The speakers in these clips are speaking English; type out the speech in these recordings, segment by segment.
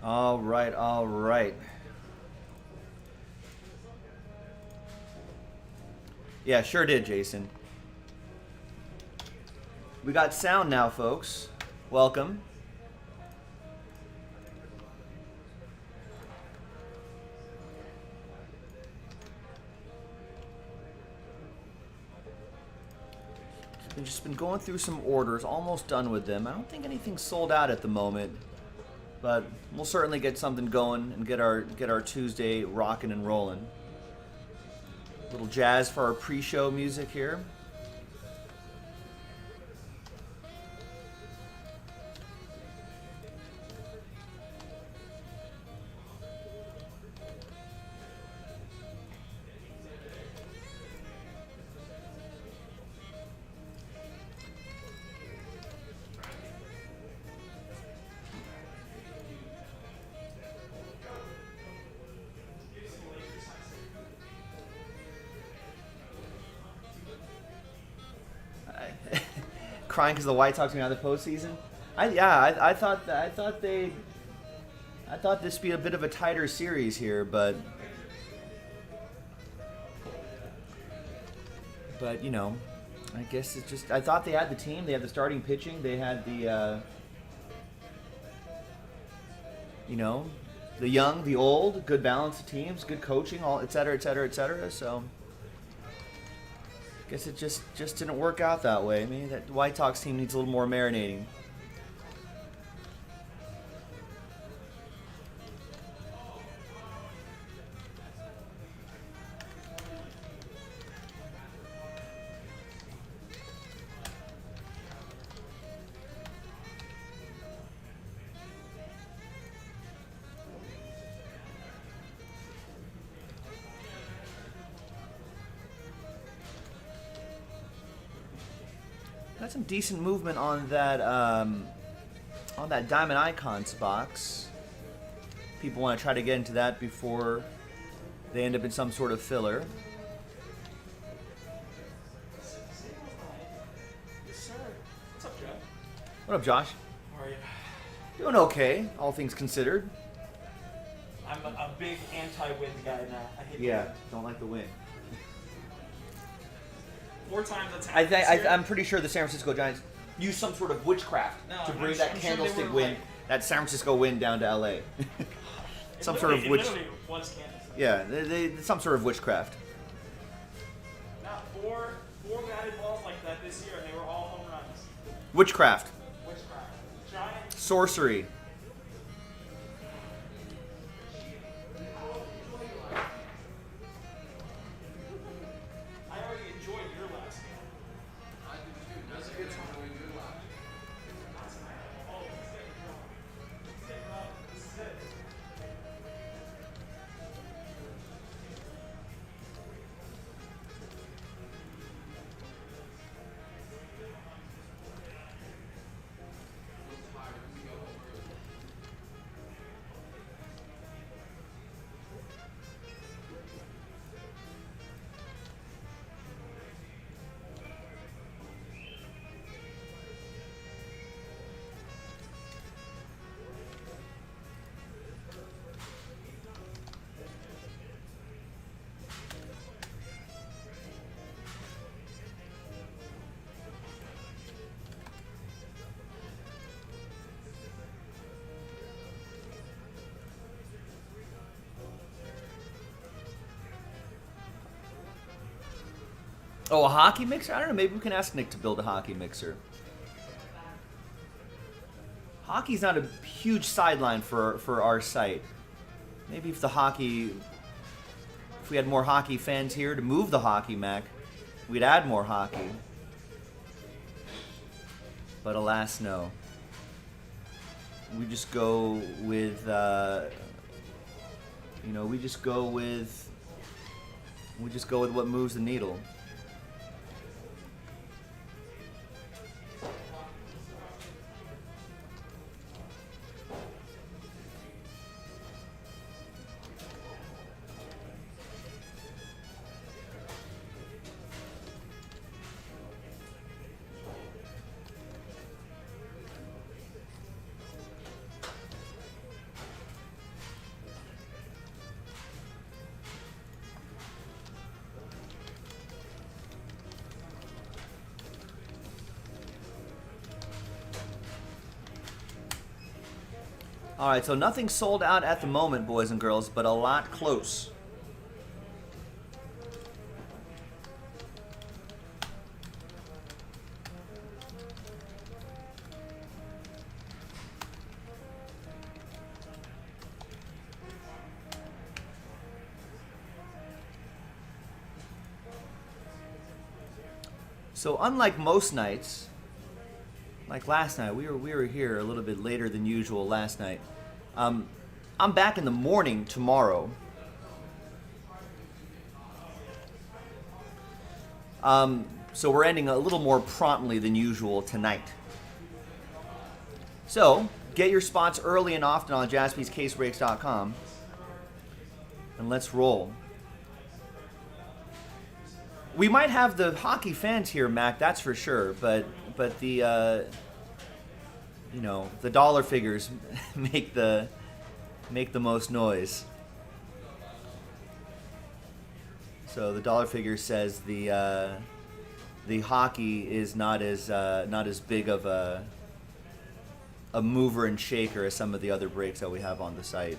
All right, all right. Yeah, sure did, Jason. We got sound now, folks. Welcome. We've just been going through some orders, almost done with them. I don't think anything's sold out at the moment, but we'll certainly get something going and get our Tuesday rocking and rolling. A little jazz for our pre-show music here. Crying because the White Sox are out of the postseason. I thought I thought this would be a bit of a tighter series here, but you know, I guess it's just I thought they had the team, they had the starting pitching, they had the you know, the young, the old, good balance of teams, good coaching, all et cetera, et cetera, et cetera. So. Guess it just didn't work out that way. I mean, that White Sox team needs a little more marinating. Got some decent movement on that Diamond Icons box. People want to try to get into that before they end up in some sort of filler. Yes, sir. What's up, Joe? What up, Josh? How are you? Doing okay, all things considered. I'm a big anti-wind guy now. I hate Yeah, wind. don't like the wind. 4 times that's happened this year. I'm pretty sure the San Francisco Giants used some sort of witchcraft to bring that I'm sure candlestick they were wind, like- that San Francisco wind down to LA. Some sort of It witch. literally was Kansas. Yeah, some sort of witchcraft. Now, four batted balls like that this year, and they were all home runs. Witchcraft. Witchcraft. Giants. Sorcery. I already enjoyed your last game. That's a good time. This is it. Oh, a hockey mixer? I don't know. Maybe we can ask Nick to build a hockey mixer. Hockey's not a huge sideline for our site. Maybe if we had more hockey fans here to move the hockey Mac, we'd add more hockey. But alas, no. We just go with, we just go with what moves the needle. All right, so nothing sold out at the moment, boys and girls, but a lot close. So unlike most nights, like last night, we were here a little bit later than usual last night. I'm back in the morning tomorrow. So we're ending a little more promptly than usual tonight. So get your spots early and often on jaspyscasebreaks.com, and let's roll. We might have the hockey fans here, Mac. That's for sure. But the the dollar figures make the most noise. So the dollar figure says the hockey is not as big of a mover and shaker as some of the other breaks that we have on the site.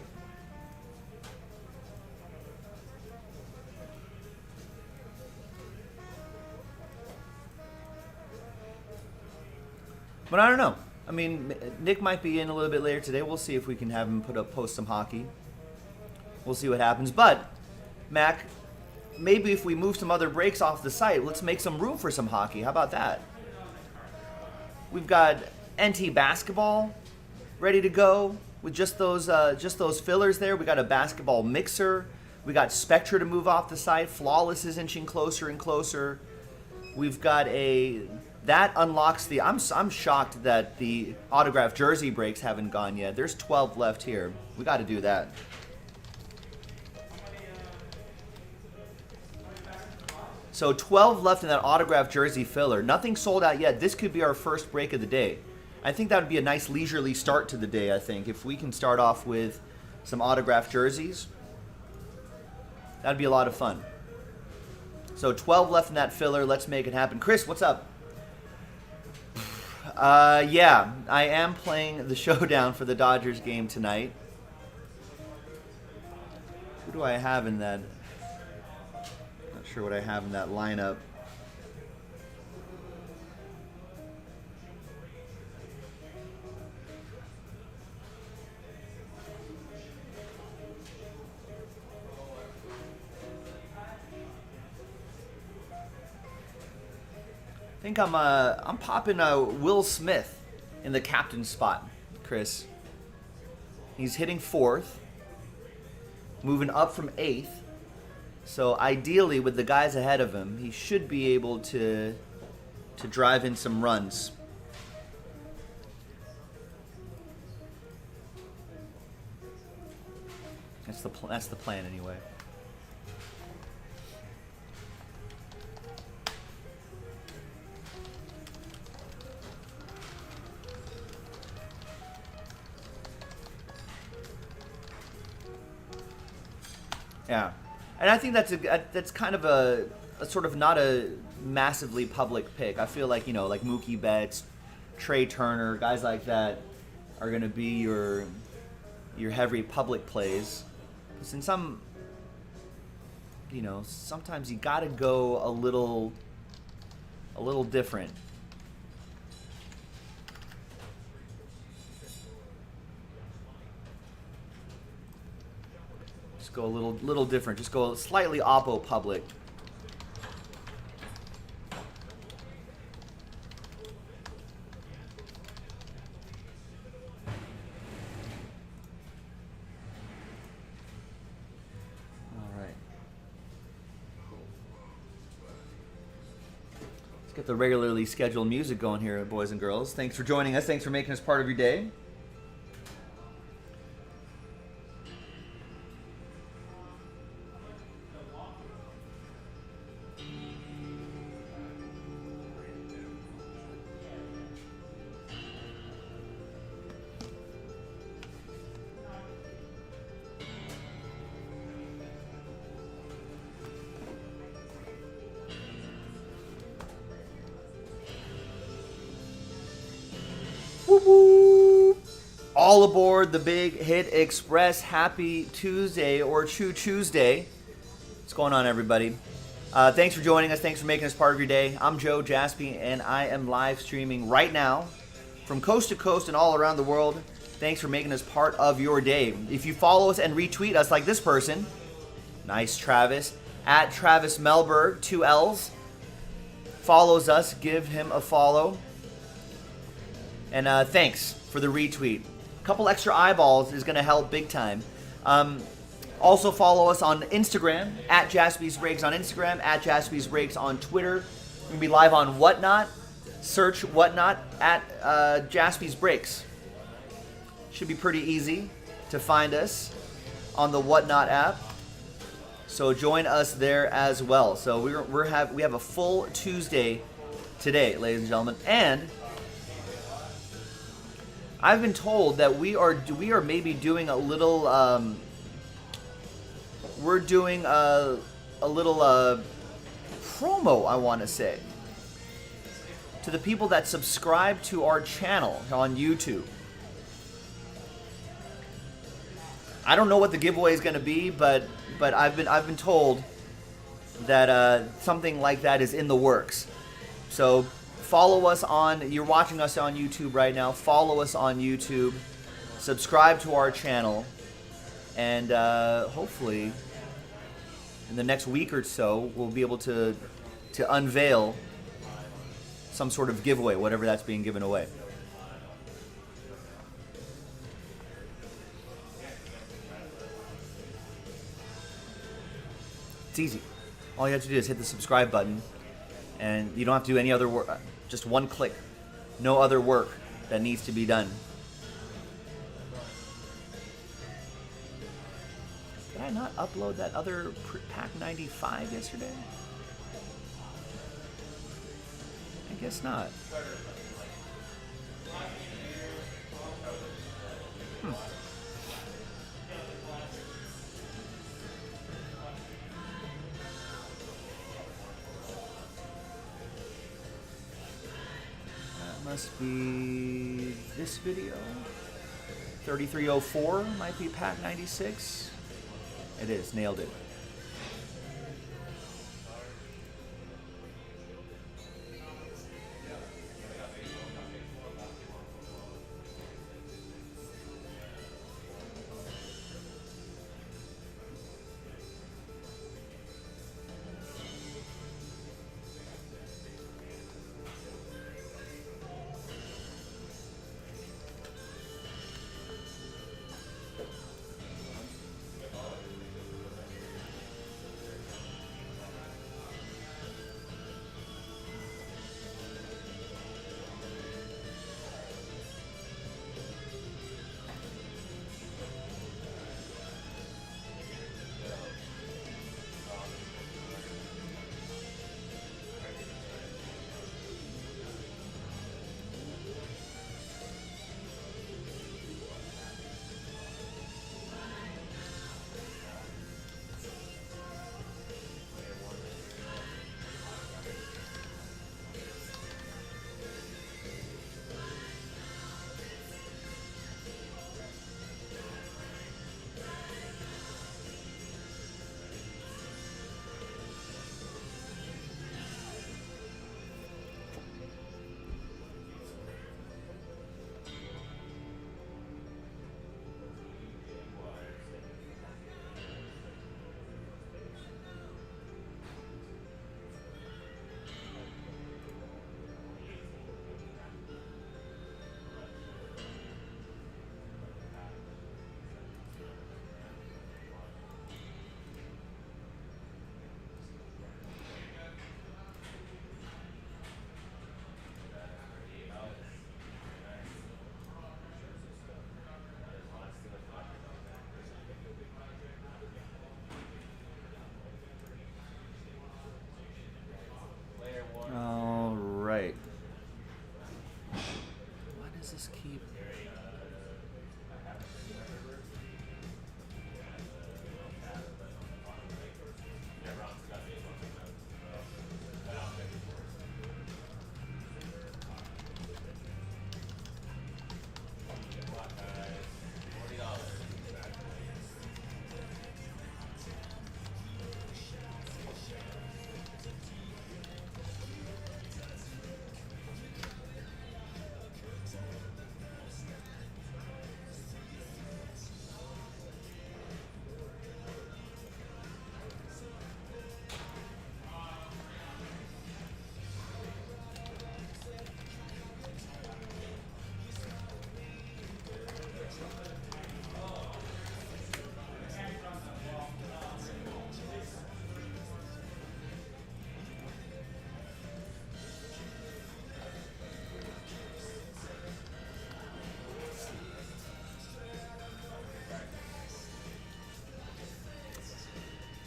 But I don't know. I mean, Nick might be in a little bit later today. We'll see if we can have him post some hockey. We'll see what happens. But, Mac, maybe if we move some other breaks off the site, let's make some room for some hockey. How about that? We've got NT basketball ready to go with just those fillers there. We got a basketball mixer. We got Spectra to move off the site. Flawless is inching closer and closer. We've got that unlocks the. I'm shocked that the autographed jersey breaks haven't gone yet. There's 12 left here. We got to do that. So 12 left in that autographed jersey filler. Nothing sold out yet. This could be our first break of the day. I think that would be a nice leisurely start to the day, I think. If we can start off with some autographed jerseys, that'd be a lot of fun. So 12 left in that filler. Let's make it happen. Chris, what's up? Yeah, I am playing the showdown for the Dodgers game tonight. Who do I have in that? Not sure what I have in that lineup. I think I'm popping Will Smith in the captain spot, Chris. He's hitting 4th, moving up from 8th. So ideally, with the guys ahead of him, he should be able to drive in some runs. That's the plan anyway. Yeah, and I think that's kind of a sort of not a massively public pick. I feel like, like Mookie Betts, Trey Turner, guys like that are going to be your heavy public plays. Since sometimes you got to go a little different. Go a little different. Just go slightly oppo public. All right. Let's get the regularly scheduled music going here, boys and girls. Thanks for joining us. Thanks for making us part of your day. all aboard the Big Hit Express. Happy Tuesday, or Choo-Choosday. What's going on, everybody? Thanks for joining us. Thanks for making us part of your day. I'm Joe Jaspy, and I am live streaming right now from coast to coast and all around the world. Thanks for making us part of your day. If you follow us and retweet us like this person, nice Travis, at Travis Melberg, 2 L's, follows us, give him a follow. And thanks for the retweet. A couple extra eyeballs is going to help big time. Also follow us on Instagram, at Jaspy's Breaks on Instagram, at Jaspy's Breaks on Twitter. We're going to be live on Whatnot. Search Whatnot at Jaspy's Breaks. Should be pretty easy to find us on the Whatnot app. So join us there as well. So we have a full Tuesday today, ladies and gentlemen. And I've been told that we are maybe doing a little we're doing a little promo, I want to say, to the people that subscribe to our channel on YouTube. I don't know what the giveaway is going to be, but I've been told that something like that is in the works. So follow us you're watching us on YouTube right now. Follow us on YouTube. Subscribe to our channel. And hopefully in the next week or so, we'll be able to unveil some sort of giveaway, whatever that's being given away. It's easy. All you have to do is hit the subscribe button, and you don't have to do any other work. Just one click. No other work that needs to be done. Did I not upload that other Pack 95 yesterday? I guess not. Must be this video. 3304 might be Pack 96. It is. Nailed it.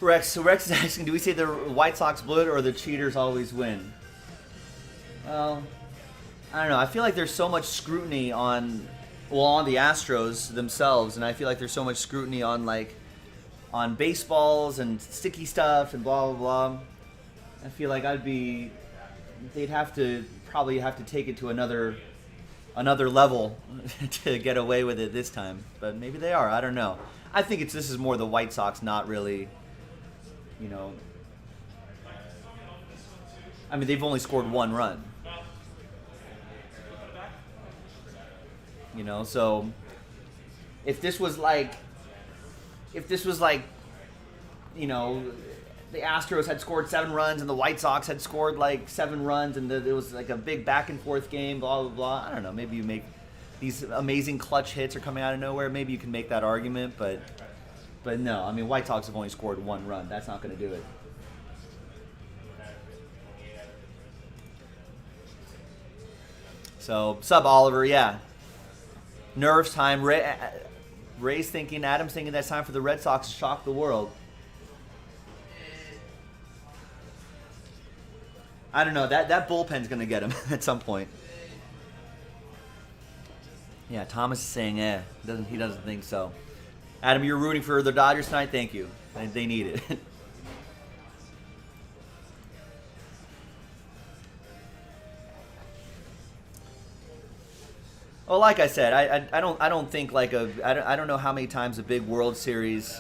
Rex is asking, do we say the White Sox blew it or the cheaters always win? Well, I don't know. I feel like there's so much scrutiny on the Astros themselves, and I feel like there's so much scrutiny on on baseballs and sticky stuff and blah blah blah. I feel like they'd probably have to take it to another level to get away with it this time. But maybe they are. I don't know. I think this is more the White Sox not really, I mean, they've only scored one run. So if this was like, the Astros had scored 7 runs and the White Sox had scored 7 runs and it was like a big back and forth game, blah blah blah. I don't know. Maybe you make these amazing clutch hits are coming out of nowhere. Maybe you can make that argument, but no. I mean, White Sox have only scored 1 run. That's not going to do it. So, sub Oliver, yeah. Nerves time. Ray's thinking, Adam's thinking that's time for the Red Sox to shock the world. I don't know. That bullpen's going to get him at some point. Yeah, Thomas is saying, he doesn't think so. Adam, you're rooting for the Dodgers tonight? Thank you. They need it. Well, like I said, I don't think I don't know how many times a big World Series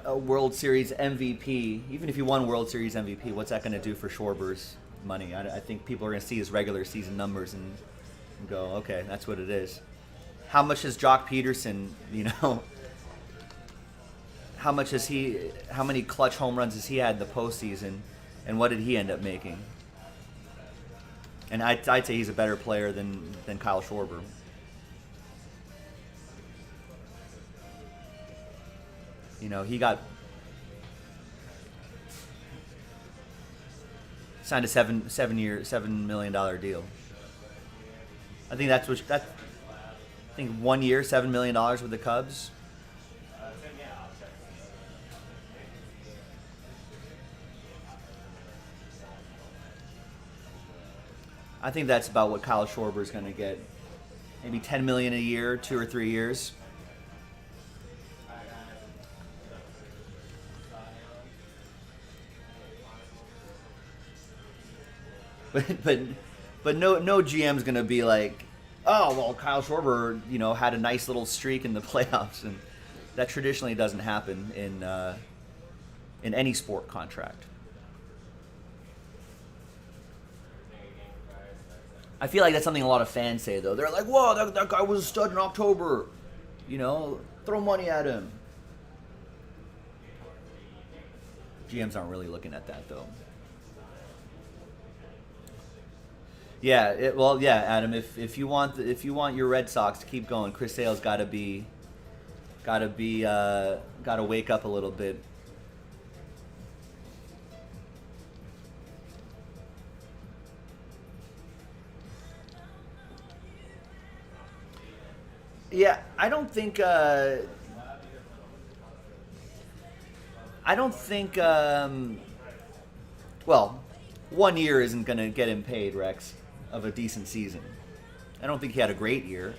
MVP, even if you won World Series MVP, what's that going to do for Schwarber's money? I think people are going to see his regular season numbers and go, okay, that's what it is. How much has Jock Peterson, how many clutch home runs has he had in the postseason, and what did he end up making? And I'd say he's a better player than Kyle Schwarber. He got signed a $7 million deal. I think I think 1 year, $7 million with the Cubs. I think that's about what Kyle Schwarber is going to get. Maybe $10 million a year, 2 or 3 years. But no GM's going to be like, oh well, Kyle Schwarber had a nice little streak in the playoffs, and that traditionally doesn't happen in any sport contract. I feel like that's something a lot of fans say, though. They're like, whoa, that guy was a stud in October. Throw money at him. GMs aren't really looking at that, though. Yeah, Adam. If you want your Red Sox to keep going, Chris Sale's got to wake up a little bit. Yeah, I don't think. Well, 1 year isn't going to get him paid, Rex, of a decent season. I don't think he had a great year.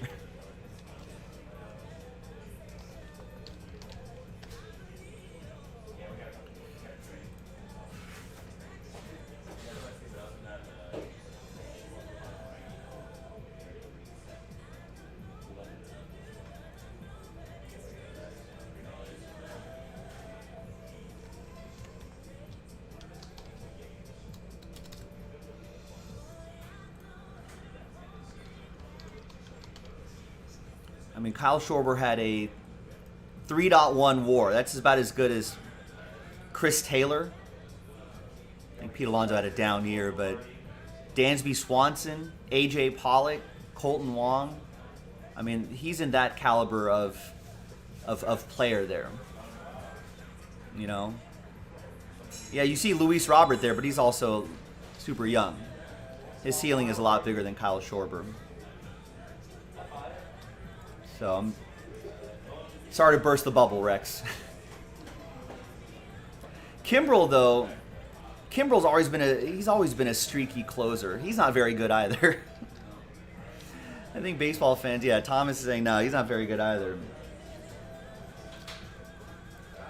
I mean, Kyle Schwarber had a 3.1 WAR. That's about as good as Chris Taylor. I think Pete Alonso had a down year, but Dansby Swanson, A.J. Pollock, Colton Wong. I mean, he's in that caliber of player there. Yeah, you see Luis Robert there, but he's also super young. His ceiling is a lot bigger than Kyle Schwarber. So I'm sorry to burst the bubble, Rex. Kimbrel though, Kimbrel's always been a streaky closer. He's not very good either. I think baseball fans, yeah, Thomas is saying no, he's not very good either.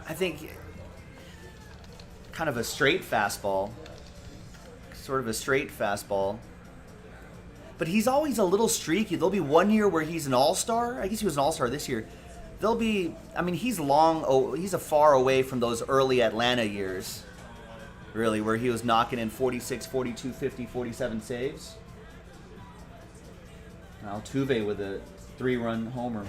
I think kind of a straight fastball. Sort of a straight fastball. But he's always a little streaky. There'll be one year where he's an all-star. I guess he was an all-star this year. There'll be, I mean, he's a far away from those early Atlanta years, really, where he was knocking in 46, 42, 50, 47 saves. Altuve with a 3-run homer.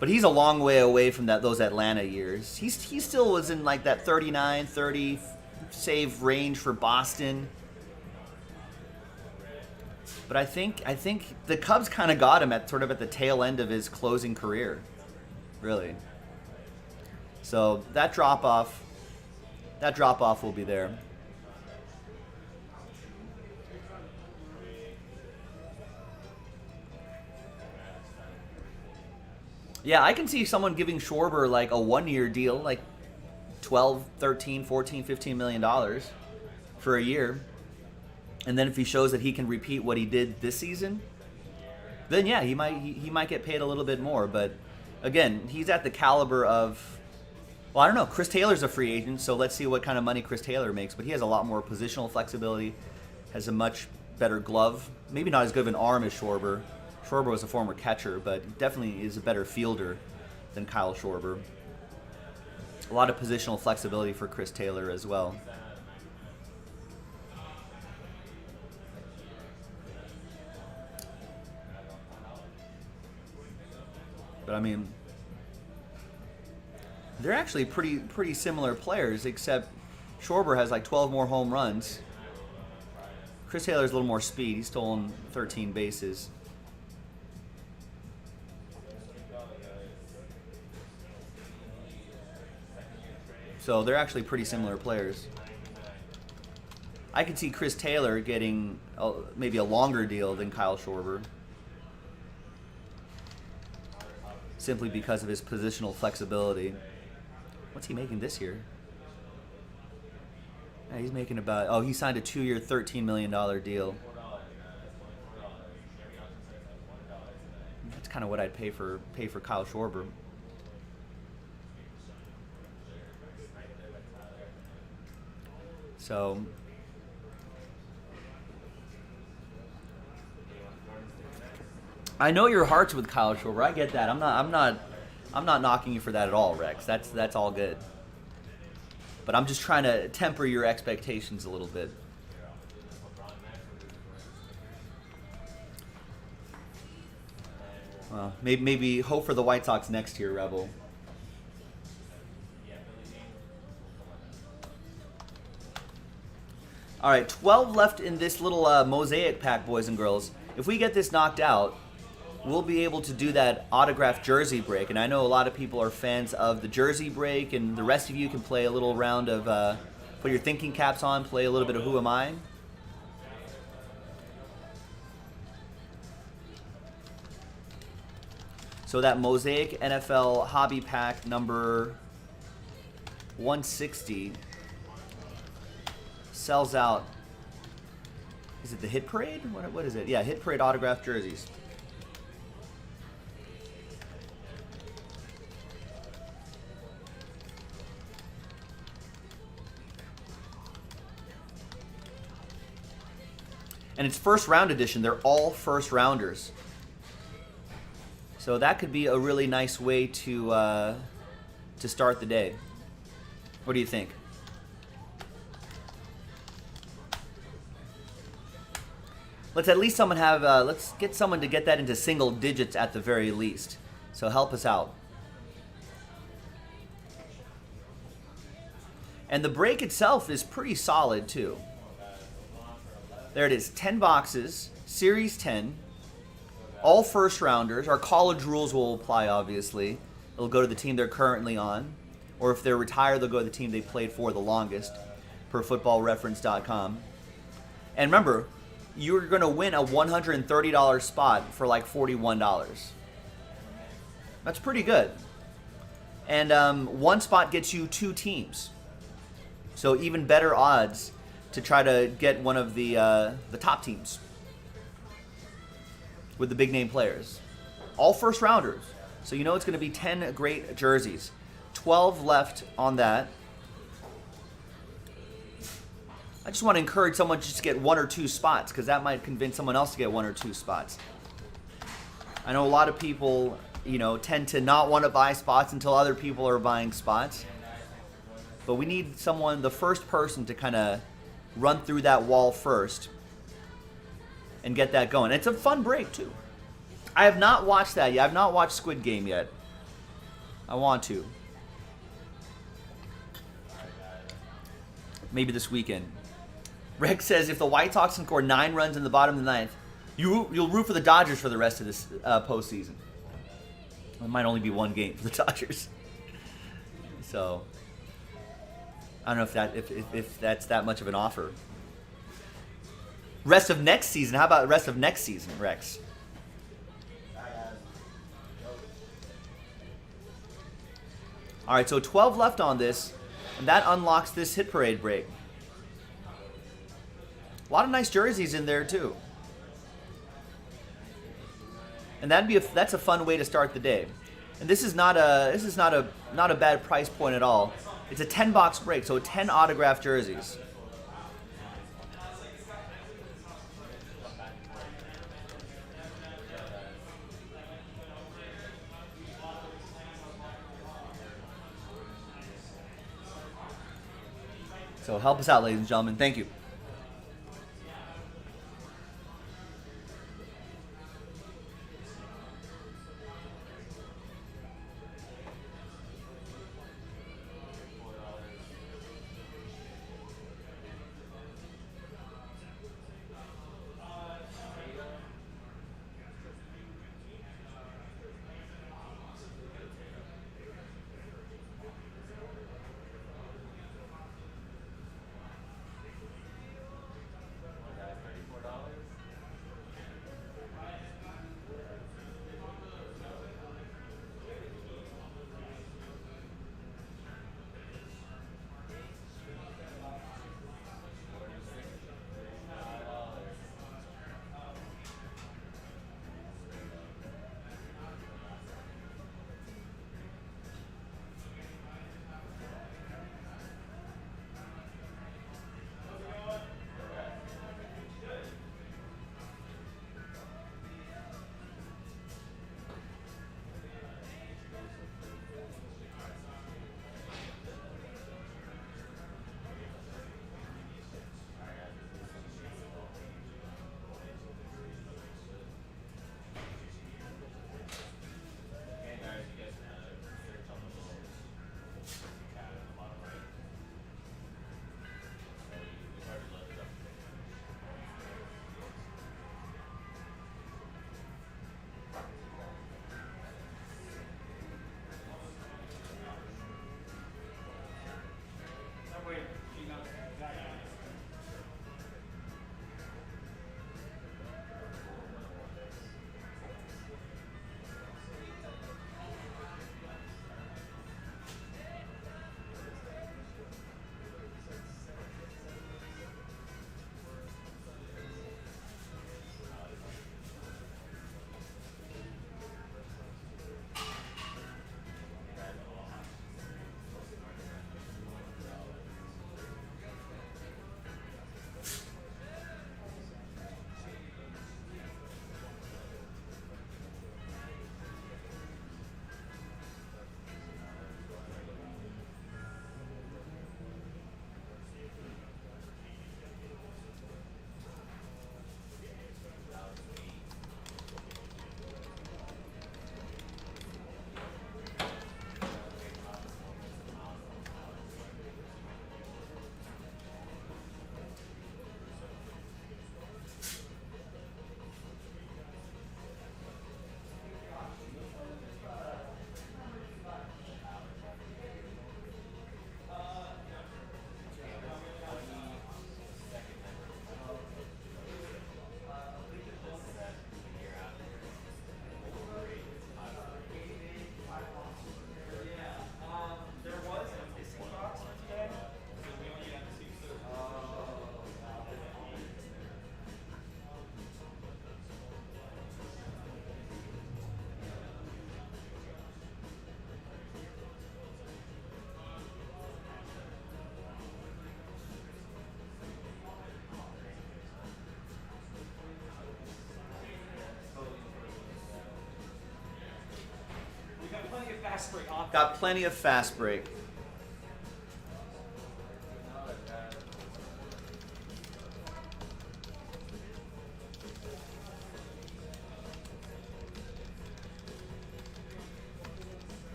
But he's a long way away from those Atlanta years. He still was in like that 39, 30 save range for Boston. But I think the Cubs kind of got him at the tail end of his closing career, really. So that drop off will be there. Yeah, I can see someone giving Schwarber like a 1-year deal, like 12, 13, 14, 15 million dollars for a year. And then if he shows that he can repeat what he did this season, then yeah, he might get paid a little bit more. But again, he's at the caliber of, well, I don't know. Chris Taylor's a free agent, so let's see what kind of money Chris Taylor makes. But he has a lot more positional flexibility, has a much better glove. Maybe not as good of an arm as Schwarber. Schwarber was a former catcher, but definitely is a better fielder than Kyle Schwarber. A lot of positional flexibility for Chris Taylor as well. But I mean, they're actually pretty similar players, except Schwarber has like 12 more home runs. Chris Taylor's a little more speed. He's stolen 13 bases. So they're actually pretty similar players. I could see Chris Taylor getting maybe a longer deal than Kyle Schwarber, simply because of his positional flexibility. What's he making this year? Yeah, he's making about, he signed a 2-year, $13 million deal. That's kind of what I'd pay for Kyle Schwarber. So I know your heart's with Kyle Schwarber. I get that. I'm not knocking you for that at all, Rex. That's all good. But I'm just trying to temper your expectations a little bit. Well, maybe hope for the White Sox next year, Rebel. All right, 12 left in this little mosaic pack, boys and girls. If we get this knocked out, we'll be able to do that autographed jersey break. And I know a lot of people are fans of the jersey break, and the rest of you can play a little round of put your thinking caps on, play a little bit of Who Am I? So that mosaic NFL hobby pack number 160 sells out. Is it the Hit Parade? What is it? Yeah, Hit Parade autographed jerseys. And it's first round edition. They're all first rounders. So that could be a really nice way to start the day. What do you think? Let's at least let's get someone to get that into single digits at the very least. So help us out. And the break itself is pretty solid too. There it is, 10 boxes, Series 10, all first rounders. Our college rules will apply, obviously. It'll go to the team they're currently on, or if they're retired, they'll go to the team they played for the longest, per footballreference.com. And remember, you're going to win a $130 spot for like $41. That's pretty good. And one spot gets you 2 teams. So even better odds to try to get one of the top teams with the big name players. All first rounders. So you know it's going to be 10 great jerseys. 12 left on that. I just want to encourage someone just to get 1 or 2 spots, because that might convince someone else to get 1 or 2 spots. I know a lot of people, tend to not want to buy spots until other people are buying spots. But we need someone, the first person, to kind of run through that wall first and get that going. It's a fun break, too. I have not watched that yet. I've not watched Squid Game yet. I want to. Maybe this weekend. Rex says if the White Sox can score 9 runs in the bottom of the ninth, you'll root for the Dodgers for the rest of this postseason. It might only be 1 game for the Dodgers. So I don't know if that's that much of an offer. Rest of next season. How about rest of next season, Rex? All right, so 12 left on this, and that unlocks this hit parade break. A lot of nice jerseys in there too, and that's a fun way to start the day. And this is not a bad price point at all. It's a 10-box break, so 10 autographed jerseys. So help us out, ladies and gentlemen. Thank you. fast break option. Got plenty of fast break.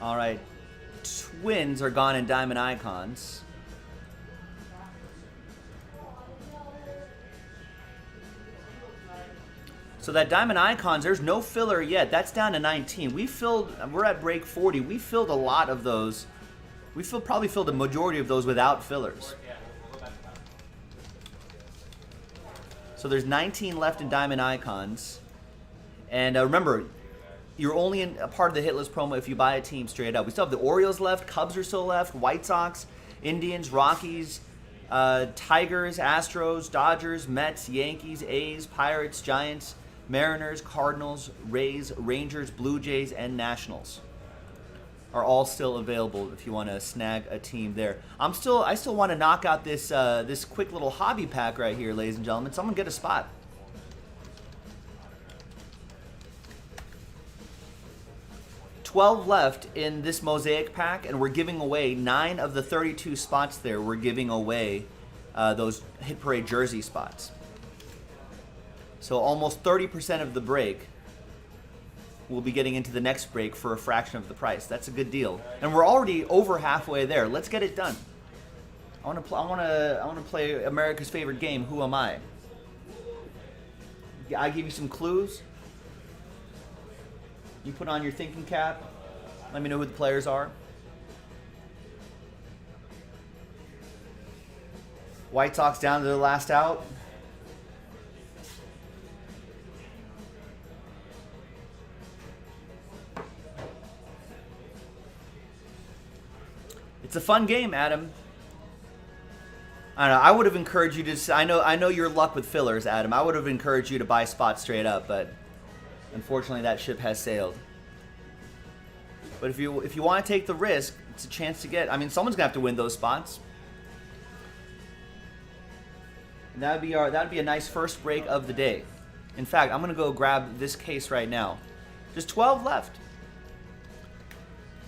All right, Twins are gone in Diamond Icons. So that Diamond Icons, there's no filler yet. That's down to 19. We're at break 40. We filled a lot of those. Probably filled a majority of those without fillers. So there's 19 left in Diamond Icons. And remember, you're only in a part of the hit list promo if you buy a team straight up. We still have the Orioles left, Cubs are still left, White Sox, Indians, Rockies, Tigers, Astros, Dodgers, Mets, Yankees, A's, Pirates, Giants, Mariners, Cardinals, Rays, Rangers, Blue Jays, and Nationals are all still available if you want to snag a team there. I still want to knock out this this quick little hobby pack right here, ladies and gentlemen. Someone get a spot. $12 left in this mosaic pack, and we're giving away 9 of the 32 spots there. We're giving away those Hit Parade jersey spots. So almost 30% of the break we'll be getting into the next break for a fraction of the price. That's a good deal, and we're already over halfway there. Let's get it done. I want to play America's favorite game. Who am I? I give you some clues. You put on your thinking cap. Let me know who the players are. White Sox down to their last out. It's a fun game, Adam. I don't know. I would have encouraged you to. I know your luck with fillers, Adam. I would have encouraged you to buy spots straight up, but unfortunately, that ship has sailed. But if you want to take the risk, it's a chance to get. I mean, someone's gonna have to win those spots. And that'd be a nice first break of the day. In fact, I'm gonna go grab this case right now. Just 12 left.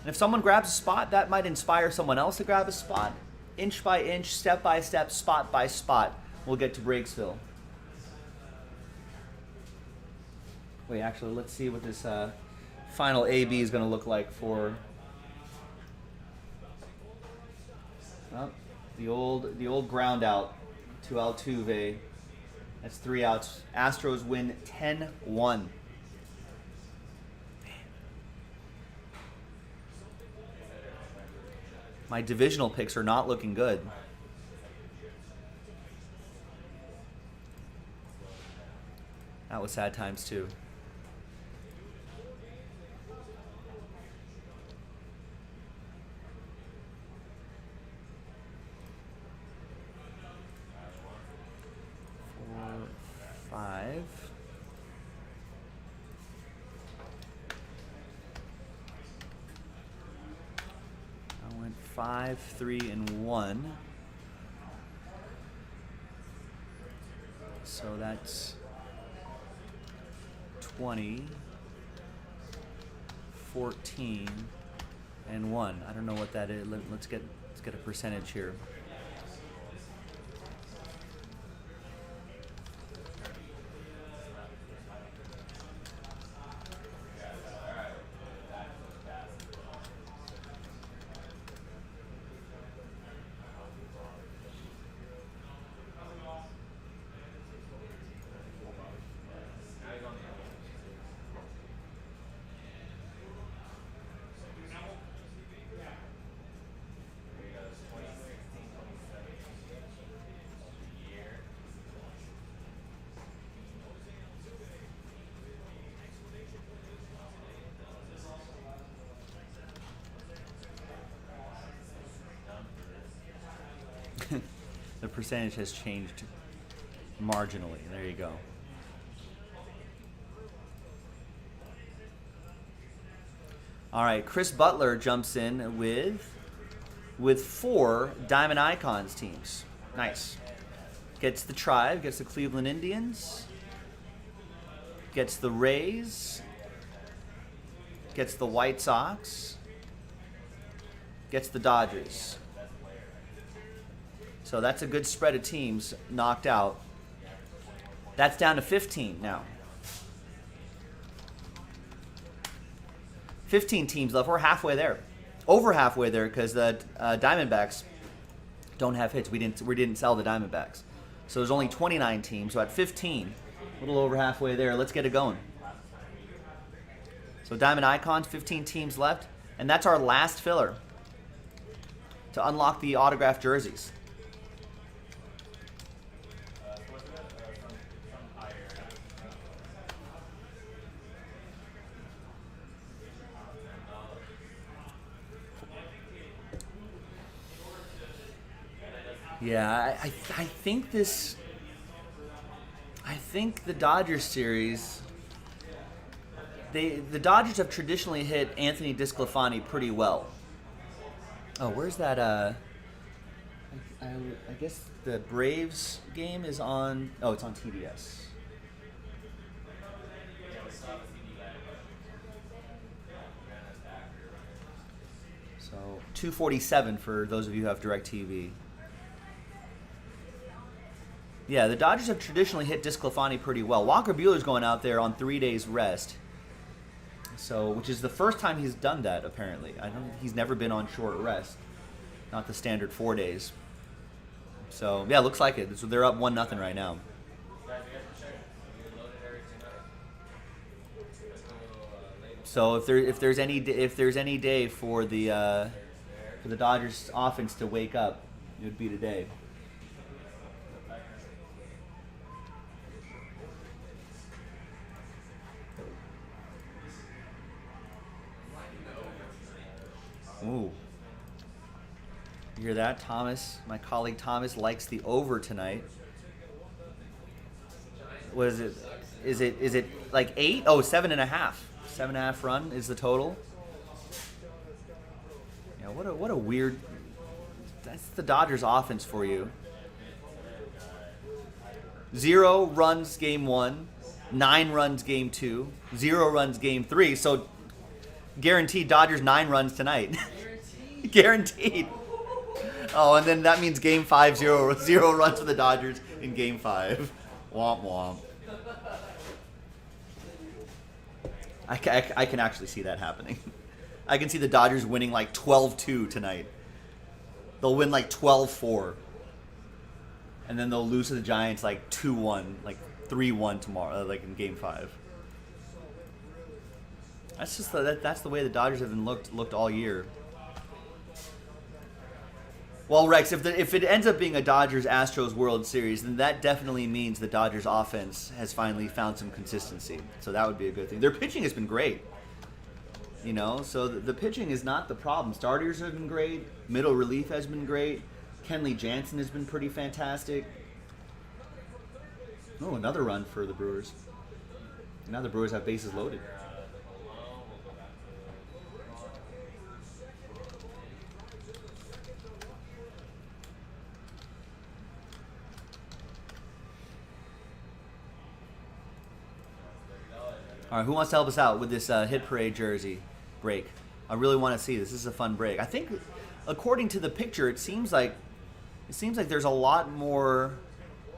And if someone grabs a spot, that might inspire someone else to grab a spot. Inch by inch, step by step, spot by spot, we'll get to Breaksville. Wait, actually, let's see what this final AB is going to look like for the old ground out to Altuve. That's 3 outs. Astros win 10-1. My divisional picks are not looking good. That was sad times too. Five. I went 5, 3, and 1. So that's 20, 14, and 1. I don't know what that is. Let's get a percentage here. The percentage has changed marginally. There you go. All right, Chris Butler jumps in with 4 Diamond Icons teams. Nice. Gets the Tribe, gets the Cleveland Indians, gets the Rays, gets the White Sox, gets the Dodgers. So that's a good spread of teams knocked out. That's down to 15 now. 15 teams left. We're halfway there. Over halfway there because the Diamondbacks don't have hits. We didn't sell the Diamondbacks. So there's only 29 teams. So at 15, a little over halfway there. Let's get it going. So Diamond Icons, 15 teams left. And that's our last filler to unlock the autographed jerseys. Yeah, I think this. I think the Dodgers series. The Dodgers have traditionally hit Anthony DeSclafani pretty well. Oh, where's that? I guess the Braves game is on. Oh, it's on TBS. So 247 for those of you who have DirecTV. Yeah, the Dodgers have traditionally hit DeSclafani pretty well. Walker Buehler's going out there on 3 days rest. So, which is the first time he's done that, apparently. He's never been on short rest. Not the standard 4 days. So, yeah, looks like it. So they're up 1-0 right now. So if there's any day for the Dodgers offense to wake up, it would be today. Ooh. You hear that? Thomas, my colleague Thomas likes the over tonight. What is it? Is it like 8? Oh, 7.5. 7.5 run is the total. Yeah, what a weird. That's the Dodgers offense for you. 0 runs game 1, 9 runs game 2, 0 runs game 3. So guaranteed Dodgers 9 runs tonight. Guaranteed. Oh, and then that means game 5, 0 runs for the Dodgers in game 5. Womp womp. I can actually see that happening. I can see the Dodgers winning like 12-2 tonight. They'll win like 12-4. And then they'll lose to the Giants like 2-1, like 3-1 tomorrow, like in game 5. That's just that's the way the Dodgers have been looked all year. Well, Rex, if it ends up being a Dodgers-Astros World Series, then that definitely means the Dodgers offense has finally found some consistency. So that would be a good thing. Their pitching has been great. You know, so the pitching is not the problem. Starters have been great. Middle relief has been great. Kenley Jansen has been pretty fantastic. Oh, another run for the Brewers. Now the Brewers have bases loaded. All right, who wants to help us out with this Hit Parade jersey break? I really want to see this. This is a fun break. I think, according to the picture, it seems like there's a lot more.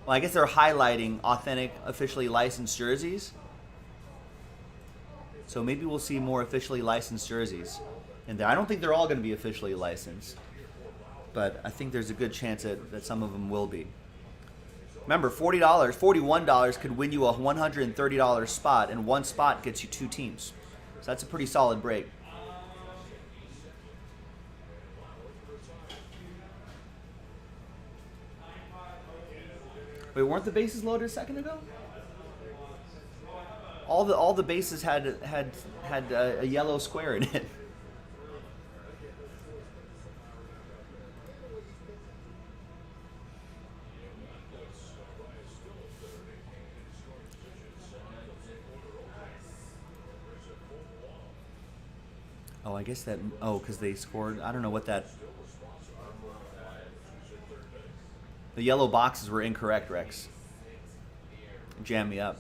Well, I guess they're highlighting authentic, officially licensed jerseys. So maybe we'll see more officially licensed jerseys in there. I don't think they're all going to be officially licensed, but I think there's a good chance that some of them will be. Remember, $40, $41 could win you a $130 spot, and one spot gets you 2 teams. So that's a pretty solid break. Wait, weren't the bases loaded a second ago? All the bases had a yellow square in it. Oh, I guess that. Oh, because they scored. I don't know what that. The yellow boxes were incorrect, Rex. Jam me up.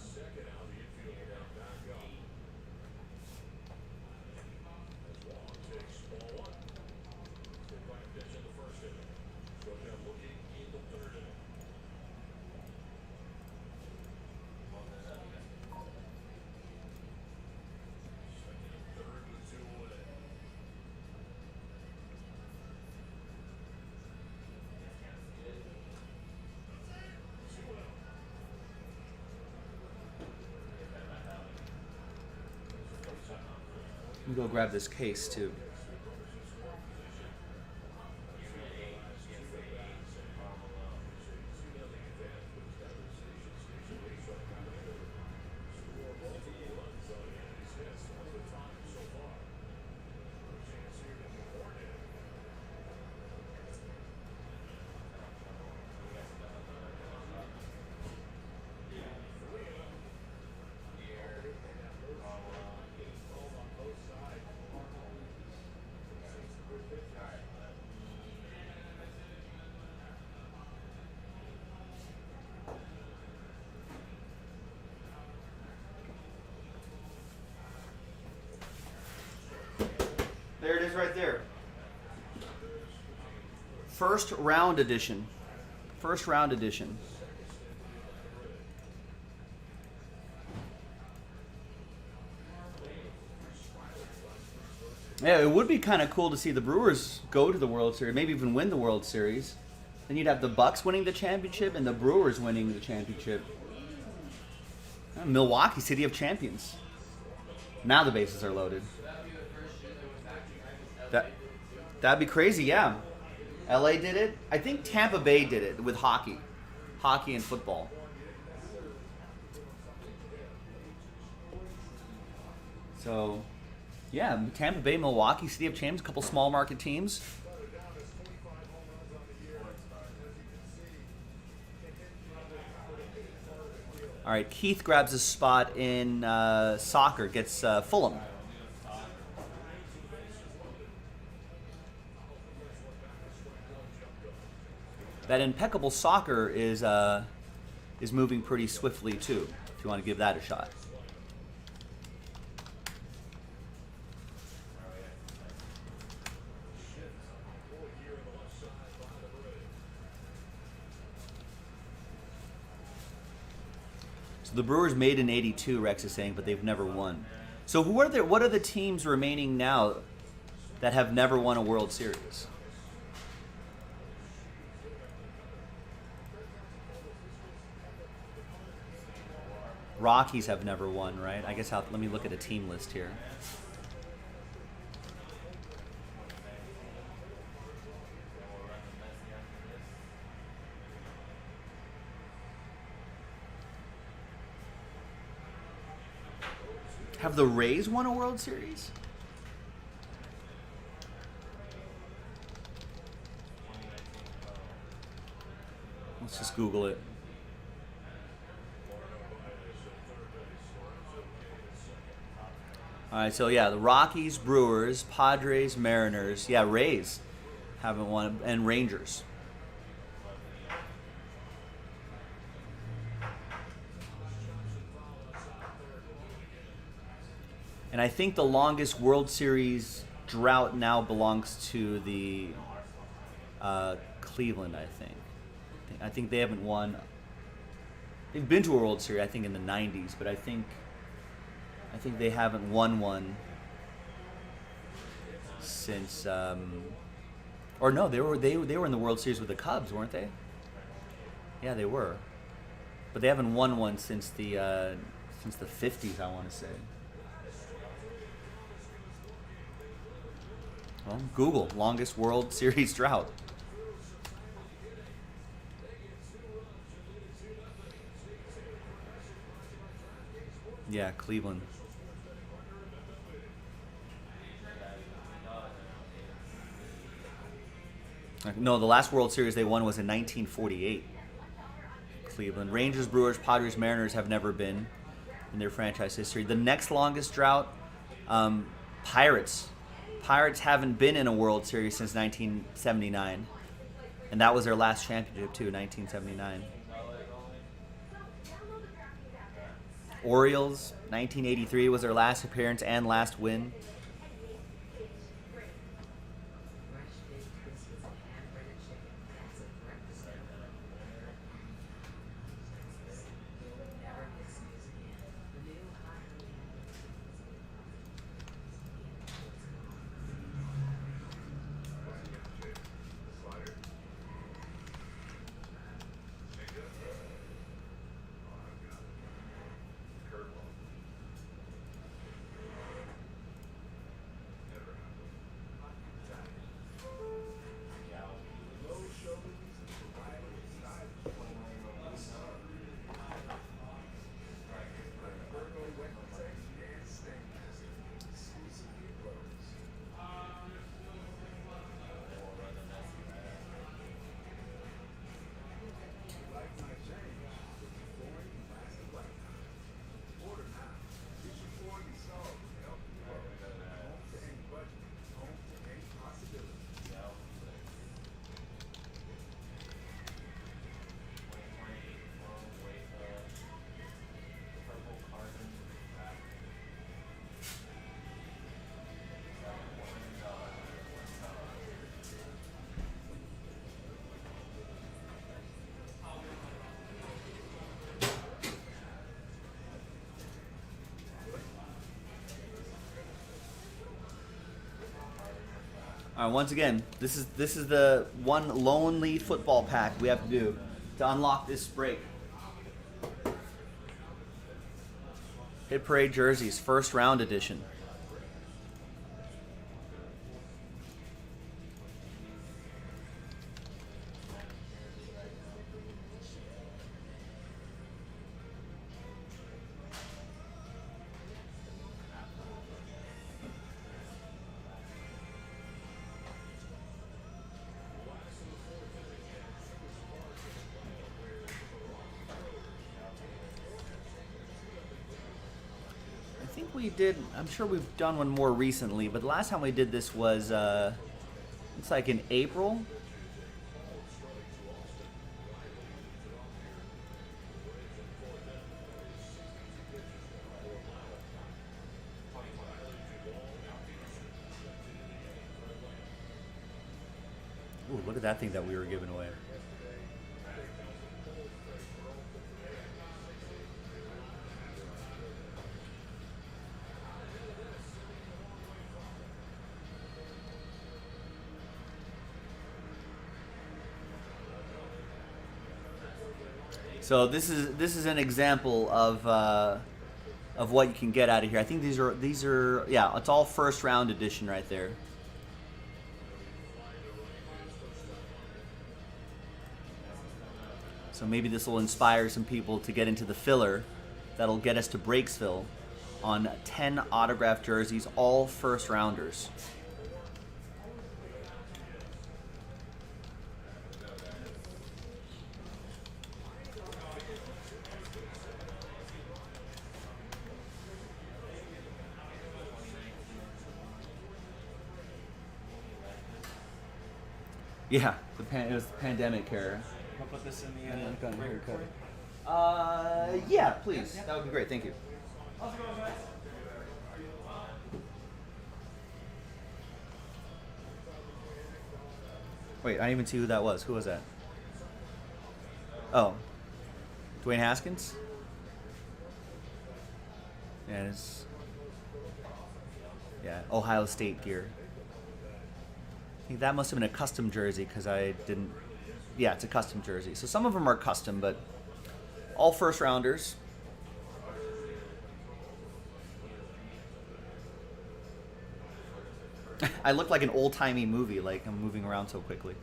Let me go grab this case too. There it is right there. First round edition. First round edition. Yeah, it would be kind of cool to see the Brewers go to the World Series, maybe even win the World Series. Then you'd have the Bucks winning the championship and the Brewers winning the championship. Milwaukee, City of Champions. Now the bases are loaded. That'd be crazy, yeah. LA did it. I think Tampa Bay did it with hockey and football. So, yeah, Tampa Bay, Milwaukee, City of Champions, a couple small market teams. All right, Keith grabs a spot in soccer, gets Fulham. That impeccable soccer is moving pretty swiftly too. If you want to give that a shot. So the Brewers made in '82, Rex is saying, but they've never won. So what are the teams remaining now that have never won a World Series? Rockies have never won, right? I guess let me look at a team list here. Have the Rays won a World Series? Let's just Google it. All right, so yeah, the Rockies, Brewers, Padres, Mariners. Yeah, Rays haven't won, and Rangers. And I think the longest World Series drought now belongs to the Cleveland, I think they haven't won. They've been to a World Series, I think, in the 90s, but I think they haven't won one since. Or no, they were in the World Series with the Cubs, weren't they? Yeah, they were, but they haven't won one since the 50s, I want to say. Well, Google longest World Series drought. Yeah, Cleveland. No, the last World Series they won was in 1948. Cleveland. Rangers, Brewers, Padres, Mariners have never been in their franchise history. The next longest drought, Pirates. Pirates haven't been in a World Series since 1979. And that was their last championship, too, 1979. Orioles, 1983 was their last appearance and last win. All right, once again, this is the one lonely football pack we have to do to unlock this break. Hit Parade jerseys, first round edition. I think we did, I'm sure we've done one more recently, but the last time we did this was, it's like in April. Ooh, look at that thing that we were giving away. So this is an example of what you can get out of here. I think these are yeah, it's all first round edition right there. So maybe this will inspire some people to get into the filler that'll get us to Breaksville on 10 autographed jerseys, all first rounders. Yeah, it was the pandemic era. I'll put this in the Got a break haircut. for you. Yeah, please. That would be great. Thank you. How's it going, guys? Wait, I didn't even see who that was. Who was that? Oh, Dwayne Haskins. Yeah, it's Ohio State gear. I think that must have been a custom jersey because I didn't. Yeah, it's a custom jersey. So some of them are custom, but all first rounders. I look like an old-timey movie, like I'm moving around so quickly.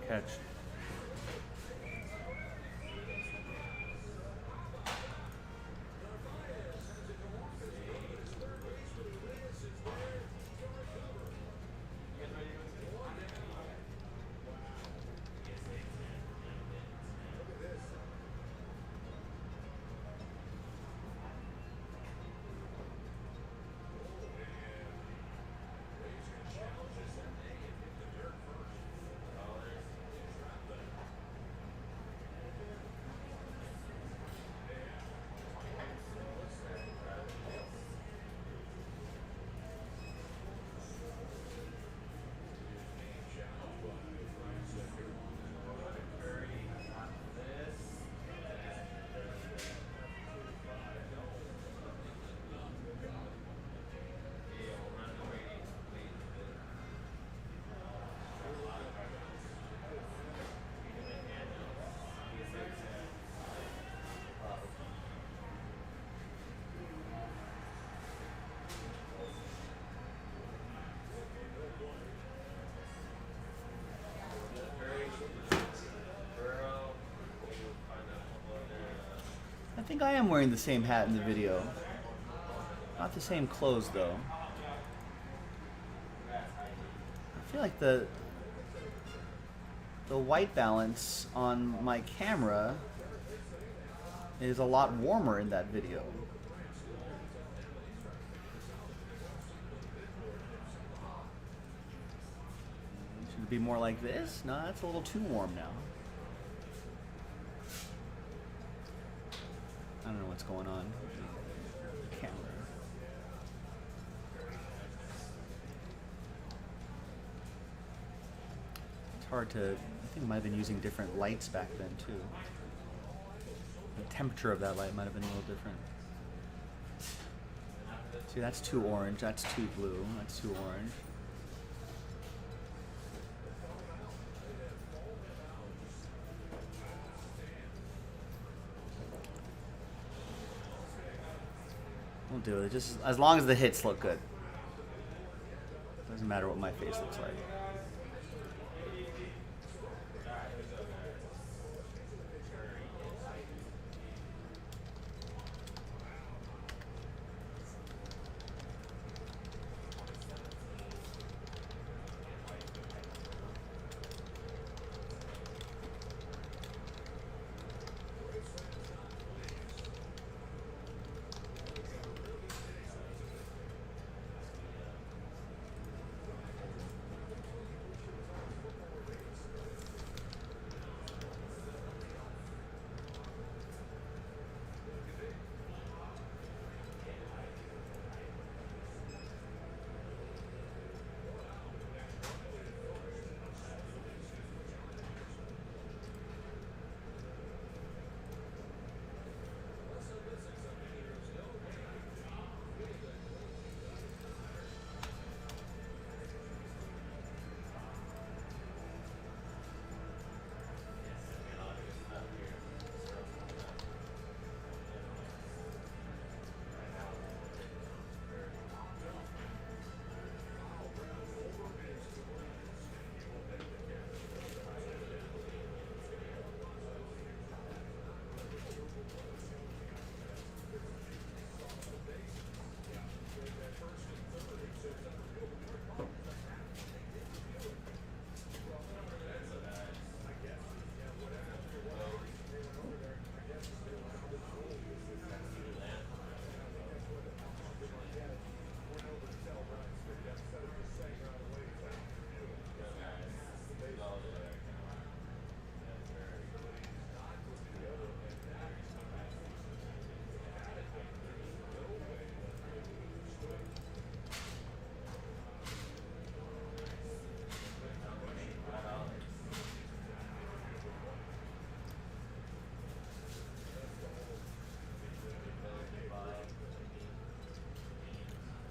catch. I think I am wearing the same hat in the video. Not the same clothes though. I feel like the white balance on my camera is a lot warmer in that video. Should it be more like this? No, that's a little too warm now. I don't know what's going on with the camera. It's hard to, I think I might have been using different lights back then too. The temperature of that light might have been a little different. See, that's too orange, that's too blue, that's too orange. We'll do it. Just as long as the hits look good. Doesn't matter what my face looks like.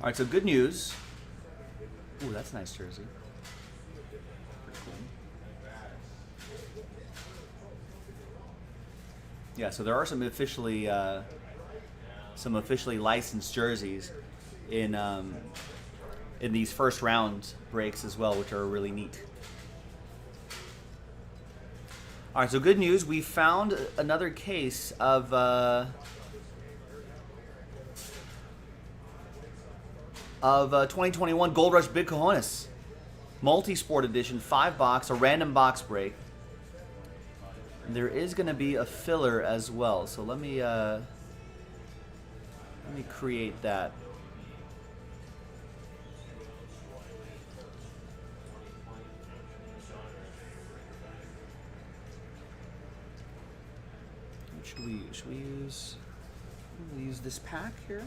All right, so good news. Ooh, that's a nice jersey. Pretty cool. Yeah, so there are some officially licensed jerseys in these first round breaks as well, which are really neat. All right, so good news. We found another case of 2021 Gold Rush Big Cojones. Multi-Sport Edition, 5-box, a random box break. There is going to be a filler as well, so let me create that. Should we use this pack here?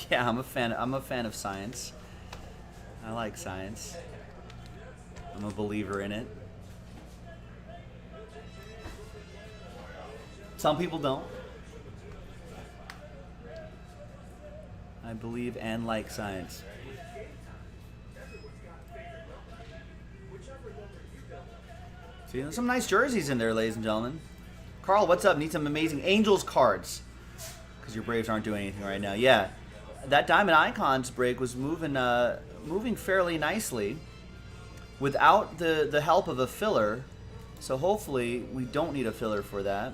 Yeah, I'm a fan. I'm a fan of science. I like science. I'm a believer in it. Some people don't. I believe and like science. See, there's some nice jerseys in there, ladies and gentlemen. Carl, what's up? Need some amazing Angels cards. Because your Braves aren't doing anything right now. Yeah, that Diamond Icons break was moving fairly nicely without the help of a filler. So hopefully we don't need a filler for that.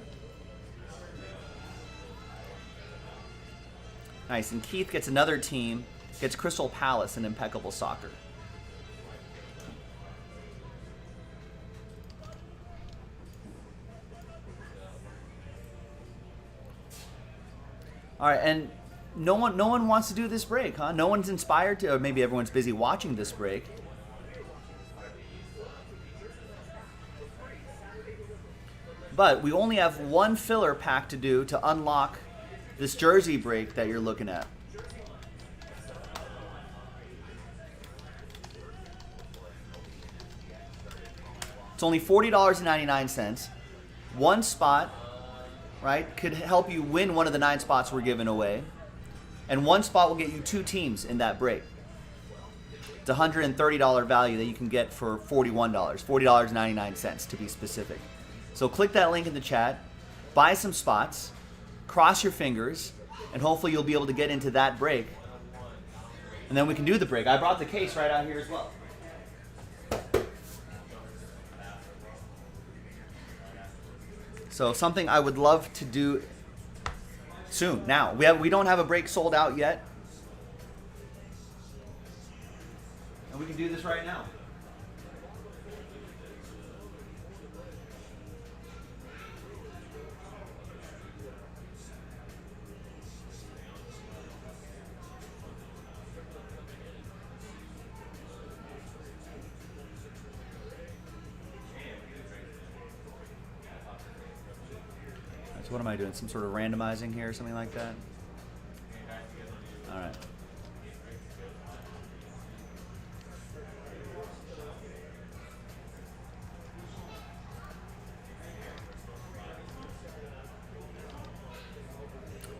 Nice, and Keith gets another team, gets Crystal Palace in Impeccable Soccer. All right, and no one wants to do this break, huh? No one's inspired to, or maybe everyone's busy watching this break. But we only have one filler pack to do to unlock this jersey break that you're looking at. It's only $40.99. One spot, right, could help you win one of the 9 spots we're giving away. And one spot will get you 2 teams in that break. It's a $130 value that you can get for $41, $40.99 to be specific. So click that link in the chat, buy some spots, cross your fingers, and hopefully you'll be able to get into that break. And then we can do the break. I brought the case right out here as well. So something I would love to do soon. Now, we don't have a break sold out yet. And we can do this right now. So what am I doing? Some sort of randomizing here or something like that? All right.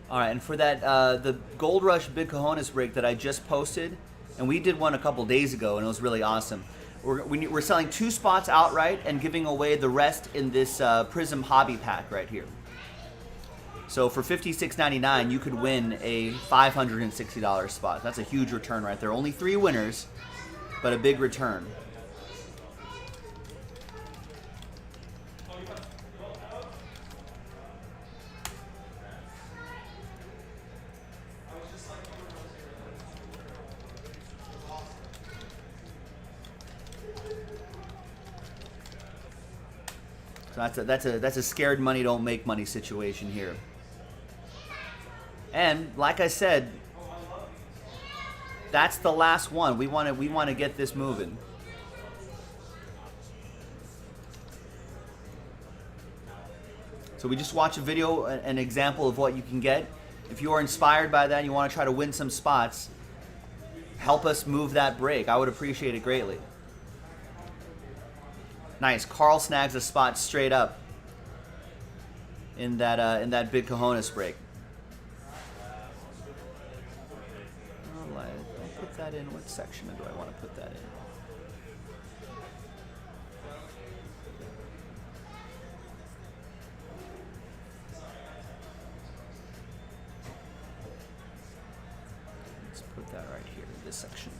All right, and for that, the Gold Rush Big Cojones break that I just posted, and we did one a couple days ago, and it was really awesome. We're selling 2 spots outright and giving away the rest in this Prism Hobby Pack right here. So for $56.99, you could win a $560 spot. That's a huge return right there. Only 3 winners, but a big return. So that's a scared money don't make money situation here. And like I said, that's the last one. We want to get this moving. So we just watched a video, an example of what you can get. If you are inspired by that and you want to try to win some spots, help us move that break. I would appreciate it greatly. Nice. Carl snags a spot straight up in that Big Cojones break. I'll put that in. What section do I want to put that in? Let's put that right here in this section.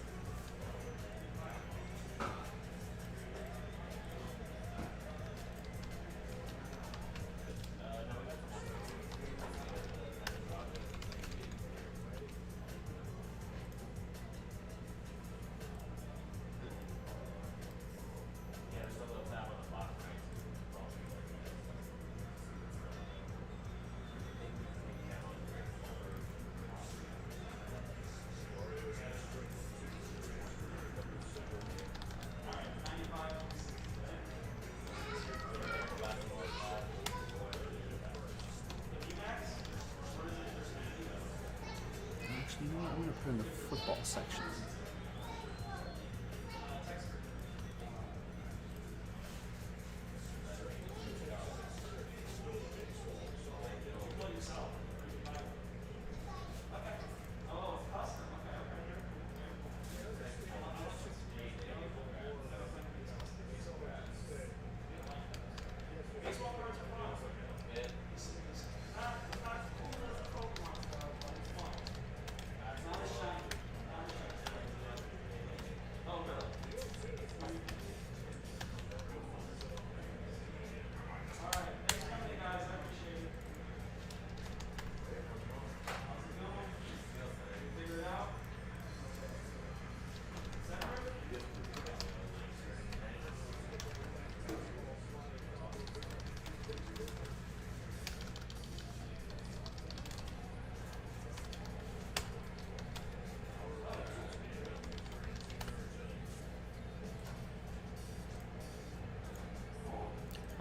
You know what? I'm going to put in the football section.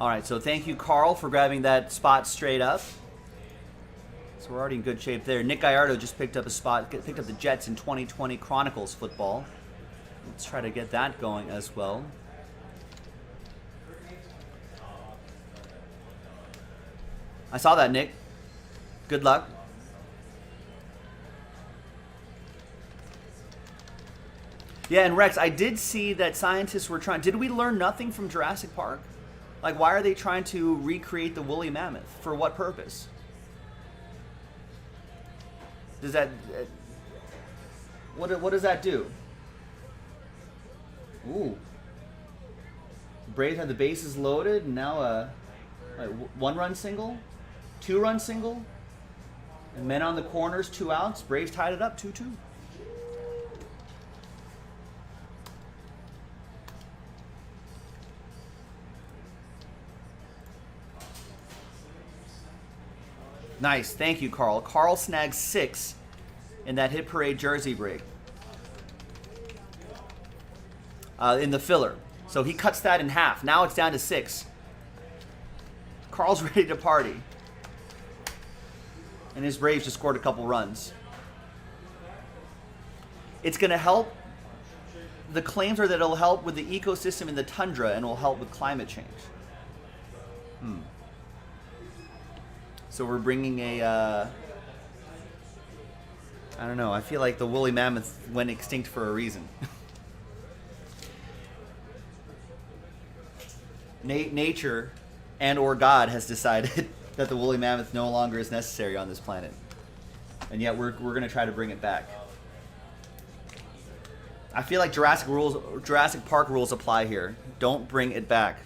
All right, so thank you, Carl, for grabbing that spot straight up. So we're already in good shape there. Nick Gallardo just picked up a spot, picked up the Jets in 2020 Chronicles football. Let's try to get that going as well. I saw that, Nick. Good luck. Yeah, and Rex, I did see that scientists were trying. Did we learn nothing from Jurassic Park? Like, why are they trying to recreate the woolly mammoth? For what purpose? Does that... What does that do? Ooh. Braves have the bases loaded, and now a one-run single? Two-run single? And men on the corners, 2 outs. Braves tied it up, 2-2. Nice. Thank you, Carl. Carl snags 6 in that hit parade jersey break. In the filler. So he cuts that in half. Now it's down to 6. Carl's ready to party. And his Braves just scored a couple runs. It's going to help. The claims are that it'll help with the ecosystem in the tundra and will help with climate change. So we're bringing a, I don't know, I feel like the woolly mammoth went extinct for a reason. Nature and or God has decided that the woolly mammoth no longer is necessary on this planet. And yet we're going to try to bring it back. I feel like Jurassic Park rules apply here. Don't bring it back.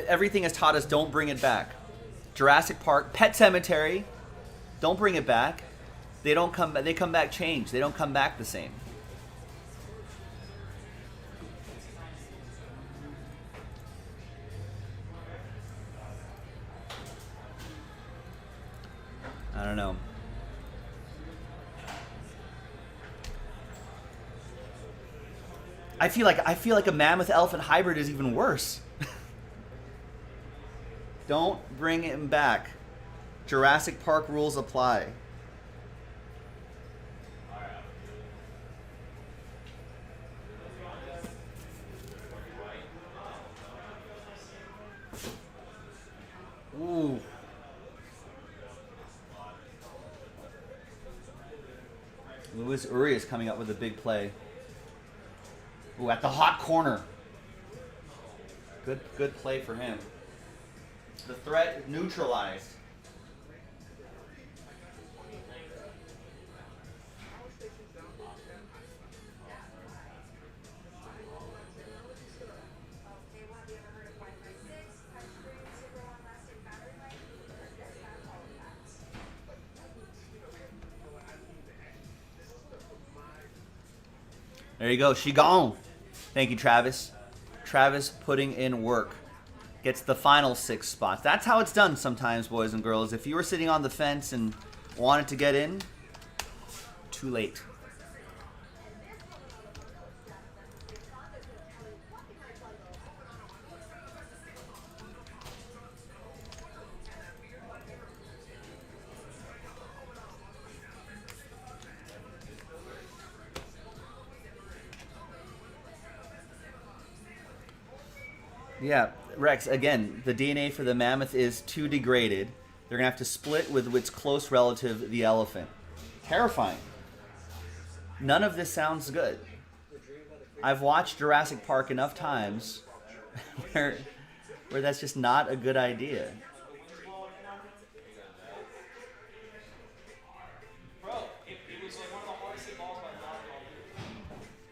Everything has taught us don't bring it back. Jurassic Park, Pet Cemetery, don't bring it back. They don't come. They come back changed. They don't come back the same. I don't know. I feel like a mammoth elephant hybrid is even worse. Don't bring him back. Jurassic Park rules apply. Ooh. Luis Urias coming up with a big play. Ooh, at the hot corner. Good play for him. The threat neutralized. There you go. She gone. Thank you, Travis. Travis putting in work. Gets the final 6 spots. That's how it's done sometimes, boys and girls. If you were sitting on the fence and wanted to get in, too late. Yeah, Rex, again, the DNA for the mammoth is too degraded. They're going to have to split with its close relative, the elephant. Terrifying. None of this sounds good. I've watched Jurassic Park enough times where that's just not a good idea. Bro, it was like one of the hardest hit balls by volleyball.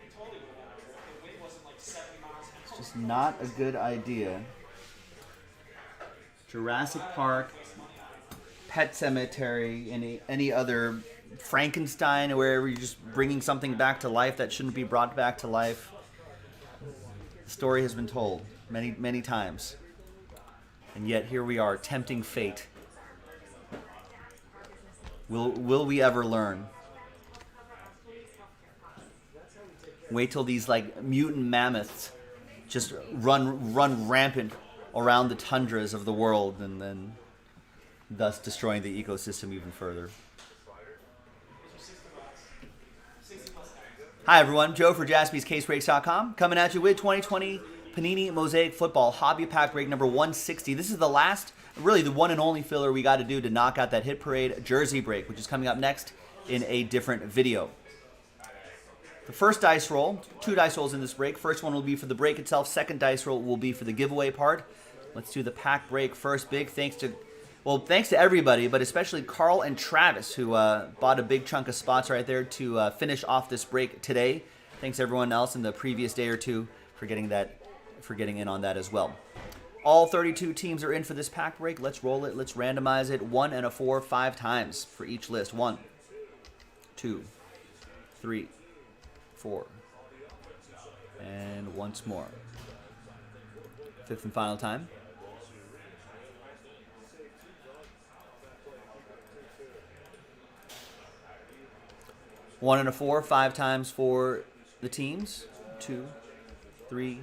It totally would have happened. The wind wasn't like 70 miles an hour. Just not a good idea. Jurassic Park, Pet Cemetery, any other Frankenstein, or wherever you're just bringing something back to life that shouldn't be brought back to life. The story has been told many, many times. And yet here we are, tempting fate. Will we ever learn? Wait till these like mutant mammoths just run rampant around the tundras of the world, and then thus destroying the ecosystem even further. Hi everyone, Joe for JaspysCaseBreaks.com, coming at you with 2020 Panini Mosaic Football Hobby Pack break number 160. This is the last, really the one and only filler we got to do to knock out that Hit Parade jersey break, which is coming up next in a different video. The first dice roll, 2 dice rolls in this break. First one will be for the break itself. Second dice roll will be for the giveaway part. Let's do the pack break first. Big thanks to everybody, but especially Carl and Travis, who bought a big chunk of spots right there to finish off this break today. Thanks everyone else in the previous day or two for getting in on that as well. All 32 teams are in for this pack break. Let's roll it. Let's randomize it. 1 and a 4, 5 times for each list. 1, 2, 3, 4, and once more. 5th and final time. 1 and a 4, 5 times for the teams. 2, 3,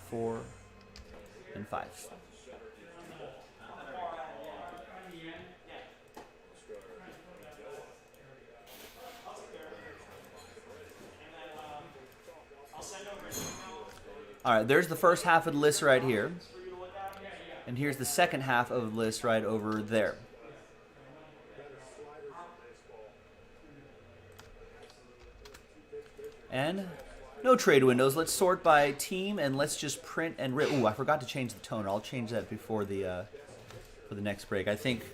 4, and 5. All right, there's the first half of the list right here. And here's the second half of the list right over there. And no trade windows. Let's sort by team and let's just print and rip. Ooh, I forgot to change the toner. I'll change that before the for the next break. I think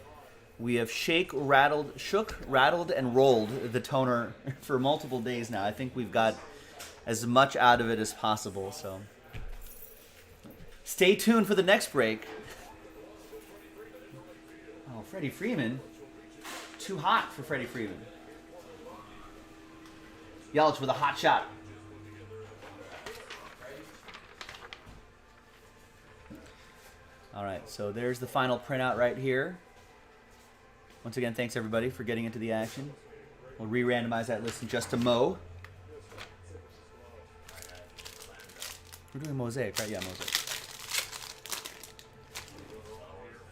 we have shook, rattled, and rolled the toner for multiple days now. I think we've got as much out of it as possible. So stay tuned for the next break. Oh, Freddie Freeman. Too hot for Freddie Freeman. Yelich with a hot shot. All right, so there's the final printout right here. Once again, thanks everybody for getting into the action. We'll re-randomize that list in just a mo. We're doing Mosaic, right? Yeah, Mosaic.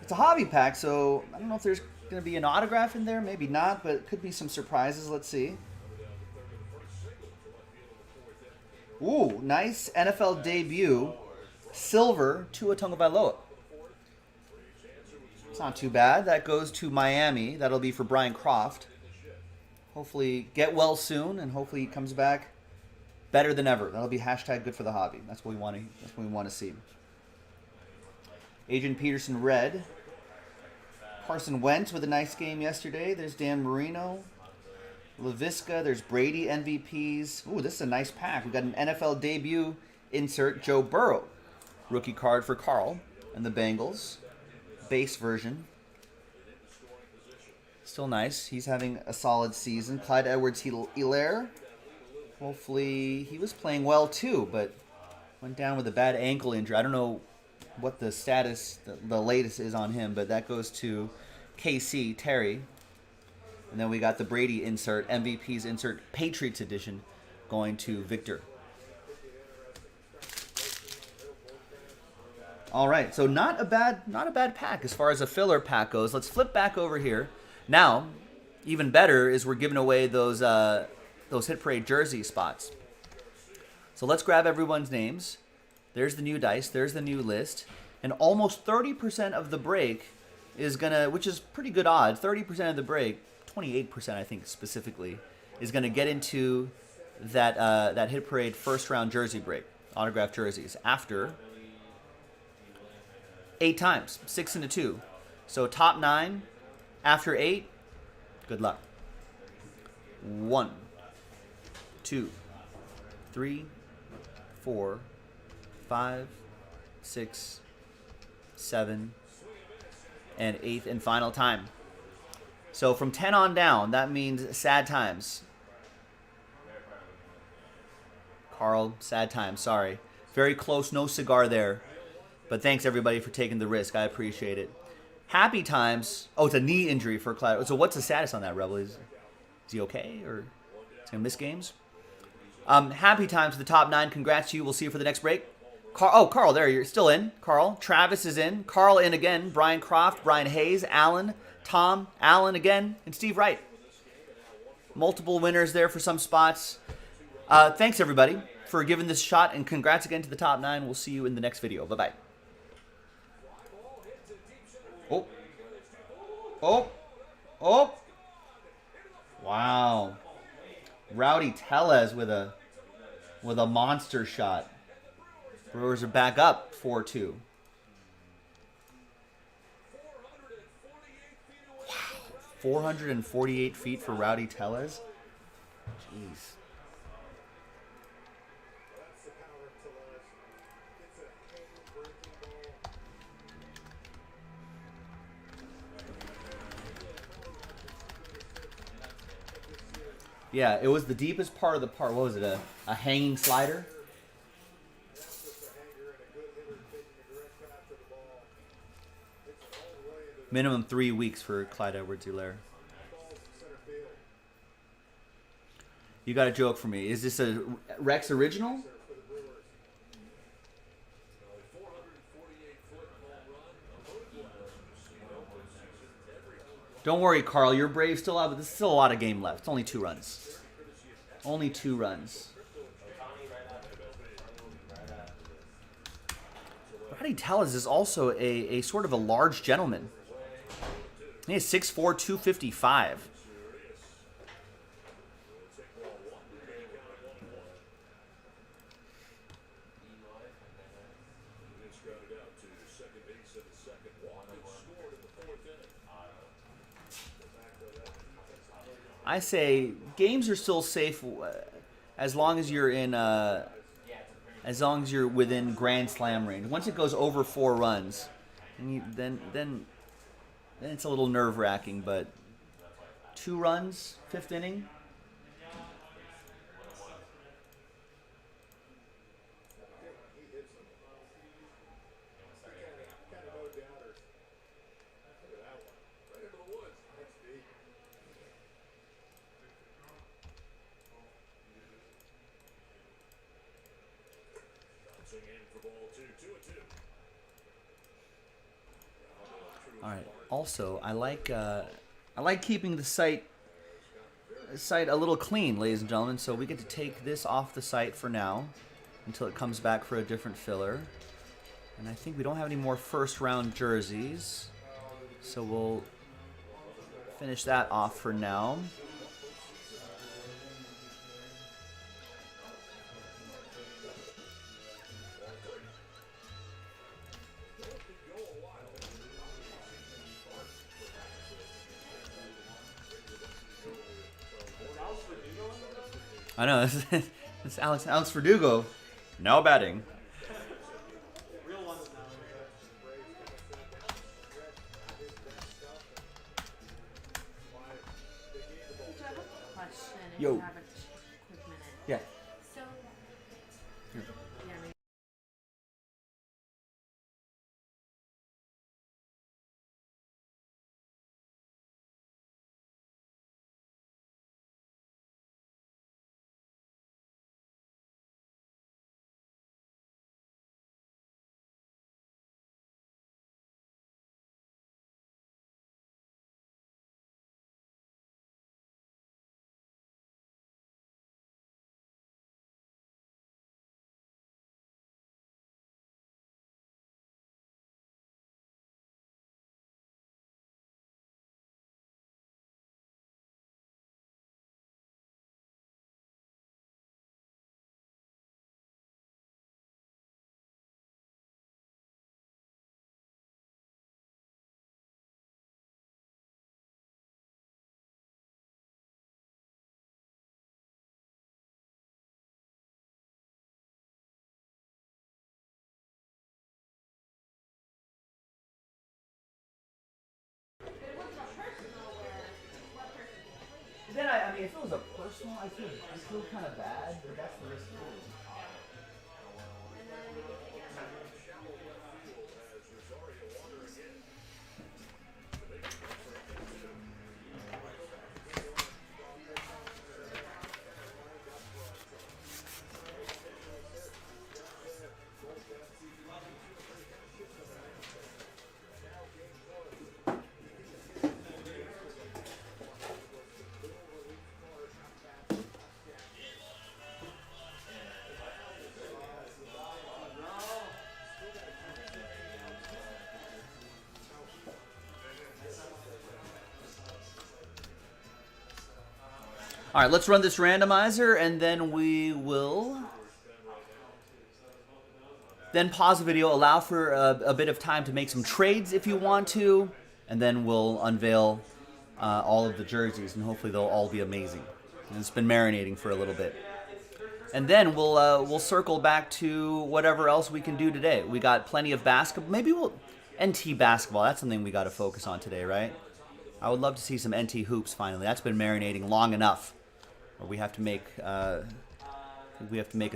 It's a hobby pack, so I don't know if there's going to be an autograph in there. Maybe not, but it could be some surprises. Let's see. Ooh, nice NFL debut. Silver, Tua Tagovailoa. It's not too bad. That goes to Miami. That'll be for Brian Croft. Hopefully get well soon, and hopefully he comes back better than ever. That'll be hashtag good for the hobby. That's what we want to. That's what we want to see. Adrian Peterson red. Carson Wentz with a nice game yesterday. There's Dan Marino. LaVisca, there's Brady MVPs. Ooh, this is a nice pack. We got an NFL debut insert, Joe Burrow. Rookie card for Carl and the Bengals. Base version. Still nice. He's having a solid season. Clyde Edwards-Helaire. Hopefully, he was playing well too, but went down with a bad ankle injury. I don't know what the status, the latest is on him, but that goes to KC, Terry. And then we got the Brady insert, MVP's insert, Patriots edition, going to Victor. All right, so not a bad pack as far as a filler pack goes. Let's flip back over here. Now, even better is we're giving away those Hit Parade jersey spots. So let's grab everyone's names. There's the new dice. There's the new list. And almost 30% of the break is gonna, which is pretty good odds. 30% of the break. 28%, I think, specifically, is going to get into that Hit Parade first round jersey break, autographed jerseys, after 8 times, 6 and a 2. So top 9 after 8. Good luck. 1, 2, 3, 4, 5, 6, 7, and 8th and final time. So from 10 on down, that means sad times. Carl, sad times, sorry. Very close, no cigar there. But thanks everybody for taking the risk. I appreciate it. Happy times. Oh, it's a knee injury for Clyde. So what's the status on that, Rebel? Is he okay, or is he going to miss games? Happy times to the top 9. Congrats to you. We'll see you for the next break. Carl, there, you're still in. Carl. Travis is in. Carl in again. Brian Croft, Brian Hayes, Alan, Tom, Alan again, and Steve Wright. Multiple winners there for some spots. Thanks, everybody, for giving this a shot, and congrats again to the top 9. We'll see you in the next video. Bye-bye. Oh. Oh. Oh. Wow. Rowdy Tellez with a monster shot. Brewers are back up 4-2. Wow. 448 feet for Rowdy Tellez. Jeez. Yeah, it was the deepest part of the park. What was it, a hanging slider? Minimum 3 weeks for Clyde Edwards-Helaire. You got a joke for me. Is this a Rex original? Don't worry, Carl. Your Braves still have. There's still a lot of game left. It's only 2 runs. Only 2 runs. Rowdy Tellez is also a sort of a large gentleman. He is 6'4", 255. I say games are still safe as long as you're in as long as you're within Grand Slam range. Once it goes over 4 runs, then it's a little nerve-wracking. But 2 runs, 5th inning. All right. Also, I like keeping the site a little clean, ladies and gentlemen. So we get to take this off the site for now until it comes back for a different filler. And I think we don't have any more first round jerseys, so we'll finish that off for now. I know, it's Alex Verdugo, now batting. Real ones now. I have a question if Yo. you have a quick minute. Yeah. So, Here. yeah, maybe. Then I mean, if it was a personal, I feel kind of bad, but that's the risk. All right, let's run this randomizer, and then we will then pause the video, allow for a bit of time to make some trades if you want to, and then we'll unveil all of the jerseys, and hopefully they'll all be amazing. And it's been marinating for a little bit. And then we'll circle back to whatever else we can do today. We got plenty of basketball. Maybe we'll NT basketball. That's something we got to focus on today, right? I would love to see some NT hoops finally. That's been marinating long enough. We have to make a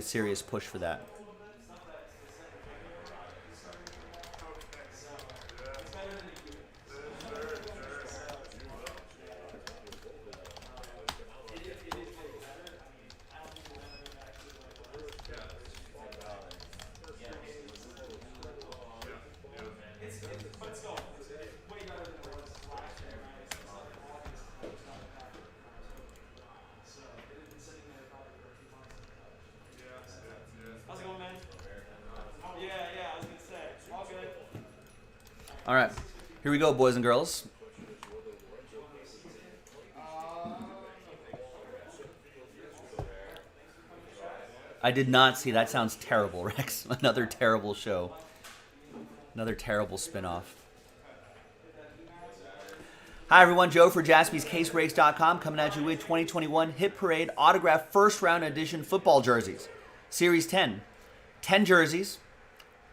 serious push for that. How's it going, man? Yeah, I was gonna say. All good. All right, here we go, boys and girls. I did not see. That sounds terrible, Rex. Another terrible show. Another terrible spinoff. Hi, everyone. Joe for JaspysCaseBreaks.com coming at you with 2021 Hit Parade Autograph First Round Edition football jerseys. Series 10. 10 jerseys,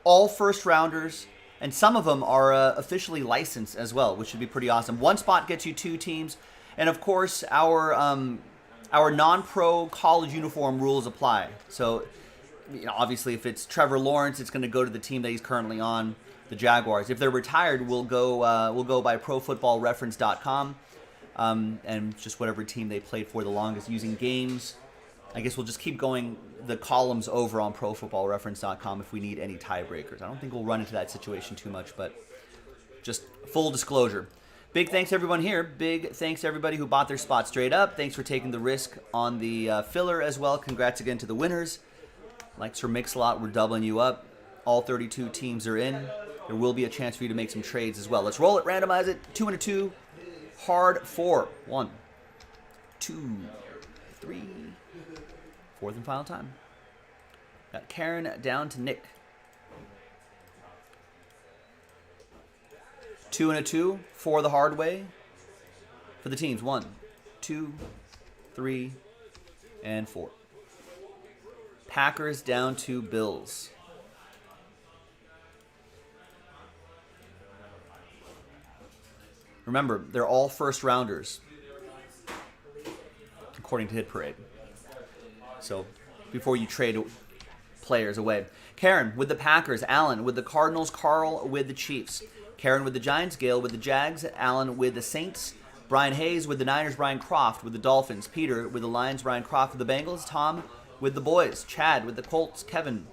all first rounders, and some of them are officially licensed as well, which should be pretty awesome. One spot gets you 2 teams, and of course, our non-pro college uniform rules apply. So, obviously, if it's Trevor Lawrence, it's going to go to the team that he's currently on, the Jaguars. If they're retired, we'll go by ProFootballReference.com, and just whatever team they played for the longest using games. I guess we'll just keep going the columns over on ProFootballReference.com if we need any tiebreakers. I don't think we'll run into that situation too much, but just full disclosure. Big thanks to everyone here. Big thanks to everybody who bought their spot straight up. Thanks for taking the risk on the filler as well. Congrats again to the winners. Like Sir Mix-a-Lot, we're doubling you up. All 32 teams are in. There will be a chance for you to make some trades as well. Let's roll it, randomize it. 2 and a 2. Hard 4. 1, 2, 3. Fourth and final time. Got Karen down to Nick. 2 and a 2 for the hard way. For the teams. 1, 2, 3, and 4. Packers down to Bills. Remember, they're all first rounders, according to Hit Parade. So, before you trade players away. Karen with the Packers. Alan with the Cardinals. Carl with the Chiefs. Karen with the Giants. Gail with the Jags. Alan with the Saints. Brian Hayes with the Niners. Brian Croft with the Dolphins. Peter with the Lions. Brian Croft with the Bengals. Tom with the Boys. Chad with the Colts. Kevin.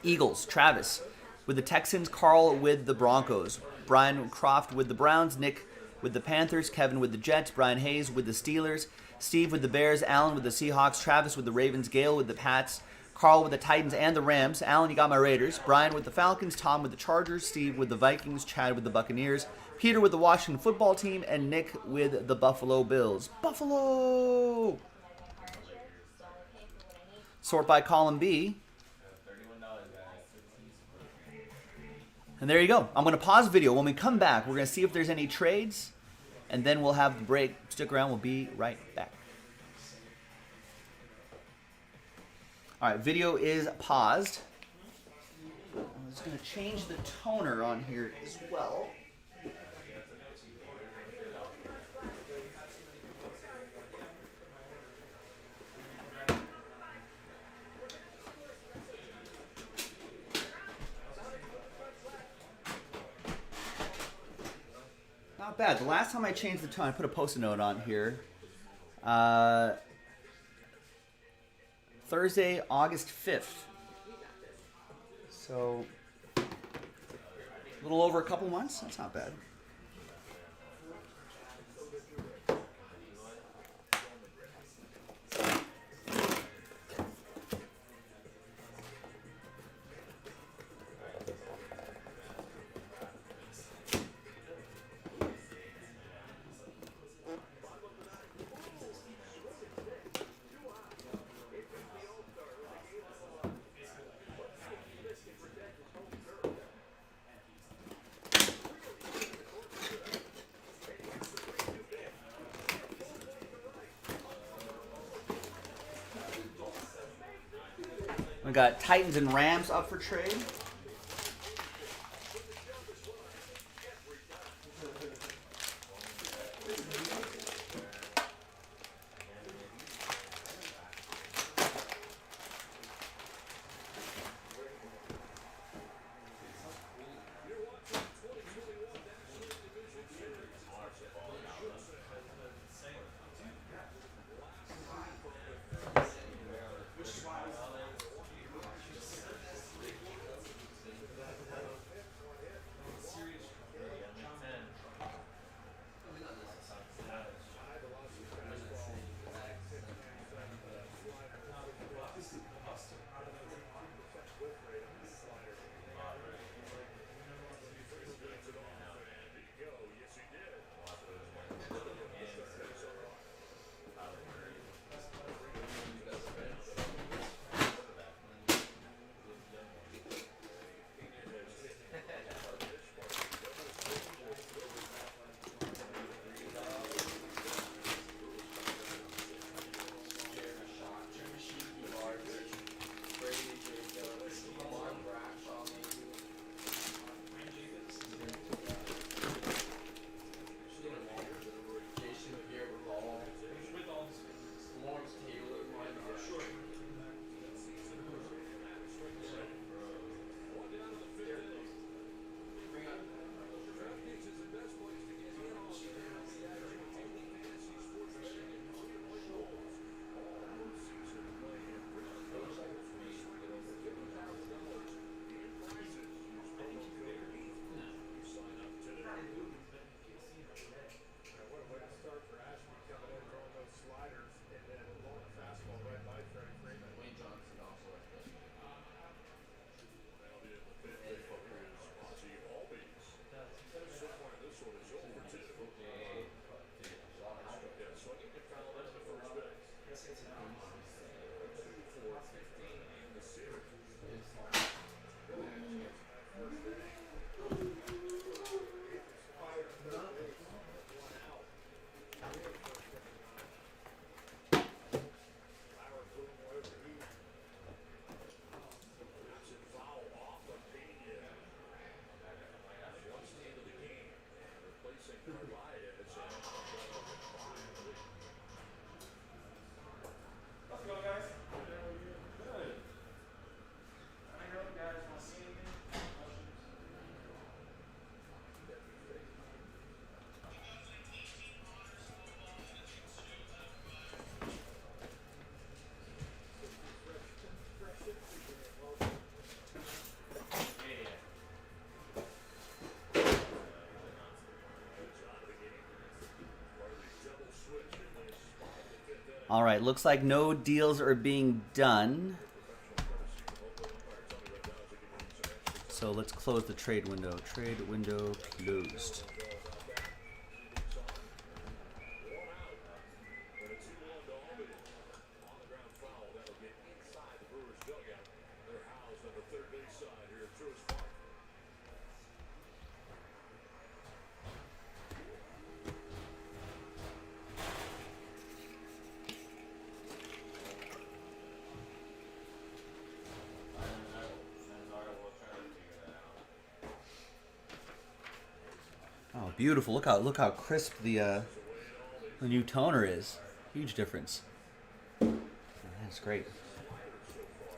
Eagles. Travis with the Texans. Carl with the Broncos. Brian Croft with the Browns. Nick with the Panthers. Kevin with the Jets. Brian Hayes with the Steelers. Steve with the Bears. Alan with the Seahawks. Travis with the Ravens. Gail with the Pats. Carl with the Titans and the Rams. Alan, you got my Raiders. Brian with the Falcons. Tom with the Chargers. Steve with the Vikings. Chad with the Buccaneers. Peter with the Washington Football Team. And Nick with the Buffalo Bills. Buffalo! Sort by column B. And there you go. I'm going to pause the video. When we come back, we're going to see if there's any trades. And then we'll have the break. Stick around. We'll be right back. All right, video is paused. I'm just going to change the toner on here as well. Not bad. The last time I changed the tone, I put a post-it note on here. Thursday, August 5th. So, a little over a couple months. That's not bad. We got Titans and Rams up for trade. All right, looks like no deals are being done. So let's close the trade window. Trade window closed. Oh, beautiful! Look how crisp the new toner is. Huge difference. That's great.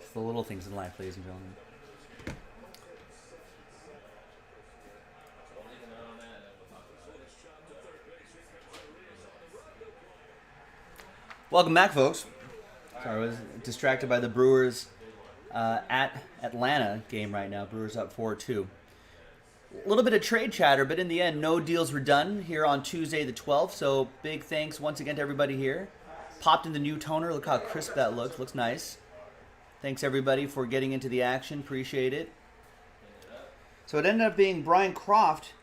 It's the little things in life, ladies and gentlemen. Welcome back, folks. Sorry, I was distracted by the Brewers at Atlanta game right now. Brewers up 4-2. A little bit of trade chatter, but in the end, no deals were done here on Tuesday the 12th. So big thanks once again to everybody here. Popped in the new toner. Look how crisp that looks. Looks nice. Thanks everybody for getting into the action. Appreciate it. So it ended up being Brian Croft.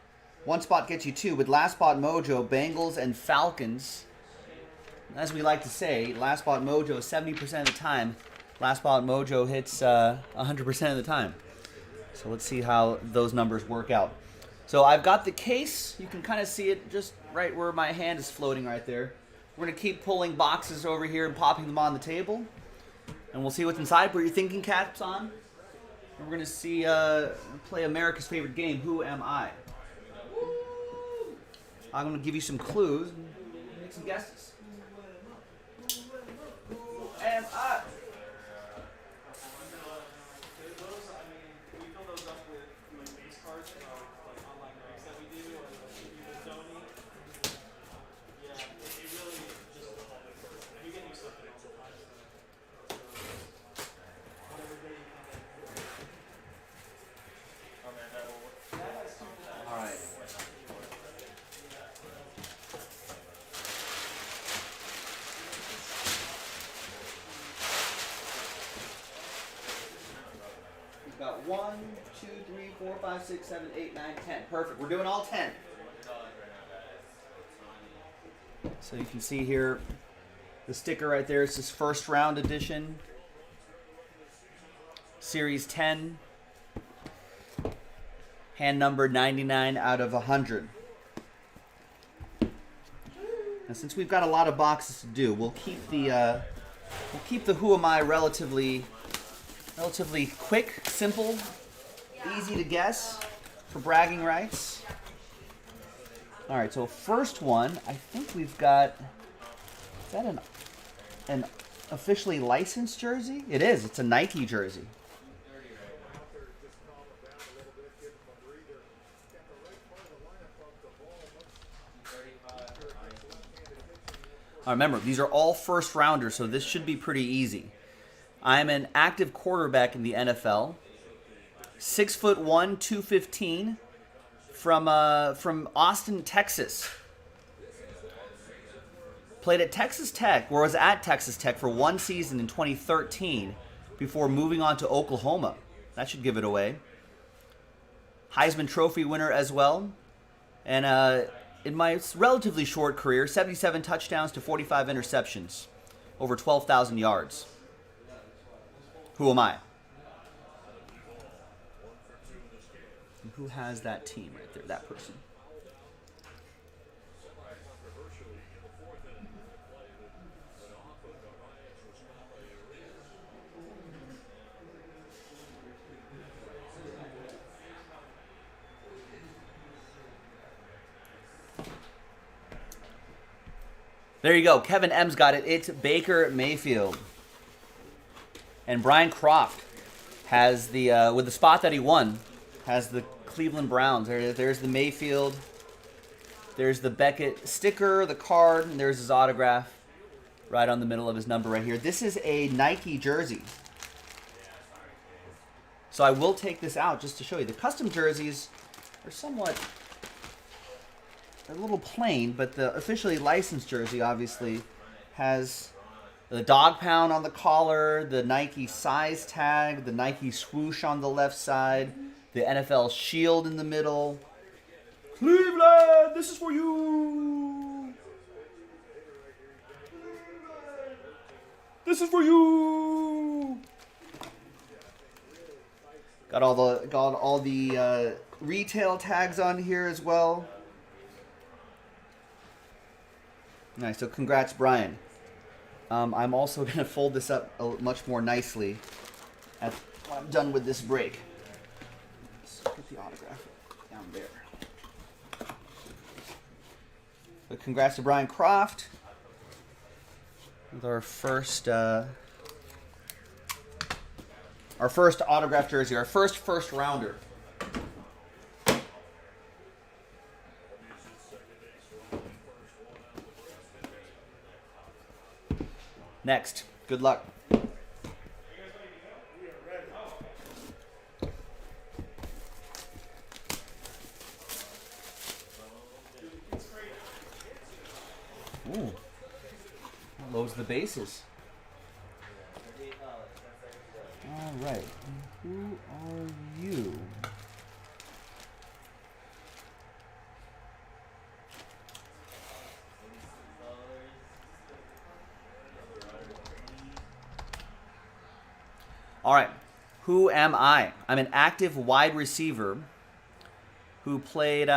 One spot gets you two with Last Spot Mojo, Bengals, and Falcons. As we like to say, Last Spot Mojo 70% of the time. Last Spot Mojo hits 100% of the time. So let's see how those numbers work out. So I've got the case. You can kind of see it just right where my hand is floating right there. We're going to keep pulling boxes over here and popping them on the table. And we'll see what's inside. Put your thinking caps on. And we're going to see, play America's favorite game, Who Am I? I'm going to give you some clues and make some guesses. Who am I? Those, I mean, we fill those up with like base cards, like online decks that we do, or like people donate. Yeah, it really just, and you get new stuff in all the time. So whatever day you come in. All right. We've got 1, 2, 3, 4, 5, 6, 7, 8, 9, 10. Perfect. We're doing all 10. So you can see here the sticker right there. It's this first round edition. Series 10. Hand number 99 out of 100. And since we've got a lot of boxes to do, we'll keep the Who Am I relatively quick, simple, easy to guess for bragging rights. All right, so first one, I think we've got, is that an officially licensed jersey? It is. It's a Nike jersey. Remember, these are all first rounders, so this should be pretty easy. I'm an active quarterback in the NFL. 6'1", 215, from Austin, Texas. Played at Texas Tech, or was at Texas Tech for one season in 2013 before moving on to Oklahoma. That should give it away. Heisman Trophy winner as well. And in my relatively short career, 77 touchdowns to 45 interceptions, over 12,000 yards. Who am I? And who has that team right there, that person? There you go. Kevin M's got it. It's Baker Mayfield. And Brian Croft has the, with the spot that he won, has the Cleveland Browns. There's the Mayfield. There's the Beckett sticker, the card, and there's his autograph right on the middle of his number right here. This is a Nike jersey. So I will take this out just to show you. The custom jerseys are somewhat, they're a little plain, but the officially licensed jersey obviously has the dog pound on the collar, the Nike size tag, the Nike swoosh on the left side, the NFL shield in the middle. Cleveland, this is for you. This is for you. Got all the retail tags on here as well. Nice. So congrats, Brian. I'm also going to fold this up much more nicely when I'm done with this break. Let's get the autograph down there. So congrats to Brian Croft with our first autograph jersey, our first rounder. Next. Good luck. Ooh. Loads the bases. All right. Who are you? All right. Who am I? I'm an active wide receiver who played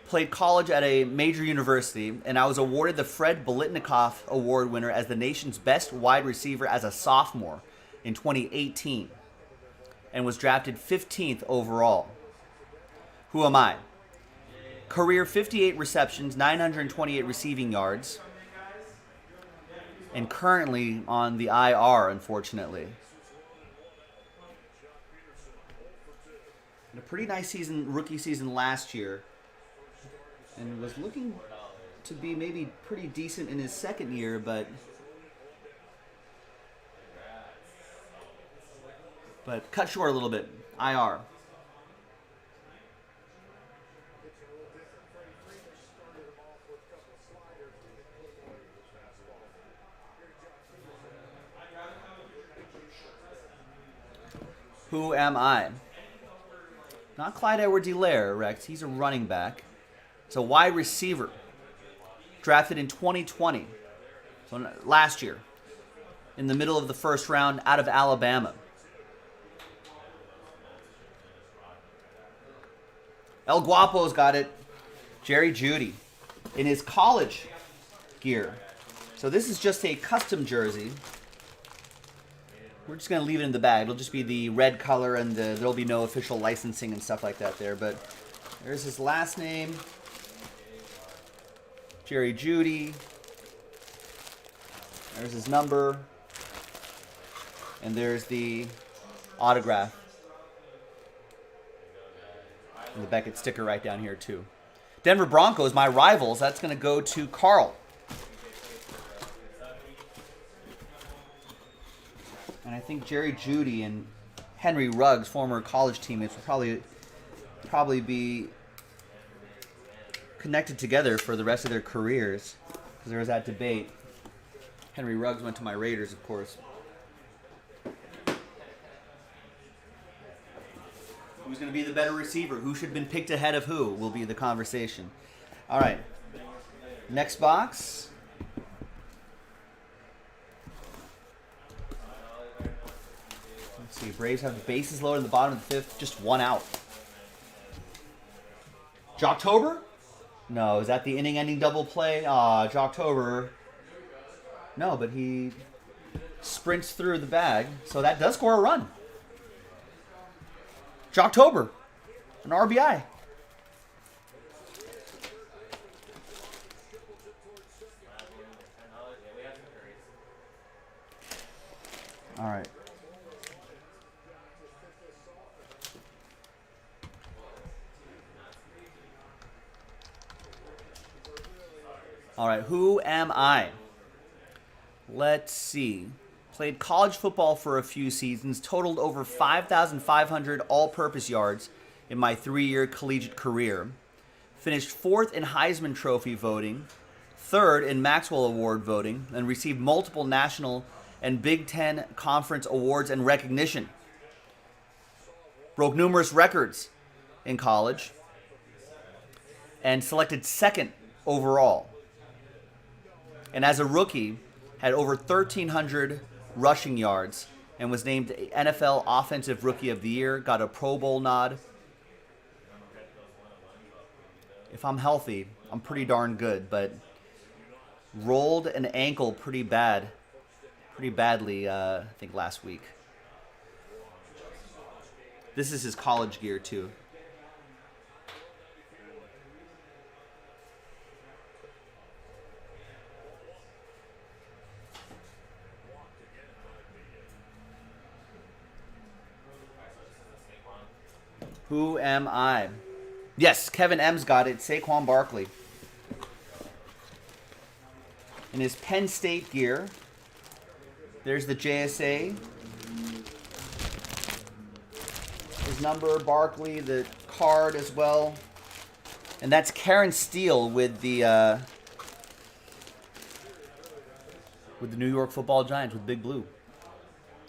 Played college at a major university, and I was awarded the Fred Biletnikoff Award winner as the nation's best wide receiver as a sophomore in 2018, and was drafted 15th overall. Who am I? Career 58 receptions, 928 receiving yards, and currently on the IR, unfortunately. And a pretty nice season, rookie season last year, and was looking to be maybe pretty decent in his second year, but cut short a little bit. IR. Who am I? Not Clyde Edwards-Helaire, Rex. He's a running back. It's a wide receiver. Drafted in 2020. So last year. In the middle of the first round out of Alabama. El Guapo's got it. Jerry Jeudy. In his college gear. So this is just a custom jersey. We're just going to leave it in the bag. It'll just be the red color, and there'll be no official licensing and stuff like that there. But there's his last name. Jerry Jeudy. There's his number. And there's the autograph. And the Beckett sticker right down here, too. Denver Broncos, my rivals. That's going to go to Carl. And I think Jerry Jeudy and Henry Ruggs, former college teammates, will probably be connected together for the rest of their careers. Because there was that debate. Henry Ruggs went to my Raiders, of course. Who's going to be the better receiver? Who should have been picked ahead of who will be the conversation. All right. Next box. Let's see. Braves have the bases loaded in the bottom of the fifth. Just one out. Jocktober? No. Is that the inning-ending double play? Jocktober. No, but he sprints through the bag. So that does score a run. Jocktober. An RBI. All right. All right, who am I? Let's see. Played college football for a few seasons, totaled over 5,500 all-purpose yards in my 3-year collegiate career. Finished 4th in Heisman Trophy voting, 3rd in Maxwell Award voting, and received multiple national and Big Ten Conference awards and recognition. Broke numerous records in college and selected 2nd overall. And as a rookie, had over 1,300 rushing yards and was named NFL Offensive Rookie of the Year, got a Pro Bowl nod. If I'm healthy, I'm pretty darn good, but rolled an ankle pretty badly, I think last week. This is his college gear too. Who am I? Yes, Kevin M's got it. Saquon Barkley. In his Penn State gear, there's the JSA. His number, Barkley, the card as well. And that's Karen Steele with the New York Football Giants with Big Blue.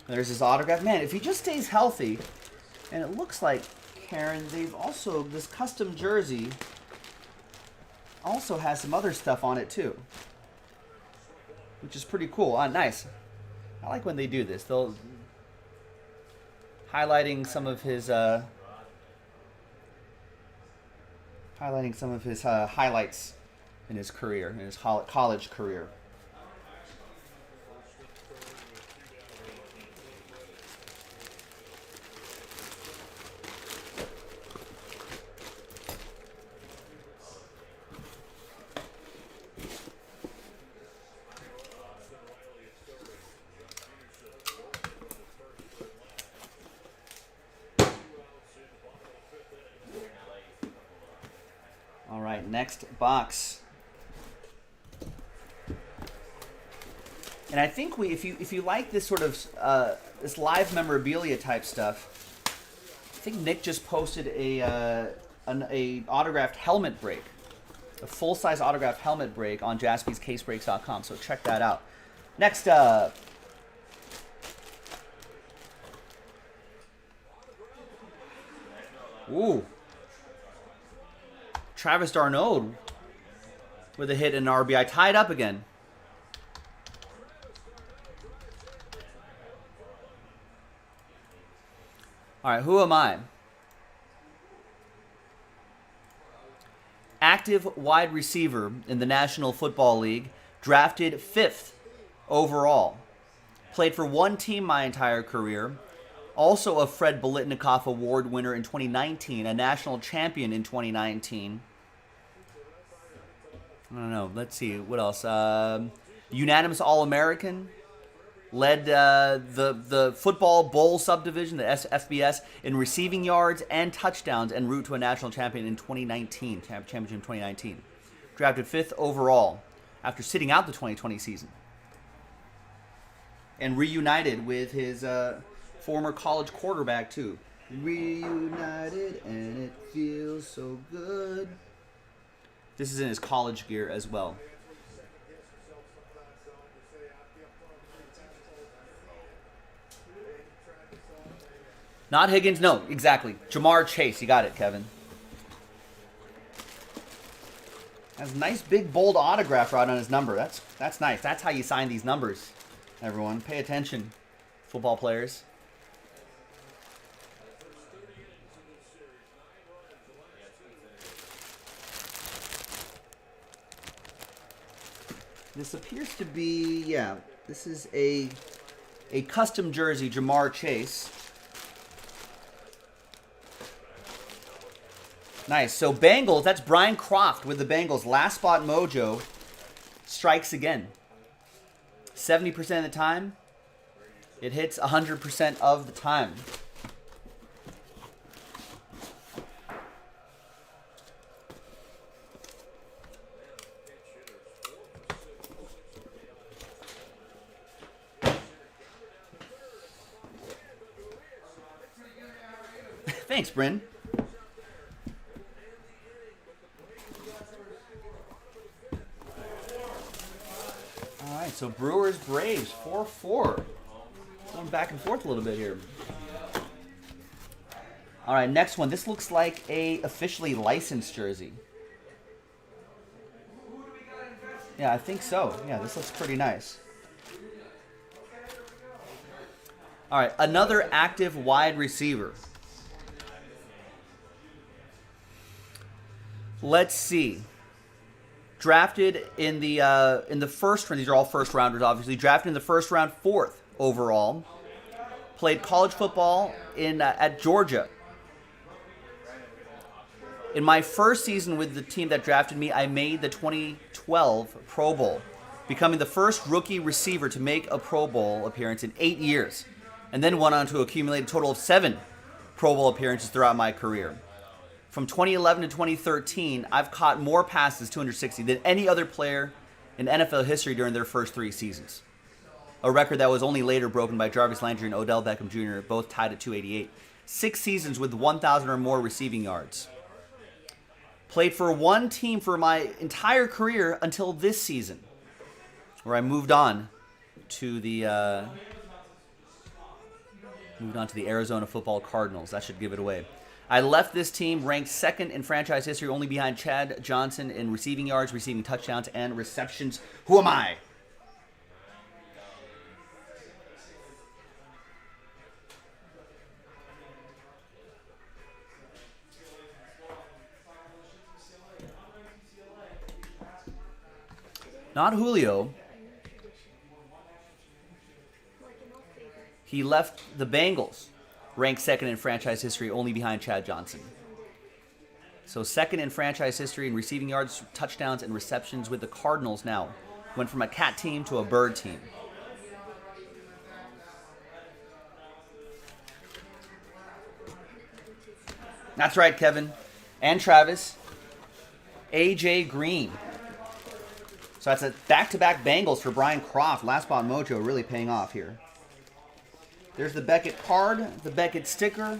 And there's his autograph. Man, if he just stays healthy, and it looks like Karen, they've also, this custom jersey also has some other stuff on it too, which is pretty cool. Nice. I like when they do this. They'll highlighting some of his highlighting some of his highlights in his career, in his college career. All right, next box. And I think if you like this sort of this live memorabilia type stuff, I think Nick just posted an autographed helmet break, a full size autographed helmet break on JaspysCaseBreaks.com. So check that out. Next up. Ooh. Travis Darnold with a hit and an RBI, tied up again. All right, who am I? Active wide receiver in the National Football League, drafted 5th overall. Played for one team my entire career. Also a Fred Biletnikoff Award winner in 2019, a national champion in 2019. I don't know. Let's see. What else? Unanimous All-American. Led the Football Bowl subdivision, the FBS, in receiving yards and touchdowns en route to a national champion in 2019. Championship in 2019. Drafted 5th overall after sitting out the 2020 season. And reunited with his former college quarterback, too. Reunited, and it feels so good. This is in his college gear as well. Not Higgins, no, exactly. Jamar Chase, you got it, Kevin. Has a nice big bold autograph right on his number. That's nice. That's how you sign these numbers, everyone. Pay attention, football players. This appears to be, yeah, this is a custom jersey, Jamar Chase. Nice. So Bengals, that's Brian Croft with the Bengals. Last spot mojo strikes again. 70% of the time, it hits 100% of the time. Thanks, Bryn. All right, so Brewers, Braves, 4-4. Going back and forth a little bit here. All right, next one. This looks like a officially licensed jersey. Yeah, I think so. Yeah, this looks pretty nice. All right, another active wide receiver. Let's see. Drafted in the first round. These are all first rounders, obviously. Drafted in the first round, 4th overall. Played college football at Georgia. In my first season with the team that drafted me, I made the 2012 Pro Bowl, becoming the first rookie receiver to make a Pro Bowl appearance in 8 years, and then went on to accumulate a total of 7 Pro Bowl appearances throughout my career. From 2011 to 2013, I've caught more passes, 260, than any other player in NFL history during their first 3 seasons. A record that was only later broken by Jarvis Landry and Odell Beckham Jr., both tied at 288. 6 seasons with 1,000 or more receiving yards. Played for one team for my entire career until this season, where I moved on to the Arizona Football Cardinals. That should give it away. I left this team ranked 2nd in franchise history, only behind Chad Johnson in receiving yards, receiving touchdowns, and receptions. Who am I? Not Julio. He left the Bengals, ranked second in franchise history, only behind Chad Johnson. So second in franchise history in receiving yards, touchdowns, and receptions with the Cardinals now. Went from a cat team to a bird team. That's right, Kevin. And Travis. A.J. Green. So that's a back-to-back Bengals for Brian Croft. Last Spot Mojo really paying off here. There's the Beckett card, the Beckett sticker,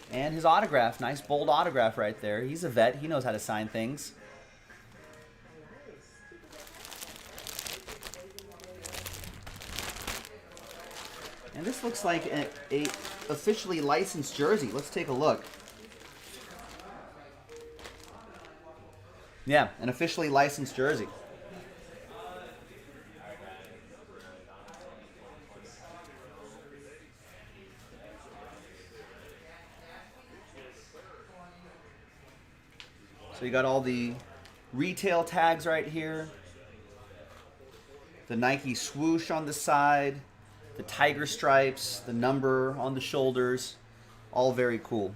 and his autograph. Nice bold autograph right there. He's a vet. He knows how to sign things. And this looks like a officially licensed jersey. Let's take a look. Yeah, an officially licensed jersey. So you got all the retail tags right here. The Nike swoosh on the side. The tiger stripes. The number on the shoulders. All very cool.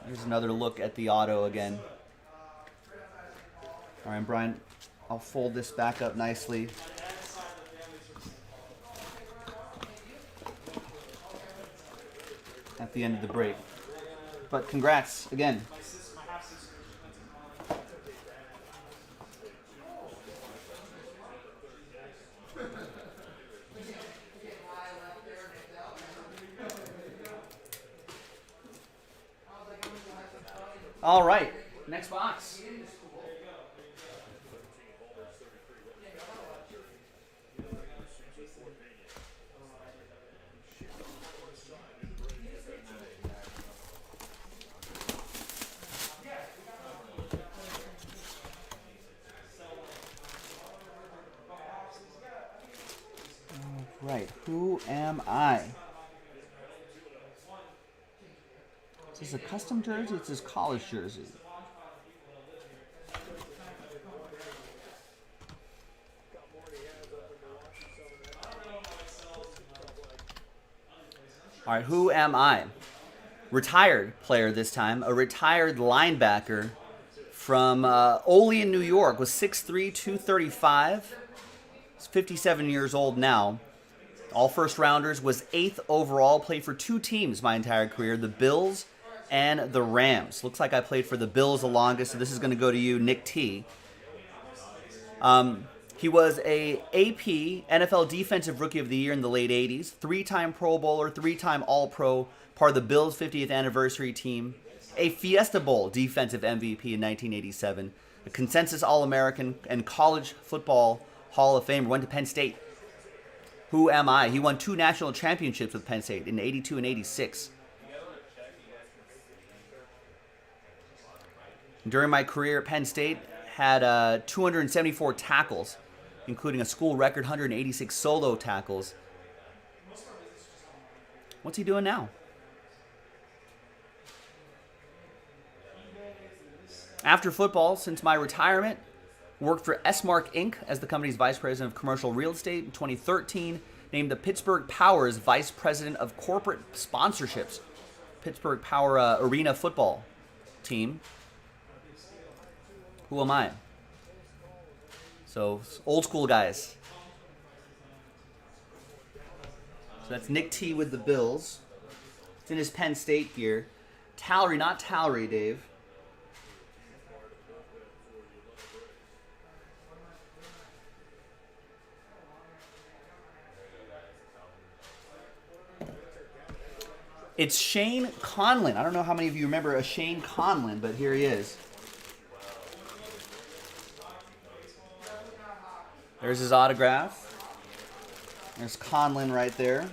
Here's another look at the auto again. All right, Brian, I'll fold this back up nicely. At the end of the break. But congrats again. All right, next box. All right, who am I? Is this a custom jersey? It's his college jersey. All right, who am I? Retired player this time. A retired linebacker from Olean, New York. Was 6'3", 235. He's 57 years old now. All first rounders. Was 8th overall. Played for 2 teams my entire career. The Bills and the Rams. Looks like I played for the Bills the longest, so this is going to go to you, Nick T. He was a AP NFL Defensive Rookie of the Year in the late 80s, 3-time Pro Bowler, 3-time All-Pro, part of the Bills' 50th anniversary team, a Fiesta Bowl Defensive MVP in 1987, a consensus All-American and College Football Hall of Famer, went to Penn State. Who am I? He won 2 national championships with Penn State in 82 and 86. During my career at Penn State, had 274 tackles, including a school record 186 solo tackles. What's he doing now? After football, since my retirement, worked for S-Mark Inc. as the company's vice president of commercial real estate. In 2013, named the Pittsburgh Power's vice president of corporate sponsorships. Pittsburgh Power Arena football team. Who am I? So, old school guys. So that's Nick T with the Bills. It's in his Penn State gear. Tallery, not Tallery, Dave. It's Shane Conlon. I don't know how many of you remember a Shane Conlon, but here he is. There's his autograph. There's Conlon right there.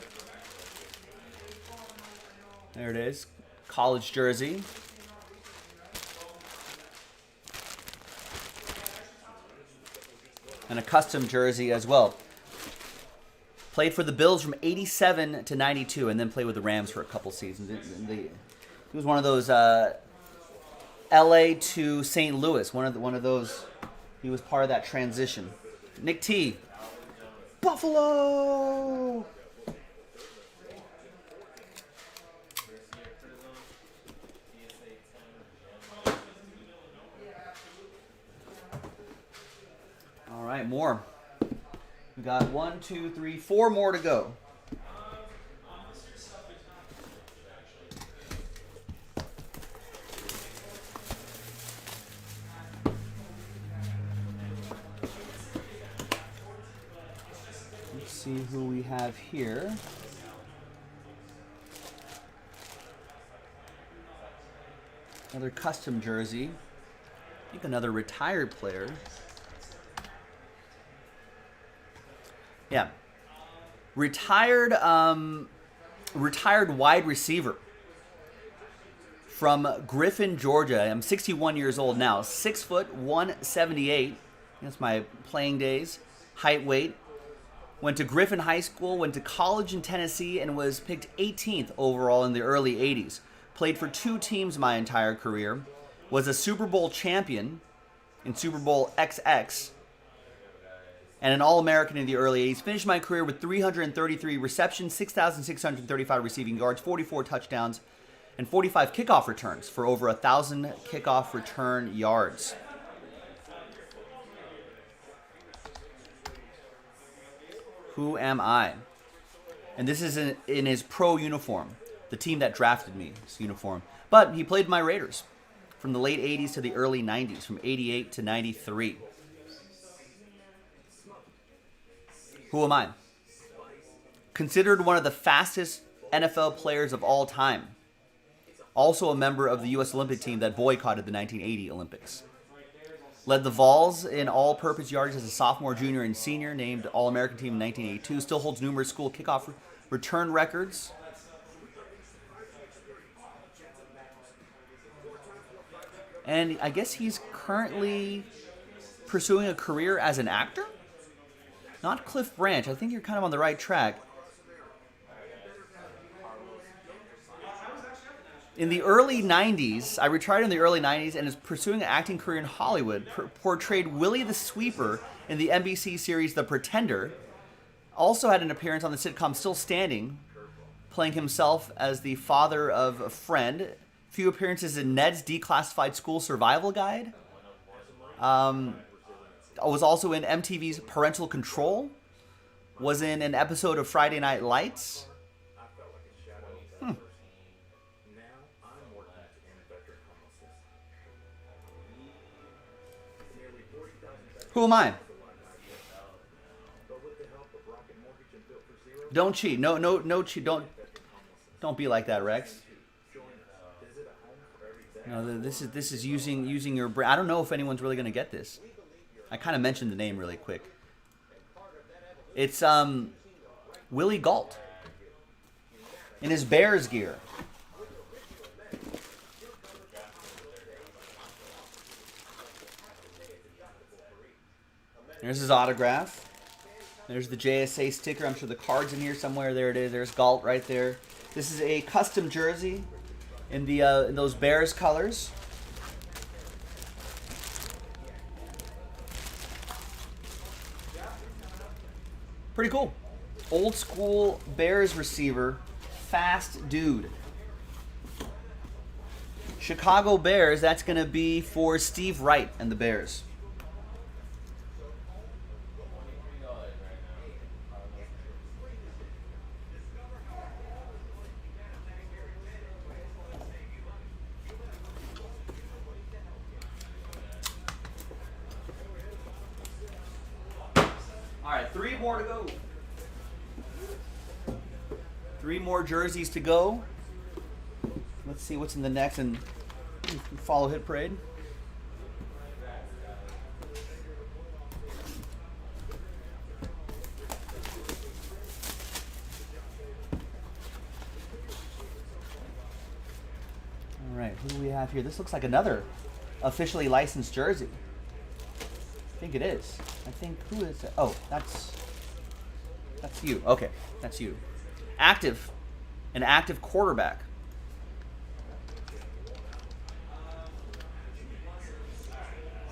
There it is. College jersey. And a custom jersey as well. Played for the Bills from 87 to 92 and then played with the Rams for a couple seasons. He was one of those LA to St. Louis, one of those He was part of that transition. Nick T. Buffalo! All right, more. We got 1, 2, 3, 4 more to go. Let's see who we have here. Another custom jersey. I think another retired player. Yeah. Retired wide receiver from Griffin, Georgia. I'm 61 years old now. 6 foot, 178. That's my playing days. Height, weight. Went to Griffin High School, went to college in Tennessee, and was picked 18th overall in the early 80s. Played for 2 teams my entire career. Was a Super Bowl champion in Super Bowl XX. And an All-American in the early 80s. Finished my career with 333 receptions, 6,635 receiving yards, 44 touchdowns, and 45 kickoff returns for over 1,000 kickoff return yards. Who am I? And this is in his pro uniform, the team that drafted me, his uniform. But he played my Raiders from the late 80s to the early 90s, from 88 to 93. Who am I? Considered one of the fastest NFL players of all time. Also a member of the U.S. Olympic team that boycotted the 1980 Olympics. Led the Vols in all-purpose yardage as a sophomore, junior, and senior. Named All-American team in 1982. Still holds numerous school kickoff return records. And I guess he's currently pursuing a career as an actor? Not Cliff Branch. I think you're kind of on the right track. In the early 90s, I retired in the early 90s and is pursuing an acting career in Hollywood. Portrayed Willie the Sweeper in the NBC series The Pretender. Also had an appearance on the sitcom Still Standing, playing himself as the father of a friend. Few appearances in Ned's Declassified School Survival Guide. Was also in MTV's Parental Control. Was in an episode of Friday Night Lights. Who am I? Don't cheat. No cheat. Don't be like that, Rex. No, this is using your brain. I don't know if anyone's really gonna get this. I kind of mentioned the name really quick. It's Willie Gault in his Bears gear. There's his autograph. There's the JSA sticker. I'm sure the card's in here somewhere. There it is. There's Gault right there. This is a custom jersey in those Bears colors. Pretty cool. Old school Bears receiver. Fast dude. Chicago Bears. That's going to be for Steve Wright and the Bears. All right, 3 more to go. 3 more jerseys to go. Let's see what's in the next and follow Hit Parade. All right, who do we have here? This looks like another officially licensed jersey. I think it is. I think, who is it? Oh, that's you. Okay, that's you. Active. An active quarterback.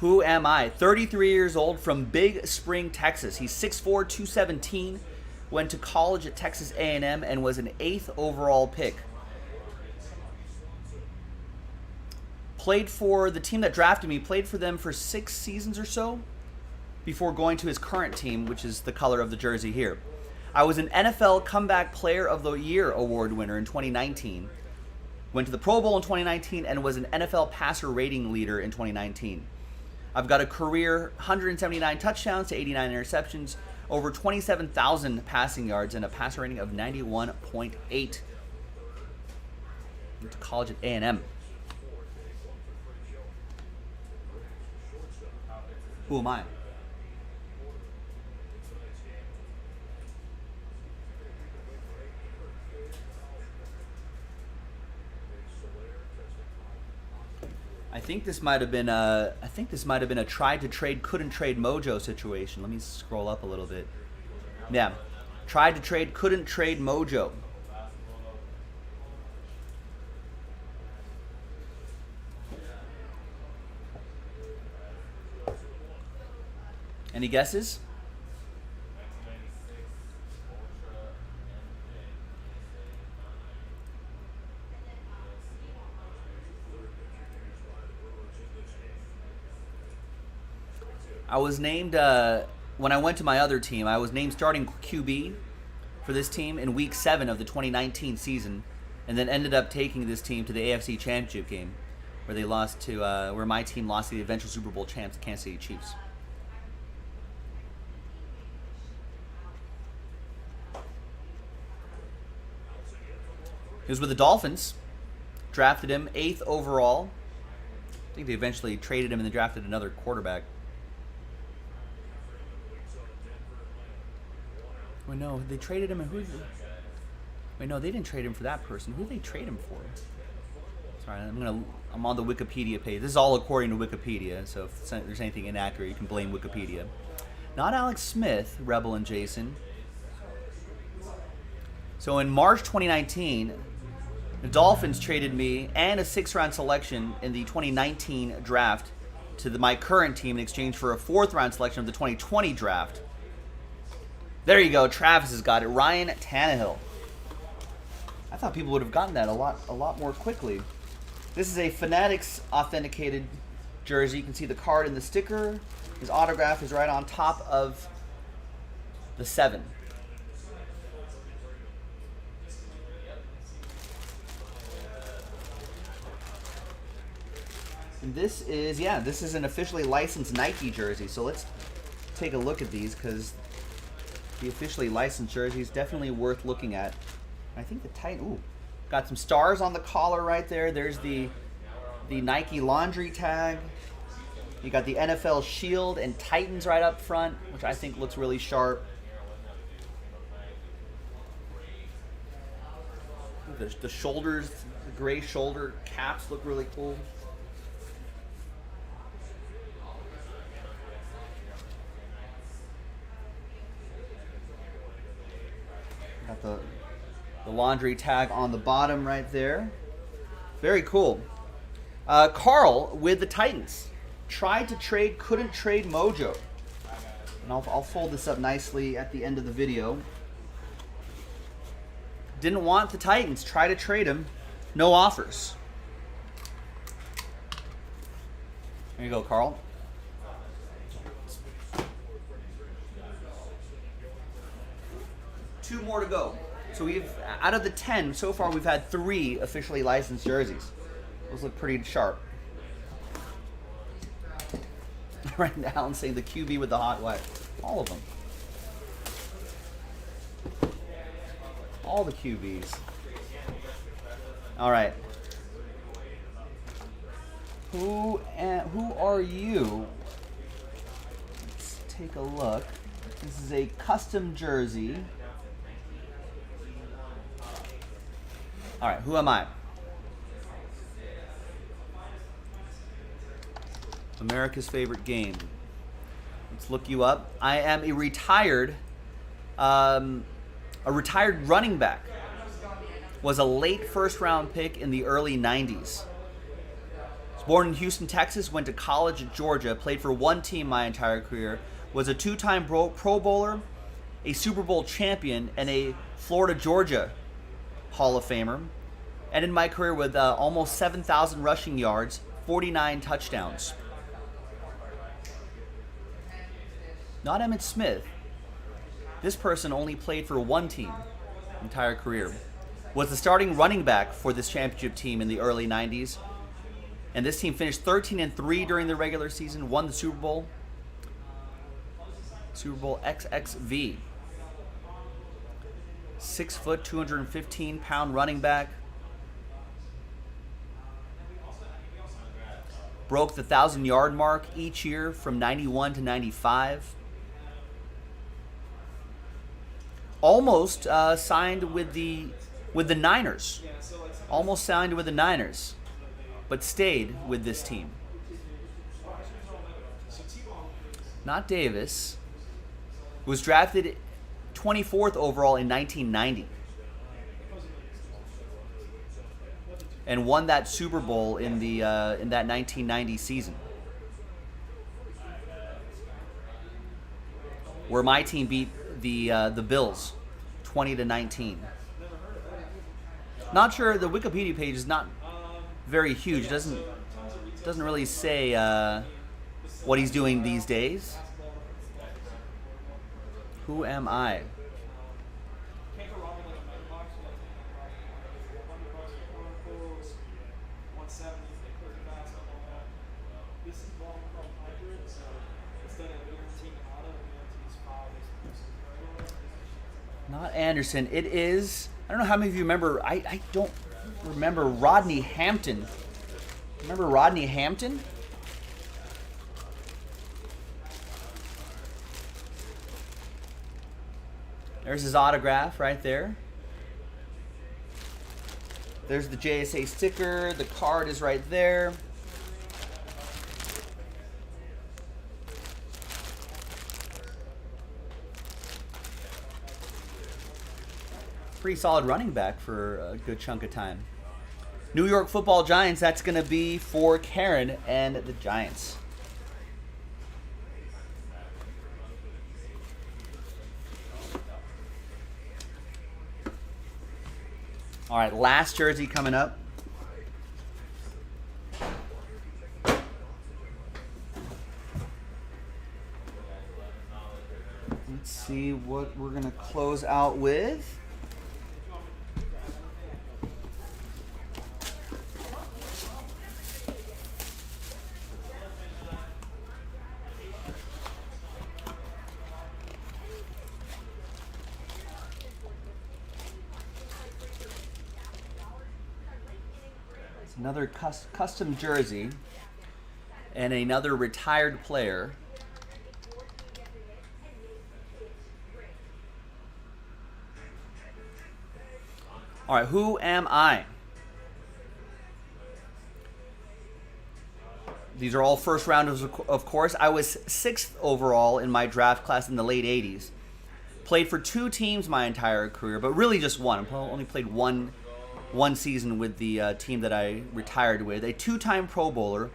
Who am I? 33 years old from Big Spring, Texas. He's 6'4", 217. Went to college at Texas A&M and was an 8th overall pick. Played for the team that drafted me, played for them for 6 seasons or so before going to his current team, which is the color of the jersey here. I was an NFL Comeback Player of the Year award winner in 2019. Went to the Pro Bowl in 2019 and was an NFL passer rating leader in 2019. I've got a career 179 touchdowns to 89 interceptions, over 27,000 passing yards, and a passer rating of 91.8. Went to college at A&M. Who am I? I think this might have been a tried to trade, couldn't trade mojo situation. Let me scroll up a little bit. Yeah. Tried to trade, couldn't trade mojo. Any guesses? I was named, when I went to my other team, I was named starting QB for this team in Week 7 of the 2019 season, and then ended up taking this team to the AFC Championship game, where they lost to, where my team lost to the eventual Super Bowl champs, the Kansas City Chiefs. He was with the Dolphins. Drafted him 8th overall. I think they eventually traded him and then drafted another quarterback. Wait, no, they traded him, and who? Wait, no, they didn't trade him for that person. Who did they trade him for? Sorry, I'm on the Wikipedia page. This is all according to Wikipedia, so if there's anything inaccurate, you can blame Wikipedia. Not Alex Smith, Rebel and Jason. So in March 2019, the Dolphins traded me and a 6th-round selection in the 2019 draft to my current team in exchange for a 4th-round selection of the 2020 draft. There you go. Travis has got it. Ryan Tannehill. I thought people would have gotten that a lot more quickly. This is a Fanatics authenticated jersey. You can see the card and the sticker. His autograph is right on top of the 7. And this is an officially licensed Nike jersey. So let's take a look at these, because the officially licensed jersey is definitely worth looking at. I think the Titan, got some stars on the collar right there. There's the Nike laundry tag. You got the NFL shield and Titans right up front, which I think looks really sharp. The shoulders, the gray shoulder caps look really cool. Got the laundry tag on the bottom right there. Very cool. Carl with the Titans. Tried to trade, couldn't trade mojo. And I'll fold this up nicely at the end of the video. Didn't want the Titans. Try to trade him. No offers. There you go, Carl. Two more to go. So we've, out of the 10 so far, we've had 3 officially licensed jerseys. Those look pretty sharp. Right now, I'm saying the QB with the hot wet. All of them. All the QBs. All right. Who are you? Let's take a look. This is a custom jersey. All right, who am I? America's favorite game. Let's look you up. I am a retired running back. Was a late first-round pick in the early 90s. Born in Houston, Texas, went to college at Georgia, played for one team my entire career, was a two-time Pro Bowler, a Super Bowl champion, and a Florida Georgia Hall of Famer. Ended my career with almost 7,000 rushing yards, 49 touchdowns. Not Emmitt Smith. This person only played for one team entire career. Was the starting running back for this championship team in the early 90s. And this team finished 13-3 during the regular season, won the Super Bowl. Super Bowl XXV. 6 foot, 215-pound running back. Broke the 1,000-yard mark each year from 91 to 95. Almost signed with the Niners. Almost signed with the Niners, but stayed with this team. Not Davis. Was drafted 24th overall in 1990. And won that Super Bowl in that 1990 season, where my team beat the Bills 20-19. Not sure, the Wikipedia page is not very huge. It doesn't really say what he's doing these days. Who am I? Not Anderson. It is, I don't know how many of you remember, I don't remember Rodney Hampton. Remember Rodney Hampton? There's his autograph right there. There's the JSA sticker. The card is right there. Pretty solid running back for a good chunk of time. New York Football Giants, that's going to be for Karen and the Giants. All right, last jersey coming up. Let's see what we're going to close out with. Another custom jersey and another retired player. All right, who am I? These are all first rounders, of course. I was 6th overall in my draft class in the late 80s. Played for 2 teams my entire career, but really just one. I only played one season with the team that I retired with. A 2-time Pro Bowler,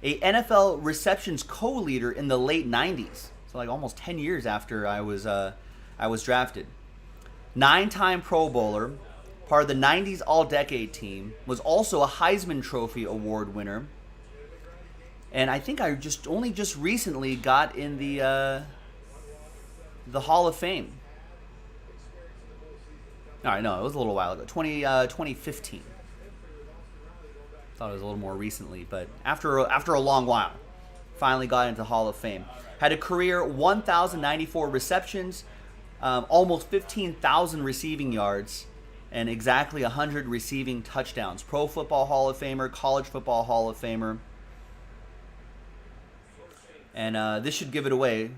a NFL receptions co-leader in the late 90s. So like almost 10 years after I was drafted. 9-time Pro Bowler, part of the 90s All-Decade team, was also a Heisman Trophy Award winner. And I think I only just recently got in the Hall of Fame. All right, no, it was a little while ago. 2015. Thought it was a little more recently, but after a long while, finally got into Hall of Fame. Had a career 1,094 receptions, almost 15,000 receiving yards, and exactly 100 receiving touchdowns. Pro Football Hall of Famer, College Football Hall of Famer. And this should give it away.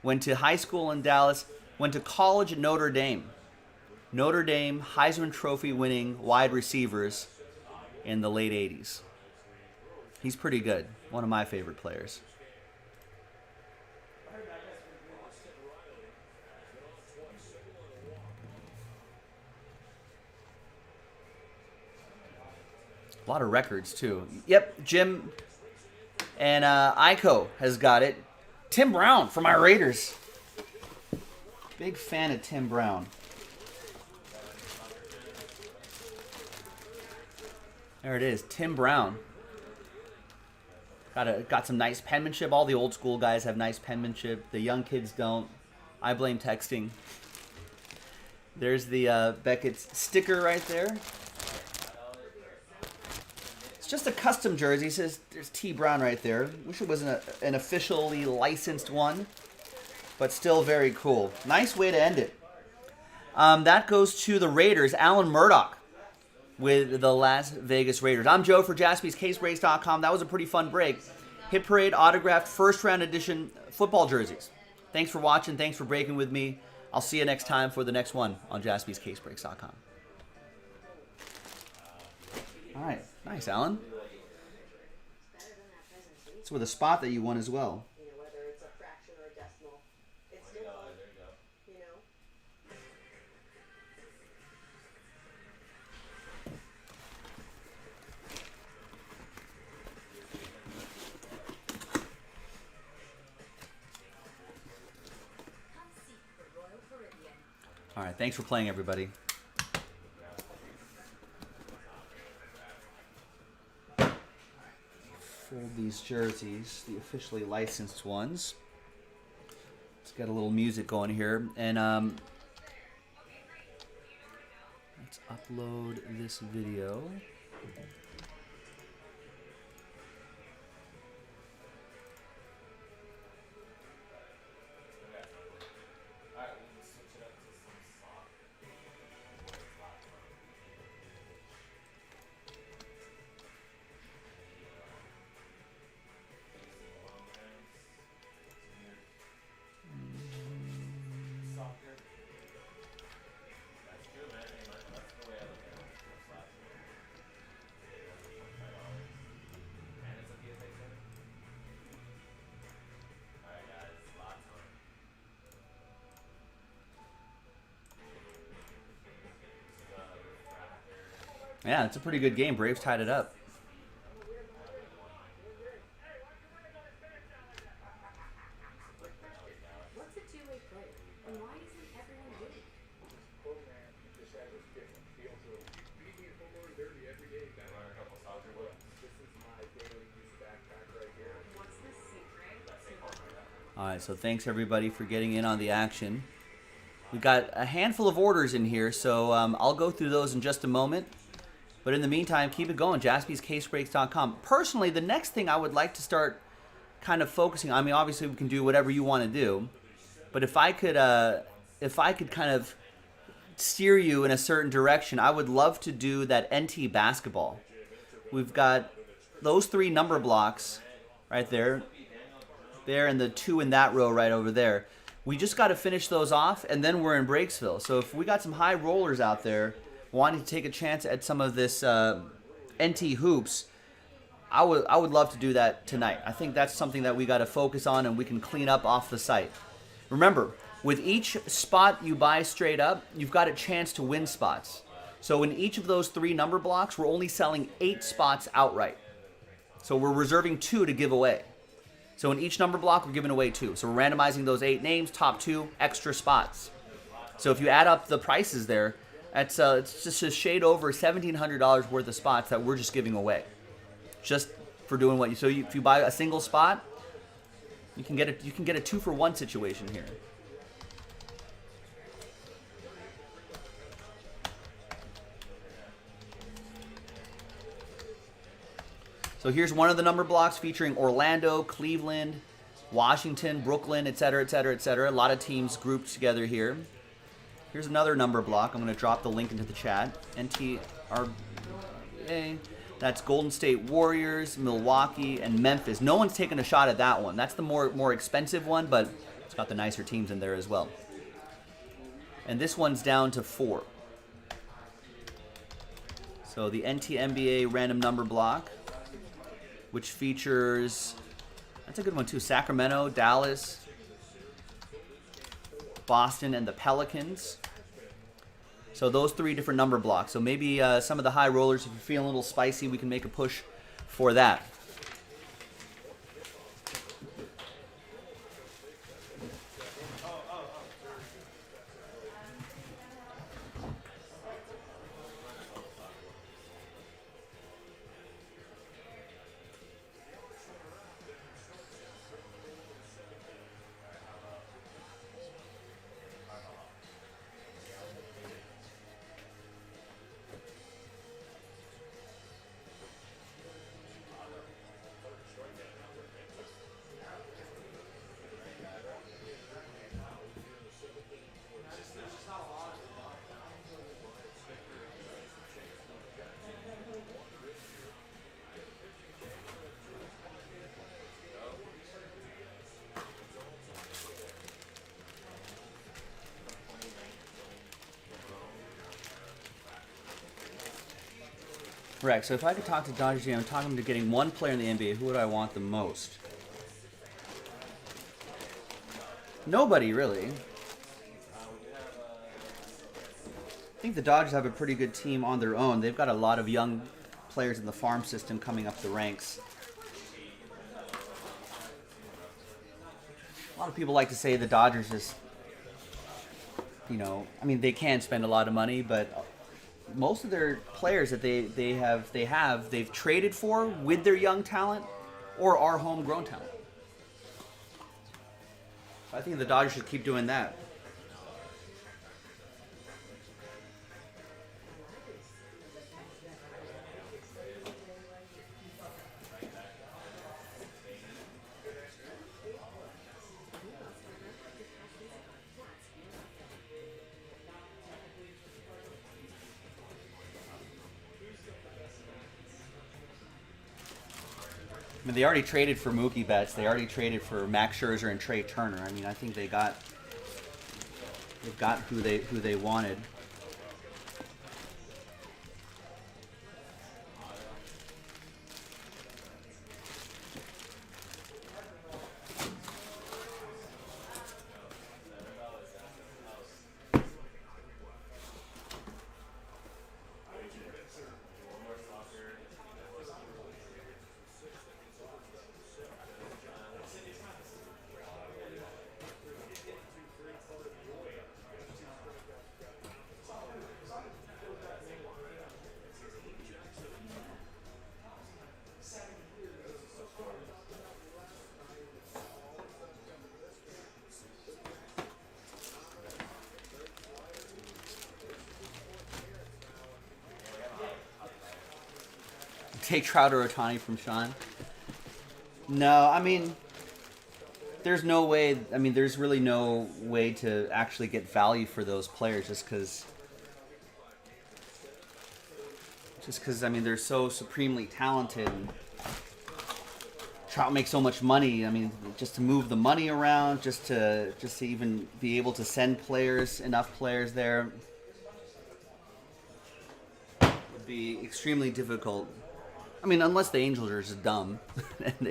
Went to high school in Dallas, went to college at Notre Dame. Notre Dame Heisman Trophy winning wide receivers in the late 80s. He's pretty good. One of my favorite players. A lot of records, too. Yep, Jim and Ico has got it. Tim Brown for my Raiders. Big fan of Tim Brown. There it is, Tim Brown. Got some nice penmanship. All the old school guys have nice penmanship. The young kids don't. I blame texting. There's the Beckett's sticker right there. It's just a custom jersey. It says there's T Brown right there. Wish it was an officially licensed one, but still very cool. Nice way to end it. That goes to the Raiders. Alan Murdoch with the Las Vegas Raiders. I'm Joe for JaspysCaseBreaks.com. That was a pretty fun break. Hit Parade autographed first round edition football jerseys. Thanks for watching. Thanks for breaking with me. I'll see you next time for the next one on JaspysCaseBreaks.com. All right. Nice, Alan. It's with a spot that you won as well. Whether it's a fraction or a decimal, it's still fun, you know. All right. Thanks for playing, everybody. Fold these jerseys, the officially licensed ones. Let's get a little music going here, and let's upload this video. Yeah, it's a pretty good game. Braves tied it up. What's a two-way play? And why isn't everyone doing it? Program just has a different feel to it. Beat me at home run derby every day. This is my daily use backpack right here. What's the secret? All right, so thanks everybody for getting in on the action. We've got a handful of orders in here, so I'll go through those in just a moment. But in the meantime, keep it going, JaspysCaseBreaks.com. Personally, the next thing I would like to start kind of focusing on, I mean, obviously we can do whatever you want to do, but if I could kind of steer you in a certain direction, I would love to do that NT basketball. We've got those 3 number blocks right there, and the 2 in that row right over there. We just got to finish those off, and then we're in Breaksville. So if we got some high rollers out there wanting to take a chance at some of this NT hoops, I would love to do that tonight. I think that's something that we got to focus on, and we can clean up off the site. Remember, with each spot you buy straight up, you've got a chance to win spots. So in each of those 3 number blocks, we're only selling 8 spots outright. So we're reserving 2 to give away. So in each number block, we're giving away 2. So we're randomizing those 8 names, top 2, extra spots. So if you add up the prices there, it's just a shade over $1,700 worth of spots that we're just giving away, just for doing what you. So if you buy a single spot, you can get a 2-for-1 situation here. So here's one of the number blocks featuring Orlando, Cleveland, Washington, Brooklyn, etc., etc., etc. A lot of teams grouped together here. Here's another number block. I'm going to drop the link into the chat. NTRA. That's Golden State Warriors, Milwaukee, and Memphis. No one's taken a shot at that one. That's the more expensive one, but it's got the nicer teams in there as well. And this one's down to 4. So the NTNBA random number block, which features, that's a good one too, Sacramento, Dallas, Boston, and the Pelicans. So those 3 different number blocks. So maybe some of the high rollers, if you're feeling a little spicy, we can make a push for that. Right, so if I could talk to Dodgers GM, I'm talking to getting one player in the NBA, who would I want the most? Nobody, really. I think the Dodgers have a pretty good team on their own. They've got a lot of young players in the farm system coming up the ranks. A lot of people like to say the Dodgers just, you know, I mean, they can spend a lot of money, but most of their players that they've traded for with their young talent or are homegrown talent. I think the Dodgers should keep doing that. I mean, they already traded for Mookie Betts. They already traded for Max Scherzer and Trey Turner. I mean, I think they've got who they wanted. Take Trout or Ohtani from Sean? No, I mean, there's no way. I mean, there's really no way to actually get value for those players just because. I mean, they're so supremely talented. And Trout makes so much money. I mean, just to move the money around, just to even be able to send enough players there, would be extremely difficult. I mean, unless the Angels are just dumb, and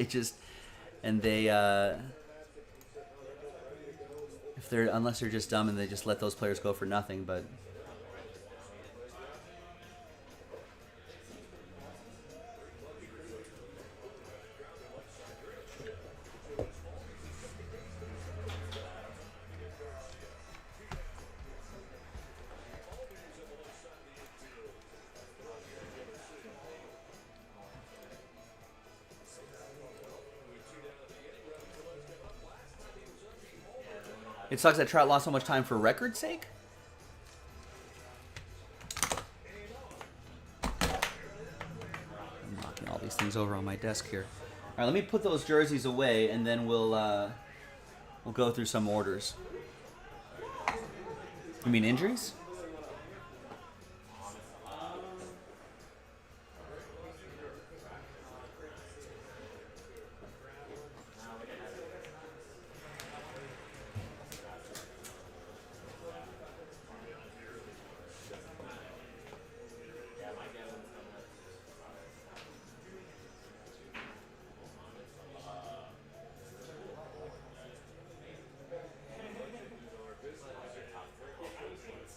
unless they're just dumb and they just let those players go for nothing, but. It sucks that Trout lost so much time for record's sake. I'm knocking all these things over on my desk here. All right, let me put those jerseys away, and then we'll go through some orders. You mean injuries?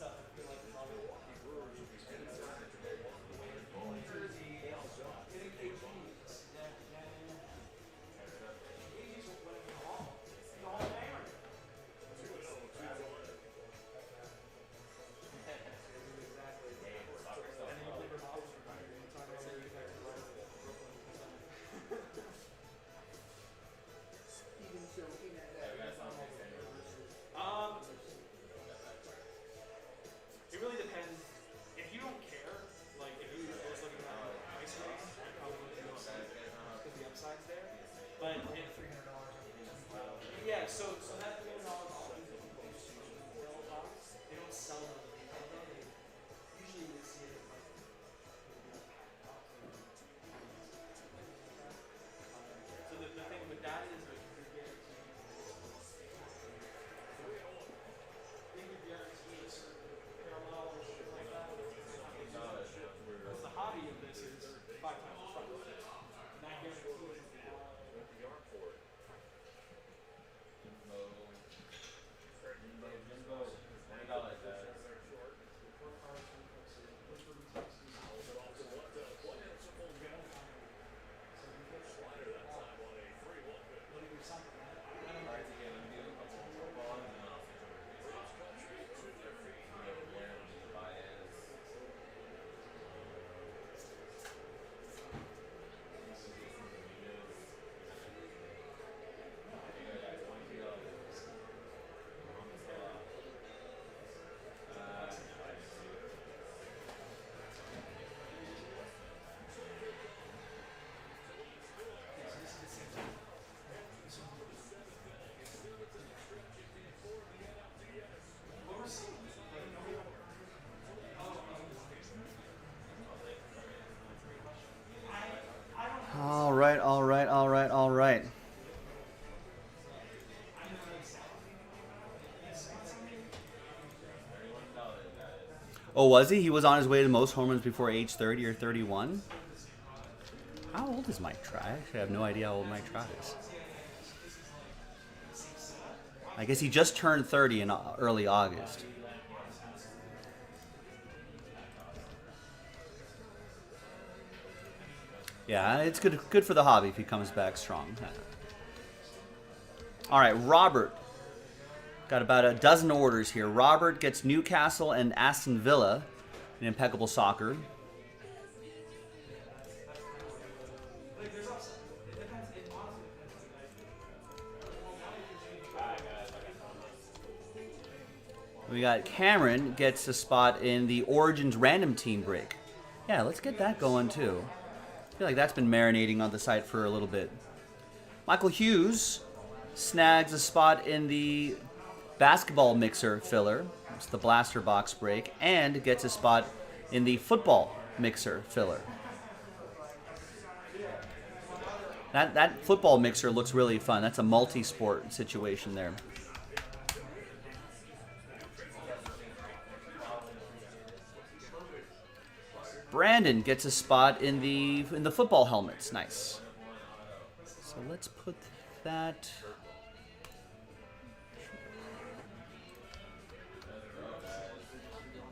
stuff. misses 5 times in front. And that guarantees All right, all right, all right, all right. Oh, was he? He was on his way to most home runs before age 30 or 31? How old is Mike Trout? I actually have no idea how old Mike Trout is. I guess he just turned 30 in early August. Yeah, it's good for the hobby if he comes back strong. All right, Robert. Got about a dozen orders here. Robert gets Newcastle and Aston Villa in impeccable soccer. We got Cameron gets a spot in the Origins random team break. Yeah, let's get that going too. I feel like that's been marinating on the site for a little bit. Michael Hughes snags a spot in the basketball mixer filler. It's the blaster box break. And gets a spot in the football mixer filler. That football mixer looks really fun. That's a multi-sport situation there. Brandon gets a spot in the football helmets. Nice. So let's put that.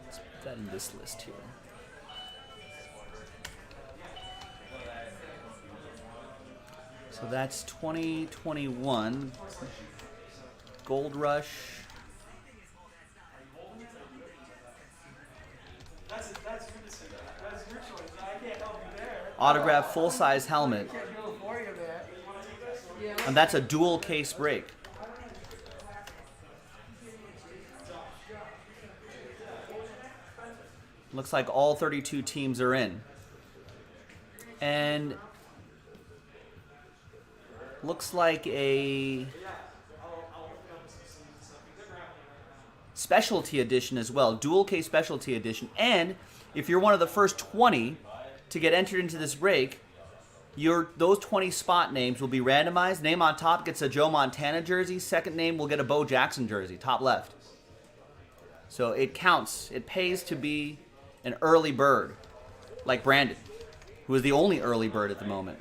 Let's put that in this list here. So that's 2021 Gold Rush. that's your choice. I can't help you there. Autographed full-size helmet. Can't go for you, man. And that's a dual case break. Looks like all 32 teams are in. And looks like a specialty edition as well. Dual case specialty edition. And if you're one of the first 20 to get entered into this break, those 20 spot names will be randomized. Name on top gets a Joe Montana jersey. Second name will get a Bo Jackson jersey, top left. So it counts. It pays to be an early bird, like Brandon, who is the only early bird at the moment.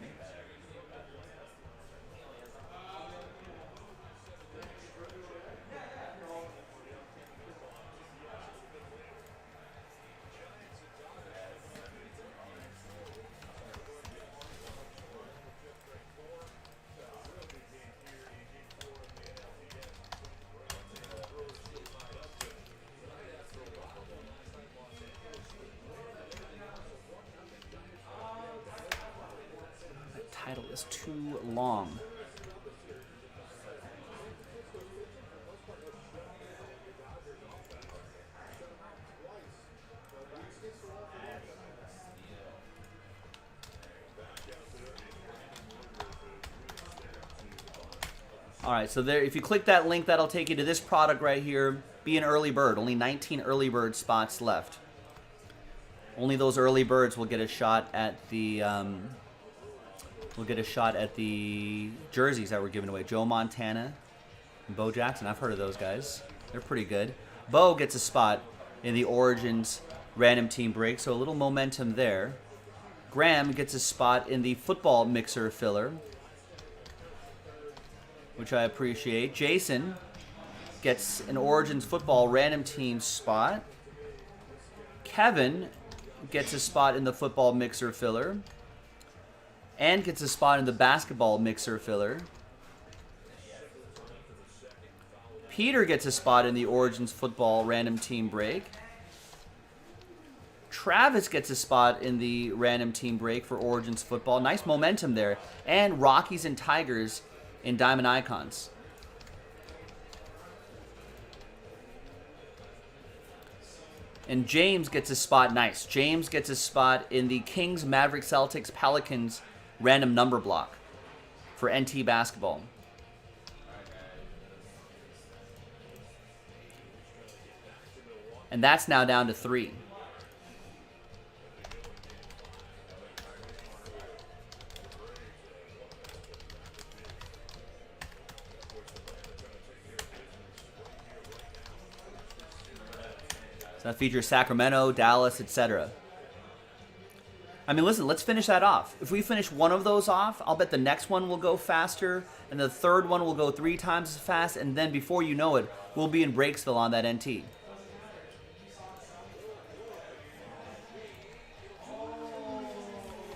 Title is too long. All right, so there, if you click that link, that'll take you to this product right here. Be an early bird. Only 19 early bird spots left. Only those early birds will get a shot at the jerseys that were given away. Joe Montana and Bo Jackson. I've heard of those guys. They're pretty good. Bo gets a spot in the Origins random team break, so a little momentum there. Graham gets a spot in the football mixer filler, which I appreciate. Jason gets an Origins football random team spot. Kevin gets a spot in the football mixer filler and gets a spot in the basketball mixer filler. Peter gets a spot in the Origins football random team break. Travis gets a spot in the random team break for Origins football. Nice momentum there. And Rockies and Tigers in Diamond Icons. And James gets a spot. Nice. James gets a spot in the Kings, Mavericks, Celtics, Pelicans random number block for NT basketball. And that's now down to 3. So that features Sacramento, Dallas, etc. I mean, listen, let's finish that off. If we finish one of those off, I'll bet the next one will go faster, and the third one will go 3 times as fast, and then before you know it, we'll be in Breaksville on that NT.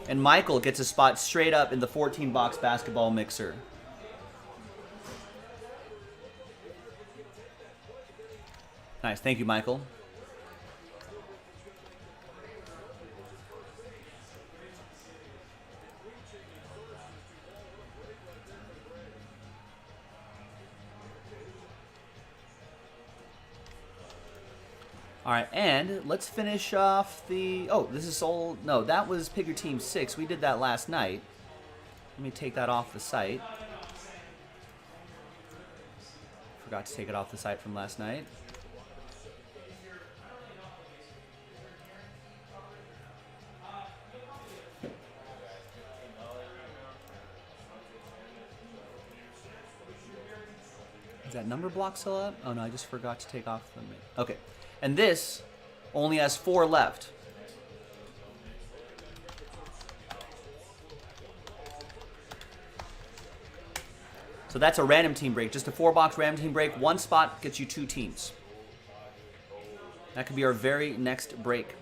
And Michael gets a spot straight up in the 14-box basketball mixer. Nice. Thank you, Michael. All right, and let's finish off the... Oh, this is all... No, that was Pick Your Team 6. We did that last night. Let me take that off the site. Forgot to take it off the site from last night. Is that number block still up? Oh, no, I just forgot to take off the... Okay. And this only has 4 left. So that's a random team break. Just a 4-box random team break. 1 spot gets you 2 teams. That could be our very next break.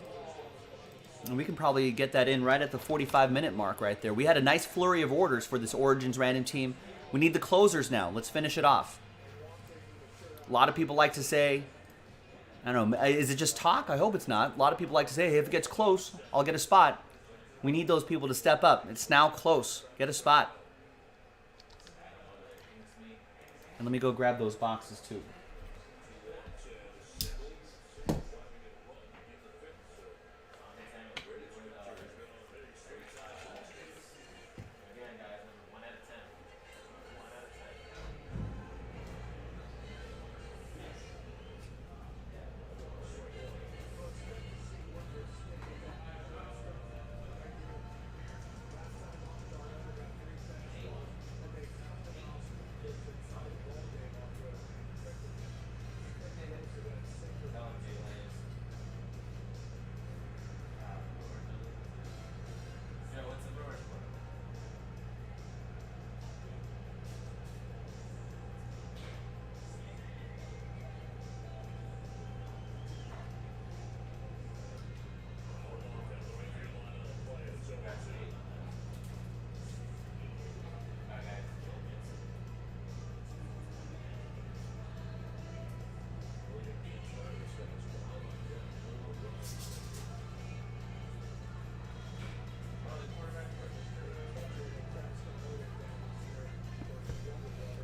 And we can probably get that in right at the 45-minute mark right there. We had a nice flurry of orders for this Origins random team. We need the closers now. Let's finish it off. A lot of people like to say... I don't know, is it just talk? I hope it's not. A lot of people like to say, hey, if it gets close, I'll get a spot. We need those people to step up. It's now close. Get a spot. And let me go grab those boxes too.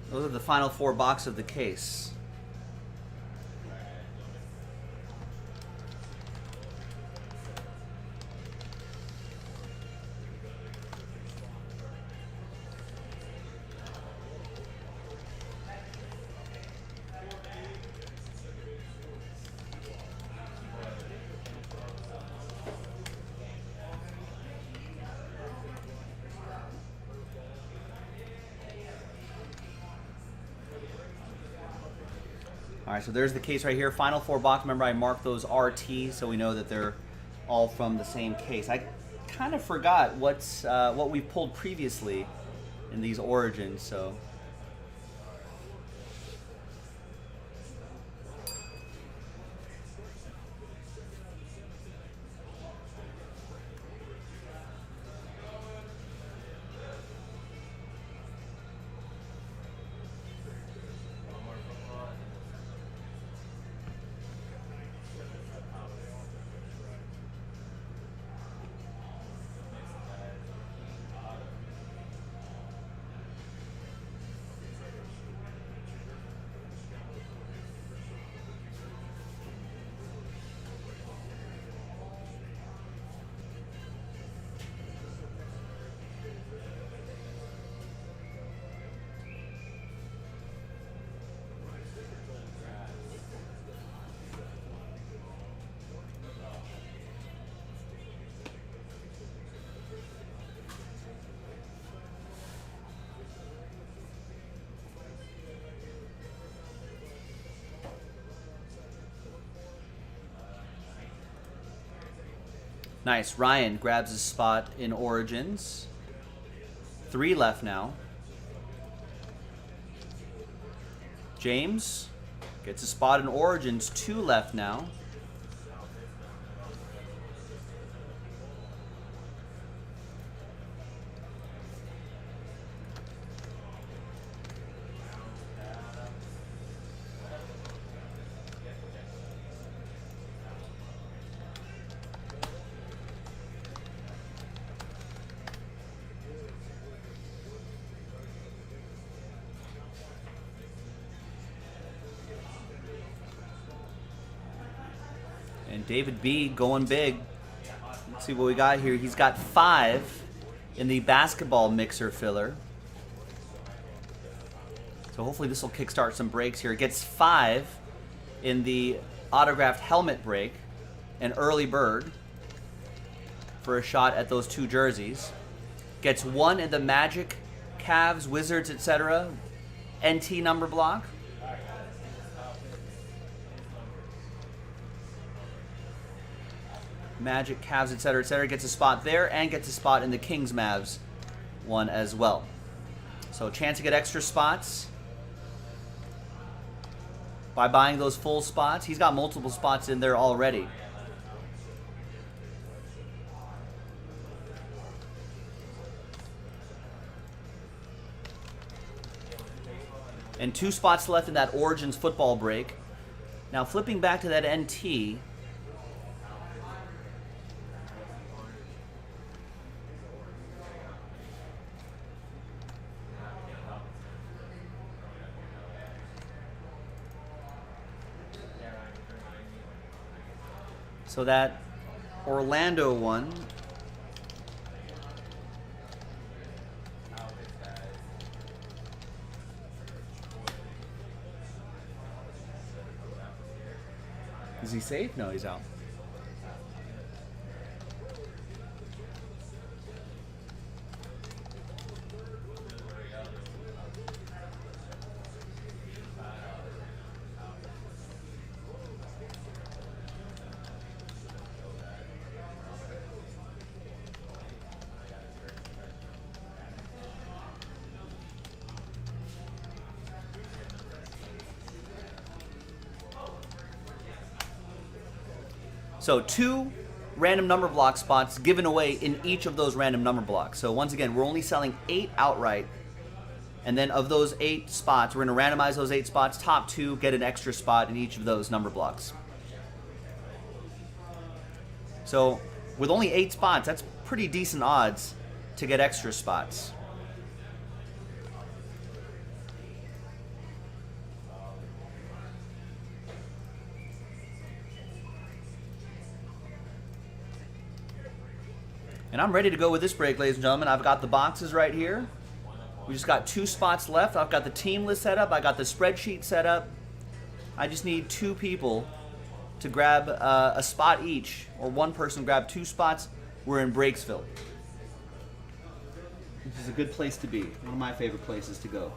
Those are the final 4 boxes of the case. All right, so there's the case right here. Final 4 box. Remember, I marked those RT so we know that they're all from the same case. kind of forgot what we pulled previously in these origins, so. Nice. Ryan grabs his spot in Origins. 3 left now. James gets a spot in Origins. 2 left now. And David B going big. Let's see what we got here. He's got 5 in the basketball mixer filler. So hopefully this will kickstart some breaks here. Gets 5 in the autographed helmet break, an early bird for a shot at those 2 jerseys. Gets 1 in the Magic, Cavs, Wizards, etc. NT number block. Magic, Cavs, etc., gets a spot there, and gets a spot in the Kings Mavs one as well. So chance to get extra spots by buying those full spots. He's got multiple spots in there already. And 2 spots left in that Origins football break. Now flipping back to that NT. So that Orlando one. Is he safe? No, he's out. So 2 random number block spots given away in each of those random number blocks. So once again, we're only selling 8 outright. And then of those 8 spots, we're going to randomize those 8 spots. Top 2 get an extra spot in each of those number blocks. So with only 8 spots, that's pretty decent odds to get extra spots. And I'm ready to go with this break, ladies and gentlemen. I've got the boxes right here. We just got 2 spots left. I've got the team list set up. I got the spreadsheet set up. I just need 2 people to grab a spot each, or 1 person grab 2 spots. We're in Breaksville. This is a good place to be. One of my favorite places to go.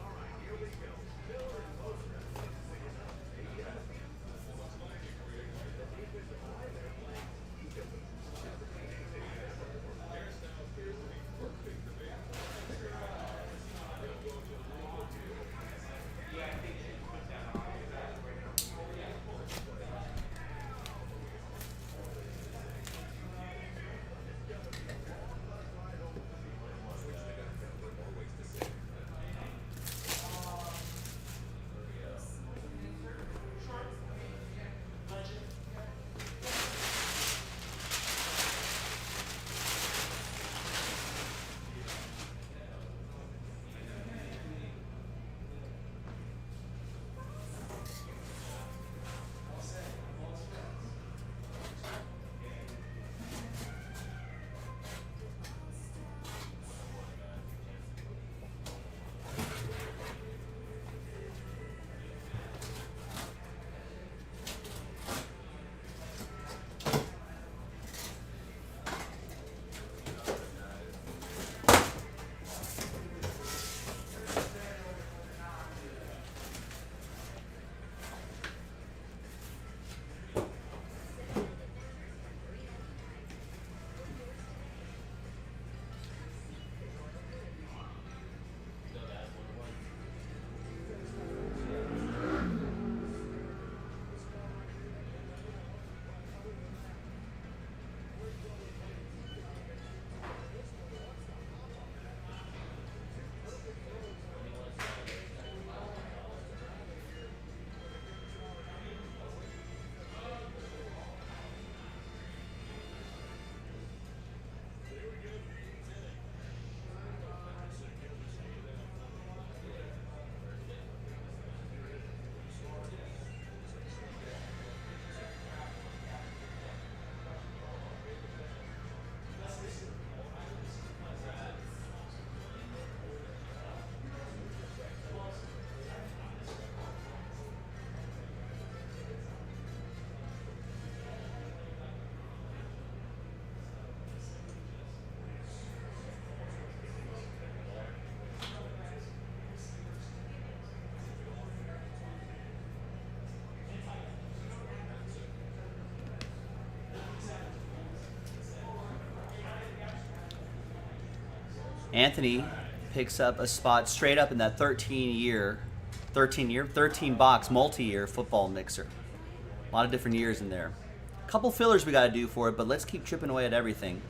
Anthony picks up a spot straight up in that 13 box multi-year football mixer. A lot of different years in there. A couple fillers we got to do for it, but let's keep chipping away at everything.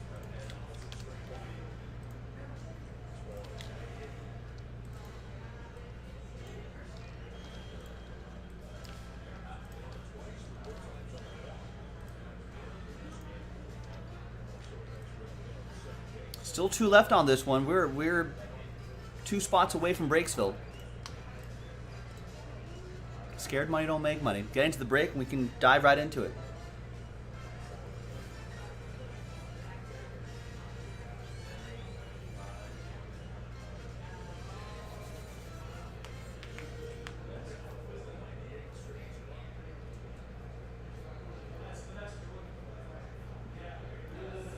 Still 2 left on this one. We're 2 spots away from Breaksville. Scared money don't make money. Get into the break and we can dive right into it.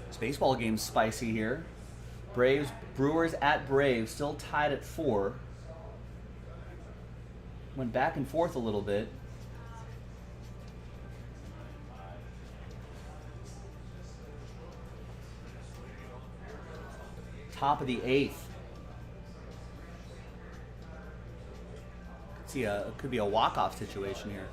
This baseball game's spicy here. Brewers at Braves, still tied at 4. Went back and forth a little bit. Top of the 8th. Could be a walk-off situation here.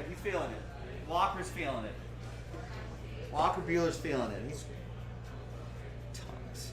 He's feeling it. Walker's feeling it. Walker Bueller's feeling it. He's tons.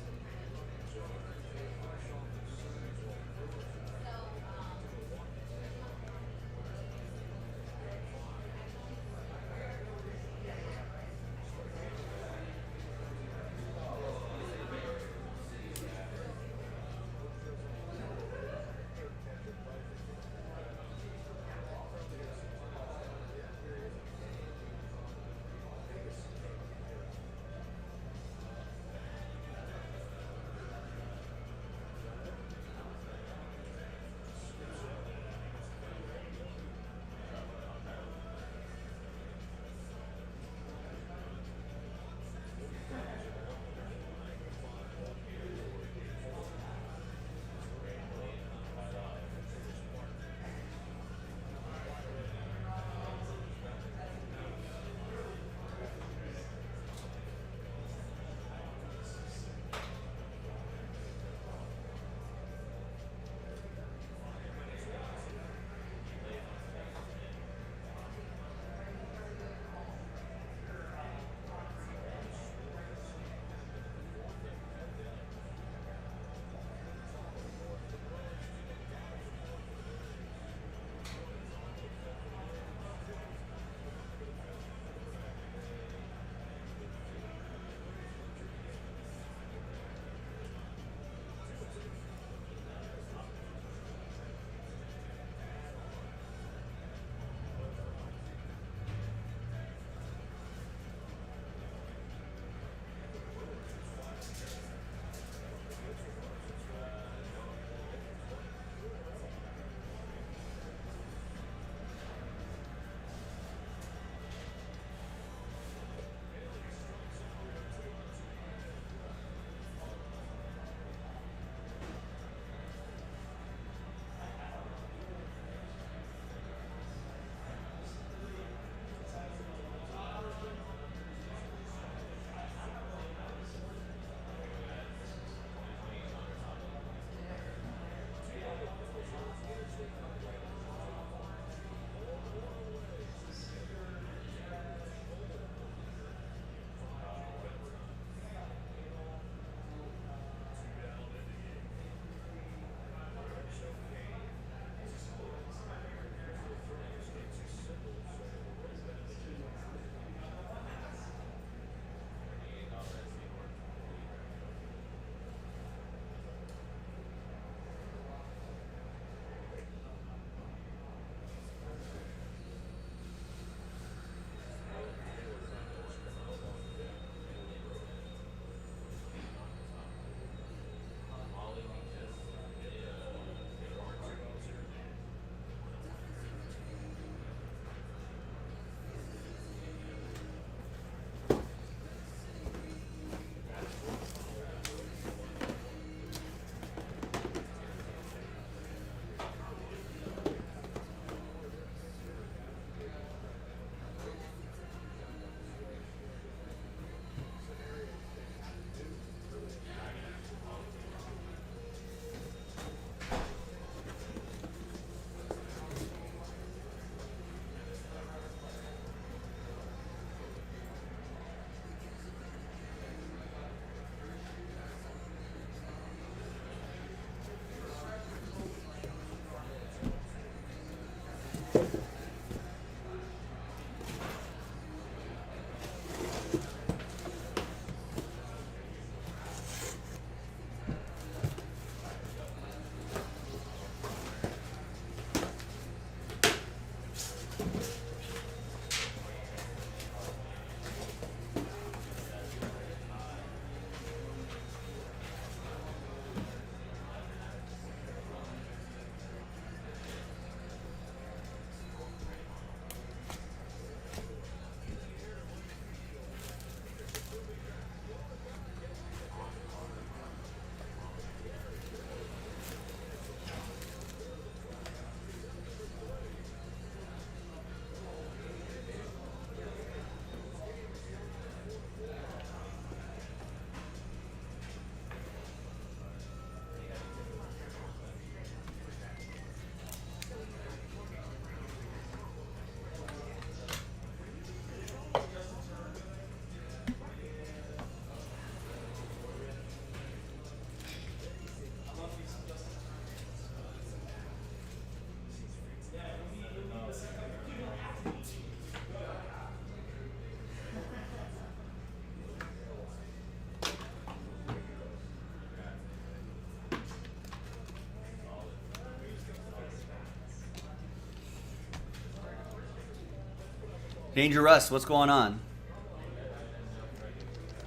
Danger Russ, what's going on?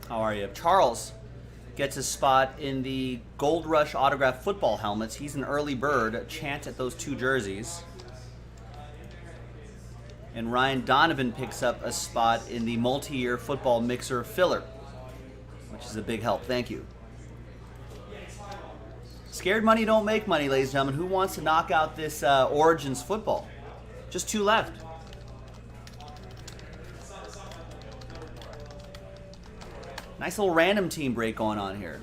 How are you? Charles gets a spot in the Gold Rush autographed football helmets. He's an early bird. Chance at those 2 jerseys. And Ryan Donovan picks up a spot in the multi-year football mixer filler, which is a big help. Thank you. Scared money don't make money, ladies and gentlemen. Who wants to knock out this Origins football? Just 2 left. Nice little random team break going on here.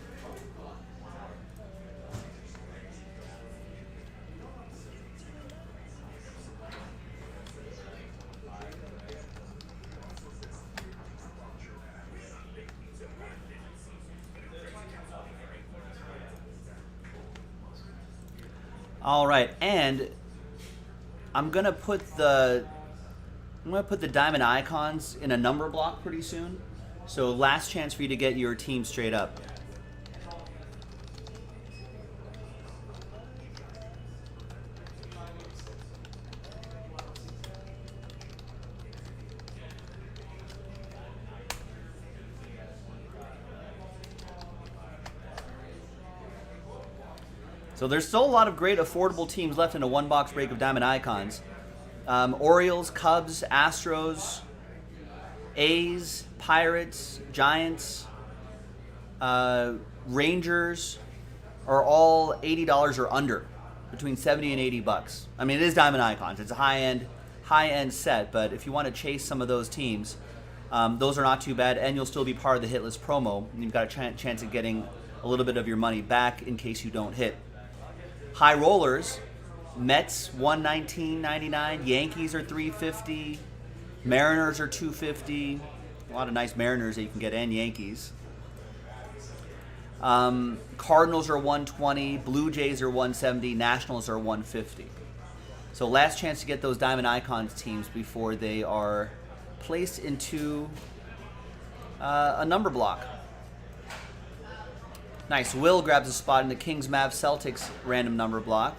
All right, and I'm gonna put the diamond icons in a number block pretty soon. So last chance for you to get your team straight up. So there's still a lot of great affordable teams left in a 1-box break of diamond icons. Orioles, Cubs, Astros, A's, Pirates, Giants, Rangers are all $80 or under, between 70 and 80 bucks. I mean, it is diamond icons. It's a high-end set, but if you want to chase some of those teams, those are not too bad, and you'll still be part of the hit list promo. And you've got a chance of getting a little bit of your money back in case you don't hit. High rollers, Mets $119.99, Yankees are $350, Mariners are $250. A lot of nice Mariners that you can get, and Yankees. Cardinals are $120, Blue Jays are $170, Nationals are $150. So last chance to get those diamond icons teams before they are placed into a number block. Nice. Will grabs a spot in the Kings, Mavs, Celtics random number block.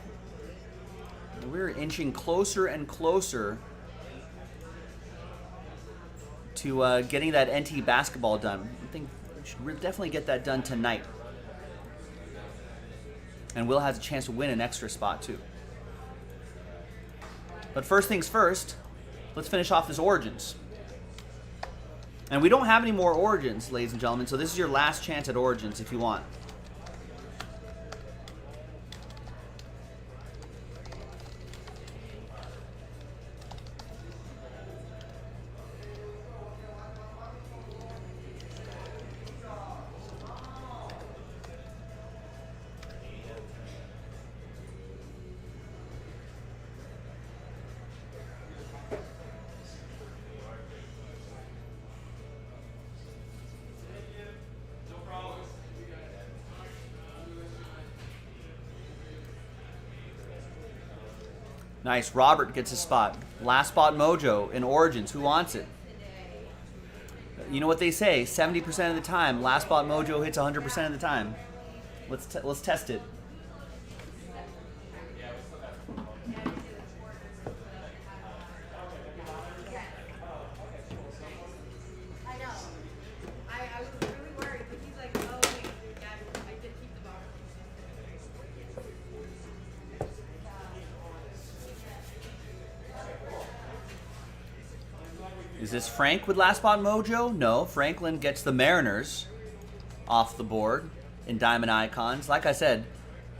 We're inching closer and closer to getting that NT basketball done. I think we should definitely get that done tonight. And Will has a chance to win an extra spot too. But first things first, let's finish off this Origins. And we don't have any more Origins, ladies and gentlemen, so this is your last chance at Origins if you want. Nice. Robert gets a spot. Last spot mojo in Origins. Who wants it? You know what they say, 70% of the time, last spot mojo hits 100% of the time. Let's test it. I know. I was really worried, but he's like, oh wait, Dad, I did keep the box. Is this Frank with last spot mojo? No, Franklin gets the Mariners off the board in diamond icons. Like I said,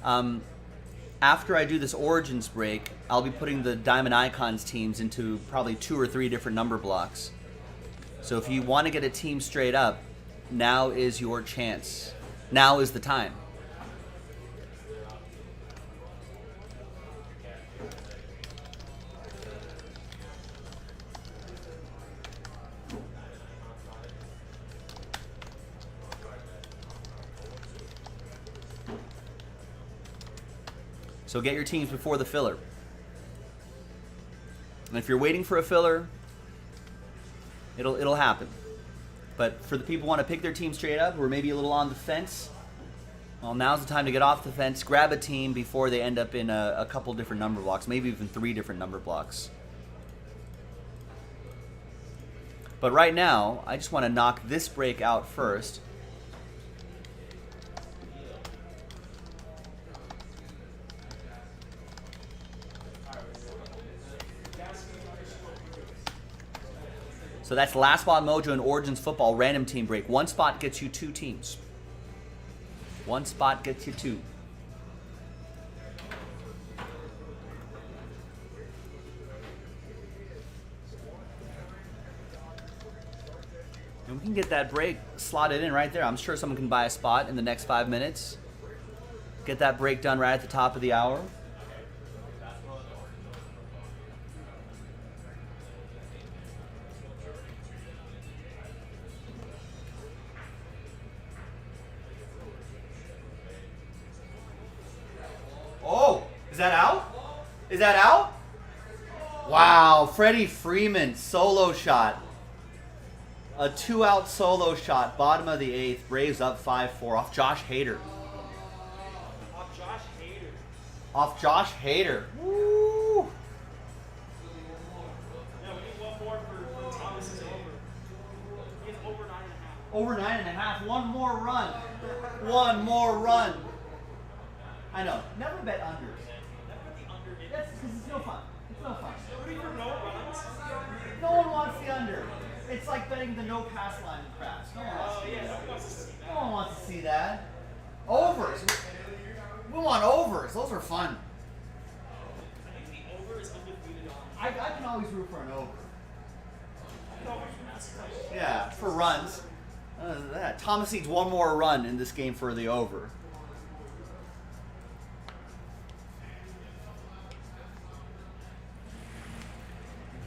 after I do this Origins break, I'll be putting the diamond icons teams into probably 2 or 3 different number blocks. So if you want to get a team straight up, now is your chance. Now is the time. So get your teams before the filler. And if you're waiting for a filler, it'll happen. But for the people who want to pick their team straight up, who are maybe a little on the fence, well, now's the time to get off the fence, grab a team before they end up in a couple different number blocks, maybe even 3 different number blocks. But right now, I just want to knock this break out first. So that's Last Spot Mojo and Origins Football random team break. One spot gets you 2 teams. One spot gets you 2. And we can get that break slotted in right there. I'm sure someone can buy a spot in the next 5 minutes. Get that break done right at the top of the hour. Oh, is that out? Is that out? Wow, Freddie Freeman, solo shot. A 2-out solo shot, bottom of the 8th. Braves up 5-4 off Josh Hader. Off Josh Hader. Off Josh Hader. Woo! Yeah, we need one more for Thomas is over. He has over 9.5. Over 9.5. One more run. One more run. I know. Never bet unders. Never the under in. That's because it's no fun. It's no fun. Rooting for no runs. No one wants the under. It's like betting the no pass line in craps. No one wants Oh to do yeah, that. nobody wants to see that. No one wants to see that. Overs. We want overs. Those are fun. I think the over is undefeated on. I can always root for an over. No, that's right. Yeah, for runs. That. Thomas needs one more run in this game for the over.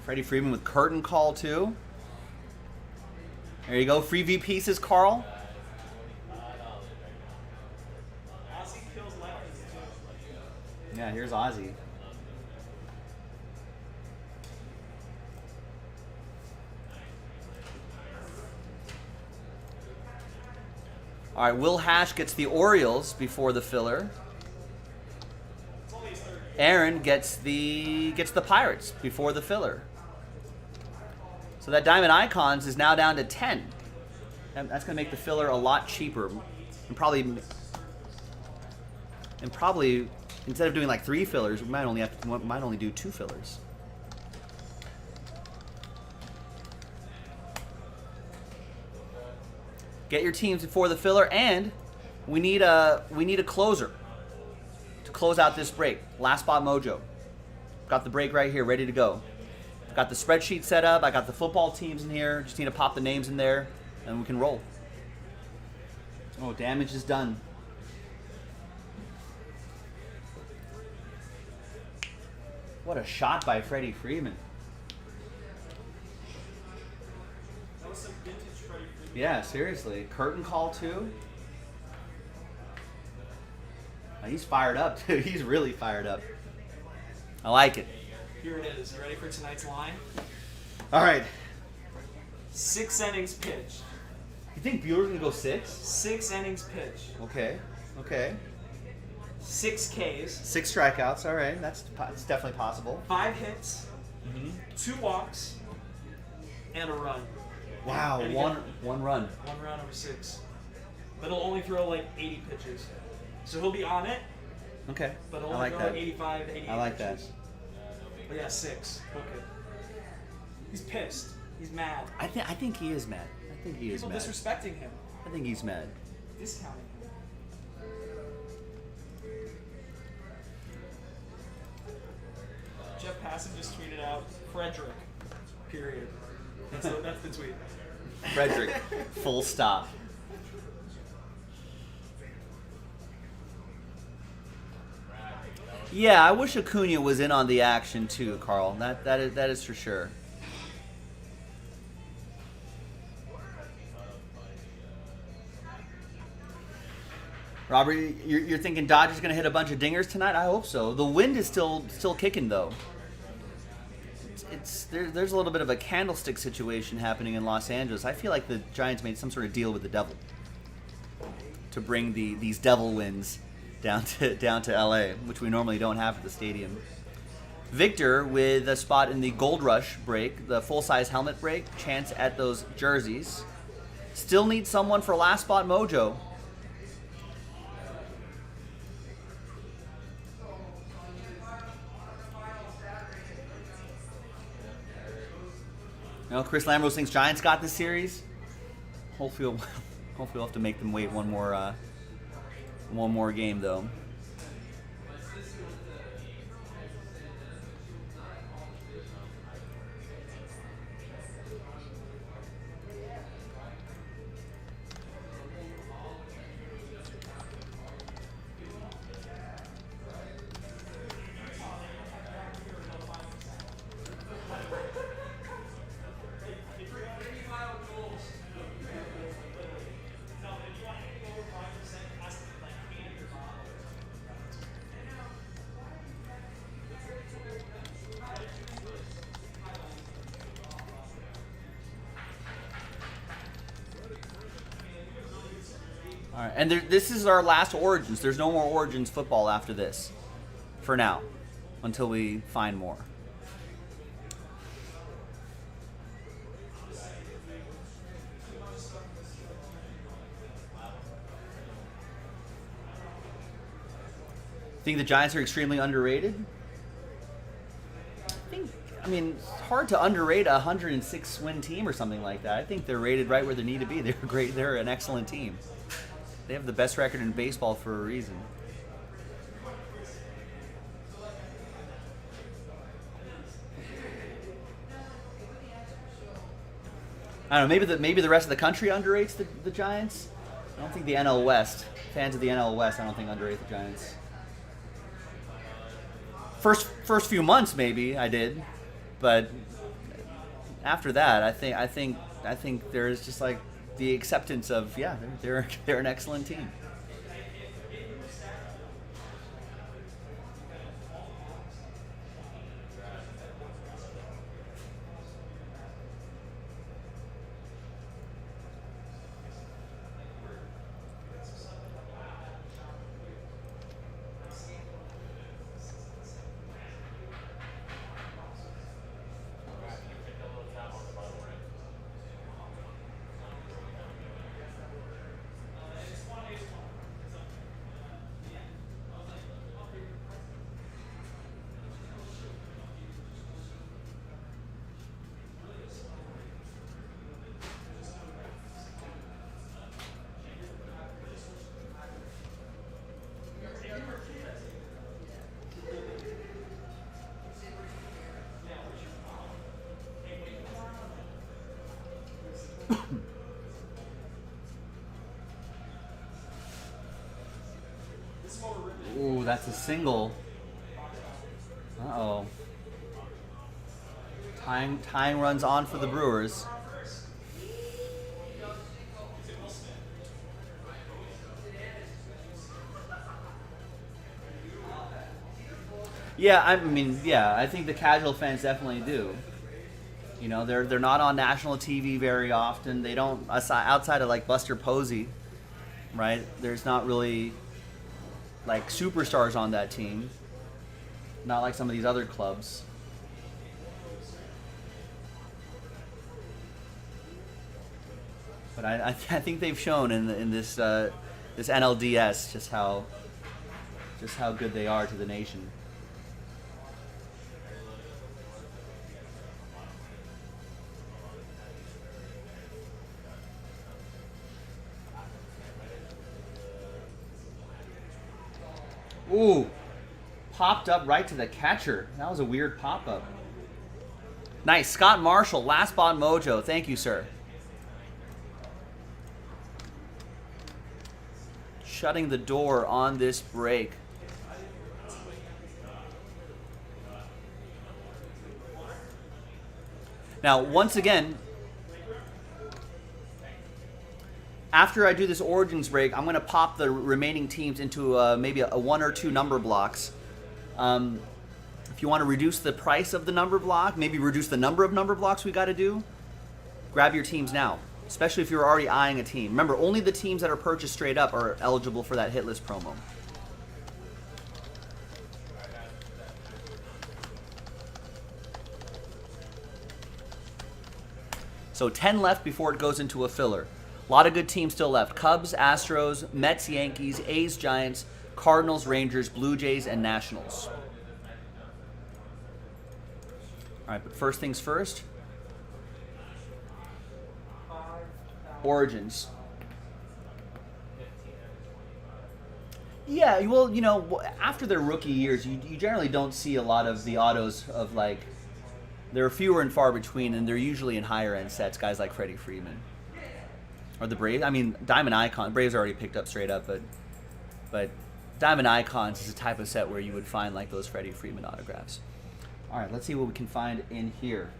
Freddie Freeman with curtain call too. There you go. Free V pieces, Carl. Ozzy kills lefties too. Yeah, here's Ozzy. All right, Will Hash gets the Orioles before the filler. It's only his third. Aaron gets the Pirates before the filler. So that Diamond Icons is now down to 10. And that's going to make the filler a lot cheaper. And probably instead of doing like 3 fillers, we might only do 2 fillers. Get your teams before the filler, and we need a closer to close out this break. Last Spot Mojo. Got the break right here, ready to go. Got the spreadsheet set up. I got the football teams in here. Just need to pop the names in there, and we can roll. Oh, damage is done. What a shot by Freddie Freeman. That was some vintage Freddie Freeman. Yeah, seriously. Curtain call, too. He's fired up, too. He's really fired up. I like it. Here it is. You ready for tonight's line? All right. 6 innings pitched. You think Bueller's going to go 6? 6 innings pitched. Okay. 6 Ks. 6 strikeouts. All right. That's definitely possible. 5 hits. 2 walks. And a run. Wow. And One run. 1 run over 6. But he'll only throw like 80 pitches. So he'll be on it, Okay. but I he'll only like throw that. like 85 to 88 I like that. pitches. But yeah, 6. Okay. He's pissed. He's mad. I think he is mad. I think he is People mad. disrespecting him. I think he's mad. Discounting him. Jeff Passan just tweeted out, Frederick. Period. That's the tweet. Frederick. Full stop. Yeah, I wish Acuna was in on the action too, Carl. That is for sure. Robert, you're thinking Dodgers going to hit a bunch of dingers tonight? I hope so. The wind is still kicking though. There's a little bit of a candlestick situation happening in Los Angeles. I feel like the Giants made some sort of deal with the devil to bring these devil winds down to LA, which we normally don't have at the stadium. Victor with a spot in the Gold Rush break, the full-size helmet break. Chance at those jerseys. Still need someone for last spot mojo. You know, Chris Lambros thinks Giants got this series. Hopefully we'll have to make them wait one more game though. All right, and this is our last Origins. There's no more Origins football after this, for now, until we find more. Think the Giants are extremely underrated? I mean, it's hard to underrate a 106 win team or something like that. I think they're rated right where they need to be. They're great. They're an excellent team. They have the best record in baseball for a reason. I don't know. Maybe the rest of the country underrates the Giants. I don't think the NL West fans of the NL West. I don't think underrate the Giants. First few months maybe I did, but after that I think there's just like the acceptance of they're an excellent team. Ooh, that's a single. Uh-oh. Tying runs on for the Brewers. Yeah, I think the casual fans definitely do. You know, they're not on national TV very often. They don't, outside of like Buster Posey, right? There's not really like superstars on that team. Not like some of these other clubs. But I think they've shown in this this NLDS just how good they are to the nation. Ooh, popped up right to the catcher. That was a weird pop-up. Nice. Scott Marshall, last spot mojo. Thank you, sir. Shutting the door on this break. Now, once again, after I do this Origins break, I'm going to pop the remaining teams into maybe a 1 or 2 number blocks. If you want to reduce the price of the number block, maybe reduce the number of number blocks we got to do, grab your teams now, especially if you're already eyeing a team. Remember, only the teams that are purchased straight up are eligible for that hit list promo. So 10 left before it goes into a filler. A lot of good teams still left. Cubs, Astros, Mets, Yankees, A's, Giants, Cardinals, Rangers, Blue Jays, and Nationals. All right, but first things first. Origins. Yeah, well, you know, after their rookie years, you generally don't see a lot of the autos of, like, they're fewer and far between, and they're usually in higher end sets, guys like Freddie Freeman. Or the Braves. I mean, Diamond Icon. Braves already picked up straight up, but Diamond Icons is a type of set where you would find, like, those Freddie Freeman autographs. All right, let's see what we can find in here.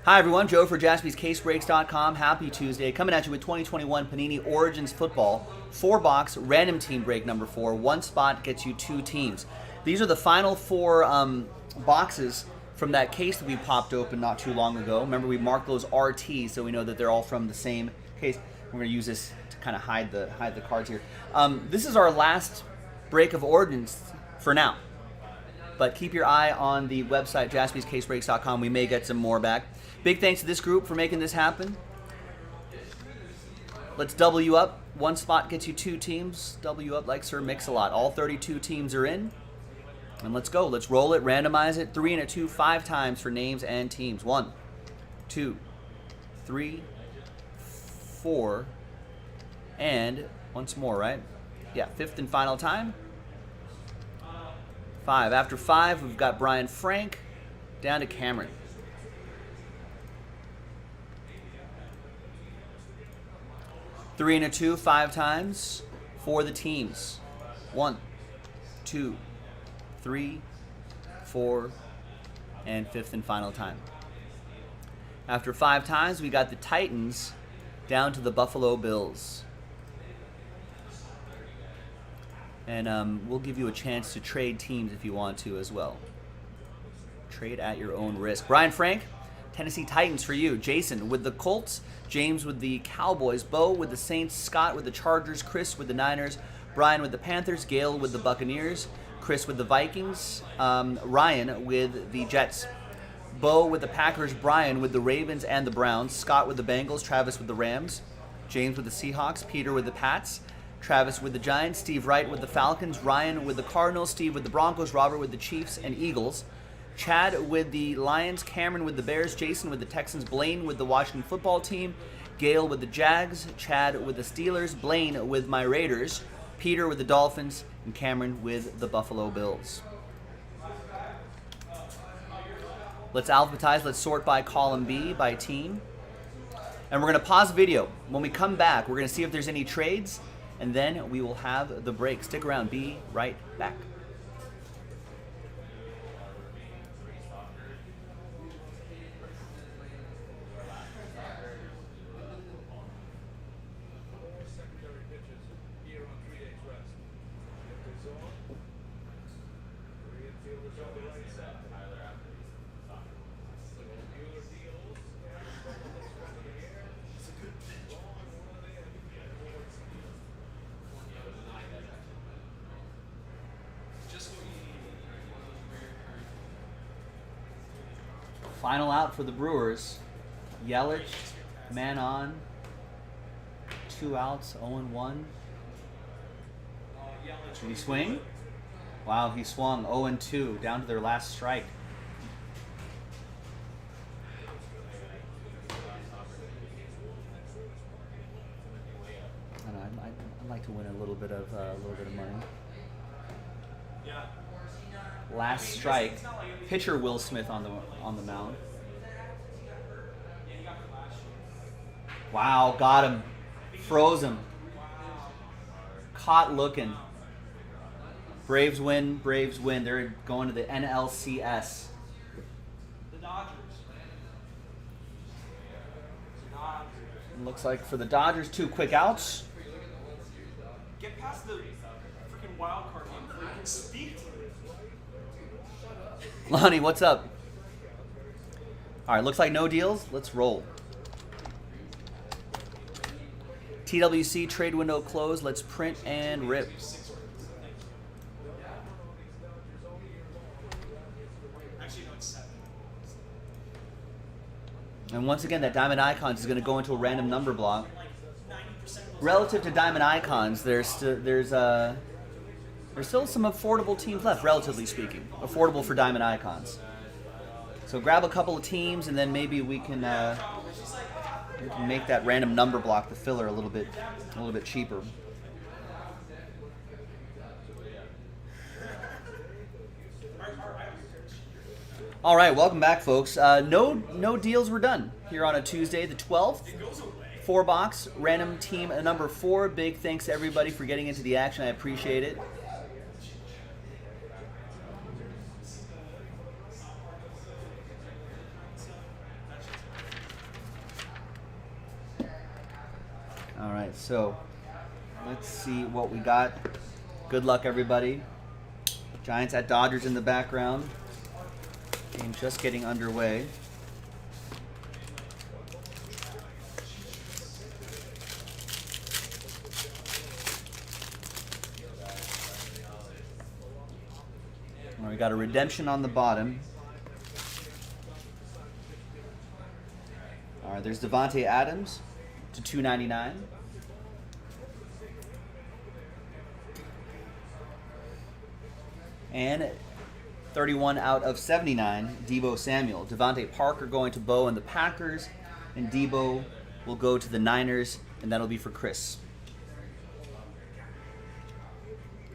Hi, everyone. Joe for JaspysCaseBreaks.com. Happy Tuesday. Coming at you with 2021 Panini Origins Football. 4-box, random team break number 4. One spot gets you 2 teams. These are the final 4 boxes from that case that we popped open not too long ago. Remember, we marked those RTs so we know that they're all from the same case. We're going to use this to kind of hide the cards here. This is our last break of Origins for now. But keep your eye on the website, JaspysCaseBreaks.com. We may get some more back. Big thanks to this group for making this happen. Let's double you up. One spot gets you 2 teams. Double you up like Sir Mix-a-Lot. All 32 teams are in. And let's go. Let's roll it, randomize it. 3 and a 2, 5 times for names and teams. 1, 2, 3, 4, and once more, right? Yeah, 5th and final time. 5. After 5, we've got Brian Frank down to Cameron. Three and a 2, 5 times for the teams. 1, 2, 3, 4, and 5th and final time. After 5 times, we got the Titans down to the Buffalo Bills. And we'll give you a chance to trade teams if you want to as well. Trade at your own risk. Brian Frank, Tennessee Titans for you. Jason with the Colts. James with the Cowboys. Bo with the Saints. Scott with the Chargers. Chris with the Niners. Brian with the Panthers. Gail with the Buccaneers. Chris with the Vikings. Ryan with the Jets. Bo with the Packers. Brian with the Ravens and the Browns. Scott with the Bengals. Travis with the Rams. James with the Seahawks. Peter with the Pats. Travis with the Giants. Steve Wright with the Falcons. Ryan with the Cardinals. Steve with the Broncos. Robert with the Chiefs and Eagles. Chad with the Lions, Cameron with the Bears, Jason with the Texans, Blaine with the Washington football team, Gail with the Jags, Chad with the Steelers, Blaine with my Raiders, Peter with the Dolphins, and Cameron with the Buffalo Bills. Let's alphabetize. Let's sort by column B, by team. And we're going to pause the video. When we come back, we're going to see if there's any trades, and then we will have the break. Stick around. Be right back. Final out for the Brewers. Yelich, man on. 2 outs, 0-1. Did he swing? Wow, he swung 0-2, down to their last strike. I'd like to win a little bit of money. Yeah. Last strike. Pitcher Will Smith on the mound. Wow, got him. Froze him. Caught looking. Braves win. Braves win. They're going to the NLCS. The Dodgers. Looks like for the Dodgers, 2 quick outs. Get past the freaking wild card game before you can speak to it. Lonnie, what's up? All right, looks like no deals. Let's roll. TWC trade window closed. Let's print and rip. And once again, that Diamond Icons is going to go into a random number block. like 90% of those Relative to Diamond Icons, there's still some affordable teams left, relatively speaking. Affordable for Diamond Icons. So grab a couple of teams, and then maybe we can make that random number block, the filler, a little bit cheaper. All right, welcome back, folks. No deals were done here on a Tuesday, the 12th. 4-box random team number 4. Big thanks to everybody for getting into the action. I appreciate it. All right, so let's see what we got. Good luck, everybody. Giants at Dodgers in the background. Game just getting underway. All right, we got a redemption on the bottom. All right, there's Devontae Adams to $2.99. And 31 out of 79, Deebo Samuel. Devontae Parker going to Bo and the Packers, and Deebo will go to the Niners, and that'll be for Chris.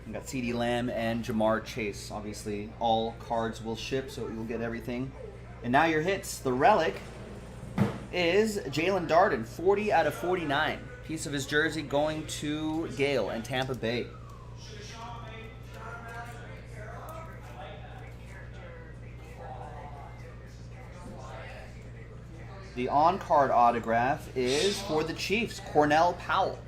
We got CeeDee Lamb and Jamar Chase. Obviously, all cards will ship, so you'll get everything. And now your hits. The relic is Jalen Darden, 40 out of 49. Piece of his jersey going to Gale and Tampa Bay. The on-card autograph is for the Chiefs, Cornell Powell.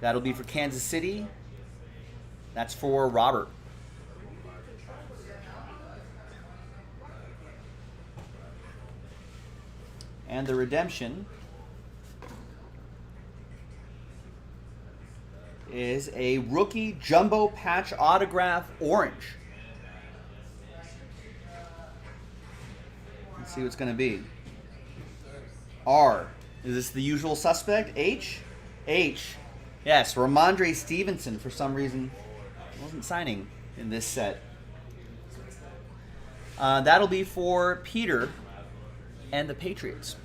That'll be for Kansas City. That's for Robert. And the redemption is a rookie jumbo patch autograph orange. Let's see what it's going to be. R. Is this the usual suspect? H? H. Yes, Ramondre Stevenson for some reason wasn't signing in this set. That'll be for Peter and the Patriots.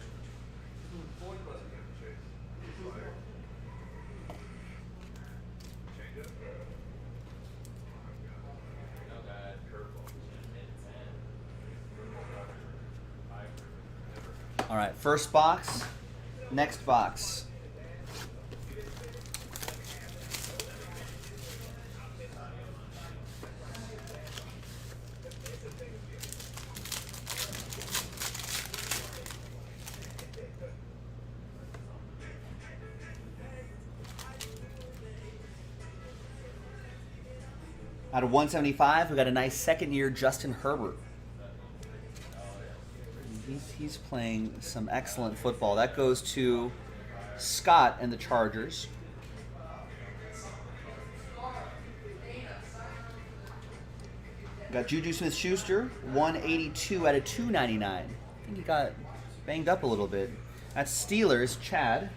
All right, first box, next box. Out of 175, we got a nice second-year Justin Herbert. He's playing some excellent football. That goes to Scott and the Chargers. Got Juju Smith-Schuster, 182 out of 299. I think he got banged up a little bit. That's Steelers, Chad.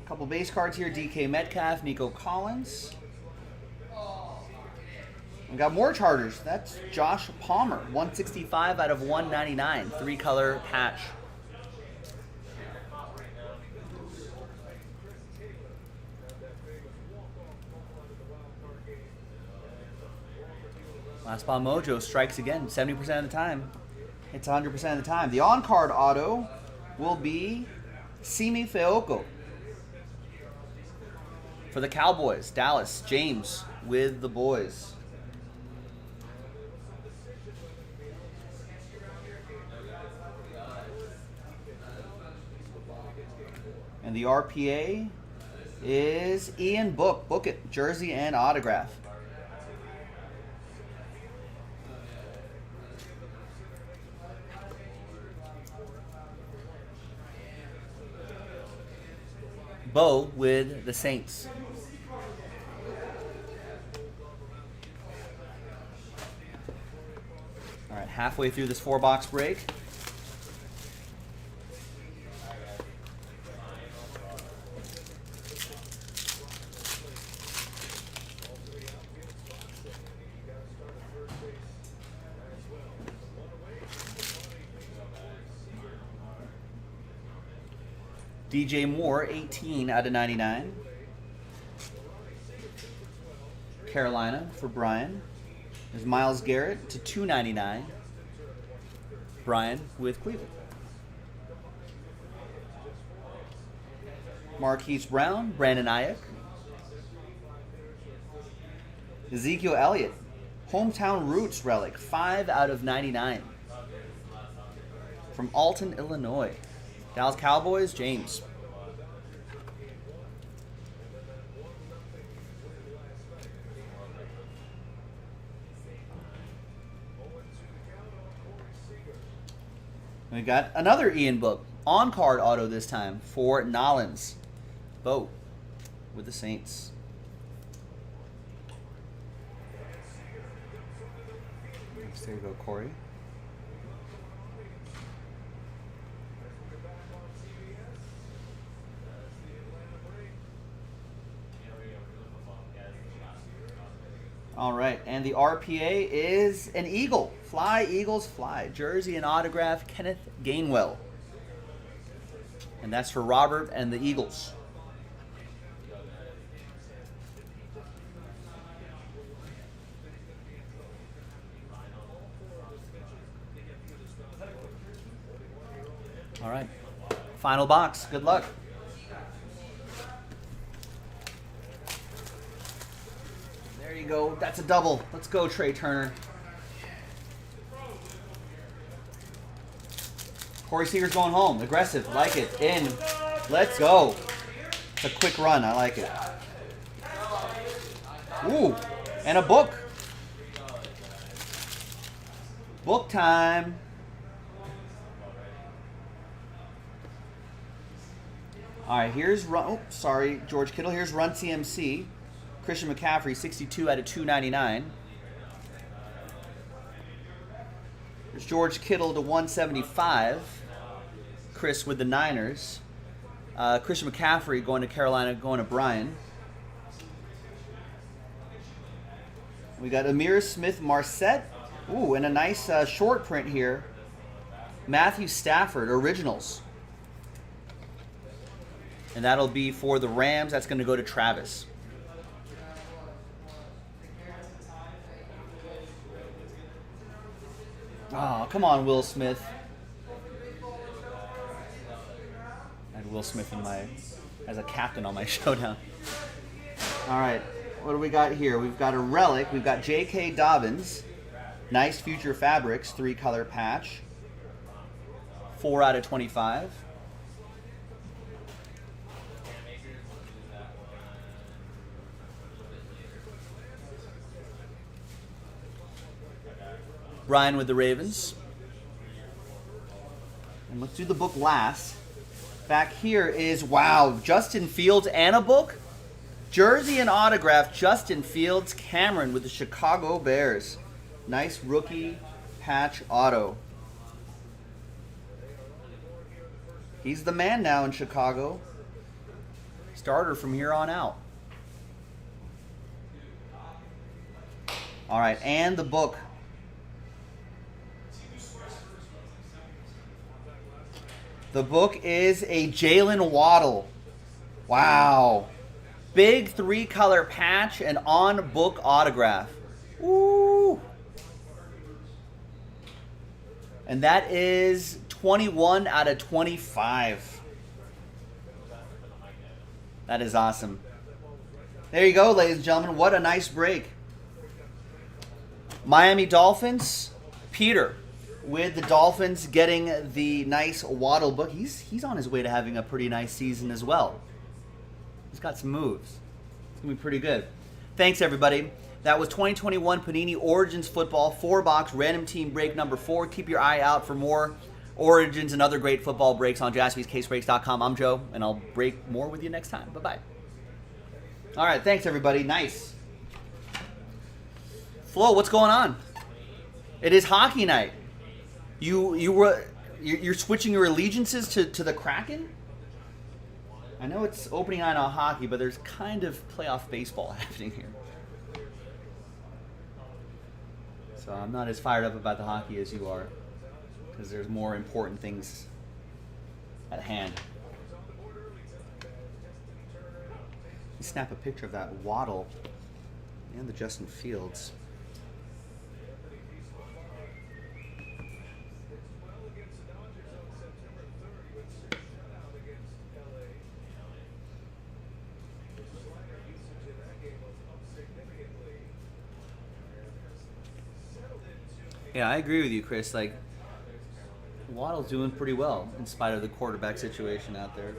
A couple base cards here, DK Metcalf, Nico Collins. We got more Chargers. That's Josh Palmer, 165 out of 199, 3-color patch. Last Ball Mojo strikes again, 70% of the time. It's 100% of the time. The on-card auto will be Simi Feoko. For the Cowboys, Dallas, James with the boys. And the RPA is Ian Book. Book it. Jersey and autograph. Bo with the Saints. All right, halfway through this 4-box break. DJ Moore, 18 out of 99. Carolina for Brian. There's Myles Garrett to 299. Brian with Cleveland. Marquise Brown, Brandon Ayuk. Ezekiel Elliott, Hometown Roots relic, 5 out of 99. From Alton, Illinois. Dallas Cowboys, James. We got another Ian book, on-card auto this time for Nollins. Bo with the Saints. There you go, Corey. All right, and the RPA is an Eagle. Fly, Eagles, fly. Jersey and autograph, Kenneth Gainwell. And that's for Robert and the Eagles. All right, final box. Good luck. There you go. That's a double. Let's go, Trey Turner. Corey Seager's going home. Aggressive. Like it. In. Let's go. It's a quick run. I like it. Ooh. And a book. Book time. All right, here's Run. Oh, sorry, George Kittle. Here's Run CMC. Christian McCaffrey, 62 out of 299. There's George Kittle to 175. Chris with the Niners. Christian McCaffrey going to Carolina, going to Brian. We got Amir Smith-Marset. Ooh, and a nice short print here. Matthew Stafford, Originals. And that'll be for the Rams. That's going to go to Travis. Oh, come on, Will Smith. I had Will Smith in as a captain on my showdown. All right, what do we got here? We've got a relic. We've got J.K. Dobbins. Nice Future Fabrics, 3-color patch. 4 out of 25. Brian with the Ravens. And let's do the book last. Back here is, wow, Justin Fields and a book. Jersey and autograph, Justin Fields, Cameron with the Chicago Bears. Nice rookie patch auto. He's the man now in Chicago. Starter from here on out. All right, and the book. The book is a Jalen Waddle. Wow. Big 3-color patch and on-book autograph. Ooh. And that is 21 out of 25. That is awesome. There you go, ladies and gentlemen. What a nice break. Miami Dolphins, Peter. With the Dolphins getting the nice Waddle book. He's on his way to having a pretty nice season as well. He's got some moves. It's going to be pretty good. Thanks, everybody. That was 2021 Panini Origins Football 4-box random team break number 4. Keep your eye out for more Origins and other great football breaks on jaspyscasebreaks.com. I'm Joe, and I'll break more with you next time. Bye-bye. All right, thanks, everybody. Nice. Flo, what's going on? It is hockey night. You're switching your allegiances to the Kraken? I know it's opening night on hockey, but there's kind of playoff baseball happening here. So I'm not as fired up about the hockey as you are, because there's more important things at hand. You snap a picture of that Waddle and the Justin Fields. Yeah, I agree with you, Chris. Like, Waddle's doing pretty well in spite of the quarterback situation out there.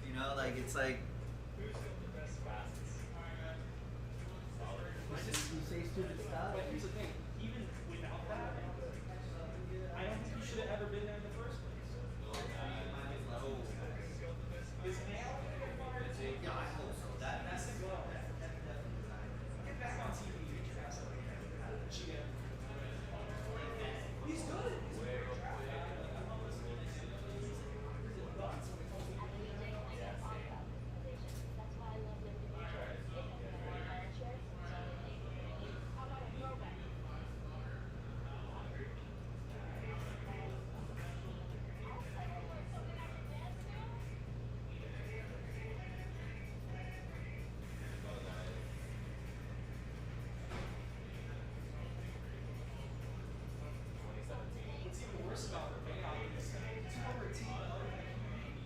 You know, like, it's like, you say stupid stuff. But here's the thing, even without that, I don't think you should have ever been there in the first place. Yeah, I hope so. That's the goal. Get back on TV, get your ass up here. GM. He's good. He's a great draft guy. Like, I love listening to him. He's nuts when it comes to what's even worse about the payout is it's for a team other than a human.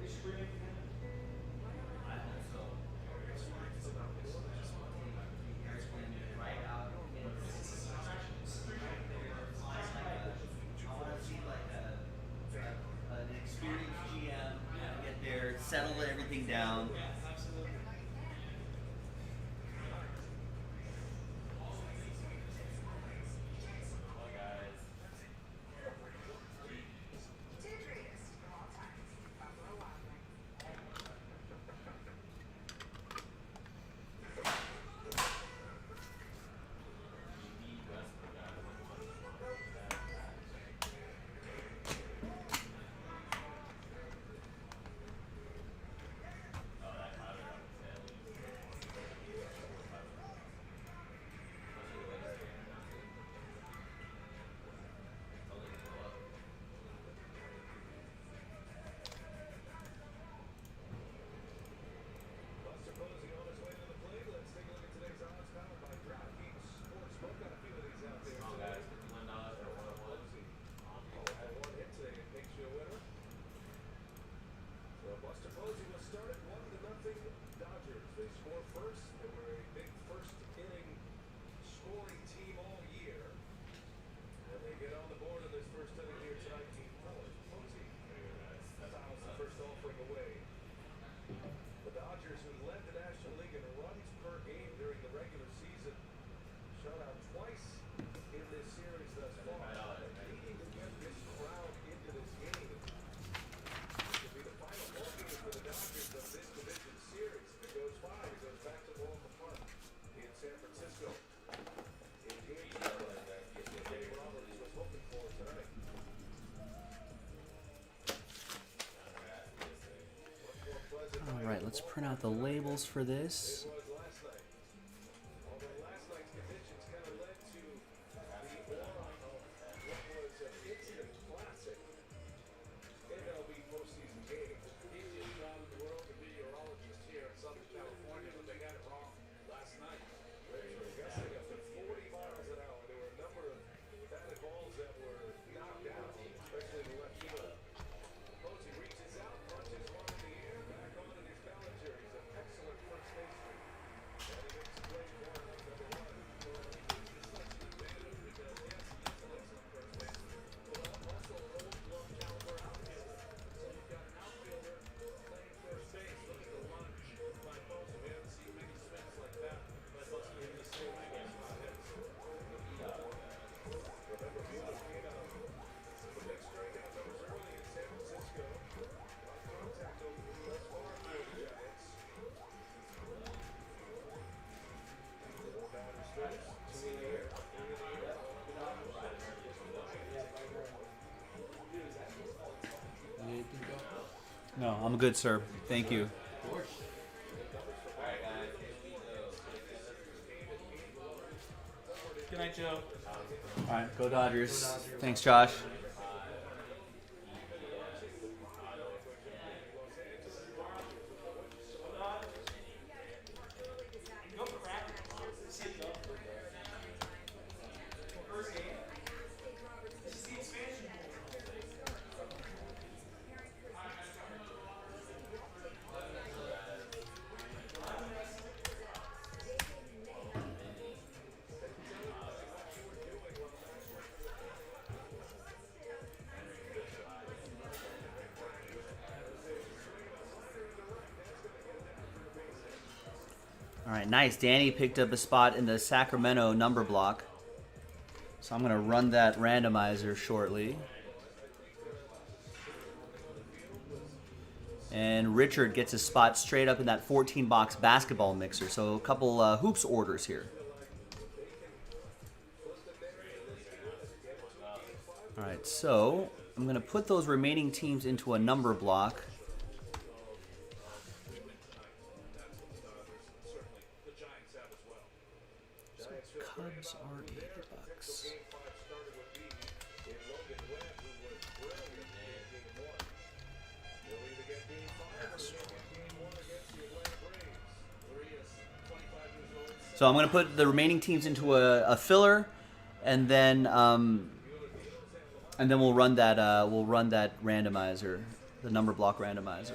They should bring in An experienced GM, get there, settle everything down. absolutely. let's print out the labels for this. was last night. Although last night's conditions kind of led to the aura of what was an instant classic MLB postseason game. Easiest job in the world to be a meteorologist here in Southern California, but they got it wrong last night. They were gusting up to 40 miles an hour. There were a number of batted balls that were knocked out, especially the left field. Posey reaches out, punches one in the air, back on in his Ballinger. He's an excellent first baseman. And he makes the play for number one. Well, he needs to such an advantage because, yes, he is an excellent first baseman, but also an old glove caliber outfielder. So you've got an outfielder playing first base. Look at the lunge by Posey. We haven't seen many swings like that by Posey in this series against hot hits. Remember, Mueller came out. The big strikeout that was early in San Francisco. Contact thus far for the Giants. Four batters first. Two in the air. Three in the air. No, I'm good, sir. Thank you. Good night, Joe. All right, go Dodgers. Thanks, Josh. All right, nice. Danny picked up a spot in the Sacramento number block. So I'm going to run that randomizer shortly. And Richard gets a spot straight up in that 14-box basketball mixer. So a couple hoops orders here. All right, so I'm going to put those remaining teams into a number block. Cubs are $80. Game 5 started with B in Logan Webb, who was brilliant in Game 1. We'll either get Game 5 or we'll get Game 1 against the Atlanta Braves. Urias, 25 years old. So I'm going to put the remaining teams into a filler, and then we'll run that randomizer, the number block randomizer.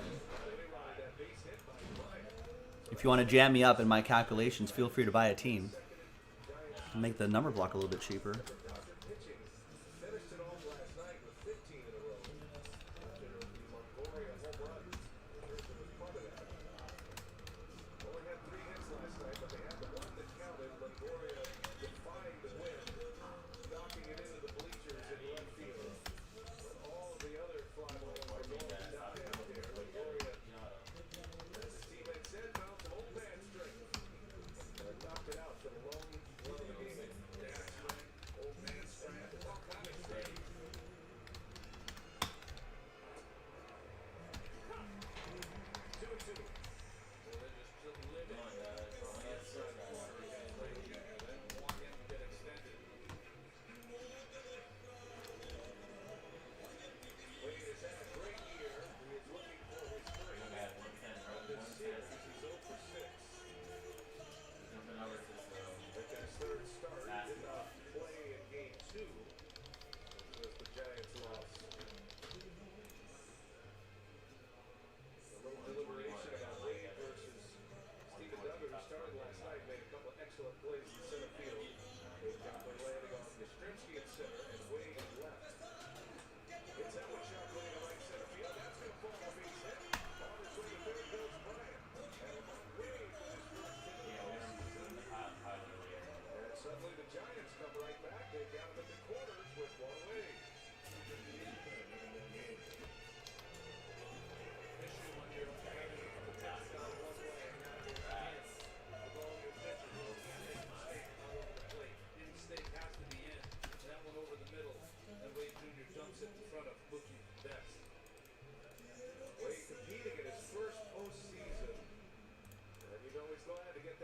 If you want to jam me up in my calculations, feel free to buy a team. Make the number block a little bit cheaper. Finished it off last night with 15 in a row. After the Longoria home run. Thursday was part of that. Only had 3 hits last night, but they had the one that counted. Longoria defying the wind, knocking it into the bleachers in left field. But all of the other fly balls were going to die out there. Longoria, as his teammate said, found some old man strength. And knocked it out for the lone run of the game. Dash right, old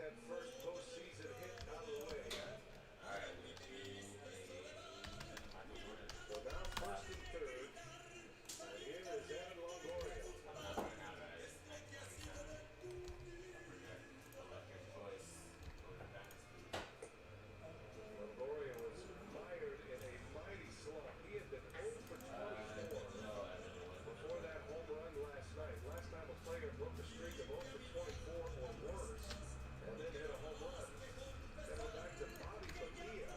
that first postseason hit out of the way. So now first and third. And here is Evan Longoria. Longoria was mired in a mighty slump. He had been 0 for 24 before that home run last night. Last time a player broke a streak of 0 for 24 or worse and then hit a home run. Then we're back to Bobby Bonilla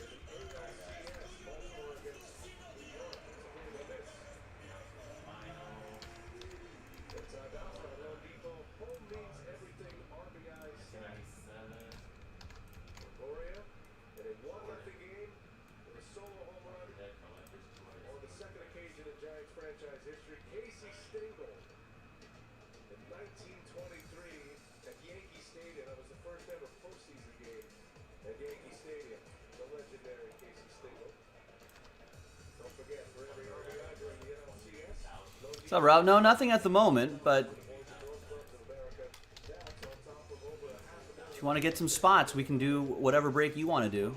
in the ALCS, Baltimore against New York. It's a pretty good miss. It's Alfred at Loan Depot. Home means everything. RBIs. Longoria in a 1-0 game with a solo home run on the second occasion in Giants franchise history. Casey Stengel in 1923 at Yankee Stadium. That was the first ever postseason game at Yankee Stadium. The legendary Casey Stengel. Don't forget, for every RBI during the NLCS, What's up, Rob? No, nothing at the moment, but if you want to get some spots, we can do whatever break you want to do.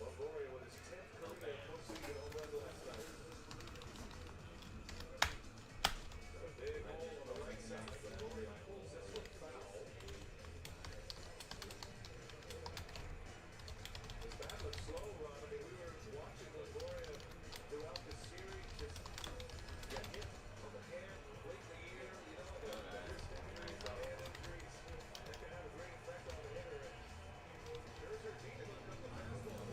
Longoria with his 10th career postseason home run last night. A big hole on the right side. Longoria pulls this one foul. His bat looks slow, Ron. I mean, we were watching Longoria throughout the series just get hit on the hand late in the year. You know, the wrist injuries, the hand injuries, that can have a great effect on the hitter. And Scherzer beat him with a couple of fastballs.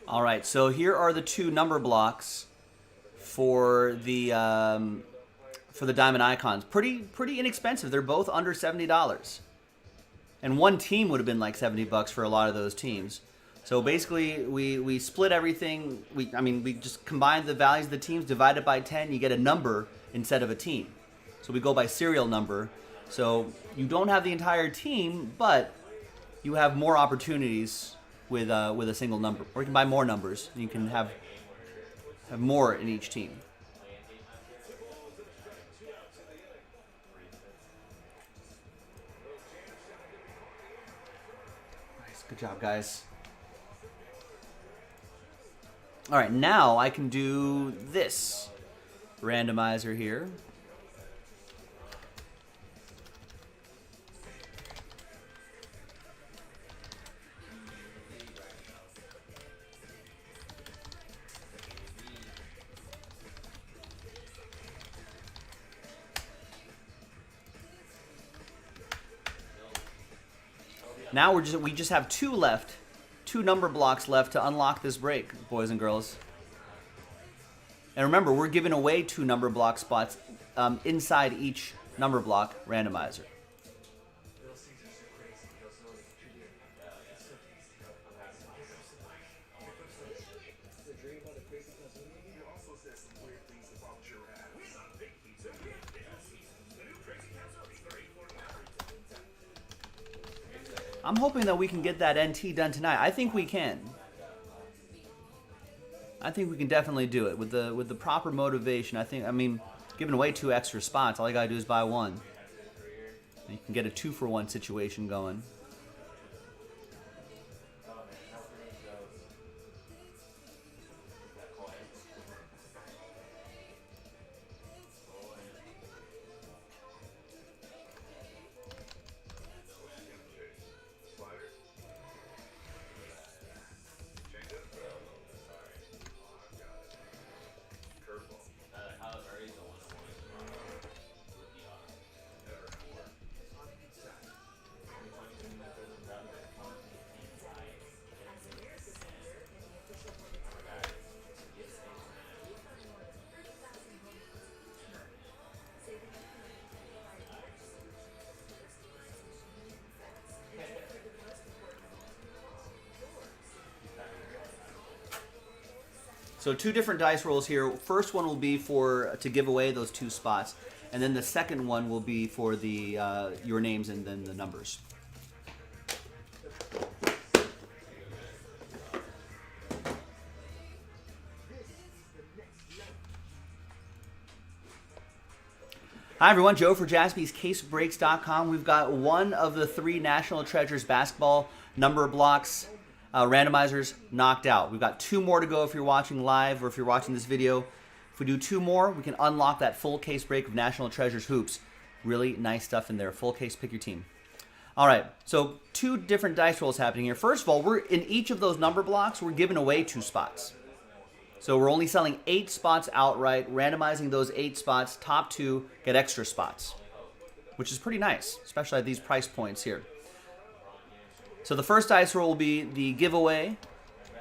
All right, so here are the two number blocks for the Diamond Icons. Pretty inexpensive. They're both under $70, and one team would have been like $70 for a lot of those teams. So basically, we split everything. We just combined the values of the teams, divide it by 10. You get a number instead of a team. So we go by serial number. So you don't have the entire team, but you have more opportunities with a single number, or you can buy more numbers. And you can have more in each team. Nice, good job, guys. All right, now I can do this randomizer here. Now we just have two left, two number blocks left to unlock this break, boys and girls. And remember, we're giving away two number block spots inside each number block randomizer. I'm hoping that we can get that NT done tonight. I think we can. I think we can definitely do it with the proper motivation. I mean, giving away two extra spots, all you gotta do is buy one. You can get a 2-for-1 situation going. So two different dice rolls here. First one will be to give away those two spots, and then the second one will be for the your names and then the numbers. Hi everyone, Joe for JaspysCaseBreaks.com. We've got one of the 3 National Treasures basketball number blocks randomizers knocked out. We've got 2 more to go if you're watching live or if you're watching this video. If we do 2 more, we can unlock that full case break of National Treasures hoops. Really nice stuff in there. Full case, pick your team. All right, so 2 different dice rolls happening here. First of all, we're in each of those number blocks, we're giving away 2 spots. So we're only selling 8 spots outright, randomizing those 8 spots. Top 2 get extra spots, which is pretty nice, especially at these price points here. So the first dice roll will be the giveaway,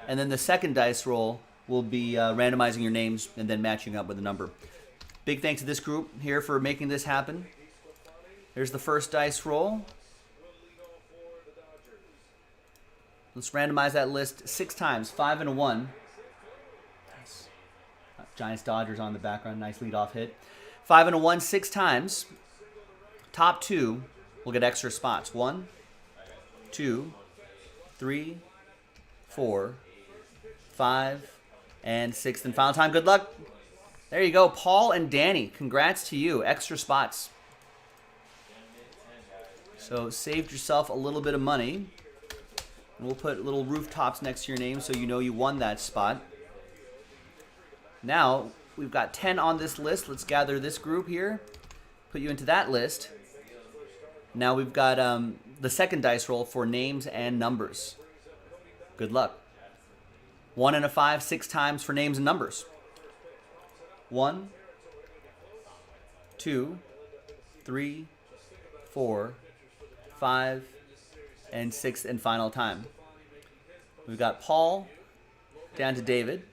and then the second dice roll will be randomizing your names and then matching up with a number. Big thanks to this group here for making this happen. Here's the first dice roll. Let's randomize that list 6 times, 5 and a 1. Nice. Giants Dodgers on the background, nice leadoff hit. 5 and a 1, 6 times. Top 2 will get extra spots. 1, 2, 3, 4, 5, and 6th and final time. Good luck. There you go, Paul and Danny. Congrats to you. Extra spots. So saved yourself a little bit of money. And we'll put little rooftops next to your name so you know you won that spot. Now, we've got 10 on this list. Let's gather this group here. Put you into that list. Now we've got the second dice roll for names and numbers. Good luck. 1 and a 5, 6 times for names and numbers. 1, 2, 3, 4, 5, and 6th and final time. We've got Paul down to David.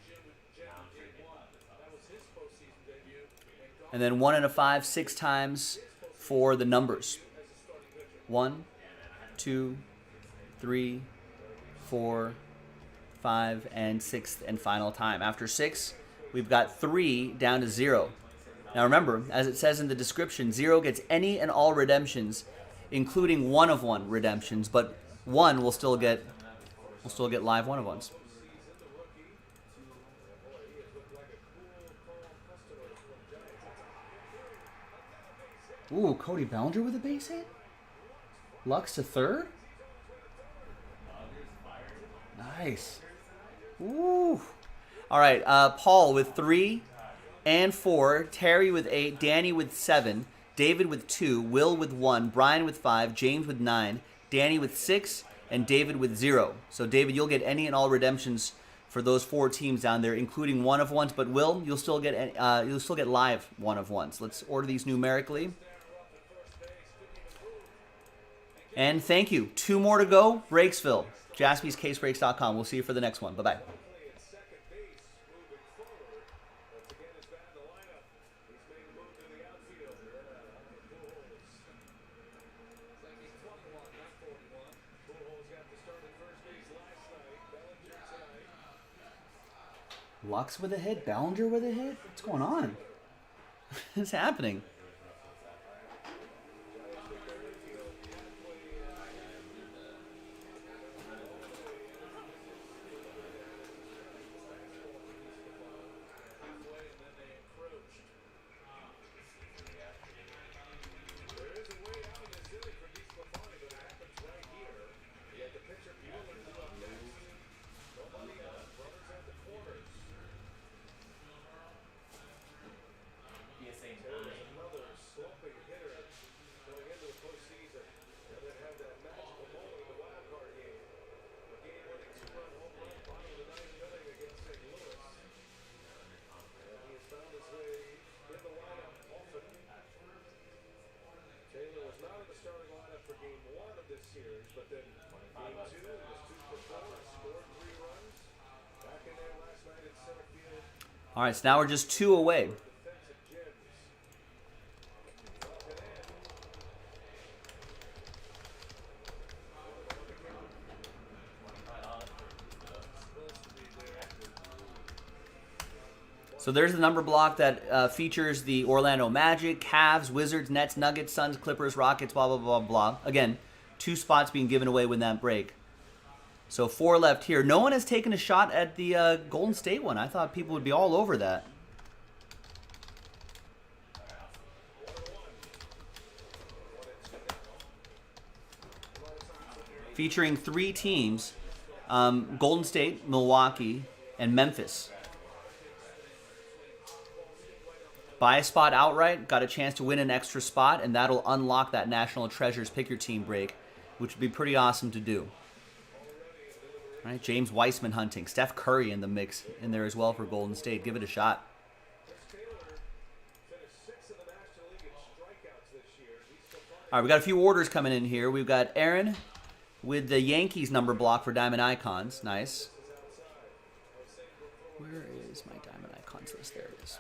And then 1 and a 5, 6 times for the numbers. 1, 2, 3, 4, 5, and 6th and final time. After 6, we've got 3 down to 0. Now remember, as it says in the description, 0 gets any and all redemptions, including 1 of 1 redemptions, but 1 will still get live 1 of 1s. Ooh, Cody Bellinger with a base hit? Lux to 3rd? Nice. Ooh. All right, Paul with 3 and 4, Terry with 8, Danny with 7, David with 2, Will with 1, Brian with 5, James with 9, Danny with 6, and David with 0. So David, you'll get any and all redemptions for those 4 teams down there, including one of ones. But Will, you'll still get live one of ones. Let's order these numerically. And thank you. 2 more to go. Breaksville. JaspysCaseBreaks.com. We'll see you for the next one. Bye bye. Lux with a hit, Bellinger with a hit. What's going on? What's happening? All right, so now we're just 2 away. So there's the number block that features the Orlando Magic, Cavs, Wizards, Nets, Nuggets, Suns, Clippers, Rockets, blah, blah, blah, blah. Again, 2 spots being given away with that break. So 4 left here. No one has taken a shot at the Golden State one. I thought people would be all over that. Featuring 3 teams, Golden State, Milwaukee, and Memphis. Buy a spot outright, got a chance to win an extra spot, and that'll unlock that National Treasures Pick Your Team break, which would be pretty awesome to do. All right, James Weissman hunting. Steph Curry in the mix in there as well for Golden State. Give it a shot. All right, we got a few orders coming in here. We've got Aaron with the Yankees number block for Diamond Icons. Nice. Where is my Diamond Icons list? There it is.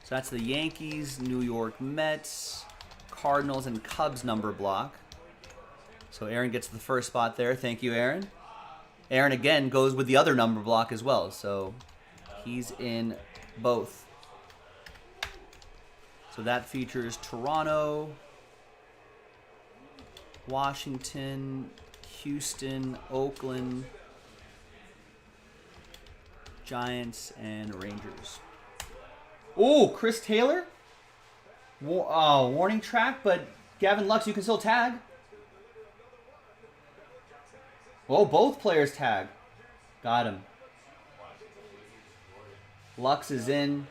So that's the Yankees, New York Mets, Cardinals, and Cubs number block. So Aaron gets the first spot there. Thank you, Aaron. Aaron, again, goes with the other number block as well. So he's in both. So that features Toronto, Washington, Houston, Oakland, Giants, and Rangers. Oh, Chris Taylor? Warning track, but Gavin Lux, you can still tag. Oh, both players tag. Got him. Lux is in.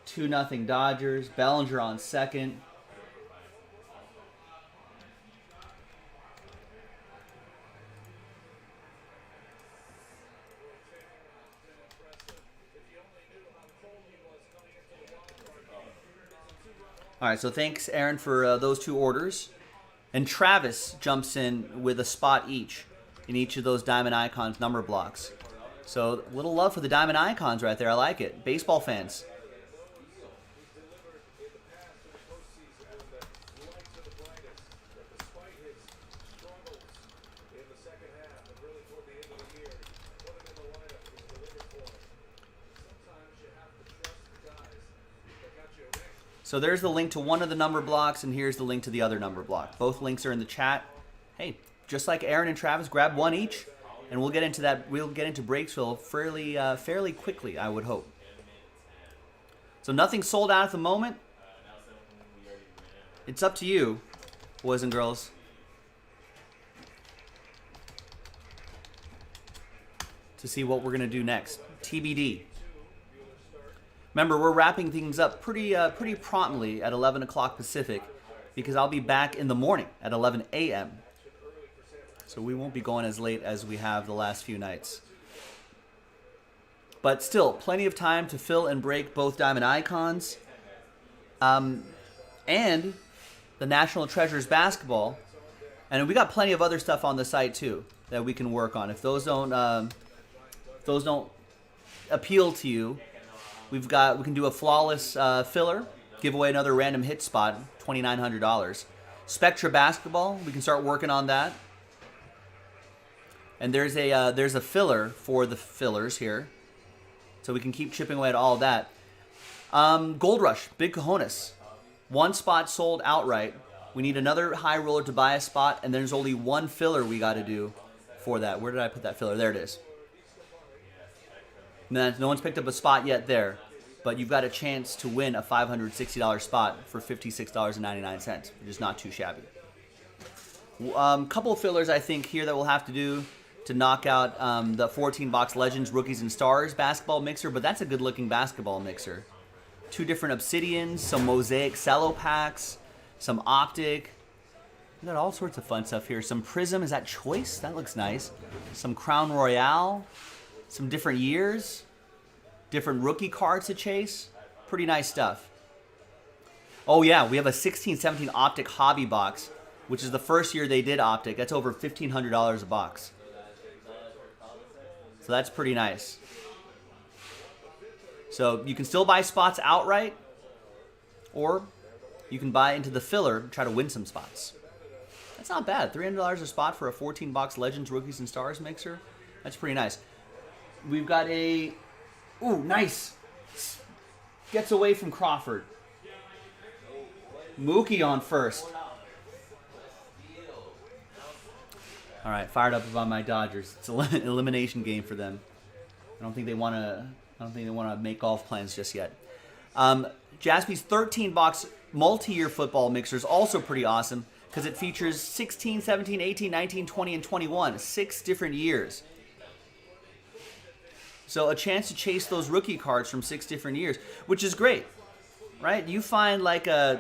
2-0 Dodgers. Bellinger on second. All right, so thanks, Aaron, for those 2 orders. And Travis jumps in with a spot each in each of those Diamond Icons number blocks. So a little love for the Diamond Icons right there. I like it. Baseball fans. So there's the link to one of the number blocks, and here's the link to the other number block. Both links are in the chat. Hey, just like Aaron and Travis, grab one each, and we'll get into that. We'll get into Breaksville fairly quickly, I would hope. So nothing sold out at the moment. It's up to you, boys and girls. to see what we're going to do next. TBD. Remember, we're wrapping things up pretty promptly at 11 o'clock Pacific because I'll be back in the morning at 11 a.m. So we won't be going as late as we have the last few nights. But still, plenty of time to fill and break both Diamond Icons and the National Treasures basketball. And we got plenty of other stuff on the site too that we can work on. If those don't appeal to you, we can do a flawless filler, give away another random hit spot, $2,900. Spectra basketball, we can start working on that. And there's a filler for the fillers here, so we can keep chipping away at all of that. Gold Rush, big cojones. One spot sold outright. We need another high roller to buy a spot, and there's only one filler we got to do for that. Where did I put that filler? There it is. No one's picked up a spot yet there, but you've got a chance to win a $560 spot for $56.99, which is not too shabby. Couple of fillers I think here that we'll have to do to knock out the 14-box Legends, Rookies, and Stars basketball mixer, but that's a good-looking basketball mixer. 2 different Obsidians, some Mosaic cello packs, some Optic. We got all sorts of fun stuff here. Some Prism, is that Choice? That looks nice. Some Crown Royale, some different years, different rookie cards to chase. Pretty nice stuff. Oh yeah, we have a 16-17 Optic hobby box, which is the first year they did Optic. That's over $1,500 a box. So that's pretty nice. So you can still buy spots outright, or you can buy into the filler and try to win some spots. That's not bad. $300 a spot for a 14-box Legends, Rookies, and Stars mixer. That's pretty nice. We've got a... Ooh, nice. Gets away from Crawford. Mookie on first. All right, fired up about my Dodgers. It's an elimination game for them. I don't think they want to make golf plans just yet. Jaspy's 13-box multi-year football mixer is also pretty awesome because it features 16, 17, 18, 19, 20, and 21. 6 different years. So a chance to chase those rookie cards from 6 different years, which is great, right? You find like a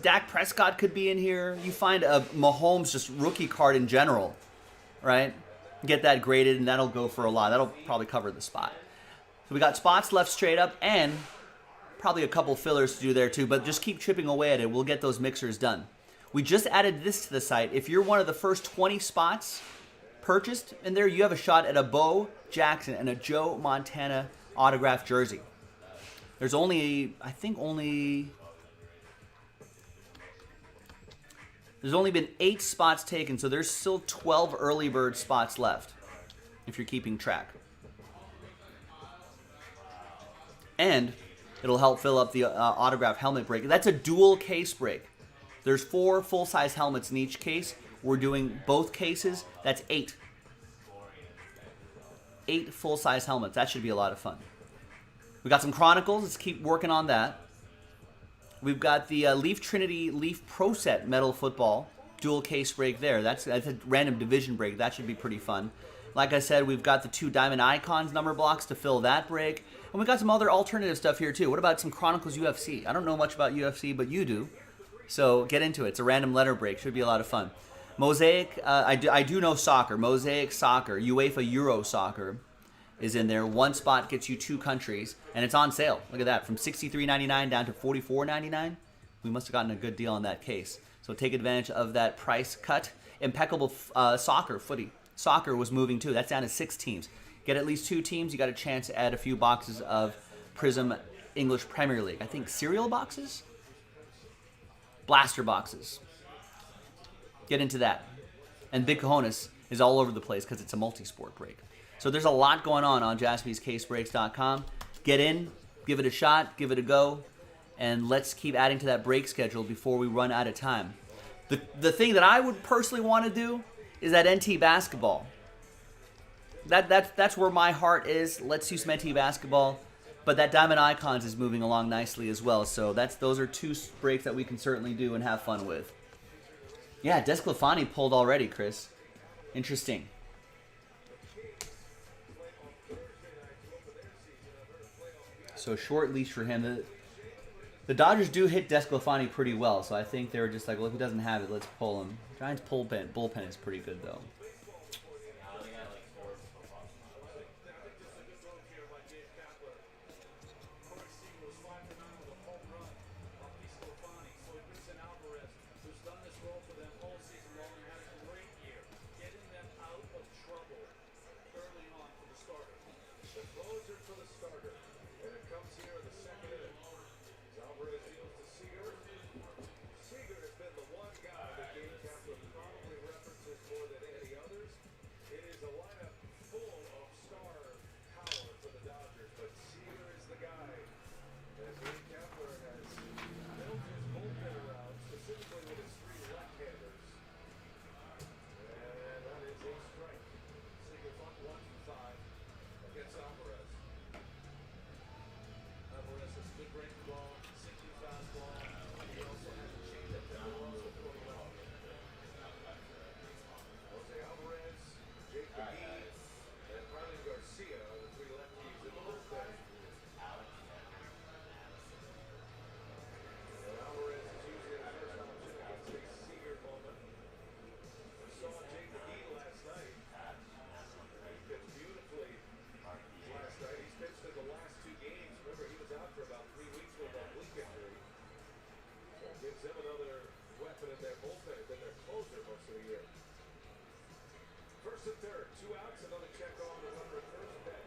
Dak Prescott could be in here. You find a Mahomes just rookie card in general, right? Get that graded, and that'll go for a lot. That'll probably cover the spot. So we got spots left straight up and probably a couple fillers to do there too, but just keep chipping away at it. We'll get those mixers done. We just added this to the site. If you're one of the first 20 spots purchased in there, you have a shot at a Bo Jackson and a Joe Montana autographed jersey. There's only been 8 spots taken, so there's still 12 early bird spots left, if you're keeping track. And it'll help fill up the autograph helmet break. That's a dual case break. There's 4 full-size helmets in each case. We're doing both cases. That's 8. 8 full-size helmets. That should be a lot of fun. We got some Chronicles. Let's keep working on that. We've got the Leaf Trinity Leaf Pro Set Metal Football dual case break there. That's a random division break. That should be pretty fun. Like I said, we've got the 2 Diamond Icons number blocks to fill that break. And we got some other alternative stuff here too. What about some Chronicles UFC? I don't know much about UFC, but you do. So get into it. It's a random letter break. Should be a lot of fun. Mosaic, I do know soccer. Mosaic Soccer, UEFA Euro Soccer is in there. 1 spot gets you 2 countries, and it's on sale. Look at that, from $63.99 down to $44.99. We must have gotten a good deal on that case. So take advantage of that price cut. Impeccable footy. Soccer was moving too. That's down to 6 teams. Get at least 2 teams, you got a chance to add a few boxes of Prism English Premier League. I think cereal boxes? Blaster boxes. Get into that. And Big Cojones is all over the place because it's a multi-sport break. So there's a lot going on jaspyscasebreaks.com. Get in, give it a shot, give it a go, and let's keep adding to that break schedule before we run out of time. The thing that I would personally want to do is that NT basketball. That's where my heart is. Let's do some NT basketball. But that Diamond Icons is moving along nicely as well. So those are 2 breaks that we can certainly do and have fun with. Yeah, Desclafani pulled already, Chris. Interesting. So short leash for him. The Dodgers do hit Desclafani pretty well, so I think they were just like, well, if he doesn't have it, let's pull him. Giants bullpen is pretty good, though.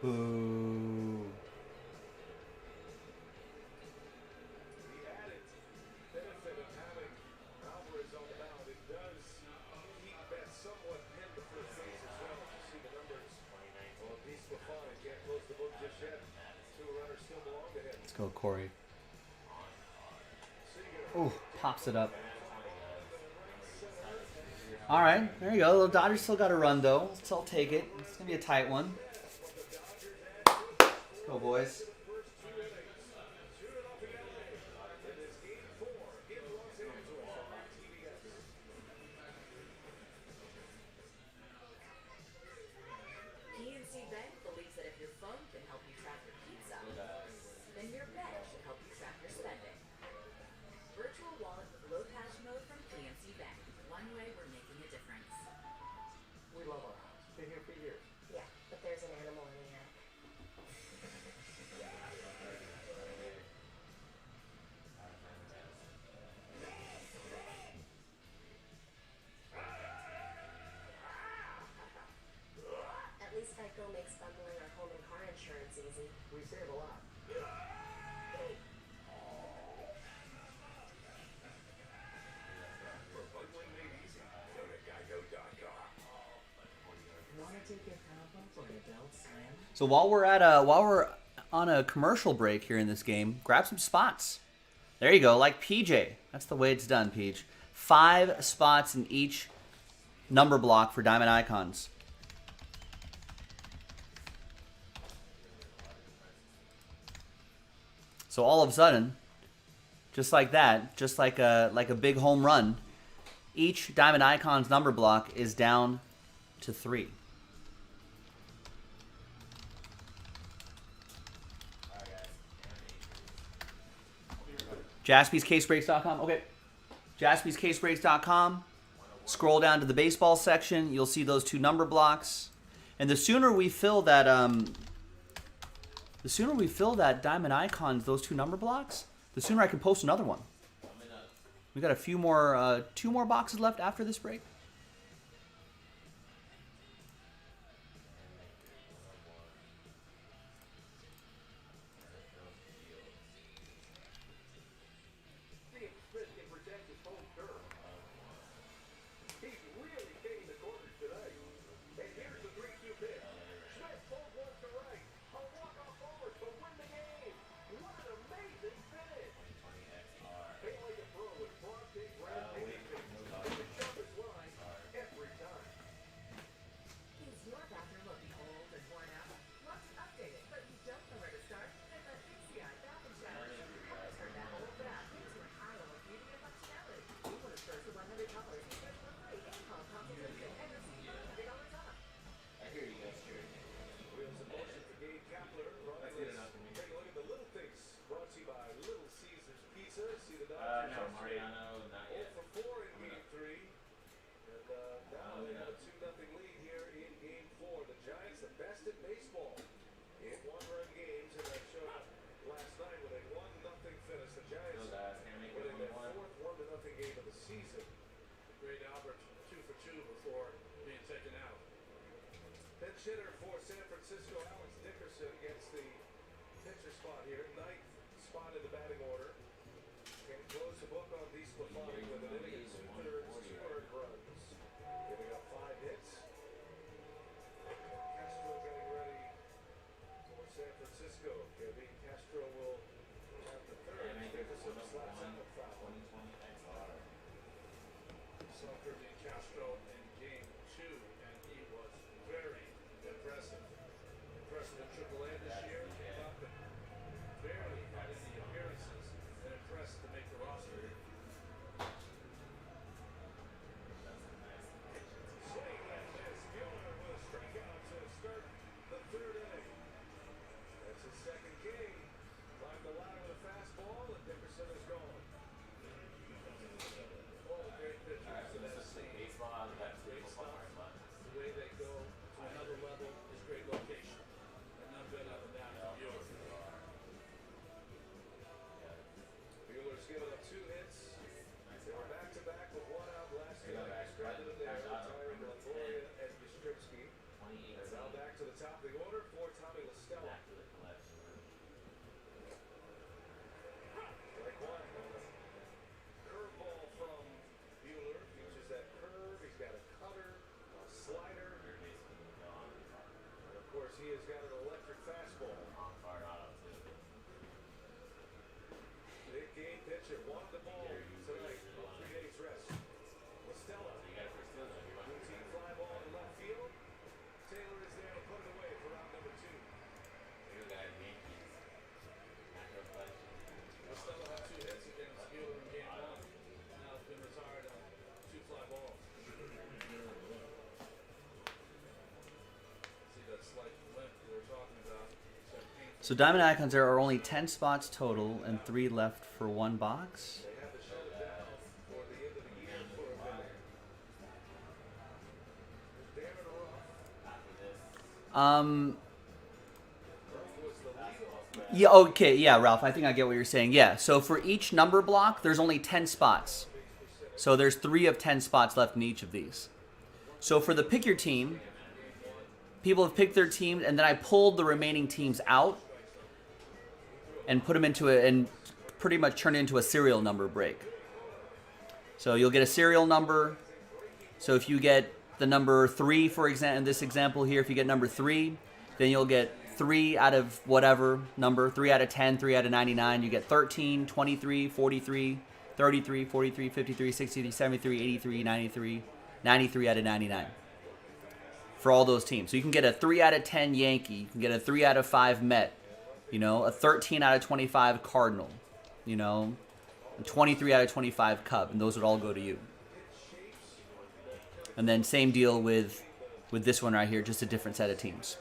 Boo. Let's go, Corey. Oh, pops it up. All right, there you go. The Dodgers still got a run, though. So I'll take it. It's going to be a tight one. Let's go, boys. PNC Bank believes that if your phone can help you track your pizza, then your bank should help you track your spending. Virtual wallet with low cash mode from PNC Bank. One way we're making a difference. We love our house. Been here for years. Yeah, but there's an animal in the attic. At least Geico makes bundling our home and car insurance easy. We save a lot. For bundling made easy, go to geico.com. Want to take your problems on a belt slam? So while we're on a commercial break here in this game, grab some spots. There you go, like PJ. That's the way it's done, Peach. 5 spots in each number block for Diamond Icons. So all of a sudden, just like that, just like a big home run, each Diamond Icons number block is down to 3. JaspysCaseBreaks.com. Okay. JaspysCaseBreaks.com. Scroll down to the baseball section. You'll see those 2 number blocks. And the sooner we fill that Diamond Icons, those 2 number blocks, the sooner I can post another one. We got a few more 2 more boxes left after this break. Smith can protect his home turf. He's really hitting the corners today. And here's the 3-2 pitch. Smith pulls one to right. A walk-off homer to win the game. What an amazing finish. Failing to throw with broad big red and the sharpest line 0 for 4 in game 3. And now they have a 2-0 lead here in game 4. The Giants, the best at baseball in one-run games, and that showed up last night with a 1-0 finish. The Giants winning their 4th 1-0 game of the season. Great Albert, 2 for 2 before being taken out. Pinch hitter for San Francisco, Alex Dickerson gets the pitcher spot here. 9th spot in the batting order. Can close the book on DeSclafani with an inning and 2/3 2 earned runs. Giving up 5 hits. Castro getting ready for San Francisco. Kevin Castro will have the 3rd. Dickerson slaps out the foul. Saw Kirby Castro in game 2, and he was very impressive. Impressive in AAA this year. Came up and barely had any appearances, and impressed to make the roster. Swing and miss. Buehler with a strikeout to start the 3rd inning. That's his 2nd K. Climbed the ladder with a fastball, and Dickerson is gone. All great pitchers that I've seen. Great stuff. The way they go to another level is great location. And none better than that for Buehler. Buehler's given up 2 hits. They were back-to-back with 1 out last night. Stranded in there, retiring Longoria and Yastrzemski. And now back to the top of the order for Tommy La Stella. Strike 1. Curveball from Buehler. Features that curve. He's got a cutter, a slider. And of course, he has got an electric fastball. Big game pitcher. Wanted the ball tonight. 3 days rest. La Stella. Routine fly ball in left field. Taylor is there to put it away for round number 2. Costello had 2 hits against Buehler in game 1. Now has been retired on 2 fly balls. See that slight limp we were talking about. So Diamond Icons, there are only 10 spots total and 3 left for 1 box. They had to shut it down for the end of the year for a minute. Darren Ruff. Ruff was the leadoff man. Yeah, okay, yeah, Ralph, I think I get what you're saying. Yeah, so for each number block, there's only 10 spots. So there's 3 of 10 spots left in each of these. So for the pick your team, people have picked their team, and then I pulled the remaining teams out and put them into and pretty much turn it into a serial number break. So you'll get a serial number. So if you get the number 3, for example, in this example here, if you get number 3, then you'll get 3 out of whatever number, 3 out of 10, 3 out of 99. You get 13, 23, 43, 33, 43, 53, 63, 73, 83, 93, 93 out of 99 for all those teams. So you can get a 3 out of 10 Yankee, you can get a 3 out of 5 Met, you know, a 13 out of 25 Cardinal, you know, a 23 out of 25 Cub, and those would all go to you. And then same deal with this one right here, just a different set of teams.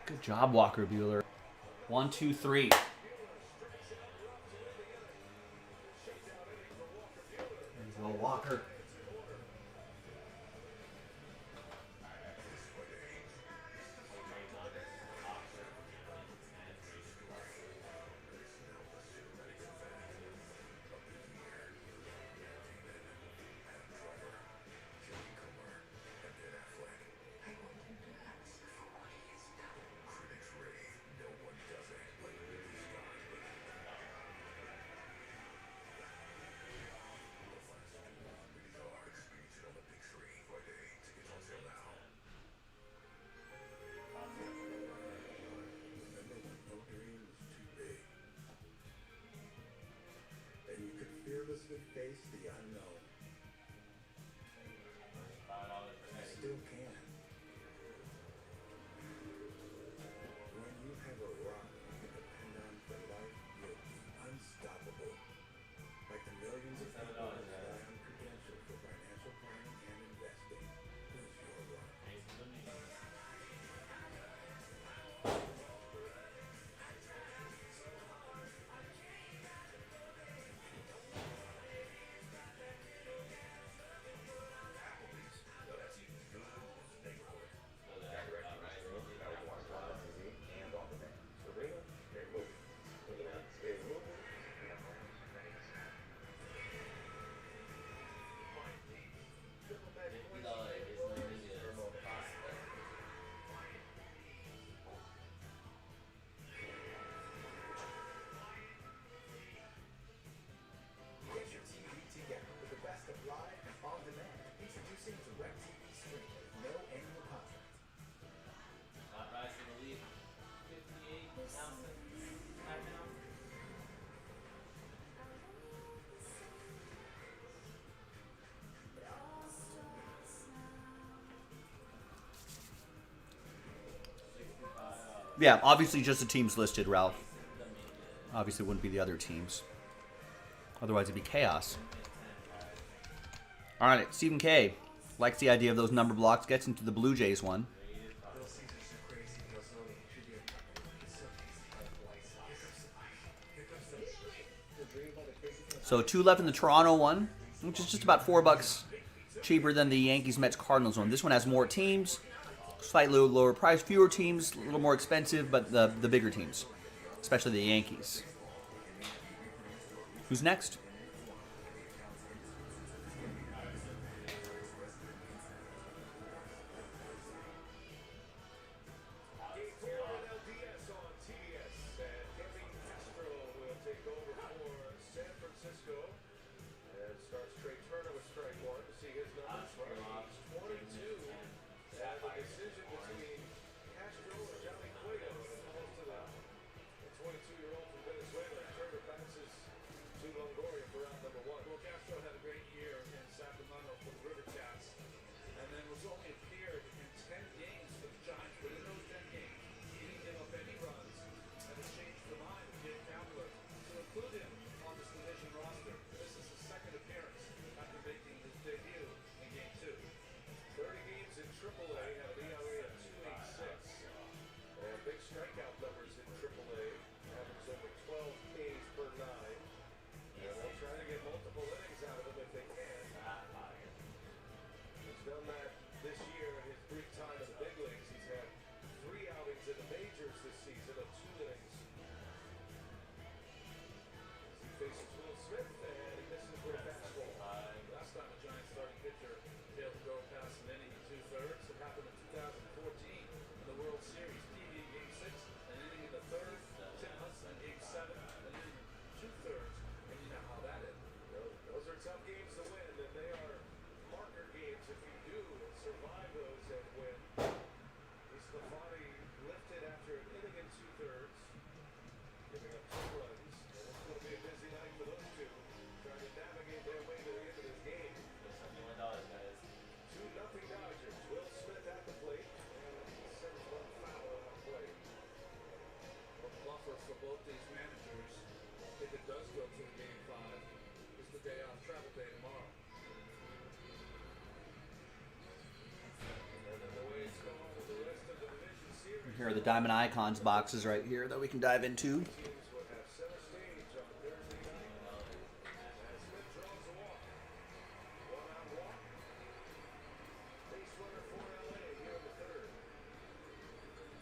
Good job, Walker Buehler. 1, 2, 3. There you go, Walker. fearlessly face the unknown. You still can. When you have a rock you can depend on for life, you'll be unstoppable. Like the millions of people who rely on Prudential for financial planning and investing. Who's your rock? Yeah, obviously just the teams listed, Ralph. Obviously wouldn't be the other teams. Otherwise it'd be chaos. All right, Stephen K. likes the idea of those number blocks, gets into the Blue Jays one. So 2 left in the Toronto one, which is just about $4 cheaper than the Yankees, Mets, Cardinals one. This one has more teams, slightly lower price, fewer teams, a little more expensive, but the bigger teams, especially the Yankees. Who's next? Game 4 NLDS on TBS, and Kevin Castro will take over for San Francisco. And starts Trey Turner with strike one to see his numbers right. He's 22. And the decision between Castro and Johnny Cueto falls to the 22-year-old from Venezuela. Turner passes to Longoria for out number one. Well, Castro had a great year in Sacramento for the River Cats, and then was only appeared in 10 games for the Giants. But in those 10 games, he didn't give up any runs, and has changed the mind of Jay Cavalier to include him on this division roster. This is his second appearance after making his debut in Game 2. 30 games in AAA, had an ERA of 2.86. And big strikeout numbers in AAA, average over 12 Ks per nine. And they'll try to get multiple innings out of him if they can. He's done that this year in his brief time in the big leagues. He's had 3 outings in the majors this season of 2 innings. As he faces Will Smith, and he misses with a fastball. Last time a Giants starting pitcher failed to go past an inning and 2/3, it happened in 2014 in the World Series. TV in Game 6, an inning in the third. Tim Hudson in Game 7, an inning and 2/3, and you know how that ended. Those are tough games to win, and they are marker games if you do survive those and win. Stefani lifted after an inning and 2/3, giving up 2 runs. And it's going to be a busy night for those two, trying to navigate their way to the end of this game. 2-0 Dodgers. Will Smith at the plate, and he sends one foul out of play. Well, the buffer for both these managers, if it does go to the Game 5, is the day off, travel day tomorrow. And then the way it's gone with the rest of the division series, Here are the Diamond Icons boxes right here that we can dive into. teams will have center stage on Thursday night. As Smith draws a walk. 1-out walk. Base runner for LA here in the third.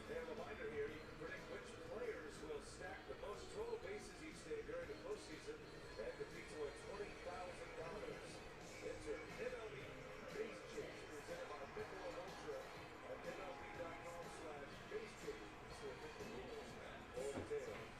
And a reminder here, you can predict which players will stack the most total bases each day during the postseason and compete to win $20,000. Enter MLB Base Chase presented by Michelob Ultra at MLB.com/basechase. See official rules for details.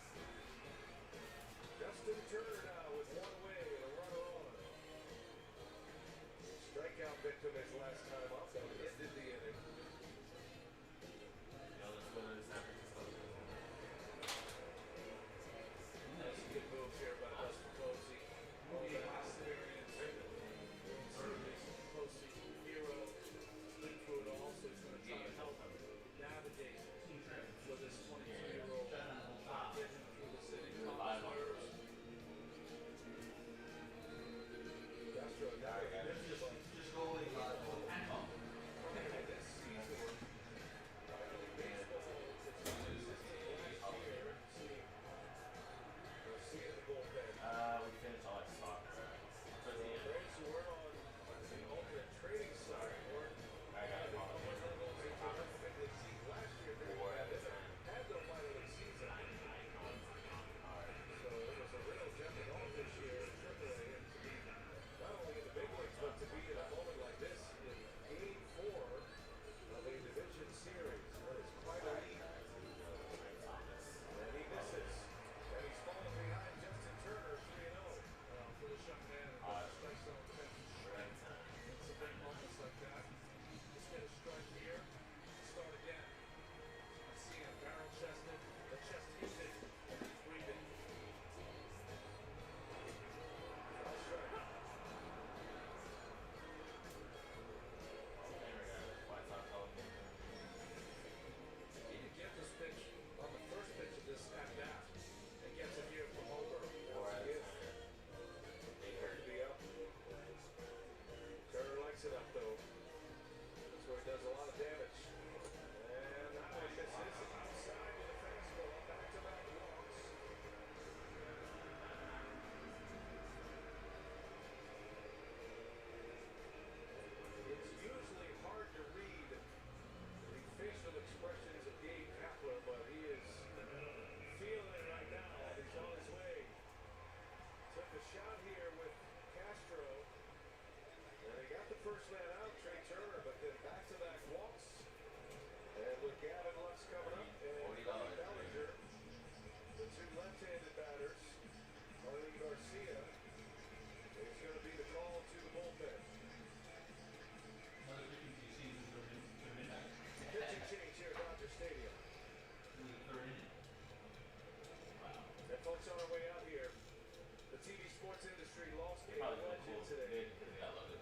industry lost a legend today.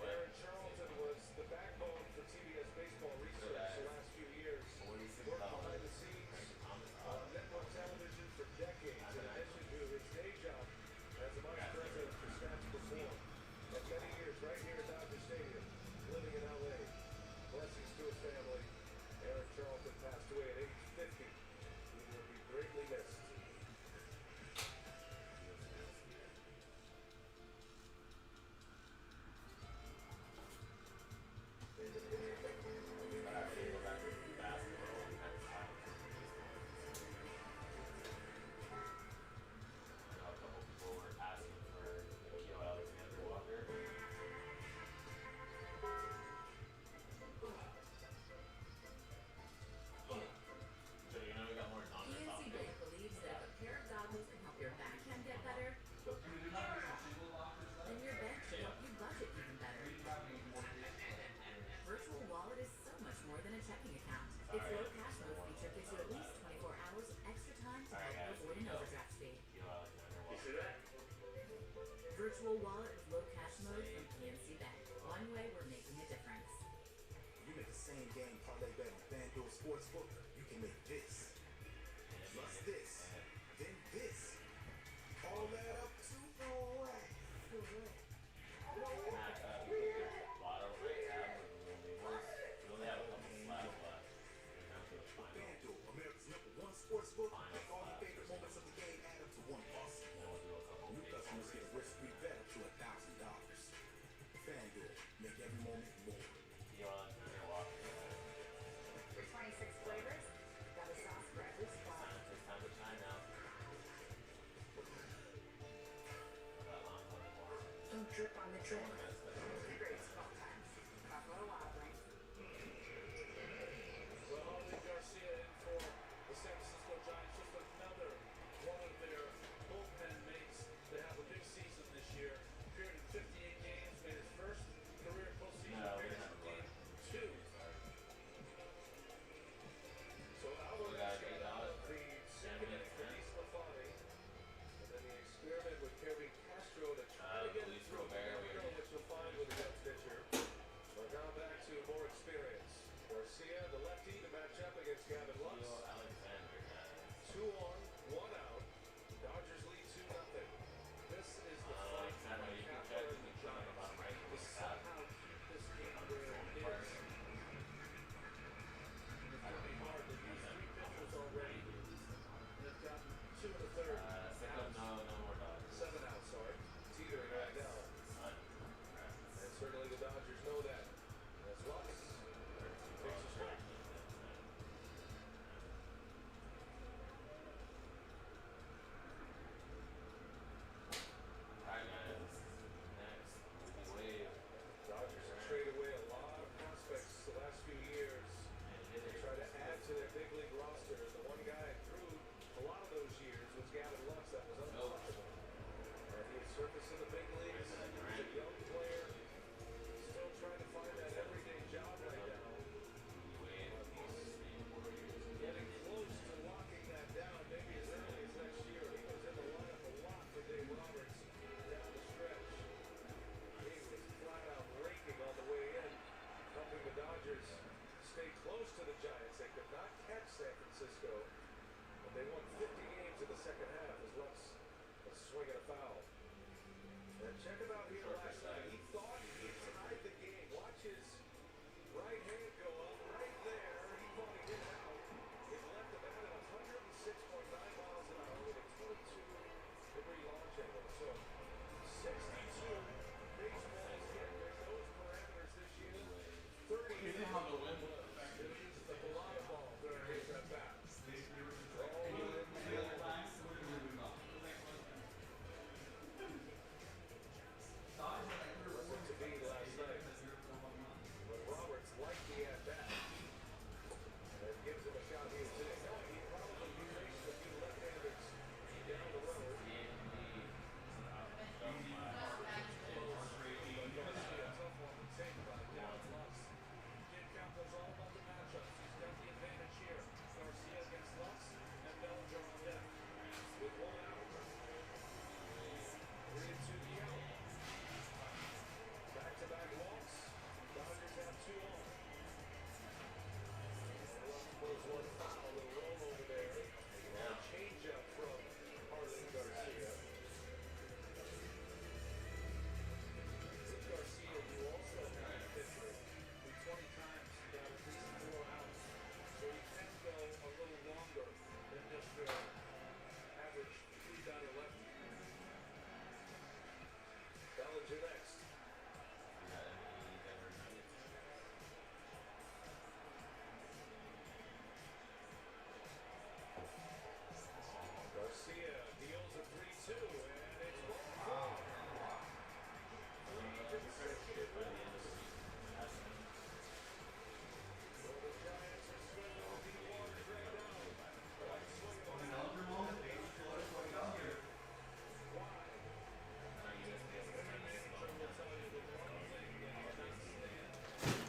Aaron Charlton was the backbone for TBS baseball research the last few years. Worked behind the scenes on network television for decades, in addition to his day job as a vice president for Stats Perform. And many years right here at Dodger Stadium, living in LA. Blessings to his family. Aaron Charlton passed away at age 50. He will be greatly missed. PNC Bank believes that if a pair of goggles can help your backhand get better, then your bank should help you budget even better. Virtual Wallet is so much more than a checking account. Its low cash mode feature gives you at least 24 hours of extra time to help you avoid an overdraft fee. Virtual Wallet with low cash mode from PNC Bank. One way we're making a difference. You make the same game parlay bet on FanDuel Sportsbook, you can make this. Plus this. Then this. All that up to alright. FanDuel, America's #1 sportsbook. Make all your favorite moments of the game add up to one awesome. New customers get a risk-free bet up to $1,000. FanDuel, make every moment more. For 26 flavors, got a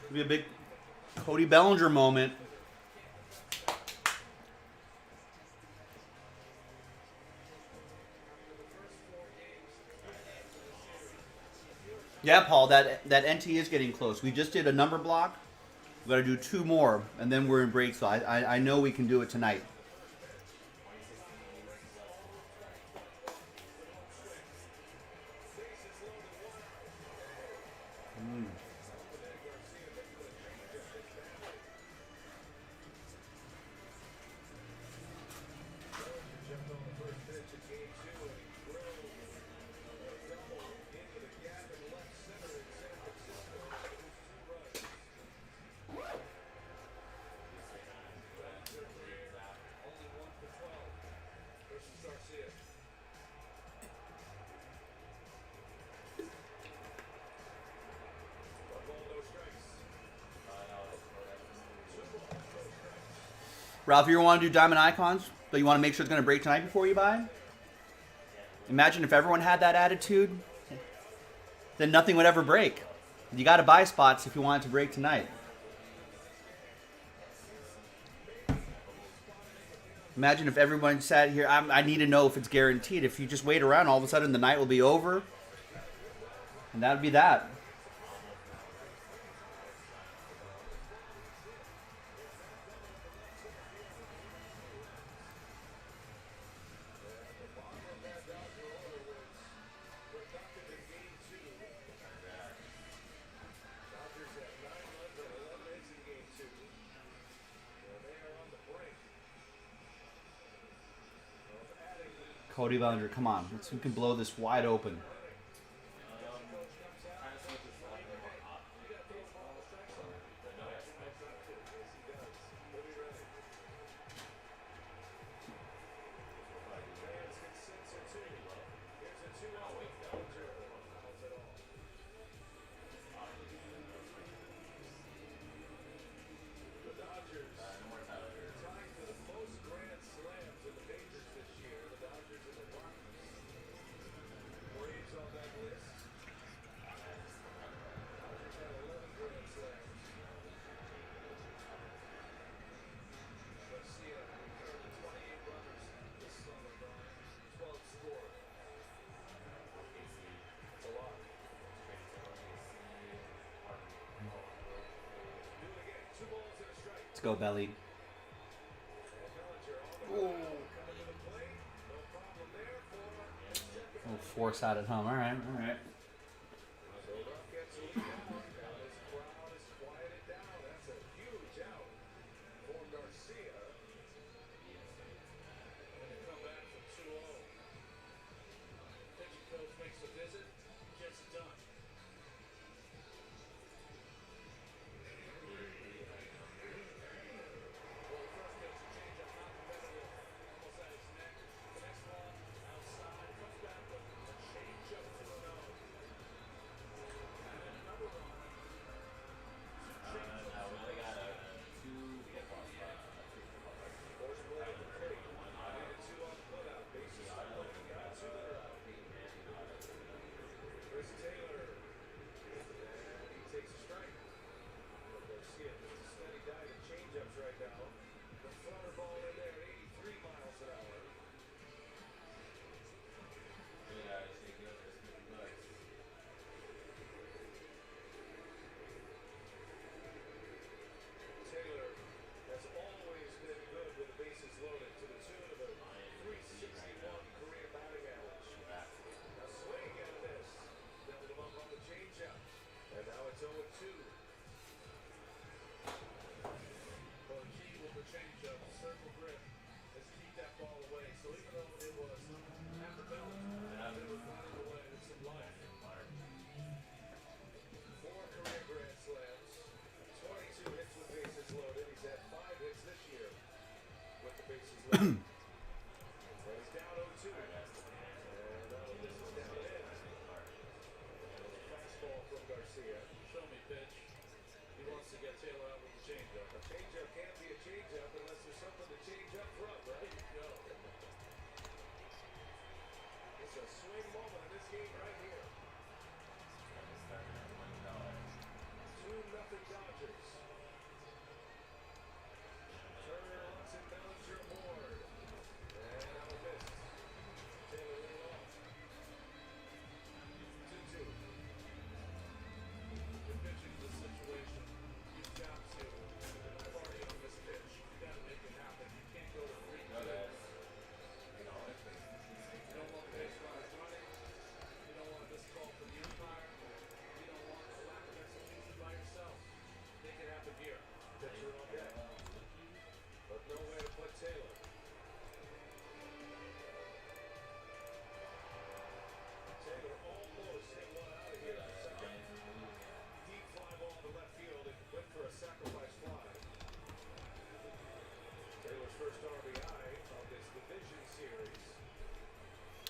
It'll be a big Cody Bellinger moment. Yeah, Paul, that NT is getting close. We just did a number block. We got to do 2 more, and then we're in break. So I know we can do it tonight. Jumped on the first pitch of game 2 and he drove a double into the gap in left center in San Francisco. It was 2 runs. Bellinger only 1 for 12 versus Garcia. One ball, no strikes. 2 balls, no strikes. Ralph, you want to do Diamond Icons, but you want to make sure it's going to break tonight before you buy? Imagine if everyone had that attitude, then nothing would ever break. You got to buy spots if you want it to break tonight. Imagine if everyone sat here. I need to know if it's guaranteed. If you just wait around, all of a sudden the night will be over, and that would be that. Productive in game 2. Dodgers have 9 runs and 11 hits in game 2. So they are on the brink of adding. Cody Bellinger, come on. We can blow this wide open. The Dodgers tied for the most grand slams in the majors this year. The Dodgers and the Rockies. Braves on that list. Dodgers had 11 grand slams. Garcia currently 28 runners this summer, Brian. 12 scored. That's a lot. Do it again. 2 balls and a strike. Let's go, Belly. Oh, force out at home. All right, all right. So Ruff gets a lead out. Now this crowd is quieted down. That's a huge out for Garcia. And they come back from 2-0. Pitching coach makes a visit, gets it done. Well, the first pitch, a changeup, not competitive. Almost at his neck. The next one, outside, comes back with a changeup to the nose.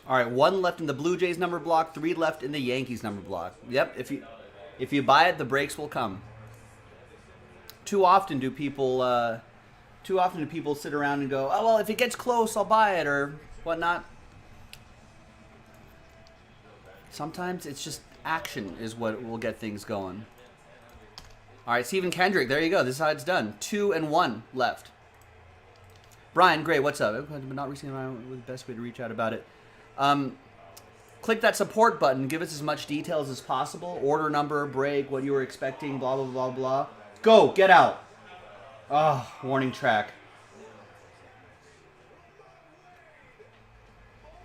All right, 1 left in the Blue Jays number block, 3 left in the Yankees number block. Yep, if you buy it, the breaks will come. Too often do people sit around and go, oh well, if it gets close, I'll buy it or whatnot. Sometimes it's just action is what will get things going. All right, Stephen Kendrick, there you go. This is how it's done. 2 and 1 left. Brian Gray, what's up? But not recently around with the best way to reach out about it. Click that support button. Give us as much details as possible. Order number, break, what you were expecting, blah, blah, blah, blah. Go, get out. Oh, warning track.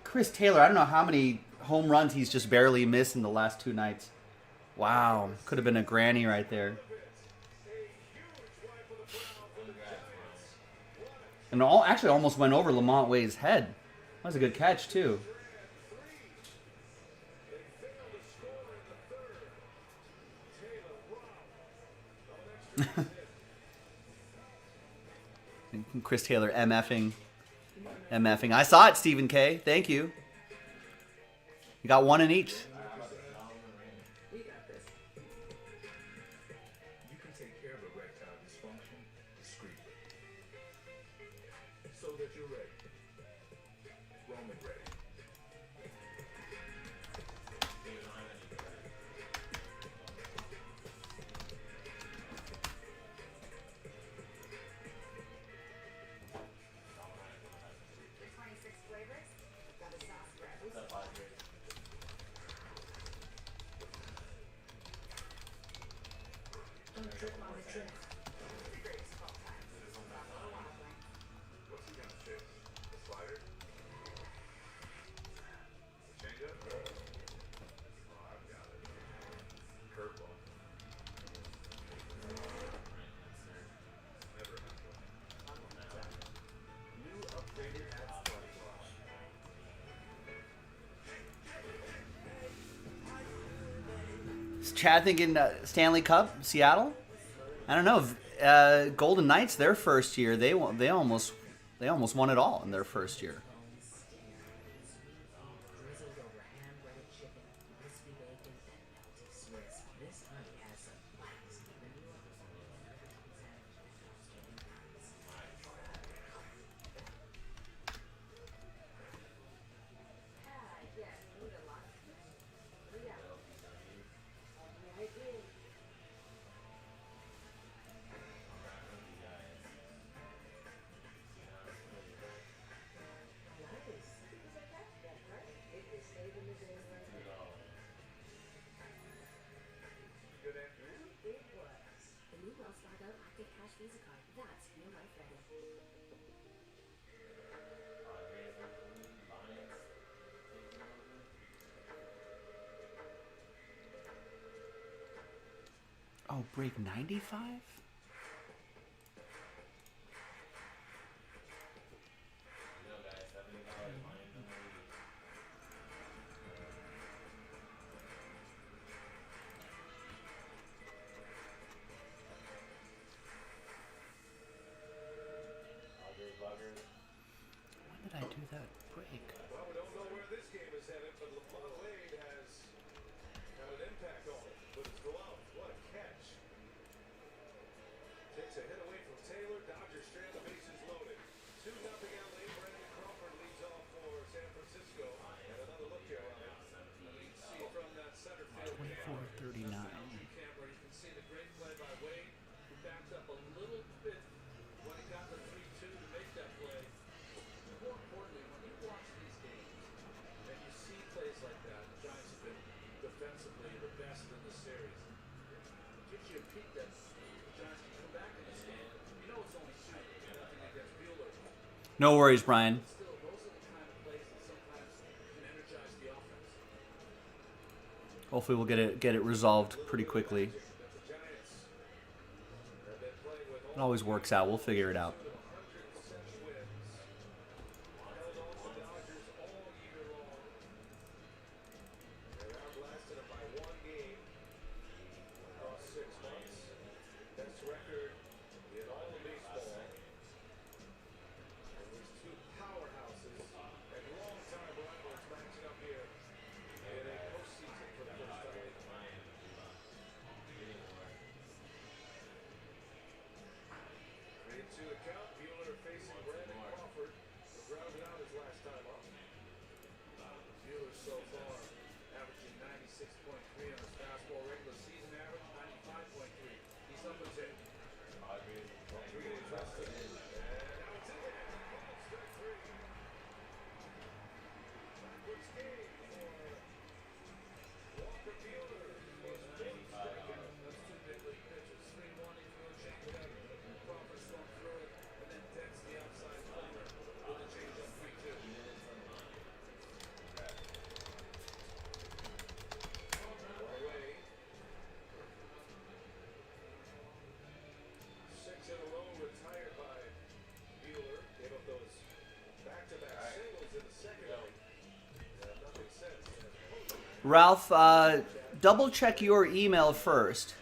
Chris Taylor, I don't know how many home runs he's just barely missed in the last 2 nights. Wow, could have been a granny right there. And actually almost went over Lamont Way's head. That was a good catch, too. Chris Taylor MFing. I saw it, Stephen K. Thank you. You got 1 in each. We got this. You can take care of erectile dysfunction discreetly. So that you're ready. Roman ready. Don't trip on the trick. What's he gonna fish? A slider? Changeup? Oh, I've got it. Curveball. Never enough. New upgraded at Splash. Is Chad thinking Stanley Cup, Seattle? I don't know. Golden Knights, their first year, they almost won it all in their first year. Drizzled over hand-breaded chicken, crispy bacon, and melty Swiss. This honey has some bites. Good afternoon. The new Wells Fargo Active Cash Visa card. That's your life ready. Oh, break 95? When did I do that break? Well, we don't know where this game is headed, but LeBron Wade has got an impact on it with his glove. What a catch. Takes a hit away from Taylor. Dodgers strand the bases loaded. 2-0 LA. Brandon Crawford leads off for San Francisco. And another look here on it. You can see from that center field camera. 24-39. Camera, you can see the great play by Wade, who backed up a little bit when he got the 3-2 to make that play. More importantly, when you watch these games and you see plays like that, the Giants have been defensively the best in the series. It gives you a peek that the Giants can come back in this game. You know it's only 2, nothing against Bueller. No worries, Brian. Still, those are the kind of plays that sometimes can energize the offense. Hopefully we'll get it resolved pretty quickly. That the Giants have been playing with It always works out. We'll figure it out. 100% wins. Held on to Dodgers all year long. They outlasted them by 1 game across 6 months. Best record in all of baseball. And these 2 powerhouses and longtime rivals matching Ralph, double check your email first.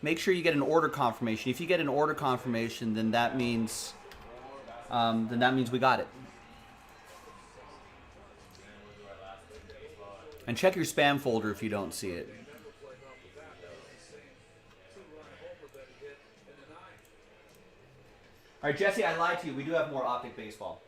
Make sure you get an order confirmation. If you get an order confirmation, then that means we got it. And check your spam folder if you don't see it. All right, Jesse, I lied to you. We do have more Optic baseball.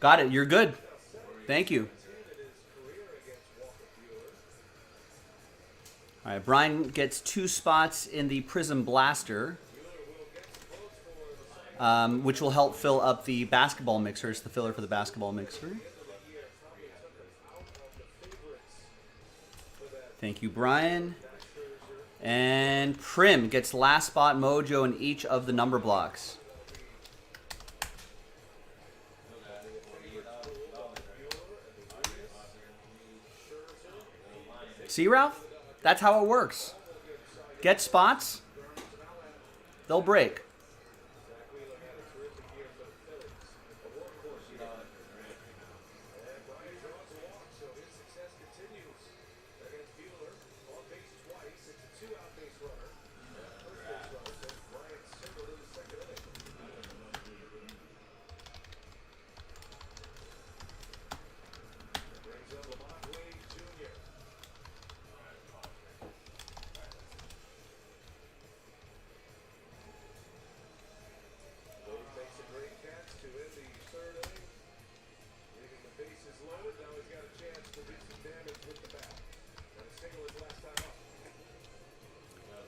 Got it. You're good. Thank you. All right, Brian gets 2 spots in the Prism Blaster, which will help fill up the basketball mixer. It's the filler for the basketball mixer. Thank you, Brian. And Prim gets last spot mojo in each of the number blocks. See, Ralph? That's how it works. Get spots, they'll break.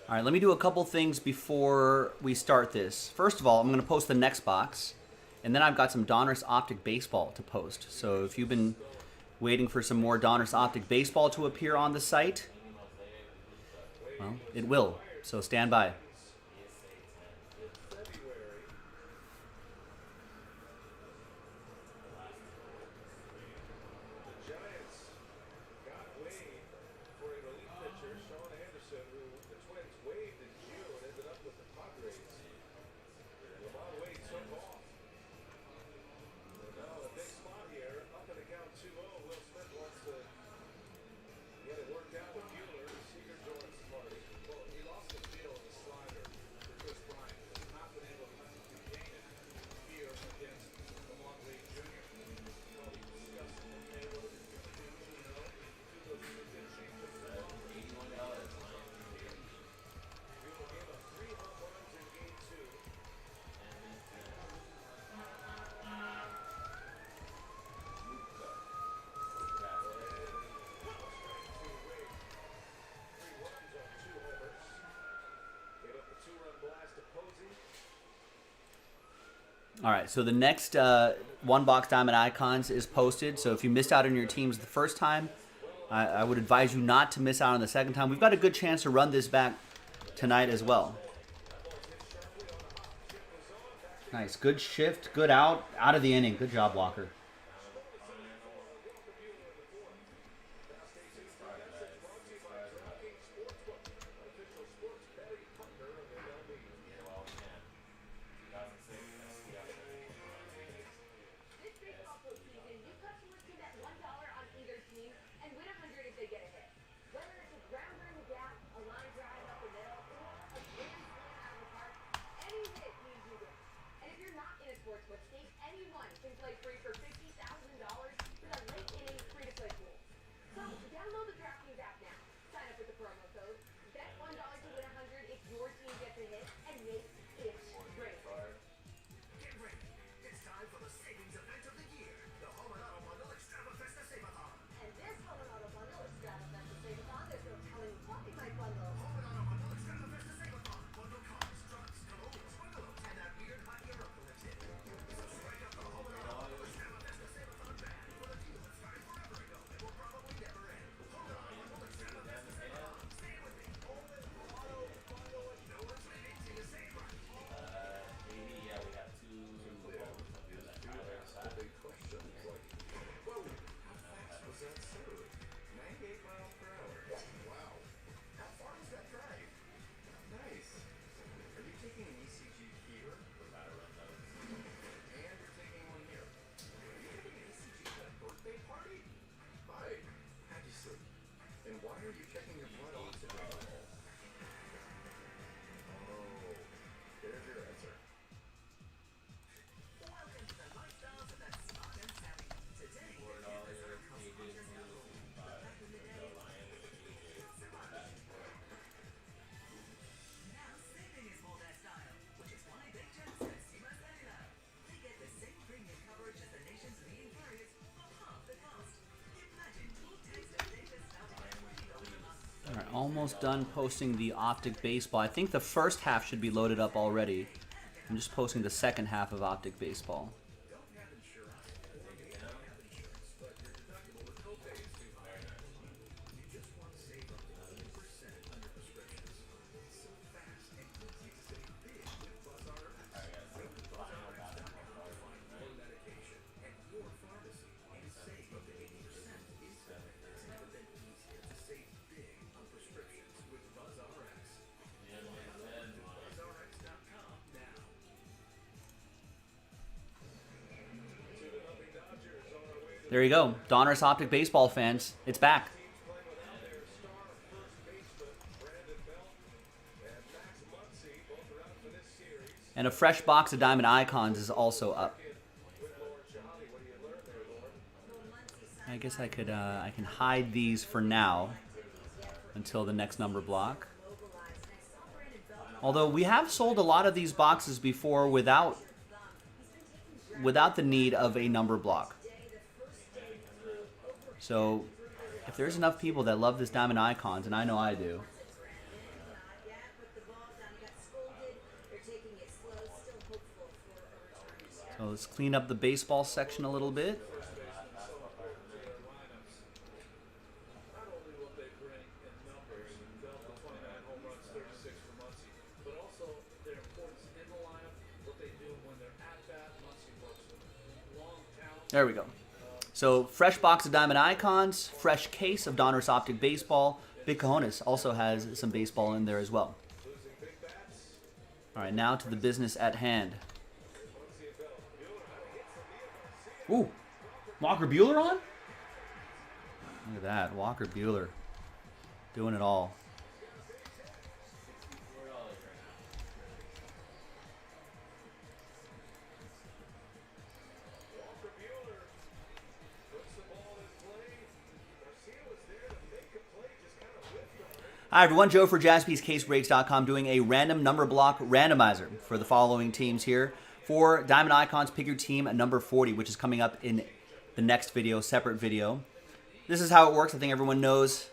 All right, let me do a couple things before we start this. First of all, I'm going to post the next box, and then I've got some Donruss Optic Baseball to post. So if you've been waiting for some more Donruss Optic Baseball to appear on the site, well, it will. So stand by. All right, so the next one box diamond icons is posted. So if you missed out on your teams the first time, I would advise you not to miss out on the second time. We've got a good chance to run this back tonight as well. Nice, good shift, good out of the inning. Good job, Walker. which states anyone can play free for $50,000 with a late inning free-to-play pool. So download the DraftKings app now. Sign up with the promo code. Bet $1 to win 100 if your team gets a hit, and make it crazy. Get ready. It's time for the savings event of the year. The Home and Auto Bundle Extravafesta Save-A-Thon. And this Home and Auto Bundle is Extravafesta Save-A-Thon. There's no telling what we might bundle. Home and Auto Bundle Extravafesta Save-A-Thon. Bundle cars, trucks, colognes, bungalows, and that weird hot eucalyptus hit. So strike up the Home and Auto Bundle Extravafesta Save-A-Thon band for the deal that started forever ago and will probably never end. Home and Auto Bundle Extravafesta Save-A-Thon. Say it with me. Home and Auto Bundle. No one's leaving till you say it right. Maybe, yeah, we got two footballs. The big question is like, whoa, how fast was that serve? 98 miles per hour. Wow. How far was that drive? Nice. Are you taking an ECG here? And you're taking one here. Are you getting an ECG at a birthday party? Hi. How'd you sleep? And why are you checking your blood oxygen level? Oh, there's your answer. Welcome to the lifestyles of the smart and savvy. Today, the campers are house hunters couple. But back in the day, not so much. Now saving is more their style, which is why they chose Consumer Cellular. They get the same premium coverage as the nation's leading carriers for half the cost. Imagine 2 taste of data starting at $20 a month. All right, almost done posting the Optic Baseball. I think the first half should be loaded up already. I'm just posting the second half of Optic Baseball. Don't have insurance, or maybe don't have insurance, but your deductible with copay is too high. You just want to save up to 20% on your prescriptions. So fast and easy to save big with BuzzRx. Go to BuzzRx.com to find your medication at your pharmacy and save up to 80% instantly. It's never been easier to save big on prescriptions with BuzzRx. BuzzRx.com now. There you go. Donruss Optic Baseball fans. It's back. Playing without their star first baseman, Brandon Belt, and Max Muncy, both are out for this series. And a fresh box of Diamond Icons is also up. With Lord Shahadi, what do you learn there, Lord? I guess I can hide these for now until the next number block. Although we have sold a lot of these boxes before without the need of a number block. So if there's enough people that love this Diamond Icons, and I know I do, so let's clean up the baseball section a little bit. Not only will they bring in numbers, Belt with 29 home runs, 36 for Muncy, but also their importance in the lineup, what they do when they're at bat. Muncy works with long talent. There we go. So fresh box of Diamond Icons, fresh case of Donruss Optic Baseball. Big Cojones also has some baseball in there as well. All right, now to the business at hand. Ooh, Walker Buehler on? Look at that, Walker Buehler doing it all. Walker Buehler puts the ball in play. Garcia was there to make a play, just kind of whiffed on it. Hi everyone, Joe for JaspysCaseBreaks.com doing a random number block randomizer for the following teams here. For Diamond Icons, pick your team at number 40, which is coming up in the next video, separate video. This is how it works. I think everyone knows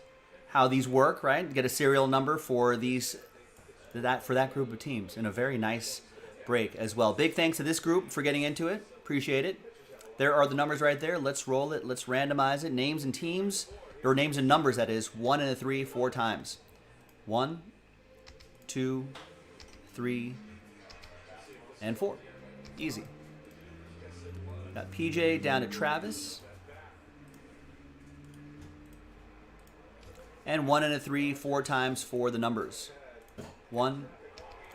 how these work, right? Get a serial number for that group of teams, and a very nice break as well. Big thanks to this group for getting into it. Appreciate it. There are the numbers right there. Let's roll it. Let's randomize it. Names and teams, or names and numbers, that is. 1 and a 3, 4 times. 1, 2, 3, and 4. Easy. Got PJ down to Travis. And 1 and a 3, 4 times for the numbers. 1,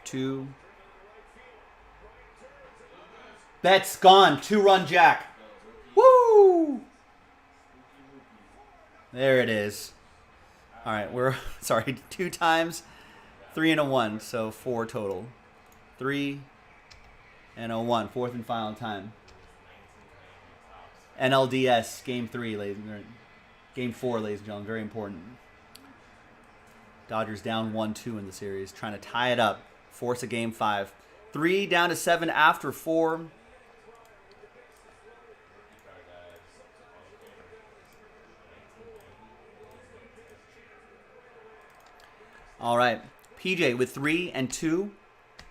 2. Bet's gone. 2-run jack. Woo! There it is. All right, we're sorry. 2 times, 3 and a 1, so 4 total. 3, and a 1. Fourth and final time. NLDS Game 3, Game 4, ladies and gentlemen. Very important. Dodgers down 1-2 in the series, trying to tie it up, force a Game 5. 3 down to 7 after 4. All right, PJ with 3 and 2,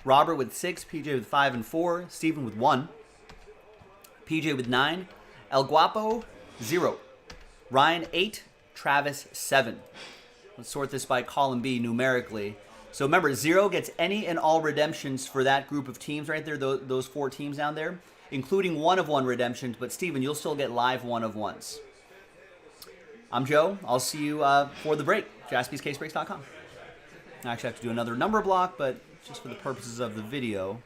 Robert with 6, PJ with 5 and 4, Steven with 1, PJ with 9, El Guapo 0, Ryan 8, Travis 7. Let's sort this by column B numerically. So remember, 0 gets any and all redemptions for that group of teams right there, those 4 teams down there, including 1-of-1 redemptions. But Steven, you'll still get live 1-of-1s. I'm Joe. I'll see you for the break. JaspysCaseBreaks.com. I actually have to do another number block, but just for the purposes of the video.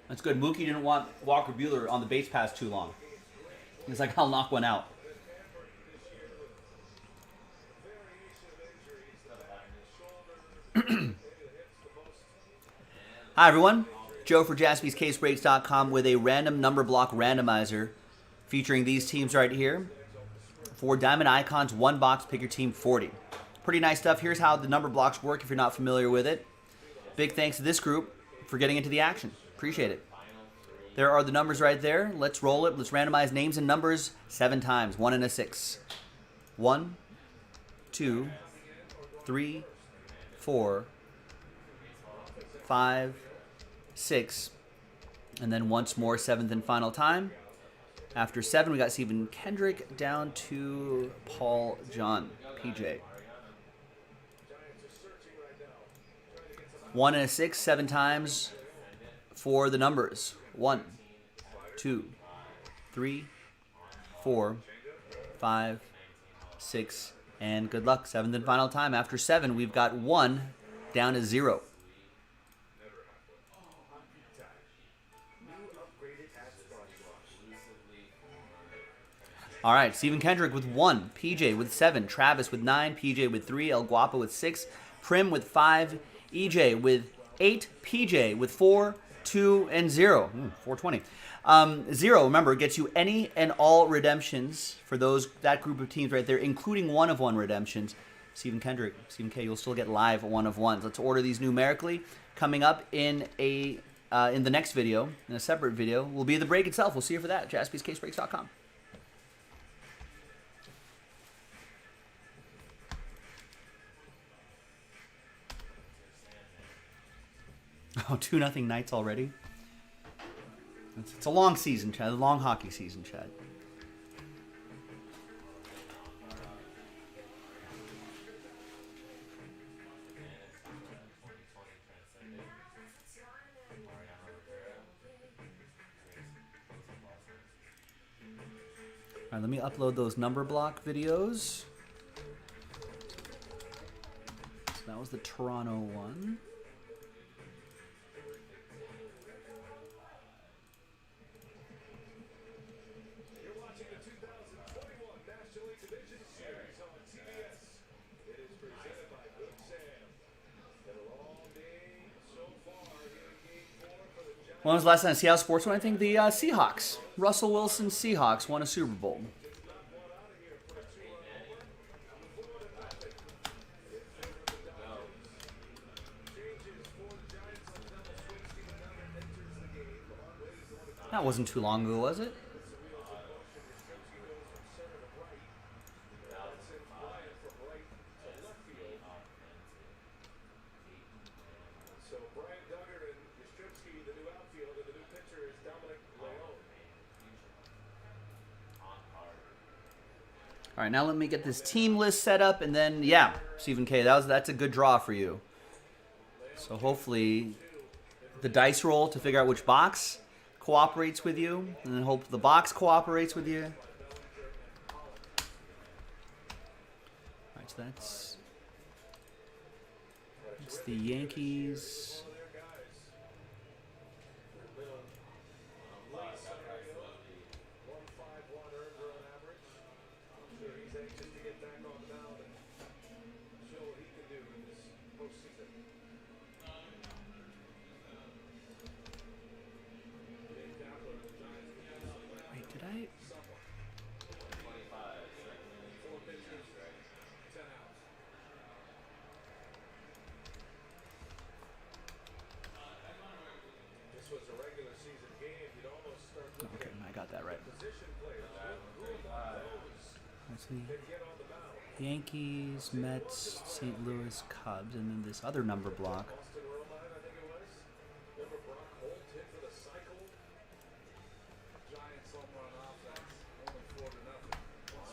That's good. Mookie didn't want Walker Buehler on the base pass too long. He's like, I'll knock one out. Hi, everyone. Joe for JaspysCaseBreaks.com with a random number block randomizer featuring these teams right here. For Diamond Icons, 1 box, pick your team 40. Pretty nice stuff. Here's how the number blocks work if you're not familiar with it. Big thanks to this group for getting into the action. Appreciate it. There are the numbers right there. Let's roll it. Let's randomize names and numbers 7 times. 1 and a 6. 1, 2, 3, 4, 5, 6. And then once more, 7th and final time. After 7, we got Stephen Kendrick down to Paul John, PJ. 1 and a 6, 7 times for the numbers. 1, 2, 3, 4, 5, 6, and good luck. 7th and final time. After 7, we've got 1 down to 0. All right, Stephen Kendrick with 1, PJ with 7, Travis with 9, PJ with 3, El Guapo with 6, Prim with 5, EJ with 8, PJ with 4, 2, and 0. 420. 0, remember, gets you any and all redemptions for that group of teams right there, including 1-of-1 redemptions. Stephen Kendrick, Stephen K, you'll still get live 1-of-1s. Let's order these numerically. Coming up in the next video, in a separate video, will be the break itself. We'll see you for that. JaspysCaseBreaks.com. Oh, 2-0 Knights already. It's a long season, Chad. A long hockey season, Chad. All right, let me upload those number block videos. So that was the Toronto one. When was the last time Seattle Sports won? I think the Seahawks. Russell Wilson Seahawks won a Super Bowl. That wasn't too long ago, was it? So Brian Duggar All right, now let me get this team list set up, and then, yeah, Stephen K., that's a good draw for you. So hopefully the dice roll to figure out which box cooperates with you, and then hope the box cooperates with you. All right, so that's the Yankees. Wait, did I? This was a regular season game. You'd almost start looking Okay, I got that right. at position players. Who among those Let's see. can get on the mound? Yankees, Mets, St. Louis, Cubs, and then this other number block. Austin Romine, I think it was. Remember Brock Holt hit for the cycle? Giants home run offense, only 4-0.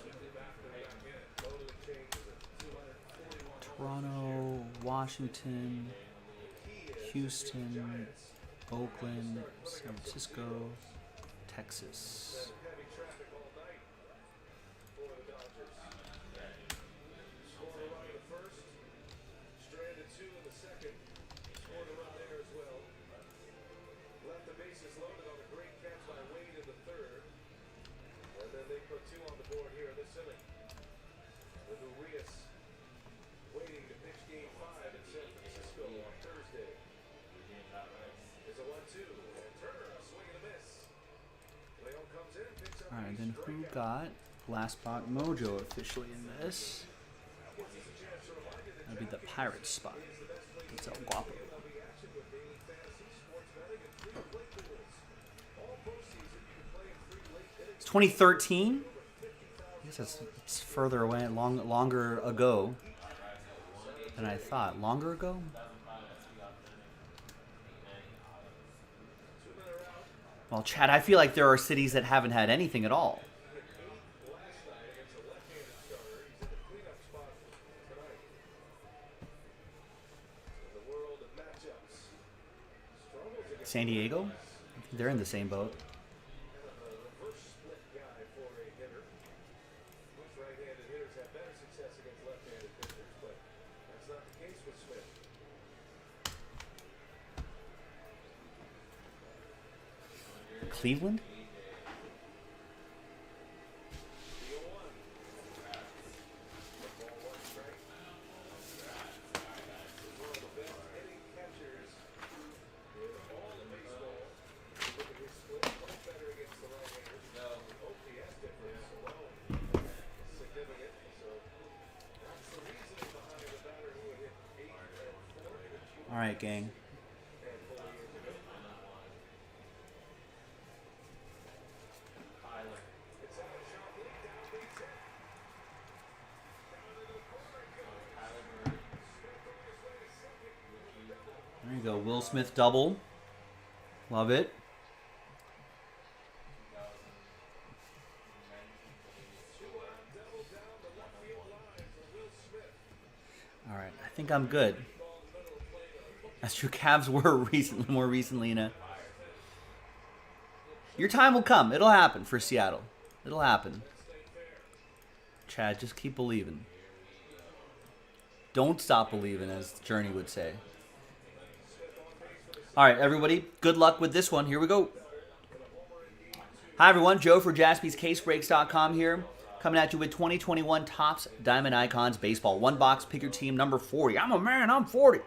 Simply back to back in. Totally changes it. 241. Toronto, Washington, Houston, Oakland, San Francisco, Texas. Heavy traffic all night for the Dodgers. Scored a run in the first, stranded 2 in the second, scored a run there as well. Left the bases loaded on a great catch by Wade in the third. And then they put 2 on the board here in this inning. With Urias waiting to pitch game 5 in San Francisco on Thursday. It's a 1-2, and Turner, a swing and a miss. Leon comes in, picks up All right, a then who strikeout. got Last Spot Mojo officially in this? That'd be the Pirates spot. It's El Guapo. MLB action with daily fantasy, sports betting, and free play tools. All postseason, you can play in free late hitting. It's 2013. I guess it's further away, longer ago than I thought. Longer ago? Well, Chad, I feel like there are cities that haven't had anything at all. Last night against a left-handed starter. He's in the cleanup spot tonight. In the world of matchups, struggles against San Diego? I think they're in the same boat. a reverse split guy for a hitter. Most right-handed hitters have better success against left-handed pitchers, but that's not the case with Smith. Cleveland? The 0-1. Ball 1 strike. He's one of the best hitting catchers in all of baseball. Look at his split, much better against the right-handers. OPS difference alone is significant. So that's the reasoning behind the batter who would hit 8 and 4 All right, gang. handful of years ago. It's out of shot lead, down base hit. Down into the corner it goes. Smith on his way to second. There you go. Will Smith double. Love it. Two-out double down the left field line for Will Smith. All right, I think I'm good. That's true. Cavs were more recently in a. Your time will come. It'll happen for Seattle. It'll happen. Chad, just keep believing. Don't stop believing, as Journey would say. All right, everybody. Good luck with this one. Here we go. Hi, everyone. Joe for JaspysCaseBreaks.com here. Coming at you with 2021 Topps Diamond Icons Baseball. One box, pick your team, number 40. I'm a man. I'm 40.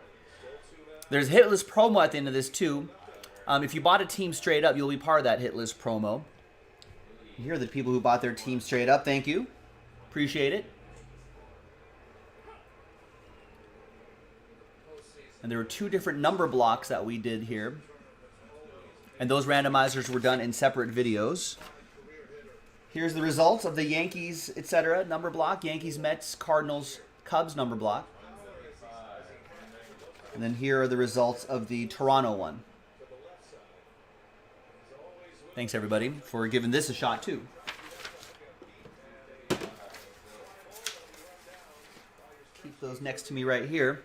There's a hit list promo at the end of this, too. If you bought a team straight up, you'll be part of that hit list promo. Here are the people who bought their team straight up. Thank you. Appreciate it. And there were 2 different number blocks that we did here. And those randomizers were done in separate videos. Here's the results of the Yankees, etc. number block. Yankees, Mets, Cardinals, Cubs number block. And then here are the results of the Toronto one. Thanks, everybody, for giving this a shot, too. keep those next to me right here.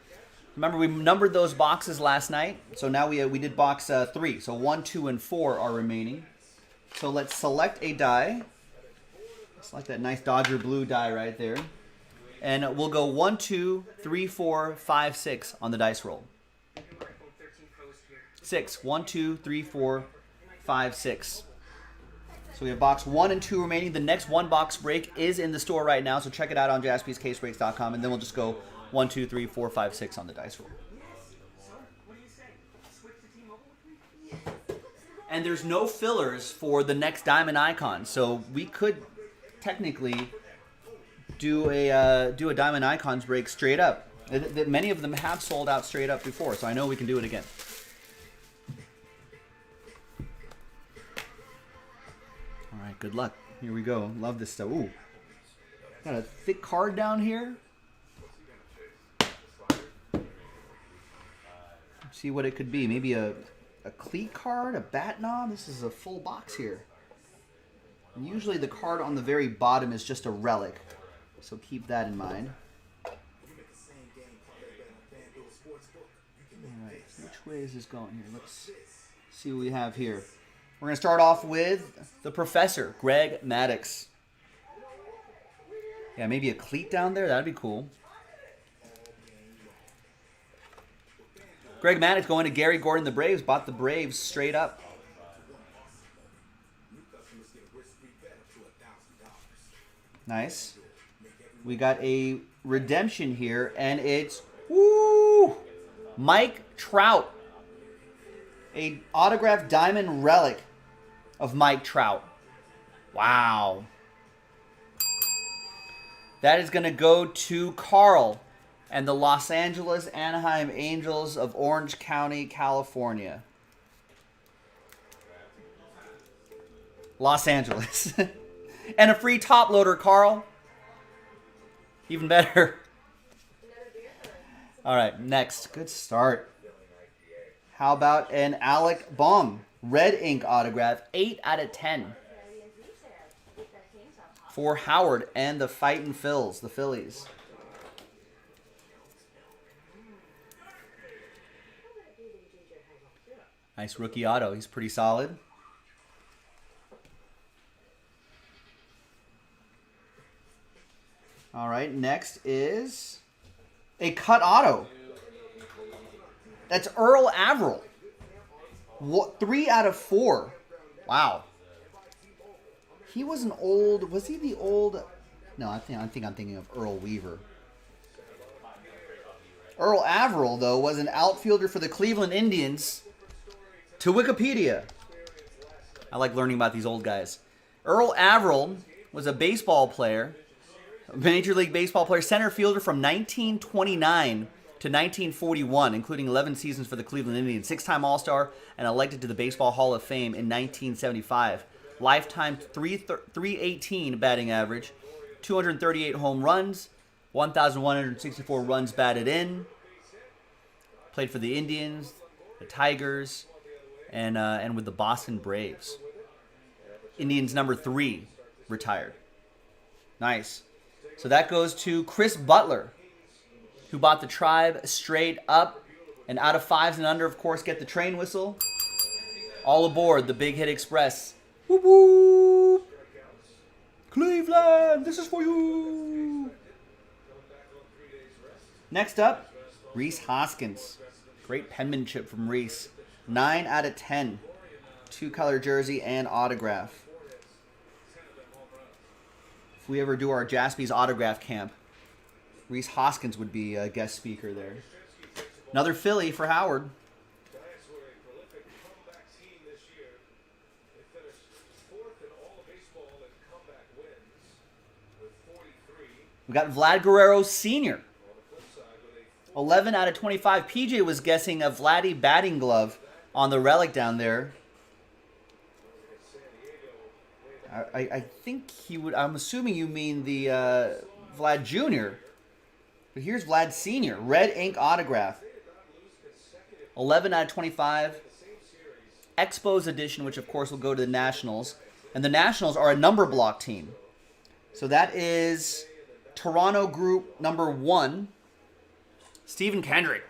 Remember, we numbered those boxes last night, so now we did box 3. So 1, 2, and 4 are remaining. So let's select a die. Select that nice Dodger blue die right there. And we'll go 1, 2, 3, 4, 5, 6 on the dice roll. 6. 1, 2, 3, 4, 5, 6. So we have box 1 and 2 remaining. The next one box break is in the store right now, so check it out on jaspyscasebreaks.com, and then we'll just go 1, 2, 3, 4, 5, 6 on the dice roll. And there's no fillers for the next diamond icon, so we could technically do a diamond icons break straight up. Many of them have sold out straight up before, so I know we can do it again. All right, good luck. Here we go. Love this stuff. Ooh, got a thick card down here. See what it could be. Maybe a cleat card, a bat knob. This is a full box here. And usually the card on the very bottom is just a relic, so keep that in mind. All right, which way is this going here? Let's see what we have here. We're going to start off with the Professor, Greg Maddux. Yeah, maybe a cleat down there. That'd be cool. Greg Maddux going to Gary Gordon, the Braves. Bought the Braves straight up. Nice. We got a redemption here, and it's Mike Trout. A autographed diamond relic of Mike Trout. Wow. That is going to go to Carl and the Los Angeles Anaheim Angels of Orange County, California. Los Angeles. And a free top loader, Carl. Even better. All right, next. Good start. How about an Alec Baum red ink autograph, 8 out of 10. For Howard and the Fightin' Phils, the Phillies. Nice rookie auto. He's pretty solid. All right, next is a cut auto. That's Earl Averill. 3 out of 4. Wow. He was an old... Was he the old... No, I think I'm thinking of Earl Weaver. Earl Averill, though, was an outfielder for the Cleveland Indians. To Wikipedia. I like learning about these old guys. Earl Averill was a baseball player, Major League Baseball player, center fielder from 1929 to 1941, including 11 seasons for the Cleveland Indians. 6-time All-Star and elected to the Baseball Hall of Fame in 1975. Lifetime 318 batting average, 238 home runs, 1,164 runs batted in. Played for the Indians, the Tigers, and with the Boston Braves. Indians number 3 retired. Nice. So that goes to Chris Butler, who bought the Tribe straight up. And out of 5s and under, of course, get the train whistle. All aboard the Big Hit Express. Whoop whoop. Cleveland, this is for you. Next up, Rhys Hoskins. Great penmanship from Rhys. 9 out of 10. 2-color jersey and autograph. If we ever do our Jaspy's autograph camp, Rhys Hoskins would be a guest speaker there. Another Philly for Howard. We got Vlad Guerrero Sr. 11 out of 25. PJ was guessing a Vladdy batting glove on the relic down there. I think he would. I'm assuming you mean the Vlad Jr. But here's Vlad Sr. Red ink autograph. 11 out of 25. Expos edition, which of course will go to the Nationals. And the Nationals are a number block team. So that is Toronto Group number 1. Stephen Kendrick.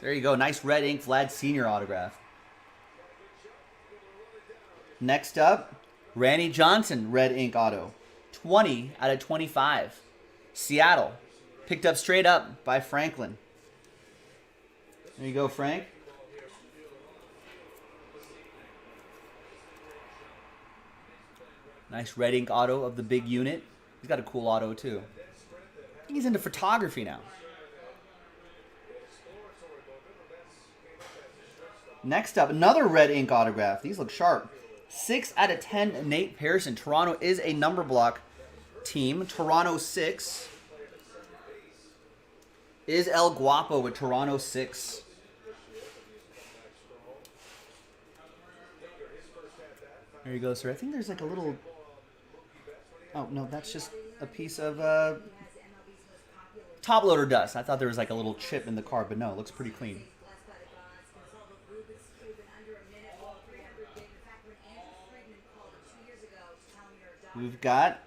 There you go. Nice red ink Vlad Sr. autograph. Next up, Randy Johnson red ink auto. 20 out of 25. Seattle. Picked up straight up by Franklin. There you go, Frank. Nice red ink auto of the big unit. He's got a cool auto, too. I think he's into photography now. Next up, another red ink autograph. These look sharp. 6 out of 10, Nate Pearson. Toronto is a number block team. Toronto 6 is El Guapo with Toronto 6. There you go, sir. I think there's like a little... Oh, no, that's just a piece of top loader dust. I thought there was like a little chip in the card, but no, it looks pretty clean. We've got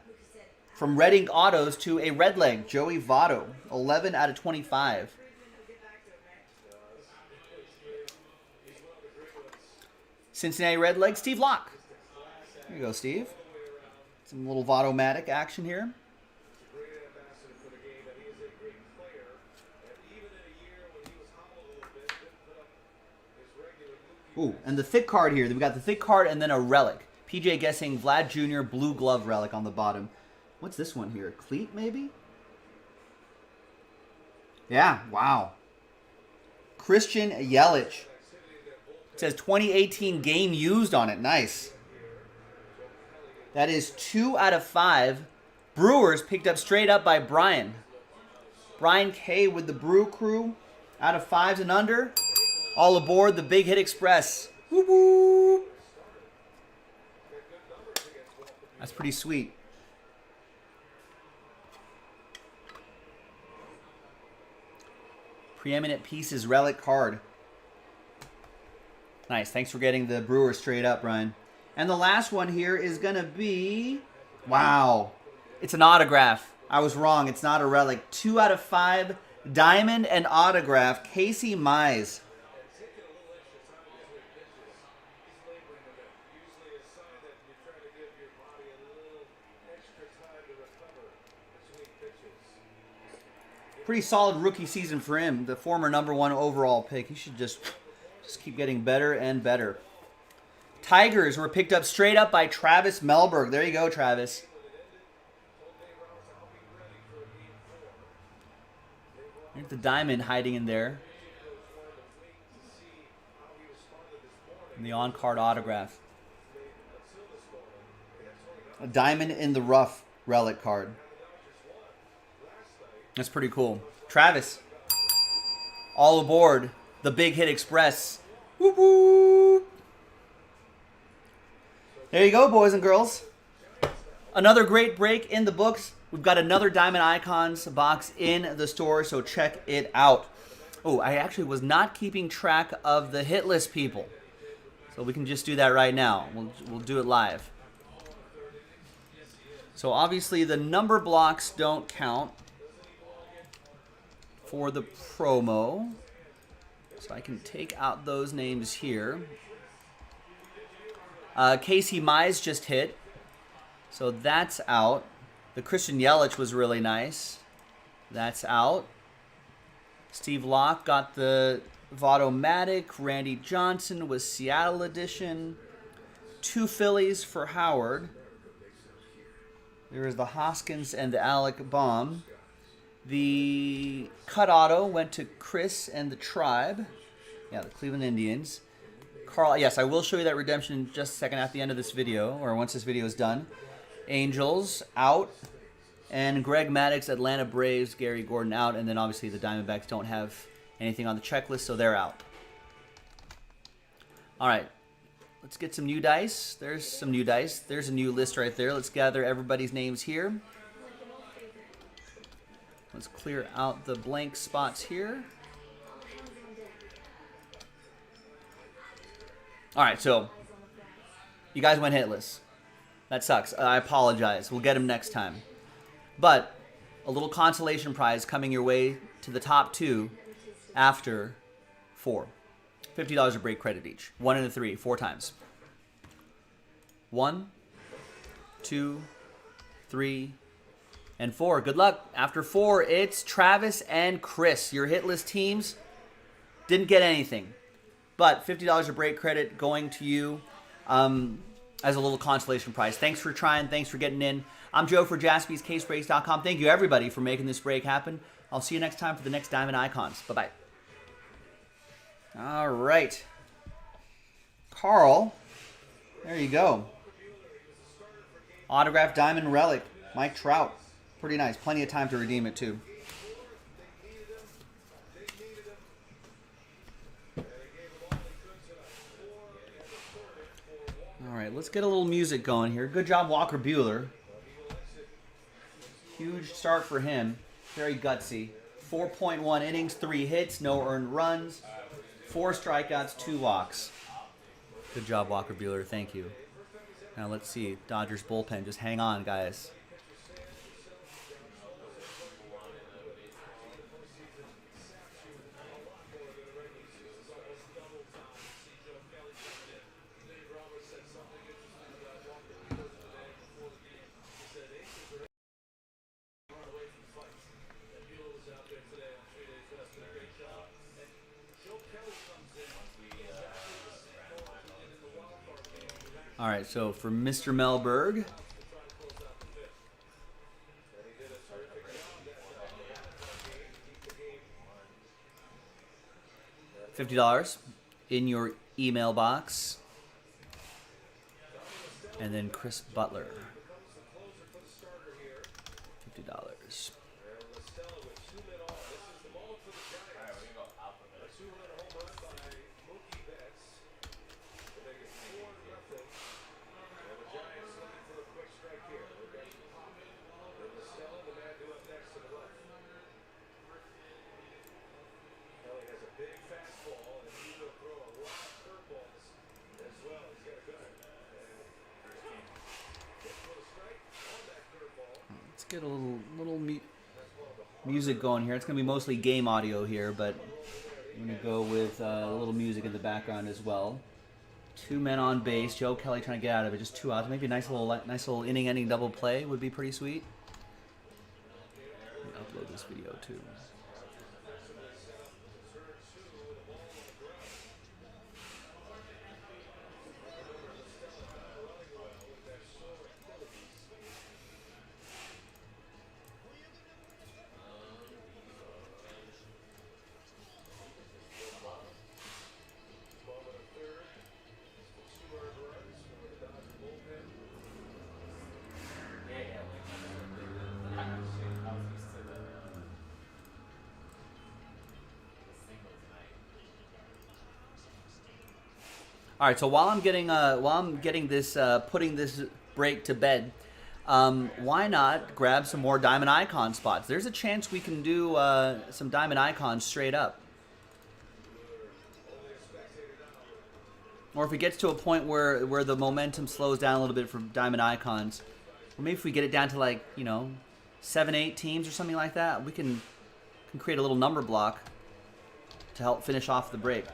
from Red Ink Autos to a red leg, Joey Votto, 11 out of 25. Cincinnati red leg, Steve Locke. There you go, Steve. Some little Votto-matic action here. Ooh, and the thick card here. We got the thick card and then a relic. PJ guessing Vlad Jr. blue glove relic on the bottom. What's this one here? Cleat, maybe? Yeah, wow. Christian Yelich. It says 2018 game used on it. Nice. That is 2 out of 5. Brewers picked up straight up by Brian. Brian K with the Brew Crew. Out of 5s and under. All aboard the Big Hit Express. Whoop, whoop. That's pretty sweet. Preeminent Pieces relic card. Nice. Thanks for getting the Brewer straight up, Brian. And the last one here is going to be... Wow. It's an autograph. I was wrong. It's not a relic. 2 out of 5. Diamond and autograph. Casey Mize. Pretty solid rookie season for him. The former #1 overall pick. He should just keep getting better and better. Tigers were picked up straight up by Travis Melberg. There you go, Travis. There's the diamond hiding in there. And the on-card autograph. A diamond in the rough relic card. That's pretty cool. Travis. All aboard the Big Hit Express. Whoop, whoop. There you go, boys and girls. Another great break in the books. We've got another Diamond Icons box in the store, so check it out. Oh, I actually was not keeping track of the hit list people. So we can just do that right now. We'll do it live. So obviously the number blocks don't count for the promo. So I can take out those names here. Casey Mize just hit. So that's out. The Christian Yelich was really nice. That's out. Steve Locke got the Votto-matic. Randy Johnson was Seattle edition. 2 Phillies for Howard. There is the Hoskins and the Alec Baum. The cut auto went to Chris and the Tribe. Yeah, the Cleveland Indians. Carl, yes, I will show you that redemption in just a second at the end of this video, or once this video is done. Angels out. And Greg Maddux, Atlanta Braves, Gary Gordon out. And then obviously the Diamondbacks don't have anything on the checklist, so they're out. All right. Let's get some new dice. There's some new dice. There's a new list right there. Let's gather everybody's names here. Let's clear out the blank spots here. All right, so you guys went hitless. That sucks. I apologize. We'll get them next time. But a little consolation prize coming your way to the top two after 4. $50 of break credit each. 1 and a 3, 4 times. 1, 2, 3, and 4. Good luck. After 4, it's Travis and Chris. Your hitless teams didn't get anything, but $50 of break credit going to you as a little consolation prize. Thanks for trying. Thanks for getting in. I'm Joe for jaspyscasebreaks.com. Thank you, everybody, for making this break happen. I'll see you next time for the next Diamond Icons. Bye-bye. All right. Carl, there you go. Autographed Diamond Relic, Mike Trout. Pretty nice. Plenty of time to redeem it, too. All right, let's get a little music going here. Good job, Walker Buehler. Huge start for him. Very gutsy. 4.1 innings, 3 hits, no earned runs, 4 strikeouts, 2 walks. Good job, Walker Buehler. Thank you. Now let's see. Dodgers bullpen. Just hang on, guys. All right, so for Mr. Melberg, $50 in your email box. And then Chris Butler, $50. Let's get a little music going here. It's going to be mostly game audio here, but I'm going to go with a little music in the background as well. 2 men on base. Joe Kelly trying to get out of it. Just 2 outs. Maybe a nice little inning-ending double play would be pretty sweet. Let me upload this video too. All right, so while I'm getting this putting this break to bed, why not grab some more Diamond Icon spots? There's a chance we can do some Diamond Icons straight up. Or if it gets to a point where the momentum slows down a little bit for Diamond Icons, or maybe if we get it down to like, 7, 8 teams or something like that, we can create a little number block to help finish off the break.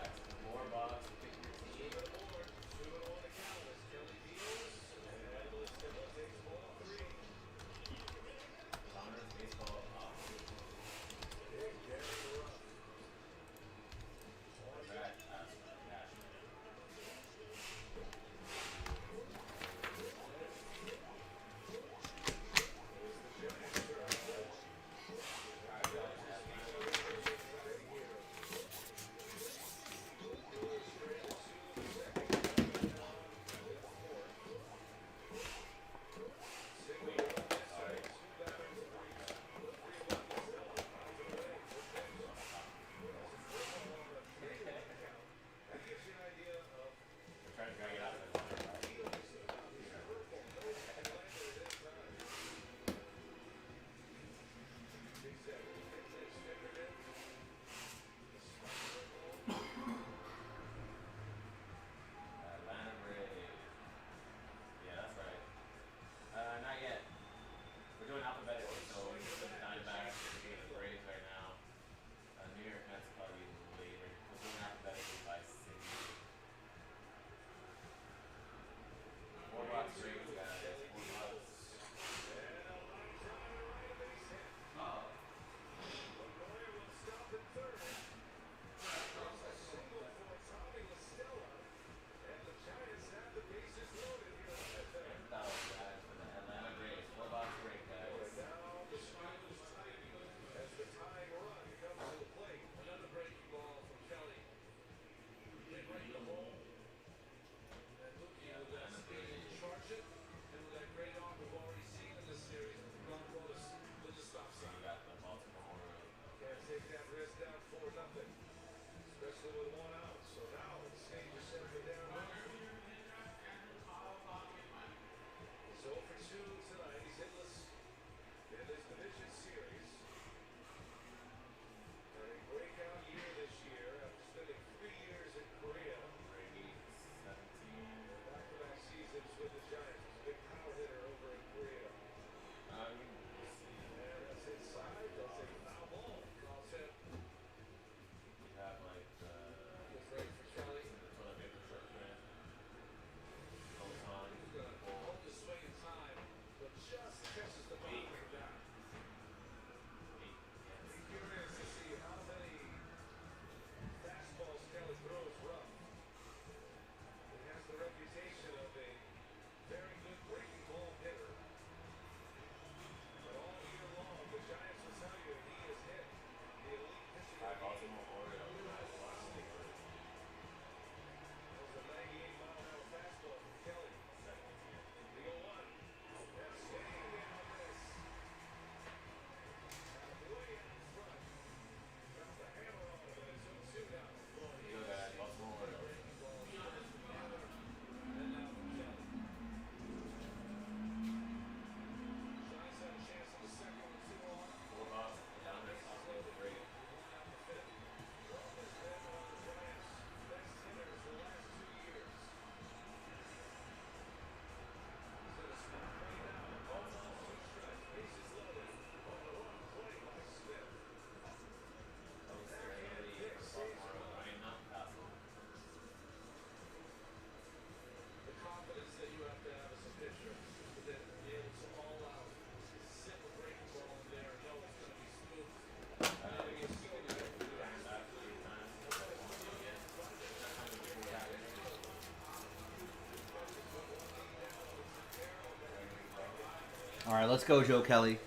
let's go, Joe Kelly.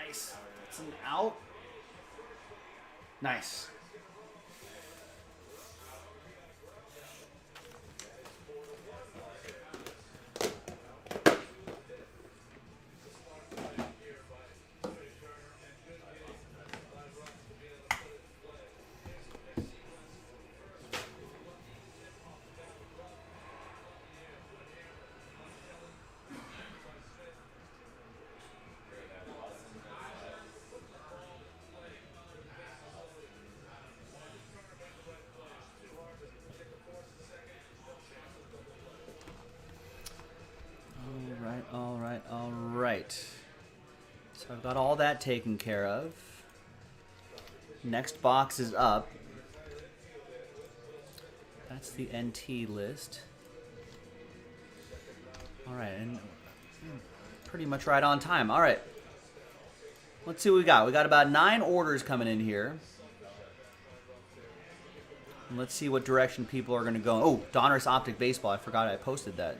Nice. It's an out. Nice. All right. So I've got all that taken care of. Next box is up. That's the NT list. All right, and pretty much right on time. All right. Let's see what we got. We got about 9 orders coming in here. And let's see what direction people are going to go. Oh, Donruss Optic Baseball. I forgot I posted that.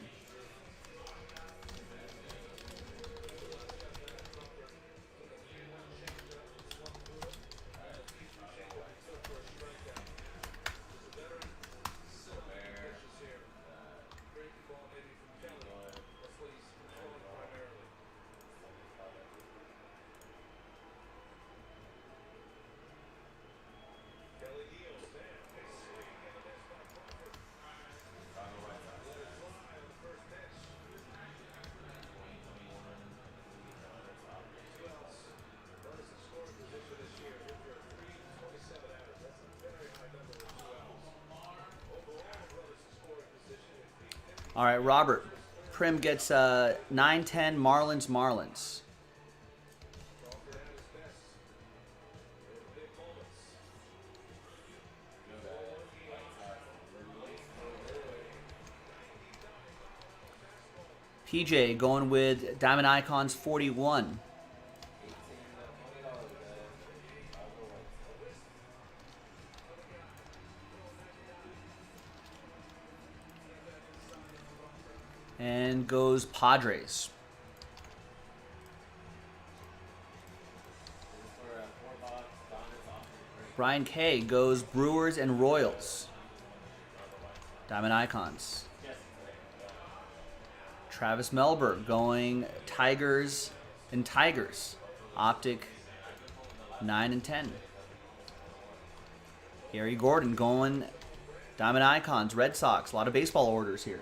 All right, Robert. Prim gets 9-10 Marlins. PJ going with Diamond Icons 41. And goes Padres. Brian K goes Brewers and Royals. Diamond Icons. Travis Melberg going Tigers and Tigers. Optic 9 and 10. Gary Gordon going Diamond Icons, Red Sox. A lot of baseball orders here.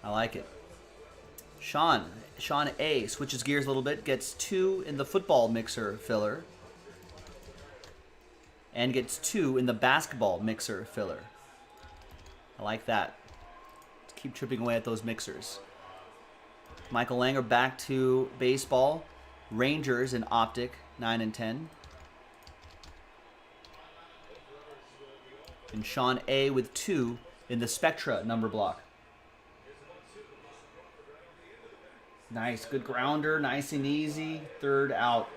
I like it. Sean A switches gears a little bit, gets 2 in the football mixer filler, and gets 2 in the basketball mixer filler. I like that. Let's keep chipping away at those mixers. Michael Langer back to baseball. Rangers and Optic 9 and 10. And Sean A with 2 in the Spectra number block. Nice, good grounder, nice and easy. 3rd out.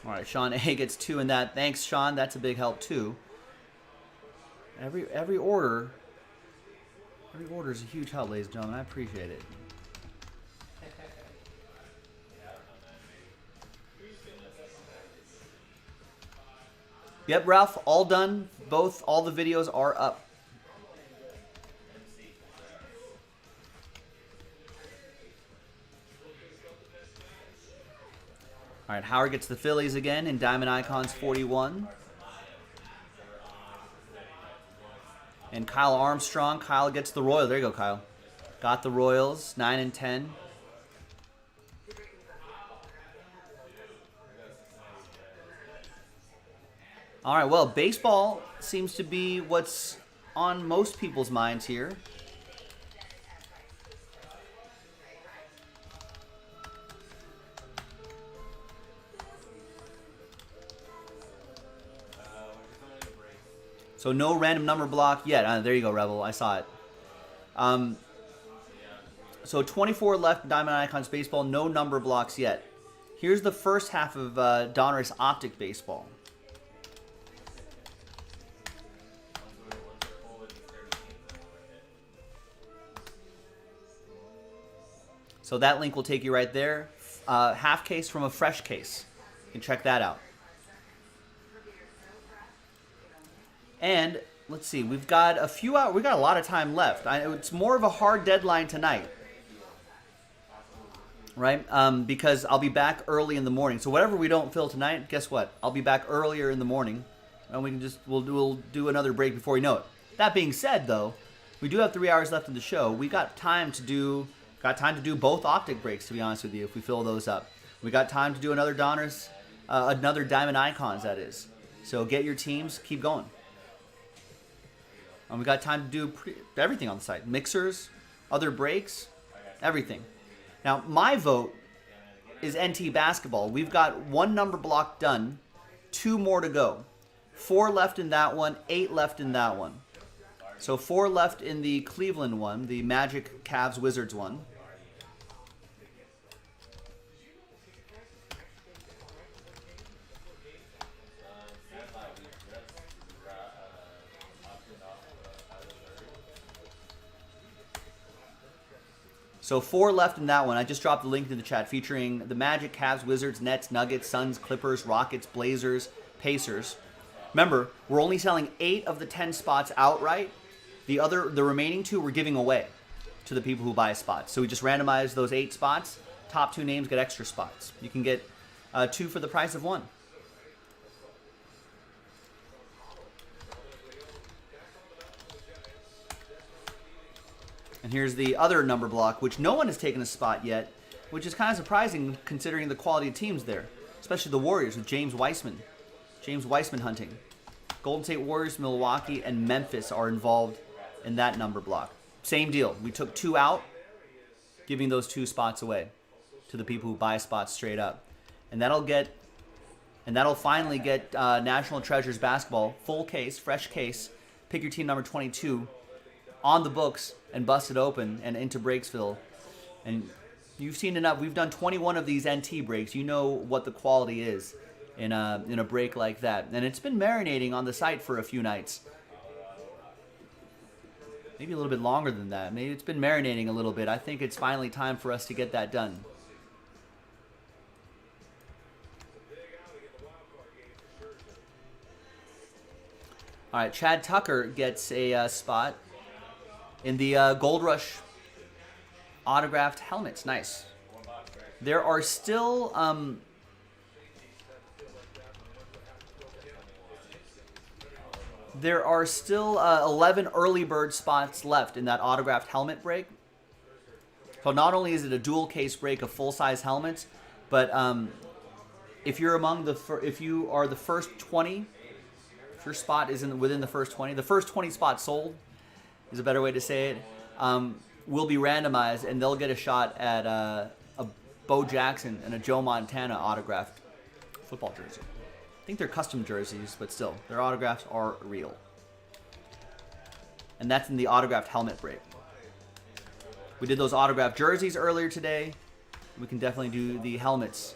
All right, Sean A gets 2 in that. Thanks, Sean. That's a big help too. Every order is a huge help, ladies and gentlemen. I appreciate it. Yep, Ralph, all done. All the videos are up. All right, Howard gets the Phillies again in Diamond Icons 41. And Kyle Armstrong. Kyle gets the Royals. There you go, Kyle. Got the Royals, 9 and 10. All right, well, baseball seems to be what's on most people's minds here. So no random number block yet. There you go, Rebel. I saw it. So 24 left Diamond Icons Baseball. No number blocks yet. Here's the first half of Donruss Optic Baseball. So that link will take you right there. Half case from a fresh case. You can check that out. And let's see, we've got a few out. We've got a lot of time left. It's more of a hard deadline tonight, right? Because I'll be back early in the morning. So whatever we don't fill tonight, guess what? I'll be back earlier in the morning, and we'll do another break before we know it. That being said, though, we do have 3 hours left of the show. We got time to do both optic breaks. To be honest with you, if we fill those up, we got time to do another Donruss, another Diamond Icons. That is. So get your teams, keep going. And we got time to do everything on the site. Mixers, other breaks, everything. Now, my vote is NT basketball. We've got 1 number block done, 2 more to go. 4 left in that one, 8 left in that one. So 4 left in the Cleveland one, the Magic Cavs Wizards one. So 4 left in that one. I just dropped the link in the chat featuring the Magic, Cavs, Wizards, Nets, Nuggets, Suns, Clippers, Rockets, Blazers, Pacers. Remember, we're only selling 8 of the 10 spots outright. The remaining 2 we're giving away to the people who buy spots. So we just randomized those 8 spots. Top 2 names get extra spots. You can get 2 for the price of 1. And here's the other number block, which no one has taken a spot yet, which is kind of surprising considering the quality of teams there, especially the Warriors with James Weissman. James Weissman hunting. Golden State Warriors, Milwaukee, and Memphis are involved in that number block. Same deal. We took 2 out, giving those 2 spots away to the people who buy spots straight up. And that'll finally get National Treasures basketball, full case, fresh case, pick your team number 22, on the books and bust it open and into Breaksville. And you've seen enough. We've done 21 of these NT breaks. You know what the quality is in a break like that. And it's been marinating on the site for a few nights. Maybe a little bit longer than that. Maybe it's been marinating a little bit. I think it's finally time for us to get that done. All right, Chad Tucker gets a spot in the Gold Rush autographed helmets. Nice. There are still 11 early bird spots left in that autographed helmet break. So not only is it a dual case break of full size helmets, but if you are the first 20, if your spot is within the first 20, the first 20 spots sold is a better way to say it, will be randomized, and they'll get a shot at a Bo Jackson and a Joe Montana autographed football jersey. I think they're custom jerseys, but still, their autographs are real. And that's in the autographed helmet break. We did those autographed jerseys earlier today. We can definitely do the helmets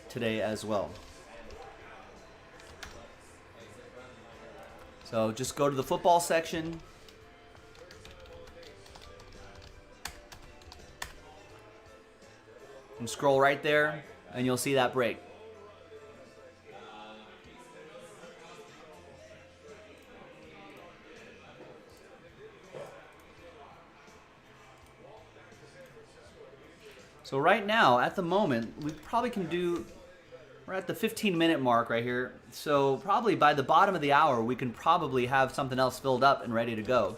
today as well. So just go to the football section. And scroll right there, and you'll see that break. So right now, at the moment, we probably can do, we're at the 15-minute mark right here. So probably by the bottom of the hour, we can probably have something else filled up and ready to go.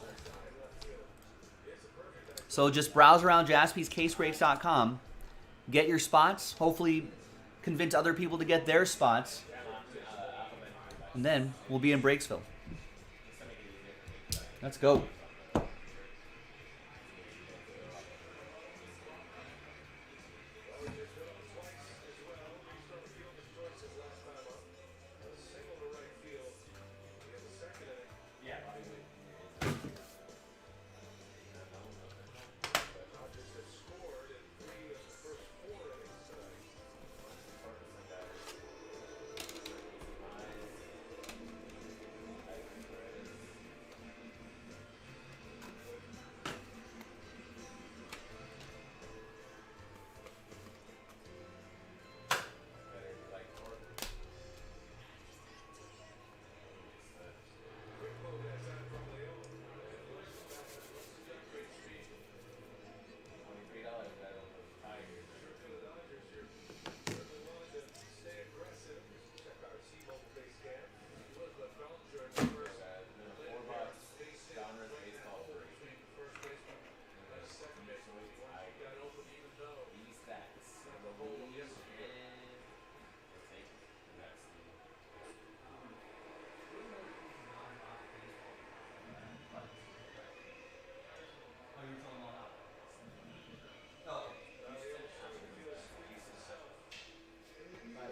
So just browse around jaspyscasebreaks.com. Get your spots. Hopefully convince other people to get their spots. And then we'll be in Breaksville. Let's go.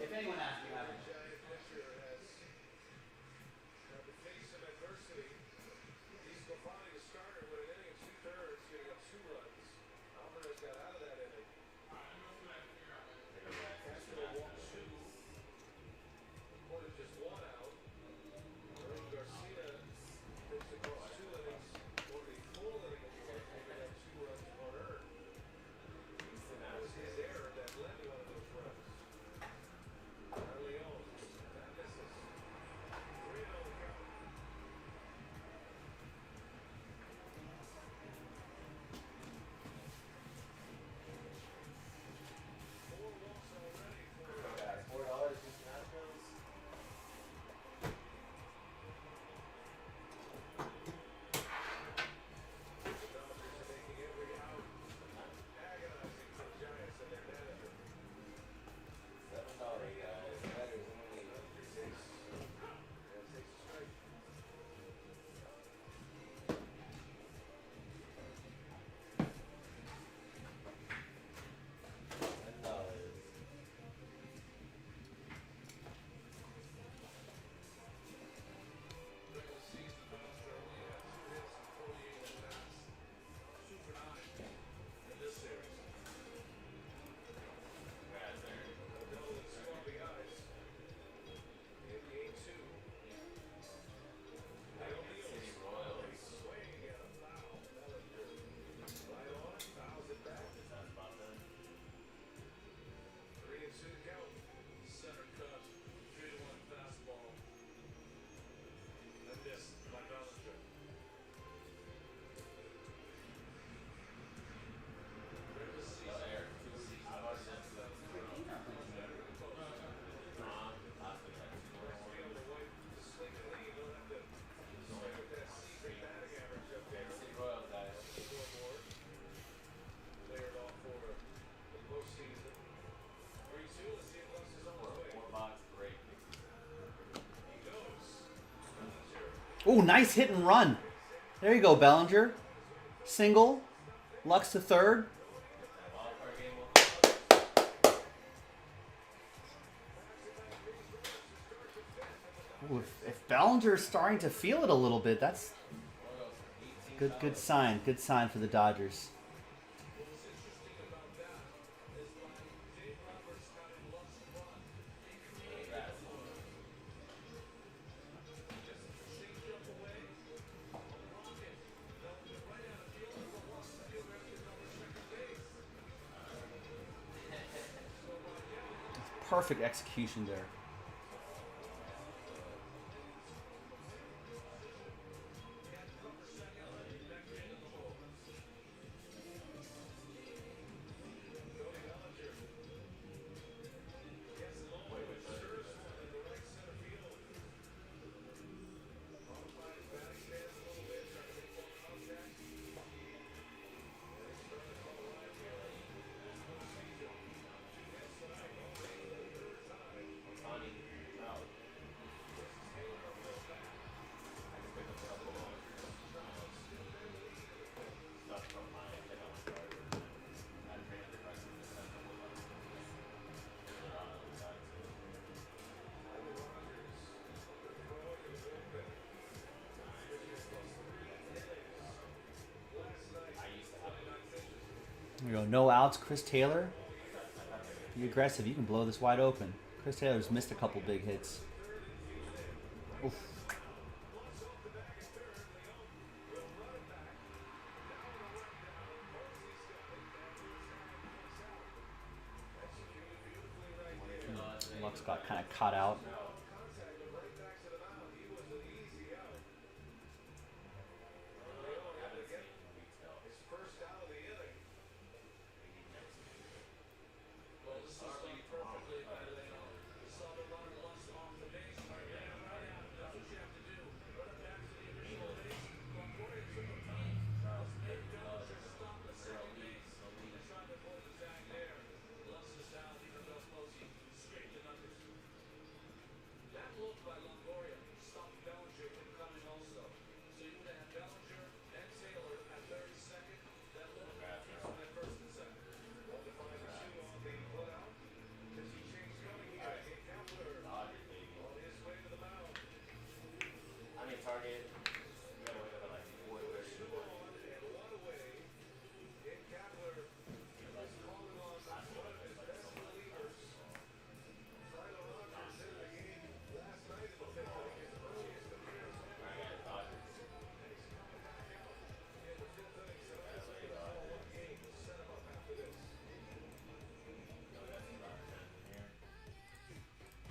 If anyone asks, you have it. Oh, nice hit and run. There you go, Bellinger. Single. Lux to third. Ooh, if Bellinger's starting to feel it a little bit, that's good sign. Good sign for the Dodgers. Perfect execution there. There we go. No outs. Chris Taylor. Be aggressive. You can blow this wide open. Chris Taylor's missed a couple big hits. Oof. Lux got kind of caught out.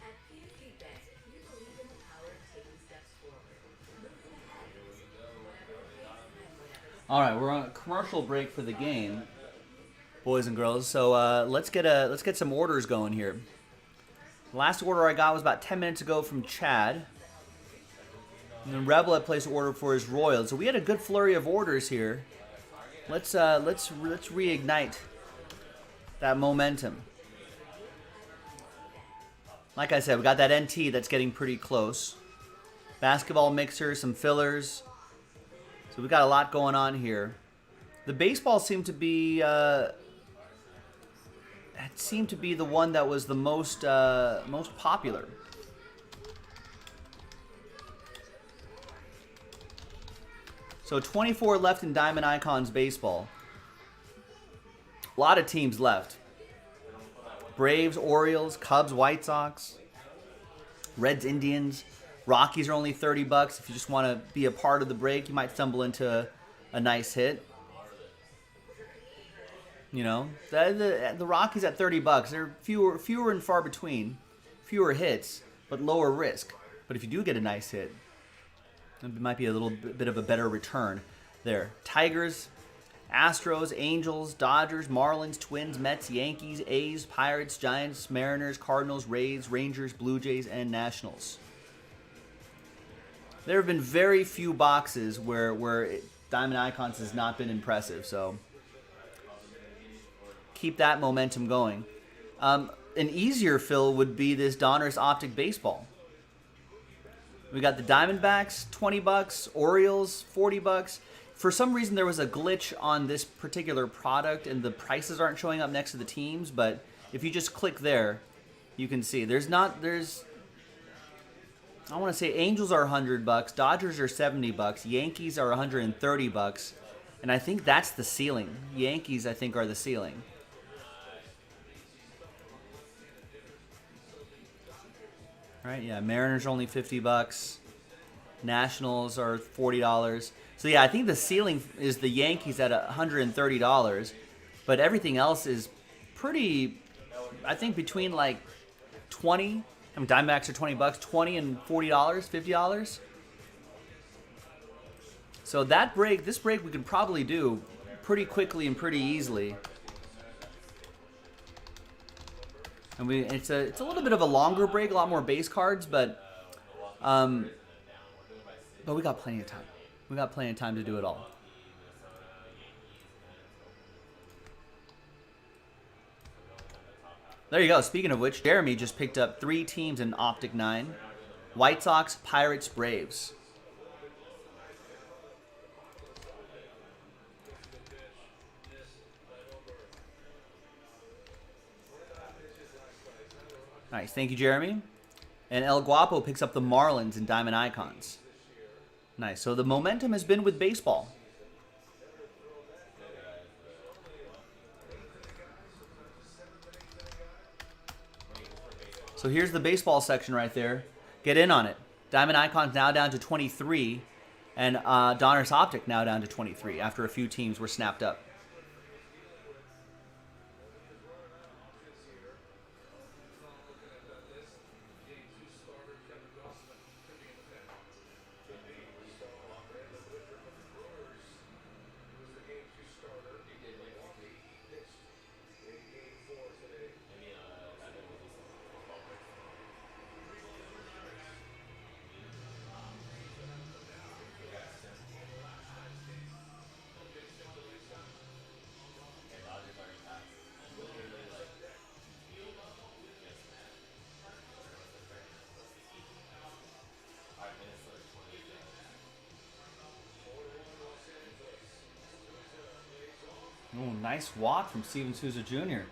At PNC Bank, we believe in the power of taking steps forward, moving ahead, whatever it takes and whatever. All right, we're on a commercial break for the game, boys and girls. So let's get some orders going here. The last order I got was about 10 minutes ago from Chad. And then Rebel had placed an order for his Royals. So we had a good flurry of orders here. Let's reignite that momentum. Like I said, we got that NT that's getting pretty close. Basketball mixer, some fillers. So we got a lot going on here. The baseball seemed to be the one that was the most popular. So 24 left in Diamond Icons baseball. A lot of teams left. Braves, Orioles, Cubs, White Sox, Reds, Indians. Rockies are only $30. If you just want to be a part of the break, you might stumble into a nice hit. You know, the Rockies at $30. They're fewer and far between, fewer hits, but lower risk. But if you do get a nice hit, it might be a little bit of a better return there. Tigers, Astros, Angels, Dodgers, Marlins, Twins, Mets, Yankees, A's, Pirates, Giants, Mariners, Cardinals, Rays, Rangers, Blue Jays, and Nationals. There have been very few boxes where Diamond Icons has not been impressive, so keep that momentum going. An easier fill would be this Donruss Optic Baseball. We got the Diamondbacks, $20, Orioles, $40. For some reason, there was a glitch on this particular product, and the prices aren't showing up next to the teams. But if you just click there, you can see I want to say Angels are $100, Dodgers are $70, Yankees are $130, and I think that's the ceiling. Yankees, I think, are the ceiling. Right? Yeah, Mariners are only $50. Nationals are $40. So yeah, I think the ceiling is the Yankees at $130, but everything else is pretty. I think between like 20. I mean, Diamondbacks are $20, $20 and $40, $50. So this break we could probably do pretty quickly and pretty easily. And it's a little bit of a longer break, a lot more base cards, but we got plenty of time. We got plenty of time to do it all. There you go. Speaking of which, Jeremy just picked up 3 teams in Optic 9. White Sox, Pirates, Braves. Nice. Thank you, Jeremy. And El Guapo picks up the Marlins in Diamond Icons. Nice. So the momentum has been with baseball. So here's the baseball section right there. Get in on it. Diamond Icon's now down to 23, and Donruss Optic now down to 23 after a few teams were snapped up. Oh, nice walk from Steven Souza Jr.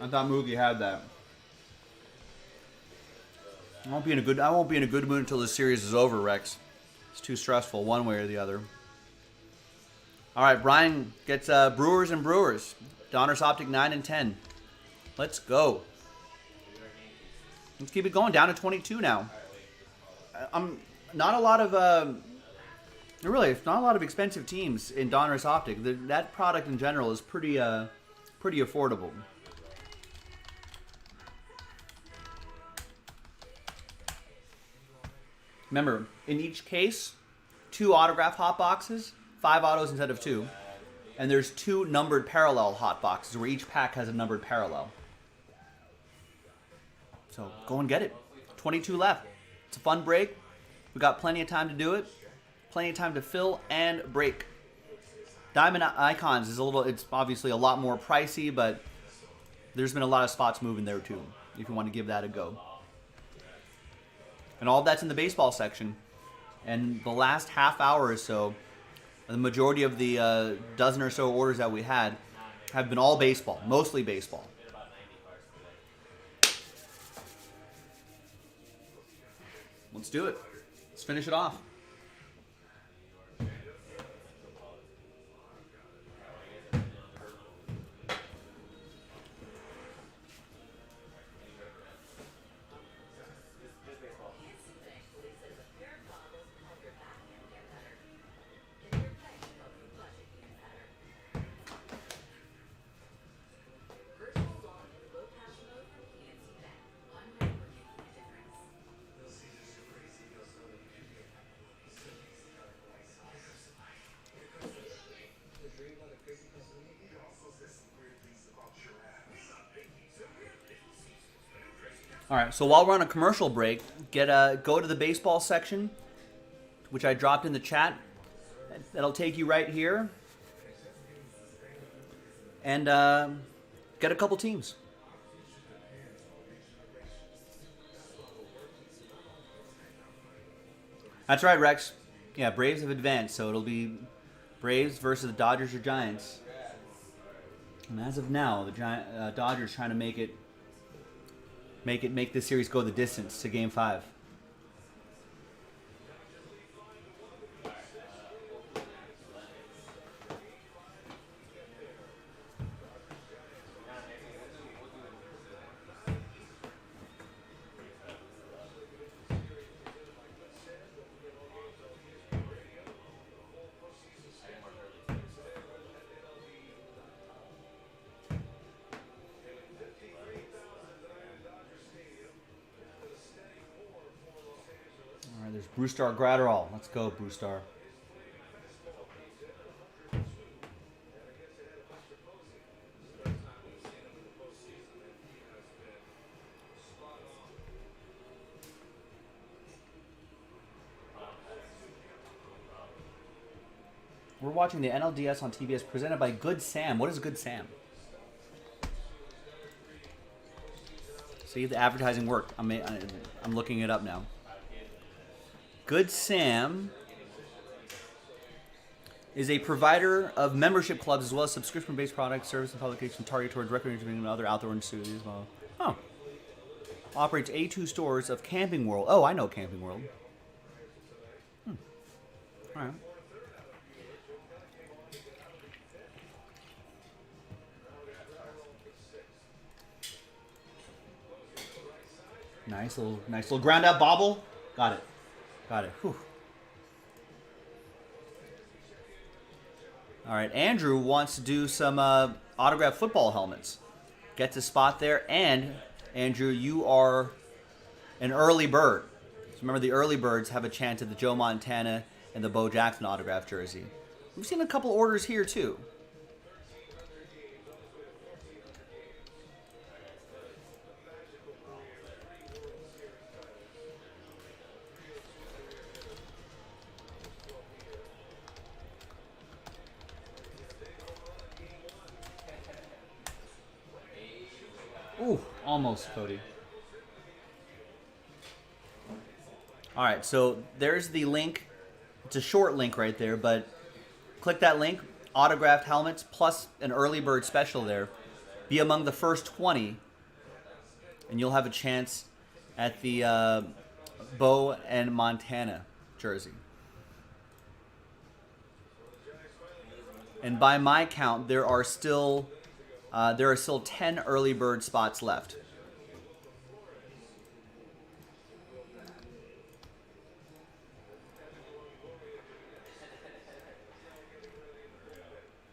I thought Moogie had that. I won't be in a good mood until this series is over, Rex. It's too stressful one way or the other. All right, Brian gets Brewers and Brewers. Donruss Optic 9 and 10. Let's go. Let's keep it going. Down to 22 now. Not a lot of really, not a lot of expensive teams in Donruss Optic. That product in general is pretty affordable. Remember, in each case, 2 autograph hot boxes, 5 autos instead of 2. And there's 2 numbered parallel hot boxes where each pack has a numbered parallel. So go and get it. 22 left. It's a fun break. We got plenty of time to do it. Plenty of time to fill and break. Diamond Icons is it's obviously a lot more pricey, but there's been a lot of spots moving there too, if you want to give that a go. And all of that's in the baseball section. And the last half hour or so, the majority of the dozen or so orders that we had have been all baseball, mostly baseball. Let's do it. Let's finish it off. All right, so while we're on a commercial break, go to the baseball section, which I dropped in the chat. That'll take you right here. And get a couple teams. That's right, Rex. Yeah, Braves have advanced, so it'll be Braves versus the Dodgers or Giants. And as of now, the Dodgers trying to make this series go the distance to Game 5. All right, there's Brewstar Gratterall. Let's go, Brewstar. We're watching the NLDS on TBS presented by Good Sam. What is Good Sam? See, the advertising worked. I'm looking it up now. Good Sam is a provider of membership clubs as well as subscription-based products, service, and publication targeted towards recreation and other outdoor activities as well. Oh. Operates A2 stores of Camping World. Oh, I know Camping World. All right. Nice little ground out bobble. Got it. Whew. All right, Andrew wants to do some autographed football helmets. Gets a spot there, and Andrew, you are an early bird. So remember, the early birds have a chance at the Joe Montana and the Bo Jackson autograph jersey. We've seen a couple orders here too. Ooh, almost, Cody. All right, so there's the link. It's a short link right there, but click that link, autographed helmets, plus an early bird special there. Be among the first 20, and you'll have a chance at the Bo and Montana jersey. And by my count, there are still 10 early bird spots left.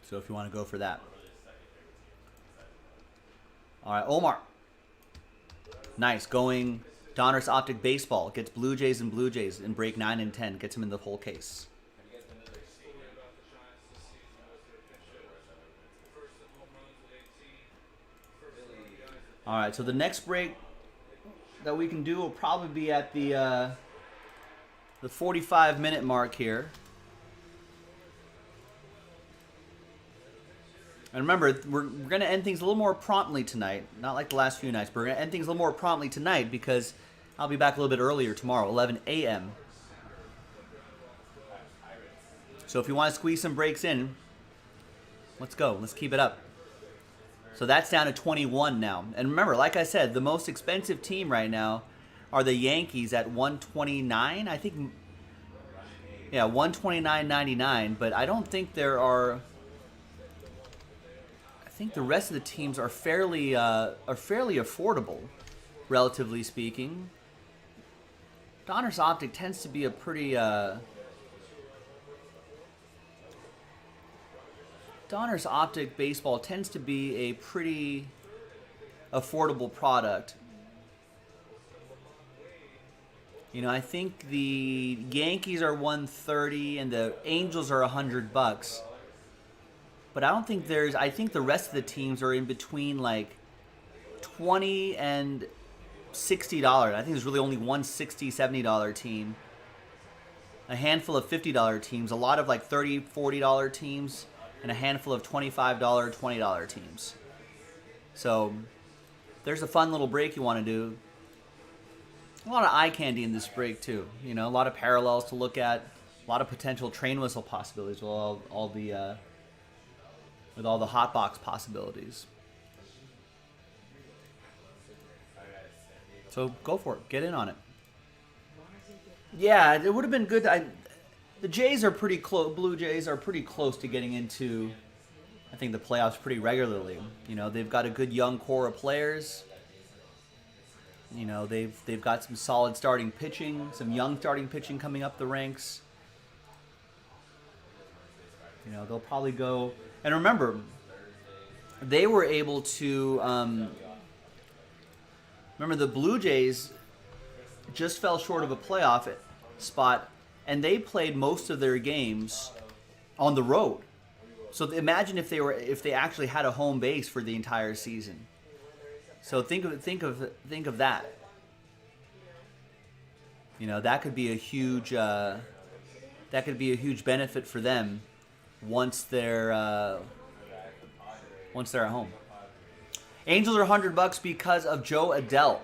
So if you want to go for that. All right, Omar. Nice. Going Donruss Optic Baseball. Gets Blue Jays and Blue Jays in break 9 and 10. Gets him in the whole case. All right, so the next break that we can do will probably be at the 45-minute mark here. And remember, we're going to end things a little more promptly tonight. Not like the last few nights, but we're going to end things a little more promptly tonight because I'll be back a little bit earlier tomorrow, 11 a.m. So if you want to squeeze some breaks in, let's go. Let's keep it up. So that's down to 21 now. And remember, like I said, the most expensive team right now are the Yankees at 129. I think, yeah, 129.99. But I don't think there are. I think the rest of the teams are fairly affordable, relatively speaking. Donruss Optic tends to be a pretty. Donruss Optic Baseball tends to be a pretty affordable product. You know, I think the Yankees are $130 and the Angels are $100. But I don't think I think the rest of the teams are in between like $20 and $60. I think there's really only one $60, $70 team. A handful of $50 teams, a lot of like $30, $40 teams, and a handful of $25, $20 teams. So there's a fun little break you want to do. A lot of eye candy in this break too. You know, a lot of parallels to look at, a lot of potential train whistle possibilities with all the hotbox possibilities. So go for it. Get in on it. Yeah, it would have been good. The Jays are pretty close. Blue Jays are pretty close to getting into, I think, the playoffs pretty regularly. You know, they've got a good young core of players. You know, they've got some solid starting pitching, some young starting pitching coming up the ranks. You know, they'll probably go. And remember, they were able to. Remember, the Blue Jays just fell short of a playoff spot, and they played most of their games on the road. So imagine if they actually had a home base for the entire season. So think of that. You know, that could be a huge benefit for them once they're at home. Angels are $100 because of Joe Adell.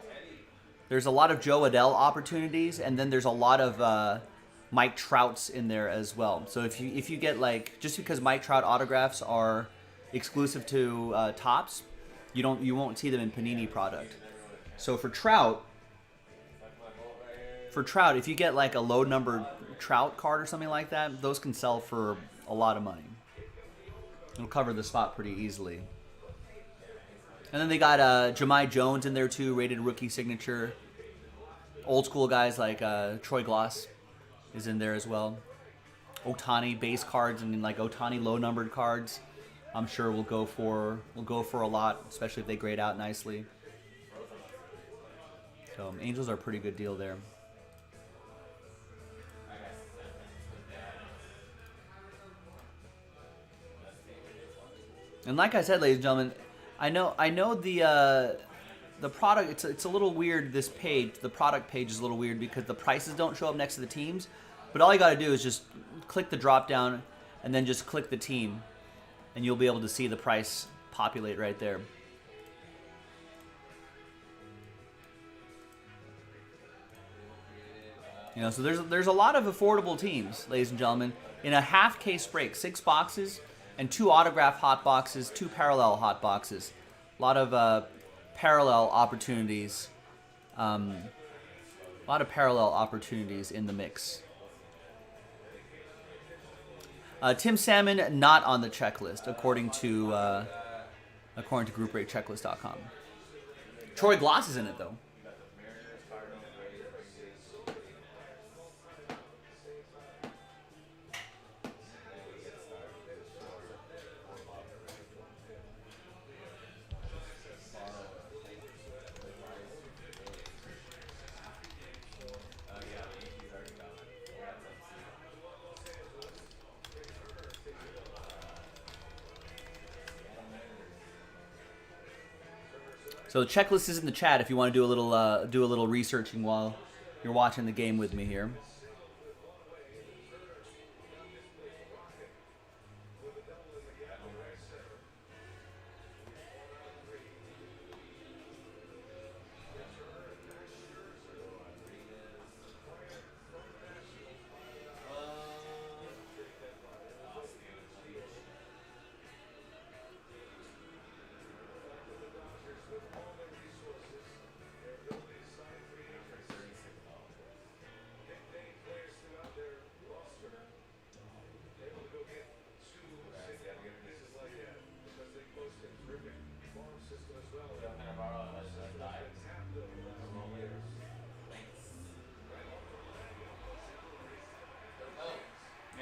There's a lot of Joe Adell opportunities, and then there's a lot of Mike Trout's in there as well. So if you get, like, just because Mike Trout autographs are exclusive to Topps, you won't see them in Panini product. So for Trout, if you get like a low numbered Trout card or something like that, those can sell for a lot of money. It'll cover the spot pretty easily. And then they got Jahmai Jones in there too, rated rookie signature. Old school guys like Troy Gloss is in there as well. Ohtani base cards and like Ohtani low numbered cards, I'm sure will go for a lot, especially if they grade out nicely. So Angels are a pretty good deal there. And like I said, ladies and gentlemen, I know the product, it's a little weird, this page, the product page is a little weird because the prices don't show up next to the teams, but all you got to do is just click the drop down and then just click the team and you'll be able to see the price populate right there. You know, so there's a lot of affordable teams, ladies and gentlemen, in a half case break, 6 boxes and 2 autograph hot boxes, 2 parallel hot boxes. A lot of parallel opportunities. A lot of parallel opportunities in the mix. Tim Salmon not on the checklist, according to GroupRateChecklist.com. Troy Gloss is in it though. So the checklist is in the chat if you want to do a little researching while you're watching the game with me here.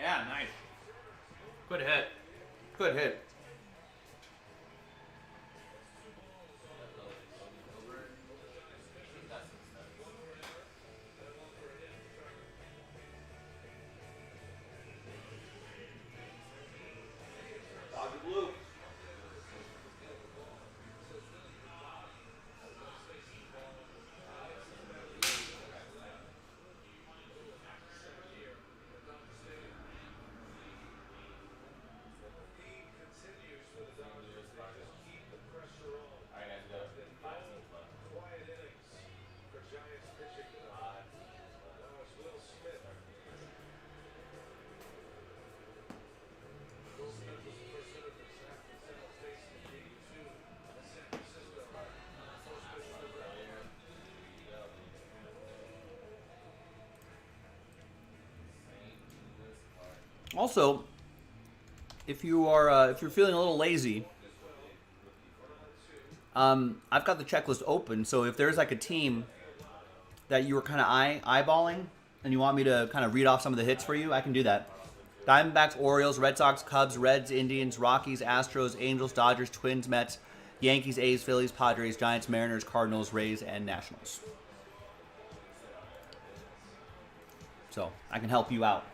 Yeah, nice. Good hit. Good hit. Also, if you're feeling a little lazy, I've got the checklist open. So if there's like a team that you were kind of eyeballing, and you want me to kind of read off some of the hits for you, I can do that. Diamondbacks, Orioles, Red Sox, Cubs, Reds, Indians, Rockies, Astros, Angels, Dodgers, Twins, Mets, Yankees, A's, Phillies, Padres, Giants, Mariners, Cardinals, Rays, and Nationals. So I can help you out.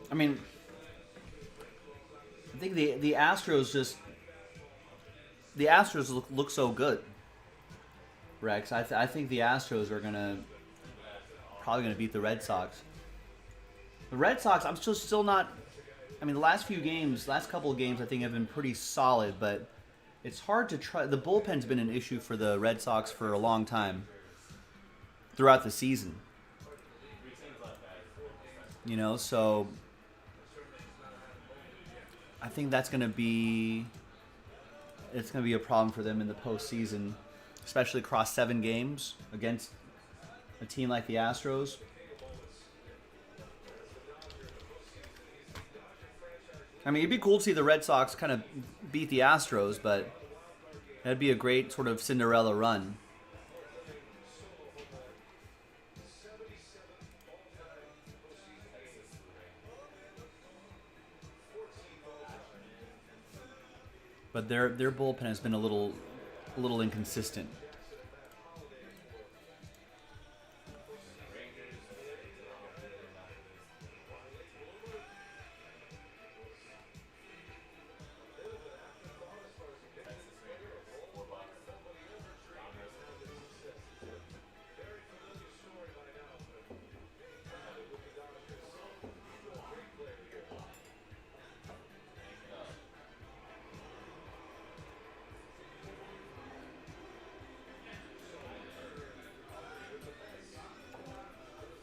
I mean, I think the Astros look so good, Rex. I think the Astros are probably gonna beat the Red Sox. The Red Sox, I'm still not. I mean, the last couple of games, I think have been pretty solid, but it's hard to try. The bullpen's been an issue for the Red Sox for a long time throughout the season. So I think it's going to be a problem for them in the postseason, especially across 7 games against a team like the Astros. I mean, it'd be cool to see the Red Sox kind of beat the Astros, but that'd be a great sort of Cinderella run. But their bullpen has been a little inconsistent.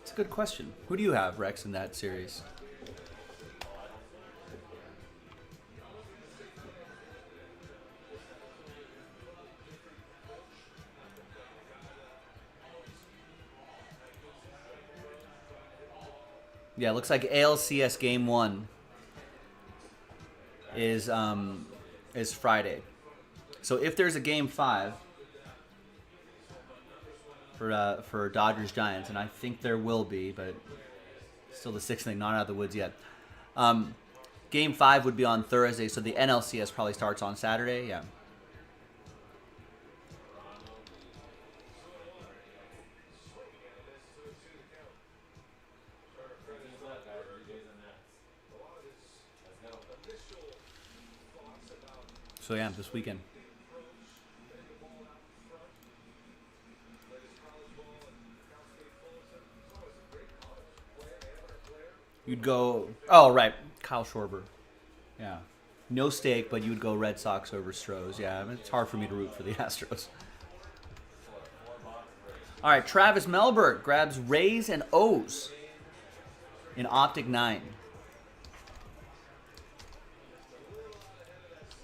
It's a good question. Who do you have, Rex, in that series? Yeah, it looks like ALCS Game 1 is Friday. So if there's a Game 5 for Dodgers Giants, and I think there will be, but still the 6th inning, not out of the woods yet. Game 5 would be on Thursday, so the NLCS probably starts on Saturday. Yeah. So yeah, this weekend. You'd go. Oh, right. Kyle Schwarber. Yeah. No stake, but you would go Red Sox over Stros. Yeah, I mean, it's hard for me to root for the Astros. All right, Travis Melberg grabs Rays and O's in Optic 9.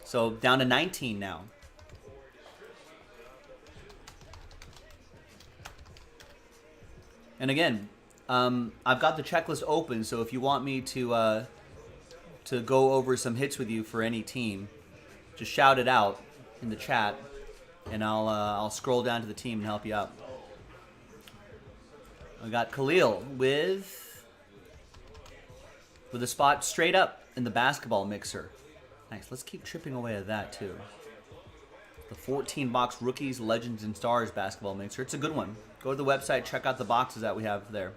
So down to 19 now. And again, I've got the checklist open, so if you want me to go over some hits with you for any team, just shout it out in the chat, and I'll scroll down to the team and help you out. We got Khalil with a spot straight up in the basketball mixer. Nice. Let's keep chipping away at that too. The 14-box Rookies, Legends, and Stars basketball mixer. It's a good one. Go to the website, check out the boxes that we have there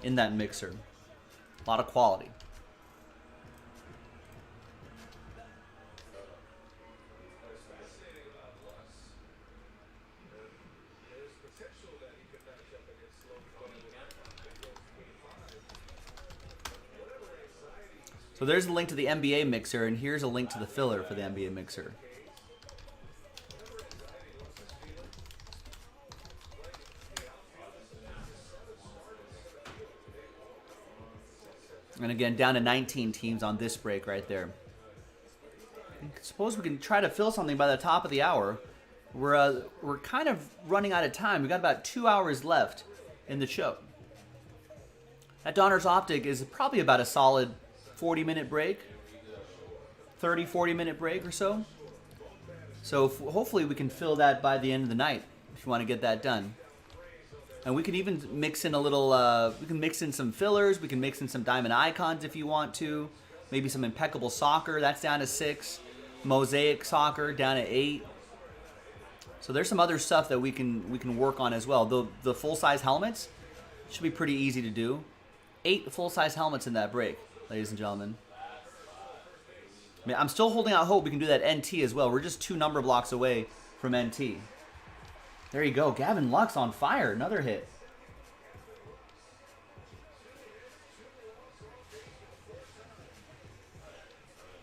in that mixer. A lot of quality. So there's a link to the NBA mixer, and here's a link to the filler for the NBA mixer. And again, down to 19 teams on this break right there. I suppose we can try to fill something by the top of the hour. We're kind of running out of time. We've got about 2 hours left in the show. That Donner's Optic is probably about a solid 40-minute break. 30, 40-minute break or so. So hopefully we can fill that by the end of the night if you want to get that done. And we can even mix in a little, we can mix in some fillers. We can mix in some Diamond Icons if you want to. Maybe some Impeccable Soccer. That's down to 6. Mosaic Soccer down to 8. So there's some other stuff that we can work on as well. The full-size helmets should be pretty easy to do. 8 full-size helmets in that break, ladies and gentlemen. I mean, I'm still holding out hope we can do that NT as well. We're just 2 number blocks away from NT. There you go. Gavin Lux on fire. Another hit.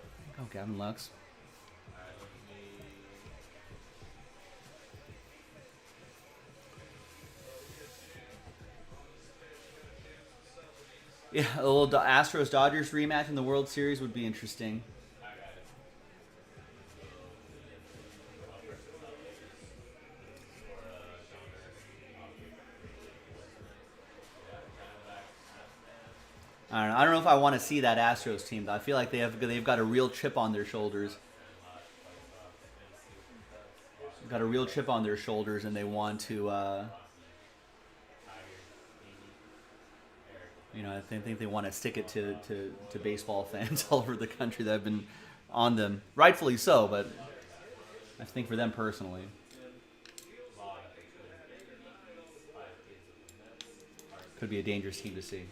There you go, Gavin Lux. Yeah, a little Astros-Dodgers rematch in the World Series would be interesting. I don't know if I want to see that Astros team, though. I feel like they've got a real chip on their shoulders. They've got a real chip on their shoulders, and they want to, I think they want to stick it to baseball fans all over the country that have been on them, rightfully so. But I think for them personally. Could be a dangerous team to see.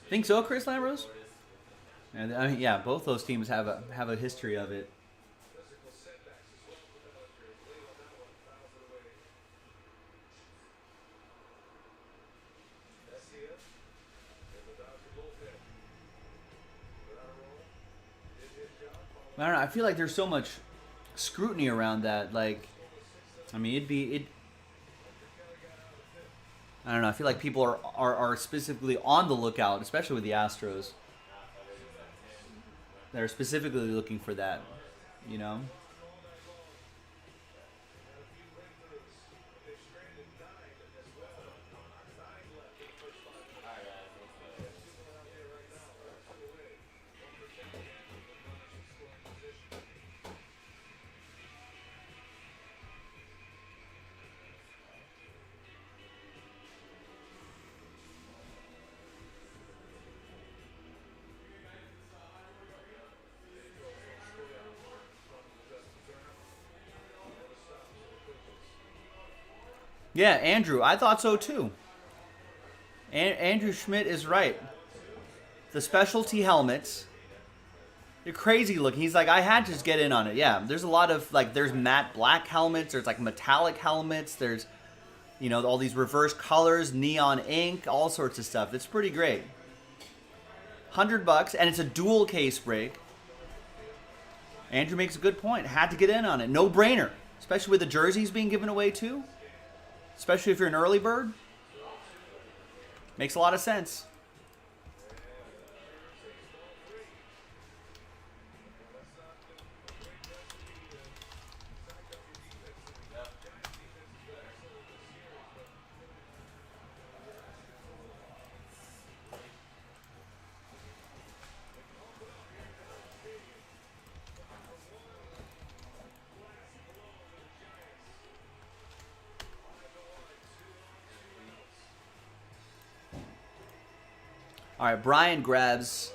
Think so, Chris Lambros? And I mean, yeah, both those teams have a history of it. I don't know. I feel like there's so much scrutiny around that. Like, I mean, I don't know. I feel like people are specifically on the lookout, especially with the Astros. They're specifically looking for that, you know? Yeah, Andrew, I thought so too. Andrew Schmidt is right. The specialty helmets, they're crazy looking. He's like, I had to just get in on it. Yeah, there's a lot of, like, there's matte black helmets. There's, like, metallic helmets. There's, you know, all these reverse colors, neon ink, all sorts of stuff. It's pretty great. $100, and it's a dual case break. Andrew makes a good point. Had to get in on it. No brainer. Especially with the jerseys being given away too. Especially if you're an early bird. Makes a lot of sense. All right, Brian grabs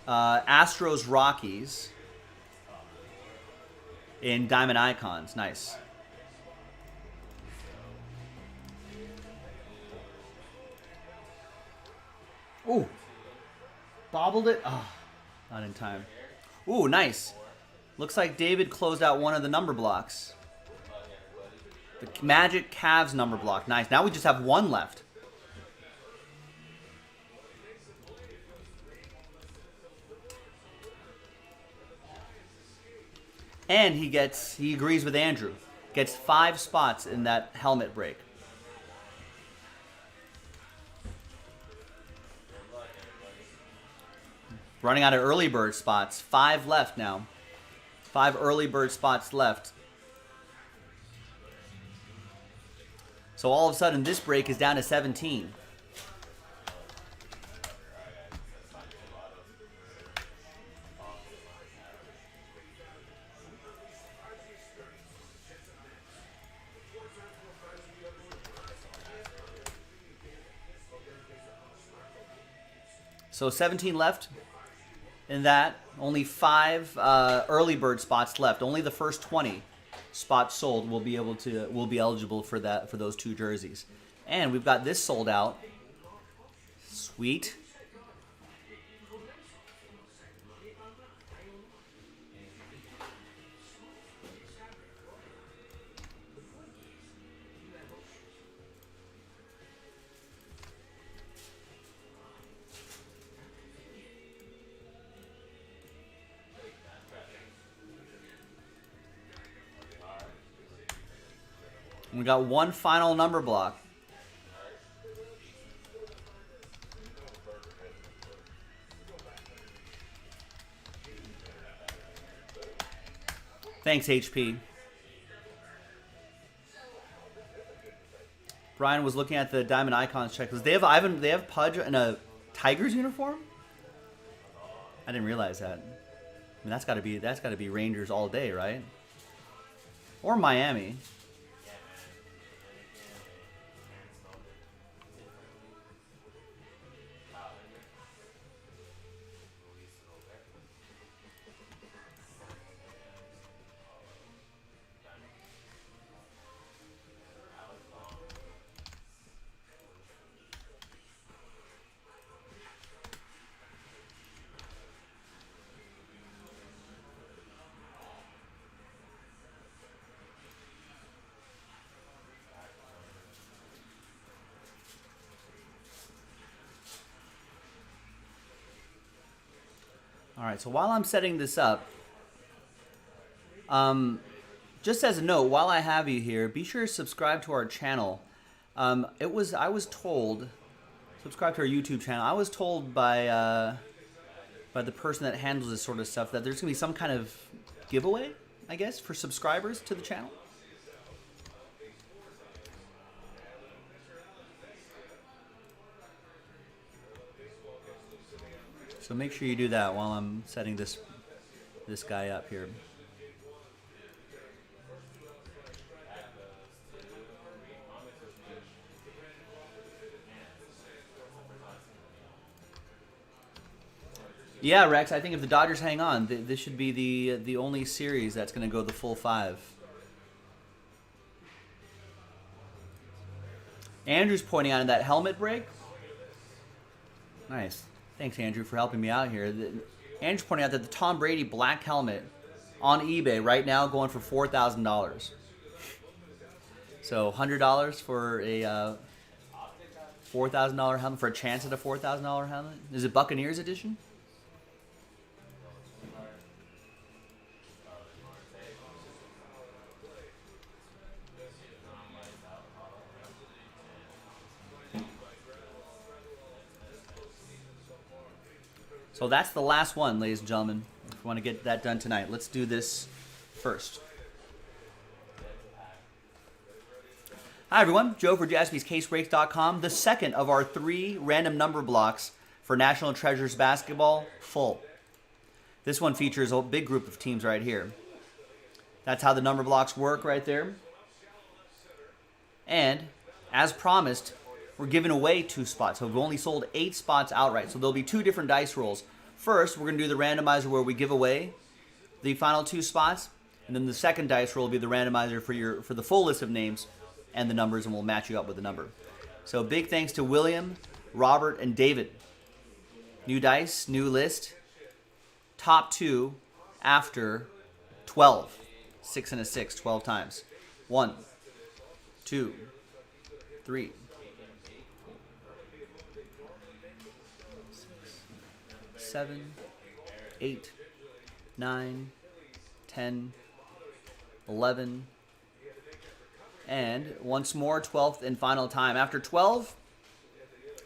Astros Rockies in Diamond Icons. Nice. Ooh. Bobbled it. Oh, not in time. Ooh, nice. Looks like David closed out one of the number blocks. The Magic Cavs number block. Nice. Now we just have one left. And he agrees with Andrew. Gets 5 spots in that helmet break. Running out of early bird spots. 5 left now. 5 early bird spots left. So all of a sudden, this break is down to 17. So 17 left in that. Only 5 early bird spots left. Only the first 20 spots sold will be eligible for that, for those 2 jerseys. And we've got this sold out. Sweet. We got one final number block. Thanks, HP. Brian was looking at the Diamond Icons checklist. They have Pudge in a Tigers uniform? I didn't realize that. I mean, that's got to be Rangers all day, right? Or Miami. All right, so while I'm setting this up, just as a note, while I have you here, be sure to subscribe to our channel. I was told, subscribe to our YouTube channel. I was told by the person that handles this sort of stuff that there's gonna be some kind of giveaway, I guess, for subscribers to the channel. So make sure you do that while I'm setting this guy up here. Yeah, Rex, I think if the Dodgers hang on, this should be the only series that's going to go the full 5. Andrew's pointing out in that helmet break. Nice. Thanks, Andrew, for helping me out here. Andrew's pointing out that the Tom Brady black helmet on eBay right now going for $4,000. So $100 for a $4,000 helmet, for a chance at a $4,000 helmet. Is it Buccaneers edition? So that's the last one, ladies and gentlemen. If you want to get that done tonight, let's do this first. Hi, everyone. Joe for jaspyscasebreaks.com. The second of our 3 random number blocks for National Treasures basketball, full. This one features a big group of teams right here. That's how the number blocks work right there. And, as promised, we're giving away 2 spots. So we've only sold 8 spots outright. So there'll be 2 different dice rolls. First, we're going to do the randomizer where we give away the final 2 spots. And then the second dice roll will be the randomizer for the full list of names and the numbers, and we'll match you up with the number. So big thanks to William, Robert, and David. New dice, new list. Top 2 after 12. 6 and a 6, 12 times. 1, 2, 3, 7, 8, 9, 10, 11, and once more, 12th and final time. After 12,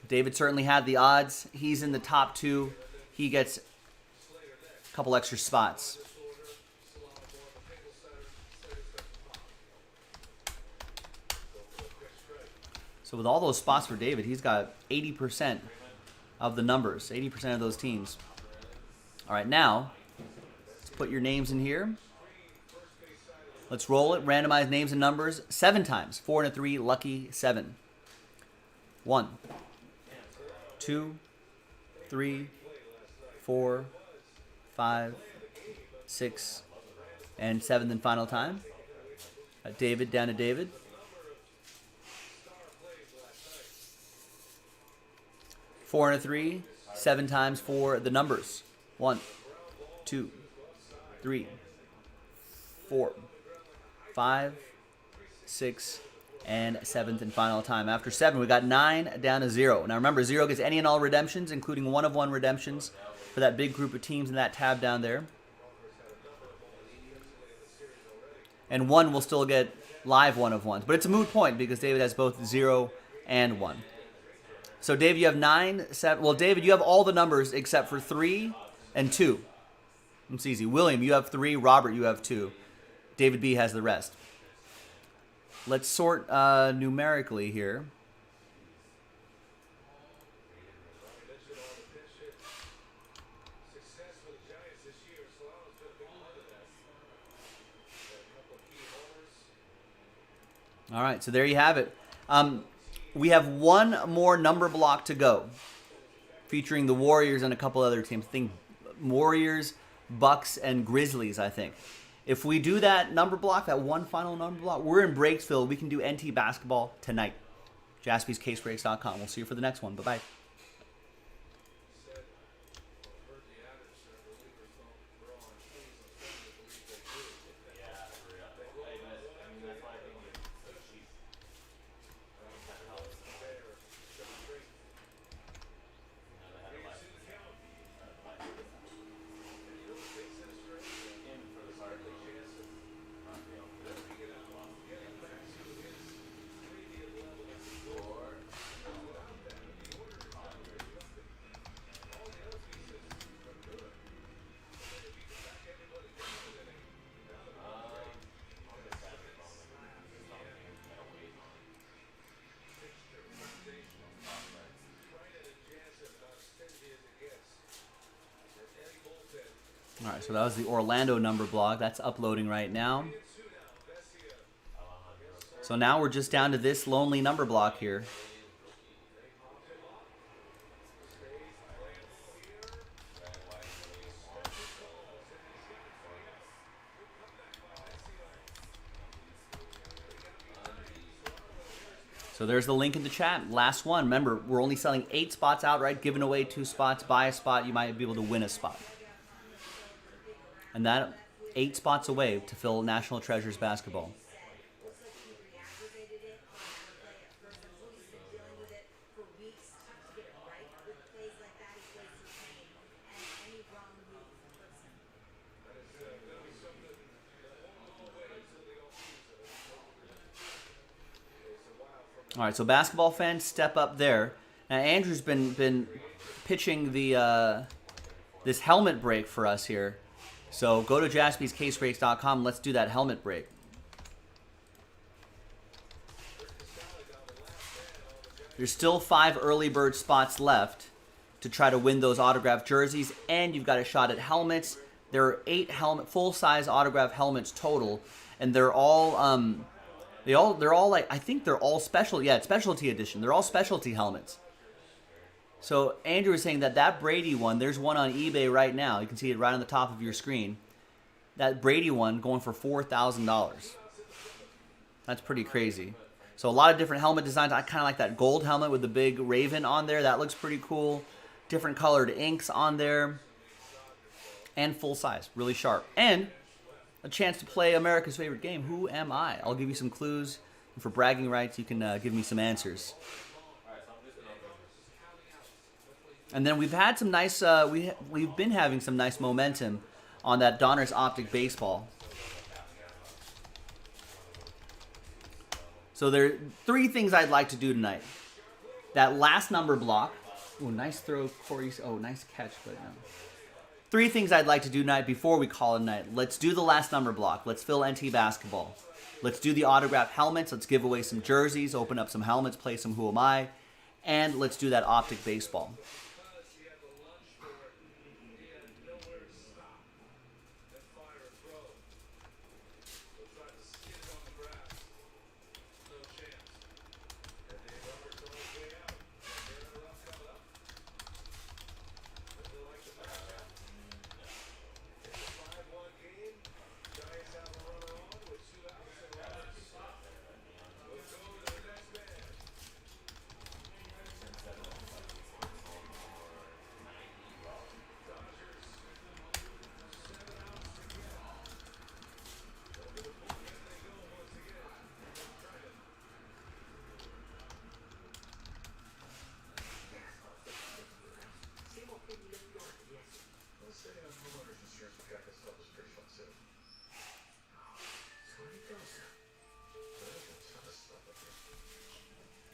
David certainly had the odds. He's in the top 2. He gets a couple extra spots. So with all those spots for David, he's got 80% of the numbers, 80% of those teams. All right, now, let's put your names in here. Let's roll it. Randomize names and numbers 7 times. 4 and a 3, lucky 7. 1, 2, 3, 4, 5, 6, and 7th and final time. David, down to David. 4 and a 3, 7 times for the numbers. 1, 2, 3, 4, 5, 6, and 7th and final time. After 7, we got 9 down to 0. Now remember, 0 gets any and all redemptions, including 1 of 1 redemptions for that big group of teams in that tab down there. And 1 will still get live 1 of 1s. But it's a moot point because David has both 0 and 1. So David, you have 9, 7. Well, David, you have all the numbers except for 3 and 2. It's easy. William, you have 3. Robert, you have 2. David B has the rest. Let's sort numerically here. All right, so there you have it. We have 1 more number block to go, featuring the Warriors and a couple other teams. I think Warriors, Bucks, and Grizzlies, I think. If we do that number block, that 1 final number block, we're in Breaksville. We can do NT basketball tonight. JaspysCaseBreaks.com. We'll see you for the next one. Bye-bye. All right, so that was the Orlando number block. That's uploading right now. So now we're just down to this lonely number block here. So there's the link in the chat. Last one. Remember, we're only selling 8 spots outright, giving away 2 spots. Buy a spot, you might be able to win a spot. And that 8 spots away to fill National Treasures basketball. All right, so basketball fans, step up there. Now Andrew's been pitching the this helmet break for us here. So go to jaspyscasebreaks.com. Let's do that helmet break. There's still 5 early bird spots left to try to win those autographed jerseys, and you've got a shot at helmets. There are 8 full-size autographed helmets total, and they're all they're all like, I think they're all special. Yeah, it's specialty edition. They're all specialty helmets. So Andrew was saying that Brady one, there's one on eBay right now. You can see it right on the top of your screen. That Brady one going for $4,000. That's pretty crazy. So a lot of different helmet designs. I kind of like that gold helmet with the big raven on there. That looks pretty cool. Different colored inks on there. And full size. Really sharp. And a chance to play America's favorite game, Who Am I? I'll give you some clues. And for bragging rights, you can give me some answers. And then we've had some nice, we've been having some nice momentum on that Donruss Optic baseball. So there are 3 things I'd like to do tonight. That last number block. Oh, nice throw, Corey. Oh, nice catch, but no. 3 things I'd like to do tonight before we call it a night. Let's do the last number block. Let's fill NT basketball. Let's do the autographed helmets. Let's give away some jerseys, open up some helmets, play some Who Am I. And let's do that Optic baseball.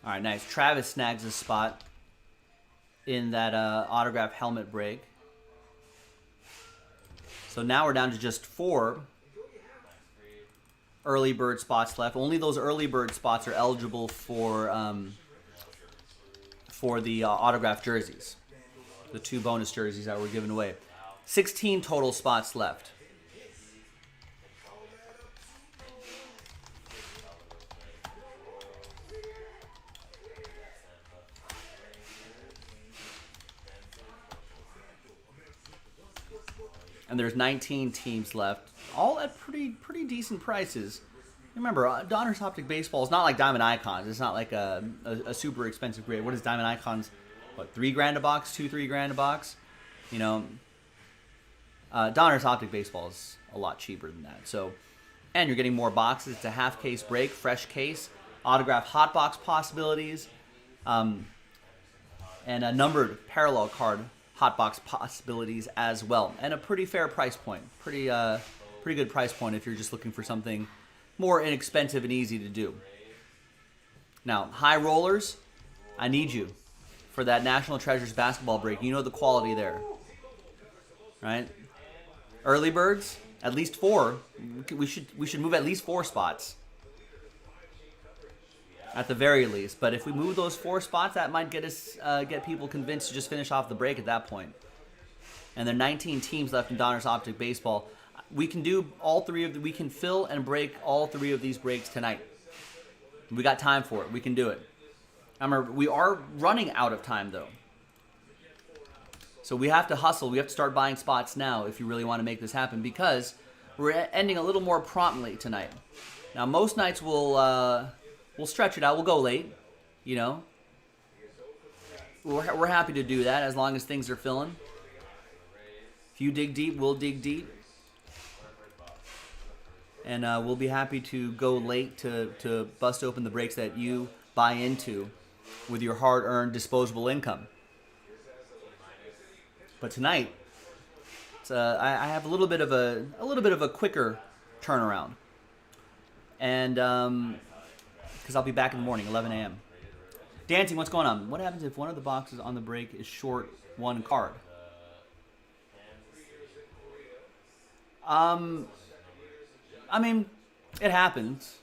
All right, nice. Travis snags a spot in that autograph helmet break. So now we're down to just 4 early bird spots left. Only those early bird spots are eligible for the autographed jerseys, the 2 bonus jerseys that were given away. 16 total spots left. And there's 19 teams left, all at pretty decent prices. Remember, Donruss Optic baseball is not like Diamond Icons. It's not like a super expensive grade. What is Diamond Icons? What, $3,000 a box, $2-3 a box? You know, Donruss Optic baseball is a lot cheaper than that. So, and you're getting more boxes. It's a half case break, fresh case, autographed hot box possibilities, and a numbered parallel card hot box possibilities as well, and a pretty fair price point. Pretty good price point if you're just looking for something more inexpensive and easy to do. Now, high rollers, I need you for that National Treasures basketball break. You know the quality there, right? Early birds, at least 4. We should move at least 4 spots at the very least. But if we move those 4 spots, that might get us get people convinced to just finish off the break at that point. And there are 19 teams left in Donruss Optic baseball. We can do all 3 of we can fill and break all 3 of these breaks tonight. We got time for it. We can do it. Remember, we are running out of time though. So we have to hustle. We have to start buying spots now if you really want to make this happen, because we're ending a little more promptly tonight. Now most nights we'll stretch it out. We'll go late. You know, we're happy to do that as long as things are filling. If you dig deep, we'll dig deep. And we'll be happy to go late to bust open the breaks that you buy into with your hard-earned disposable income. But tonight, I have a little bit of a quicker turnaround, and because I'll be back in the morning, 11 a.m. Dancing, what's going on? What happens if one of the boxes on the break is short one card? I mean, it happens.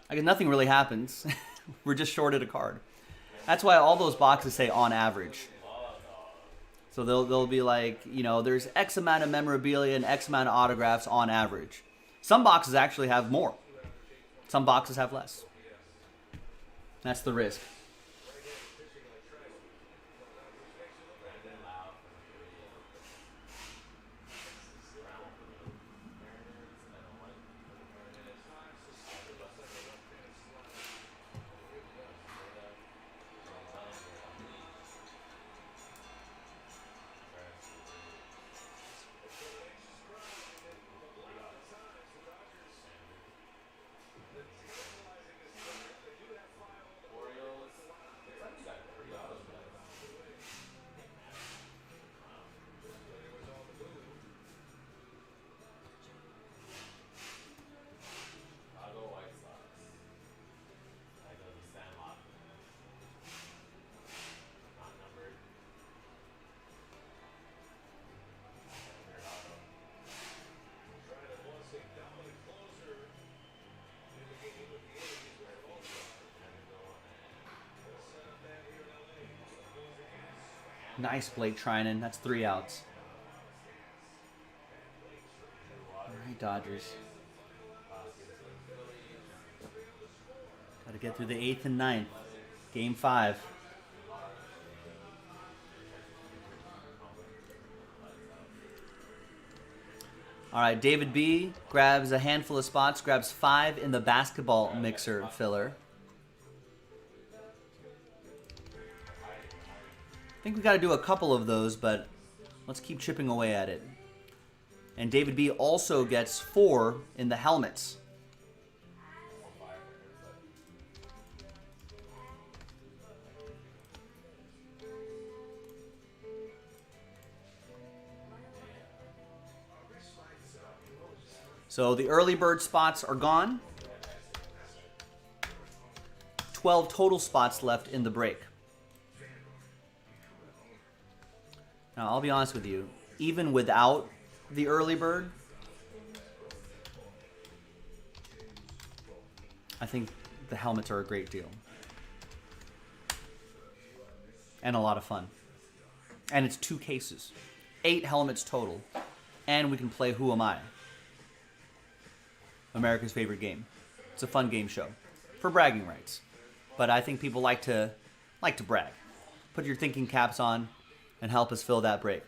I guess nothing really happens. We're just shorted a card. That's why all those boxes say on average. So they'll be like, you know, there's X amount of memorabilia and X amount of autographs on average. Some boxes actually have more. Some boxes have less. That's the risk. Nice, Blake Trinan. That's 3 outs. All right, Dodgers. Got to get through the 8th and 9th. Game 5. All right, David B. grabs a handful of spots, grabs 5 in the basketball mixer filler. I think we got to do a couple of those, but let's keep chipping away at it. And David B also gets 4 in the helmets. So the early bird spots are gone. 12 total spots left in the break. Now, I'll be honest with you, even without the early bird, I think the helmets are a great deal. And a lot of fun. And it's 2 cases. 8 helmets total. And we can play Who Am I? America's favorite game. It's a fun game show. For bragging rights. But I think people like to brag. Put your thinking caps on and help us fill that break.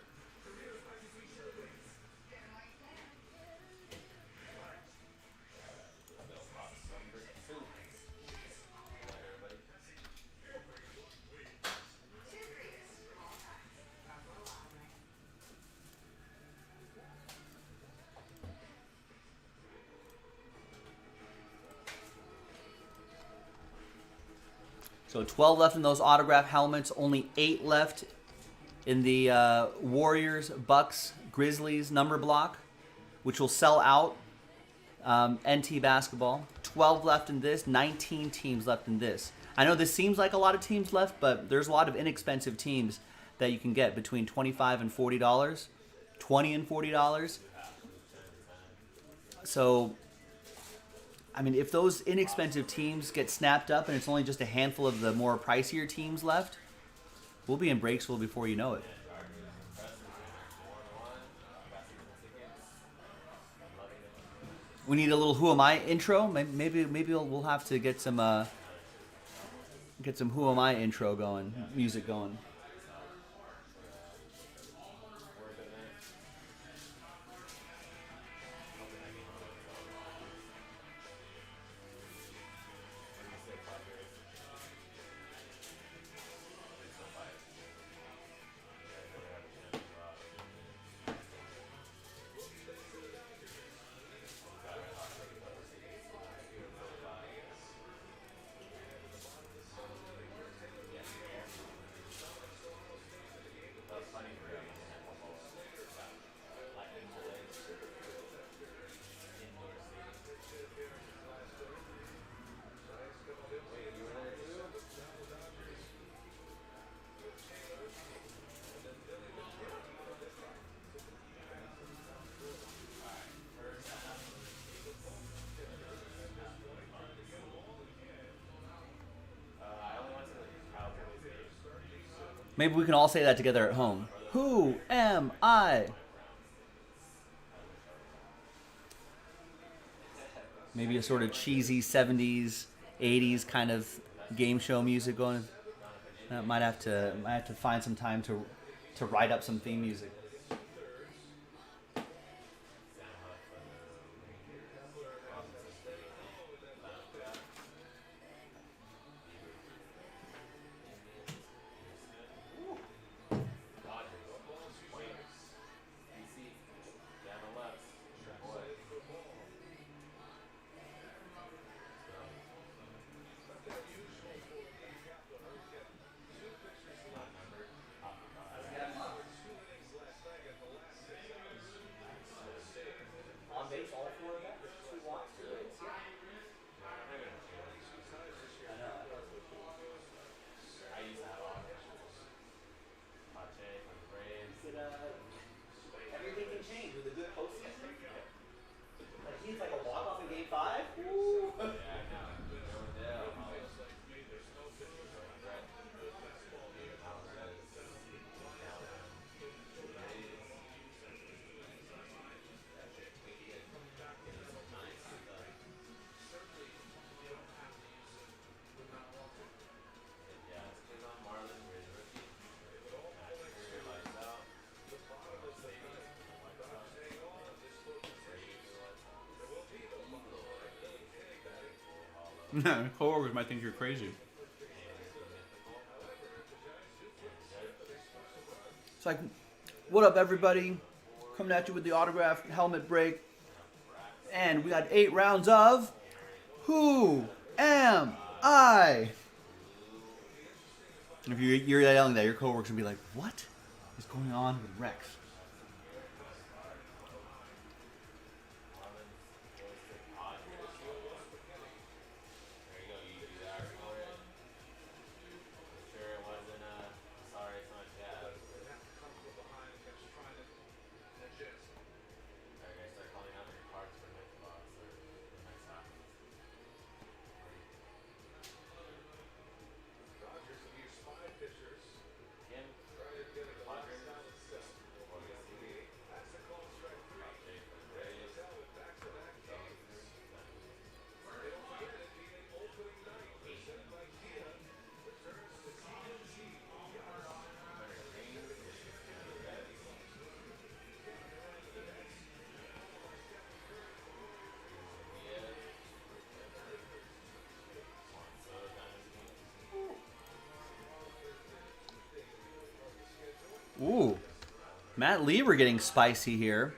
So 12 left in those autograph helmets, only 8 left in the Warriors, Bucks, Grizzlies number block, which will sell out. NT basketball. 12 left in this, 19 teams left in this. I know this seems like a lot of teams left, but there's a lot of inexpensive teams that you can get between $25 and $40, $20 and $40. So, I mean, if those inexpensive teams get snapped up and it's only just a handful of the more pricier teams left, we'll be in Breaksville before you know it. We need a little Who Am I intro. Maybe we'll have to get some Who Am I intro going, music going. Maybe we can all say that together at home. Who am I? Maybe a sort of cheesy 70s, 80s kind of game show music going. I might have to find some time to write up some theme music. Everything can change with a good postseason. Like he's like a walk-off in Game 5. Coworkers might think you're crazy. It's like, what up, everybody? Coming at you with the autograph helmet break. And we got 8 rounds of Who Am I? And if you're yelling that, your coworkers will be like, what is going on with Rex? Dodgers have used 5 pitchers. Trying to get it the last out of 7. That's a call strike 3. Ready to tell with back-to-back games. They don't forget it being an opening night. Presented by Kia. Returns to TNT. Ooh, Matt Lee, we're getting spicy here.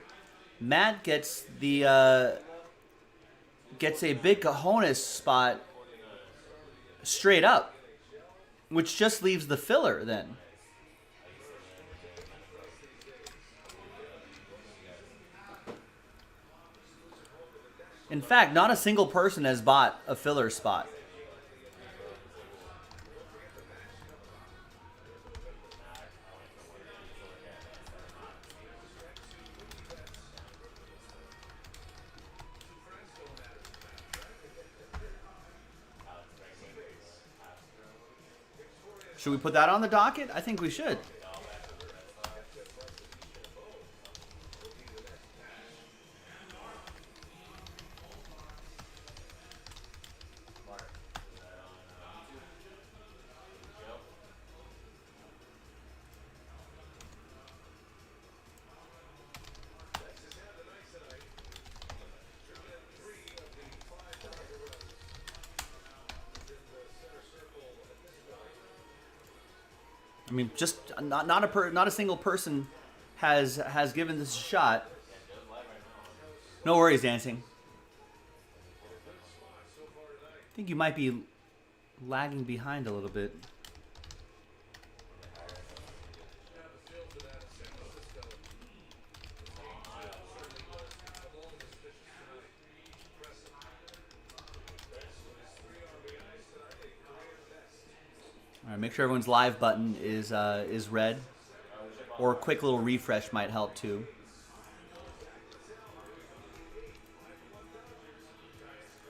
Matt gets the gets a big cojones spot straight up, which just leaves the filler then. In fact, not a single person has bought a filler spot. Should we put that on the docket? I think we should. I mean, just not a single person has given this a shot. No worries, dancing. I think you might be lagging behind a little bit. All right, make sure everyone's live button is red, or a quick little refresh might help too.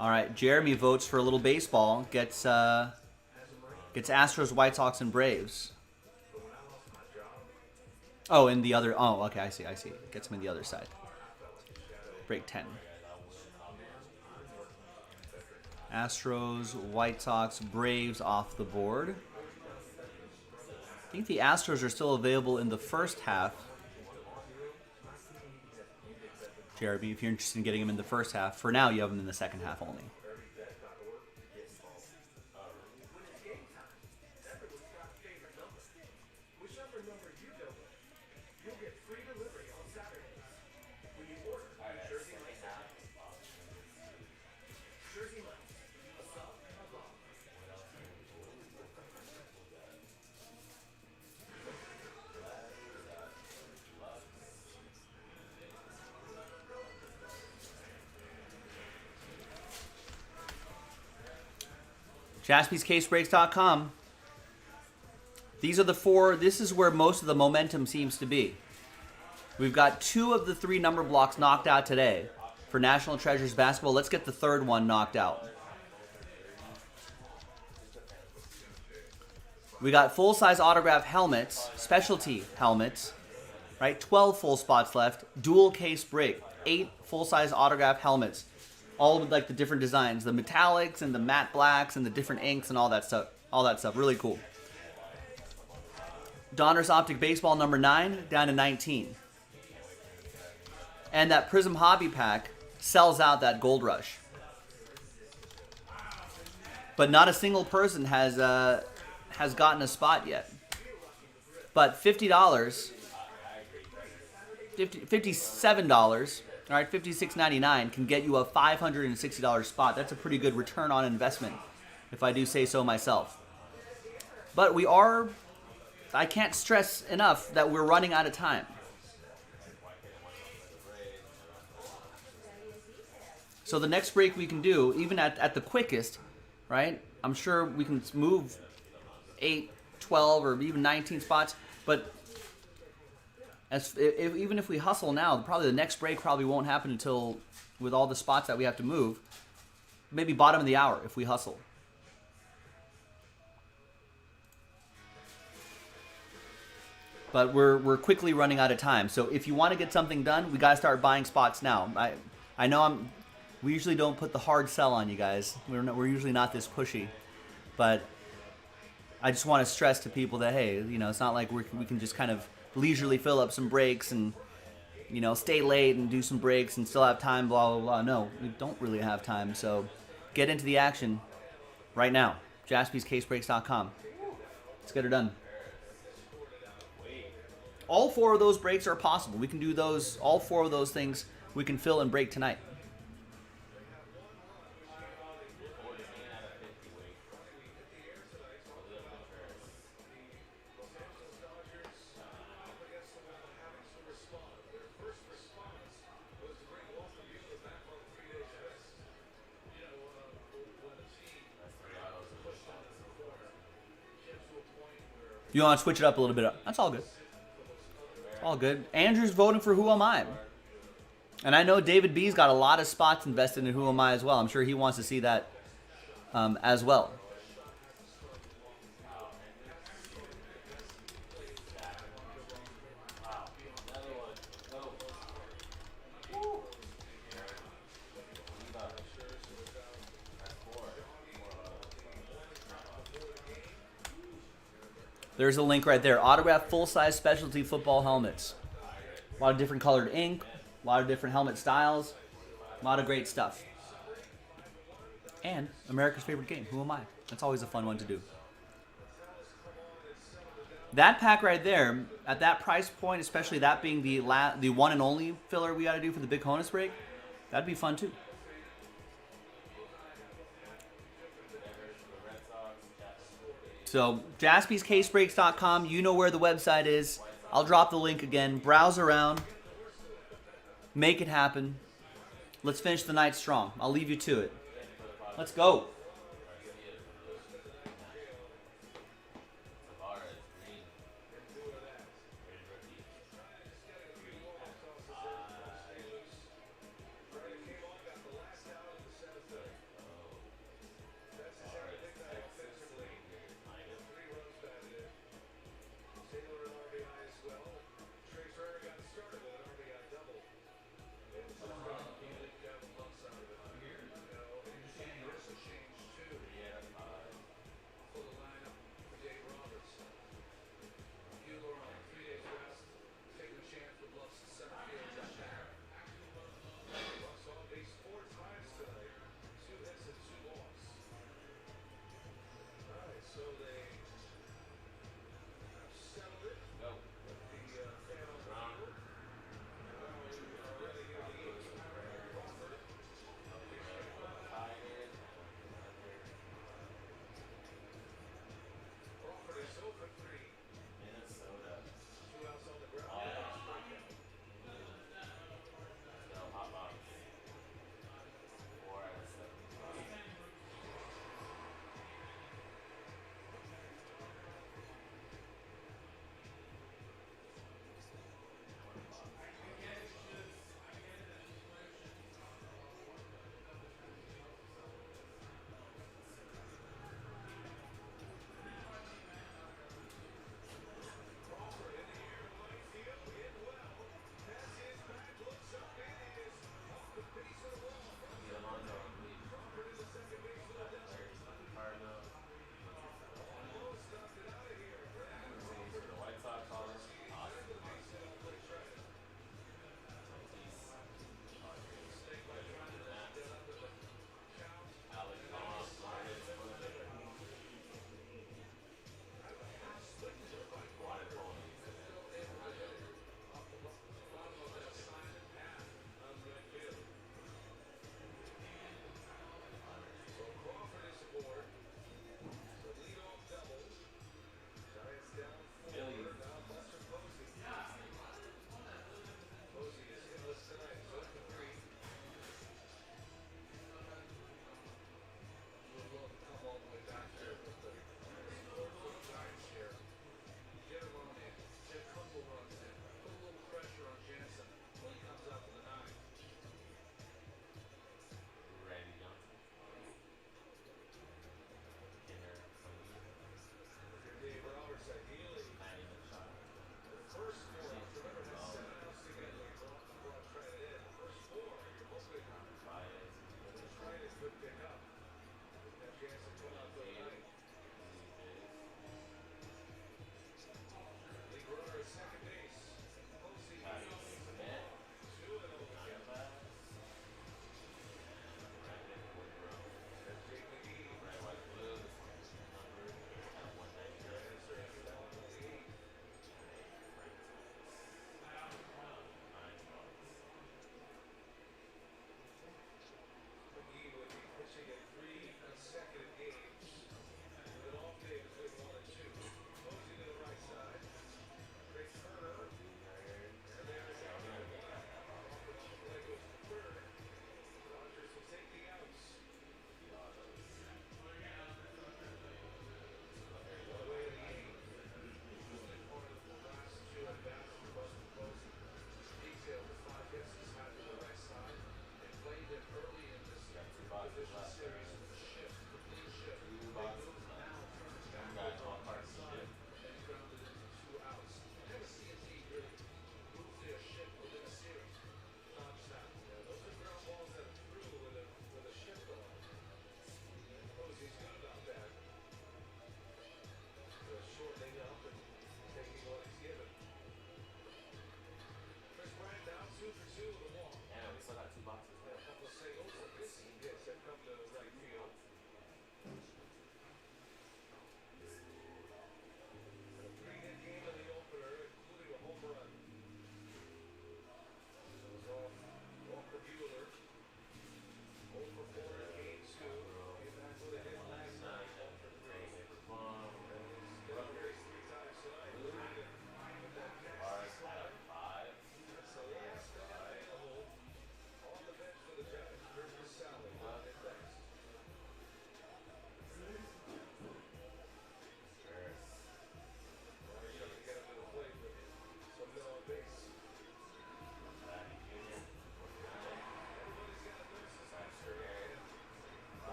All right, Jeremy votes for a little baseball. Gets Astros, White Sox, and Braves. Oh, and the other. Oh, okay. I see. I see. Gets him in the other side. Break 10. Astros, White Sox, Braves off the board. I think the Astros are still available in the first half. Jeremy, if you're interested in getting him in the first half, for now you have him in the second half only. Whichever number you go with, you'll get free delivery on Saturdays when you order Jersey Mike's app. Jersey Mike's, a sub, a bomb. JaspysCaseBreaks.com. These are the four. This is where most of the momentum seems to be. We've got 2 of the 3 number blocks knocked out today for National Treasures basketball. Let's get the third one knocked out. We got full-size autograph helmets, specialty helmets, right? 12 full spots left. Dual case break. 8 full-size autograph helmets. All with like the different designs, the metallics and the matte blacks and the different inks and all that stuff. All that stuff, really cool. Donruss Optic Baseball number 9 down to 19. And that Prism Hobby Pack sells out that Gold Rush. But not a single person has gotten a spot yet. But $50, $57. All right, $56.99 can get you a $560 spot. That's a pretty good return on investment, if I do say so myself. But I can't stress enough that we're running out of time. So the next break we can do, even at the quickest, right? I'm sure we can move 8, 12, or even 19 spots, but even if we hustle now, probably the next break probably won't happen until, with all the spots that we have to move, maybe bottom of the hour if we hustle. But we're quickly running out of time. So if you want to get something done, we gotta start buying spots now. I know we usually don't put the hard sell on you guys. We're usually not this pushy, but I just want to stress to people that hey, it's not like we can just kind of leisurely fill up some breaks and stay late and do some breaks and still have time, blah blah blah. No, we don't really have time. So get into the action right now. JaspysCaseBreaks.com. Let's get her done. All 4 of those breaks are possible. We can do those. All 4 of those things we can fill and break tonight. You want to switch it up a little bit? That's all good. All good. Andrew's voting for Who Am I? And I know David B's got a lot of spots invested in Who Am I as well. I'm sure he wants to see that as well. There's a link right there. Autographed full-size specialty football helmets. A lot of different colored ink. A lot of different helmet styles. A lot of great stuff. And America's favorite game, Who Am I? That's always a fun one to do. That pack right there, at that price point, especially that being the one and only filler we got to do for the big bonus break, that'd be fun too. So, JaspysCaseBreaks.com, you know where the website is. I'll drop the link again. Browse around. Make it happen. Let's finish the night strong. I'll leave you to it. Let's go.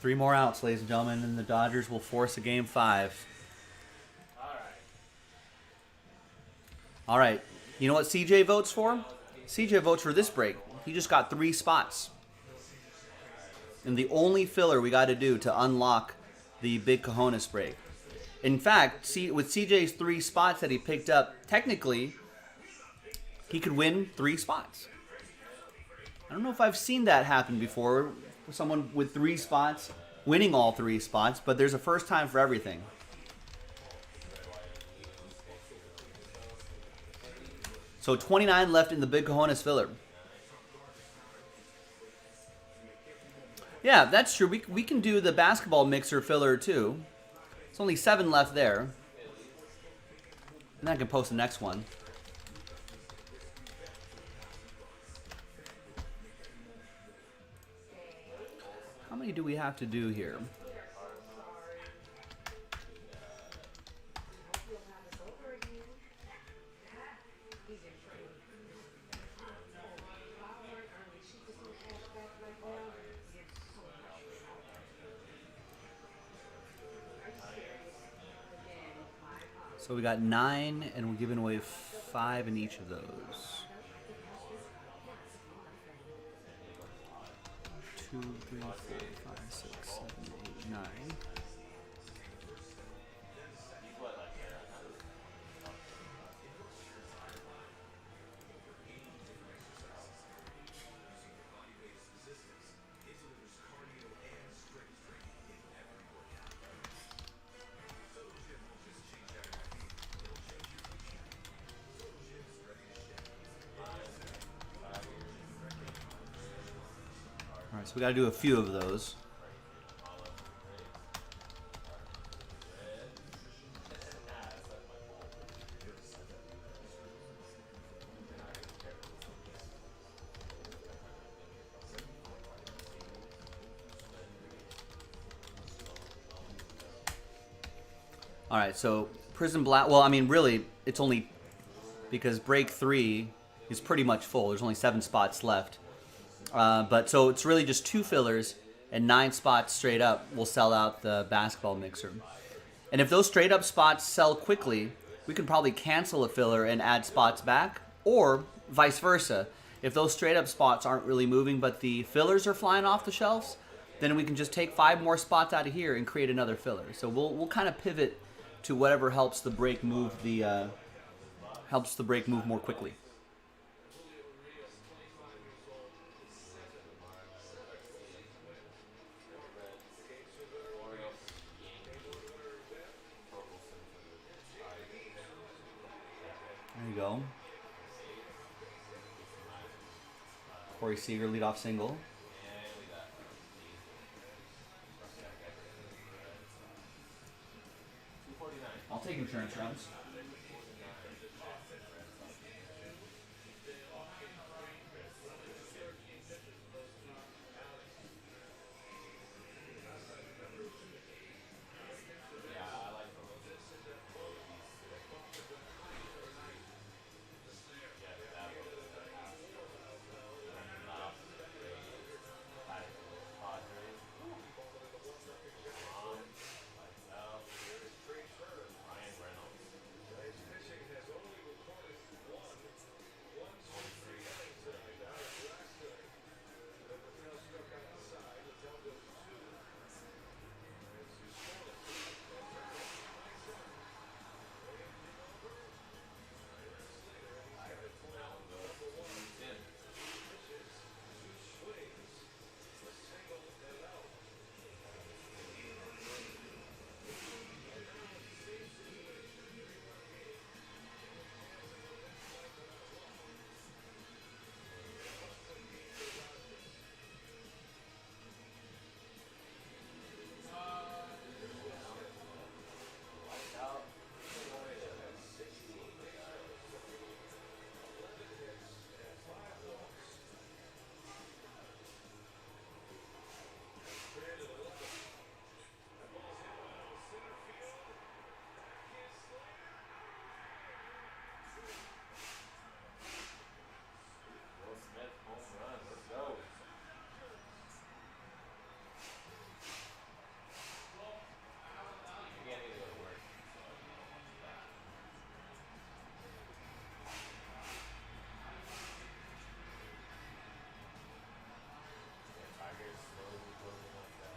3 more outs, ladies and gentlemen, and the Dodgers will force a game 5. All right. You know what CJ votes for? CJ votes for this break. He just got 3 spots. And the only filler we got to do to unlock the big cojones break. In fact, with CJ's 3 spots that he picked up, technically, he could win 3 spots. I don't know if I've seen that happen before, someone with 3 spots winning all 3 spots, but there's a first time for everything. So 29 left in the big cojones filler. Yeah, that's true. We can do the basketball mixer filler too. It's only 7 left there. And I can post the next one. How many do we have to do here? So we got 9, and we're giving away 5 in each of those. 2, 3, 4, 5, 6, 7, 8, 9. All right, so we got to do a few of those. All right, so Prison Blast. Well, I mean, really, it's only because break 3 is pretty much full. There's only 7 spots left. But so it's really just 2 fillers and 9 spots straight up will sell out the basketball mixer. And if those straight up spots sell quickly, we can probably cancel a filler and add spots back, or vice versa. If those straight up spots aren't really moving, but the fillers are flying off the shelves, then we can just take 5 more spots out of here and create another filler. So we'll kind of pivot to whatever helps the break move more quickly. There you go. Corey Seager leadoff single. I'll take insurance runs.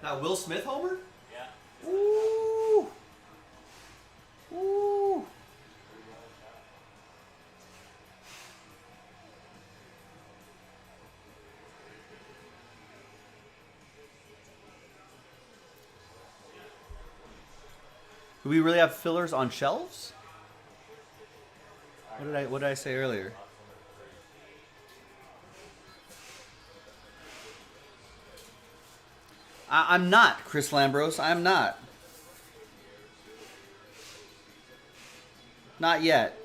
That Will Smith homer? Yeah. Ooh. Ooh. Do we really have fillers on shelves? What did I say earlier? I'm not, Chris Lambros. I'm not. Not yet.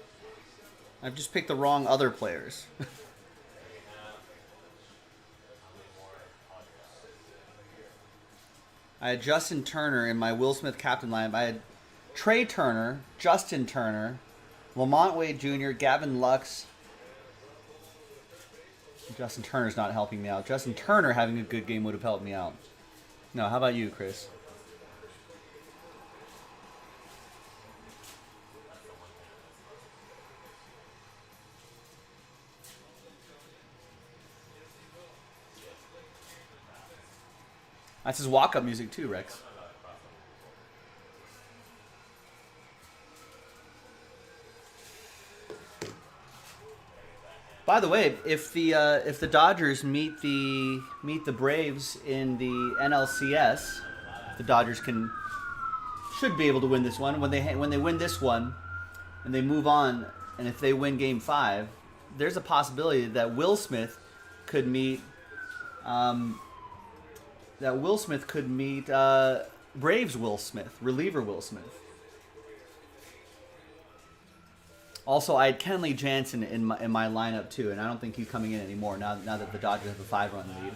I've just picked the wrong other players. I had Justin Turner in my Will Smith captain lineup. I had Trey Turner, Justin Turner, Lamont Wade Jr., Gavin Lux. Justin Turner's not helping me out. Justin Turner having a good game would have helped me out. No, how about you, Chris? That's his walk-up music too, Rex. By the way, if the Dodgers meet the Braves in the NLCS, the Dodgers should be able to win this one. When they win this one, and they move on, and if they win Game 5, there's a possibility that Will Smith could meet Braves Will Smith, reliever Will Smith. Also, I had Kenley Jansen in my lineup too, and I don't think he's coming in anymore now that the Dodgers have a 5-run lead.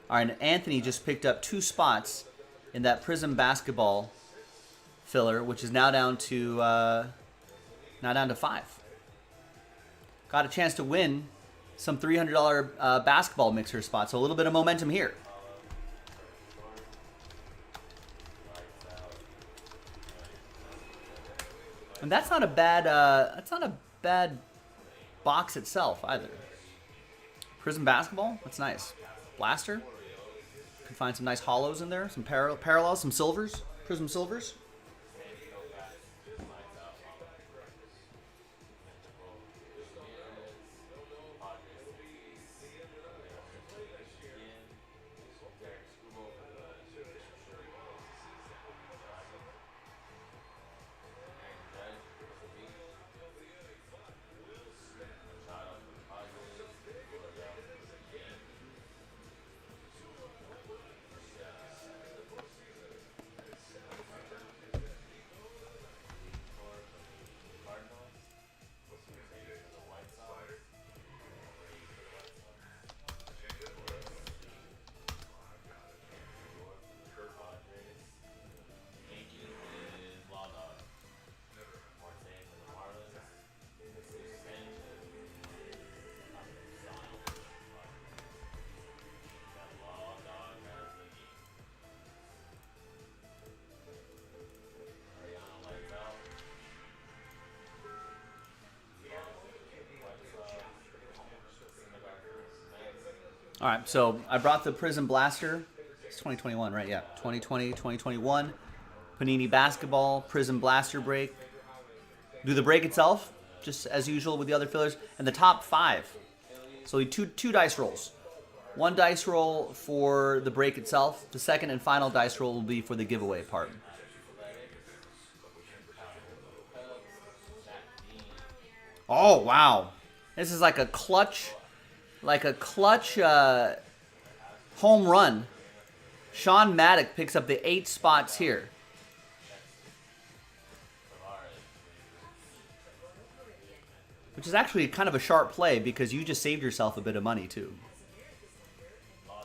All right, and Anthony just picked up 2 spots in that Prism basketball filler, which is now down to 5. Got a chance to win some $300 basketball mixer spots, so a little bit of momentum here. And that's not a bad box itself either. Prism basketball, that's nice. Blaster, can find some nice hollows in there, some parallels, some silvers, Prism silvers. All right, so I brought the Prism Blaster. It's 2021, right? Yeah, 2020, 2021. Panini Basketball, Prism Blaster break. Do the break itself, just as usual with the other fillers. And the top 5. So two dice rolls. 1 dice roll for the break itself. The second and final dice roll will be for the giveaway part. Oh, wow. This is like a clutch home run. Sean Maddock picks up the 8 spots here. Which is actually kind of a sharp play because you just saved yourself a bit of money too.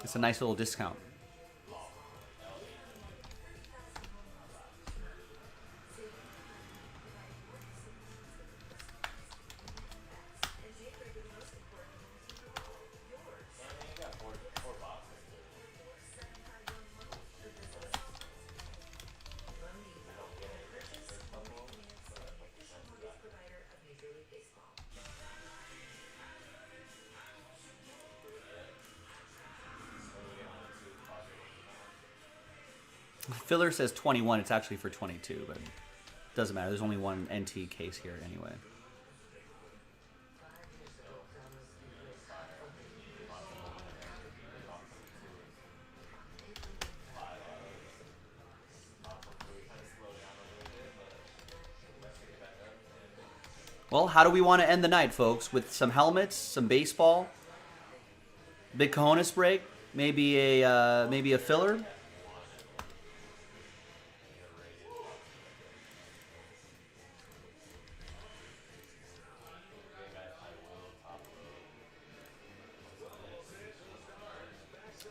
It's a nice little discount. Filler says 21. It's actually for 22, but it doesn't matter. There's only one NT case here anyway. Well, how do we want to end the night, folks? With some helmets, some baseball, big cojones break, maybe a filler.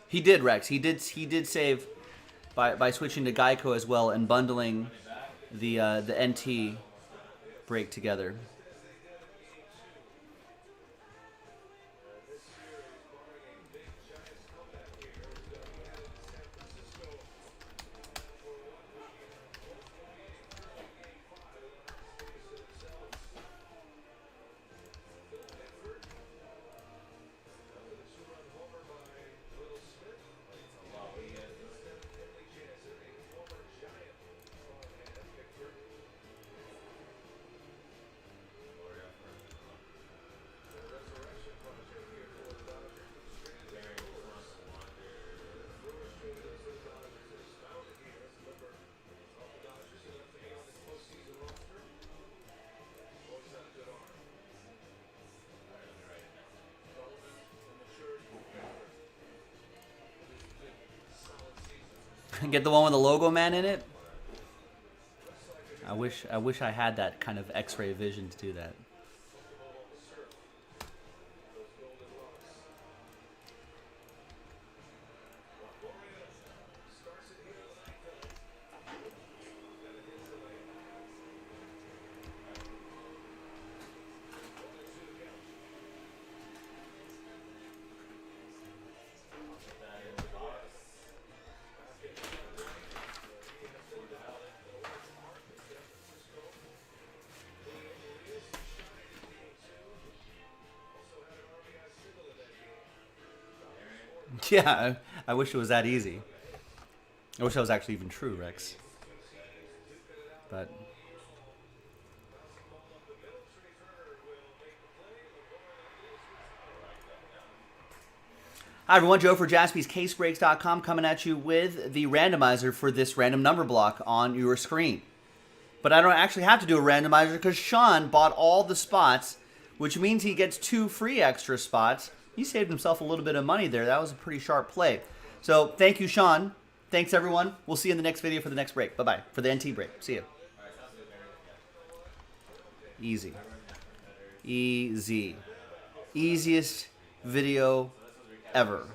He did, Rex. He did save by switching to Geico as well and bundling the NT break together. Get the one with the logo man in it. I wish I had that kind of X-ray vision to do that. Yeah, I wish it was that easy. I wish that was actually even true, Rex. But hi everyone, Joe for JaspysCaseBreaks.com coming at you with the randomizer for this random number block on your screen. But I don't actually have to do a randomizer because Sean bought all the spots, which means he gets 2 free extra spots. He saved himself a little bit of money there. That was a pretty sharp play. So thank you, Sean. Thanks, everyone. We'll see you in the next video for the next break. Bye-bye. For the NT break. See you. Easy. Easy. Easiest video ever.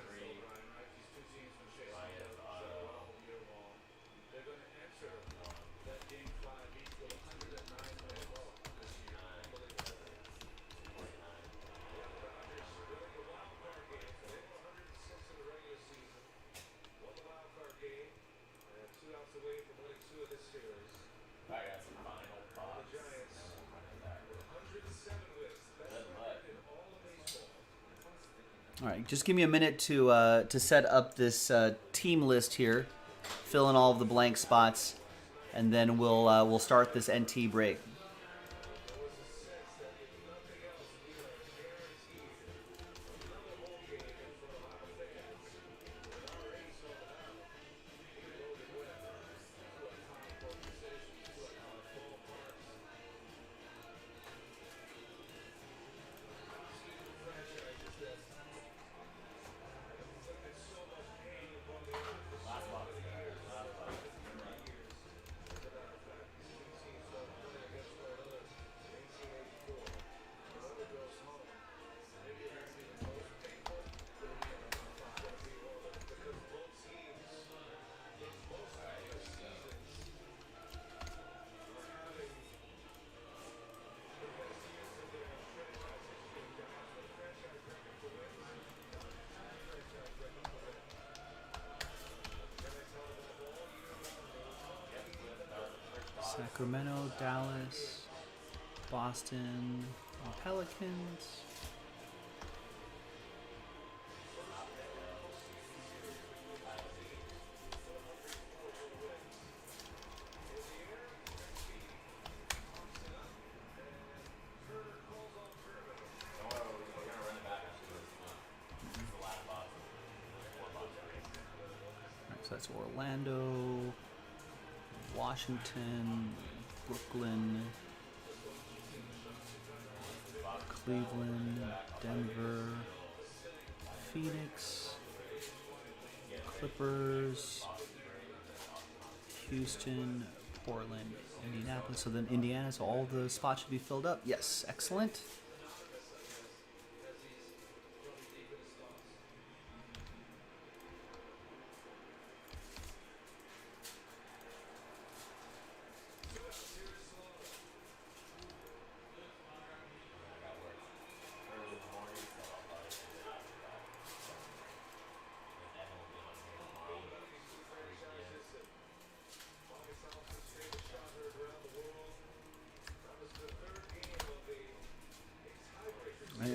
All right, just give me a minute to set up this team list here, fill in all of the blank spots, and then we'll start this NT break. Sacramento, Dallas, Boston, Pelicans. So that's Orlando, Washington, Brooklyn, Cleveland, Denver, Phoenix, Clippers, Houston, Portland, Indianapolis. So then Indiana, so all the spots should be filled up. Yes, excellent.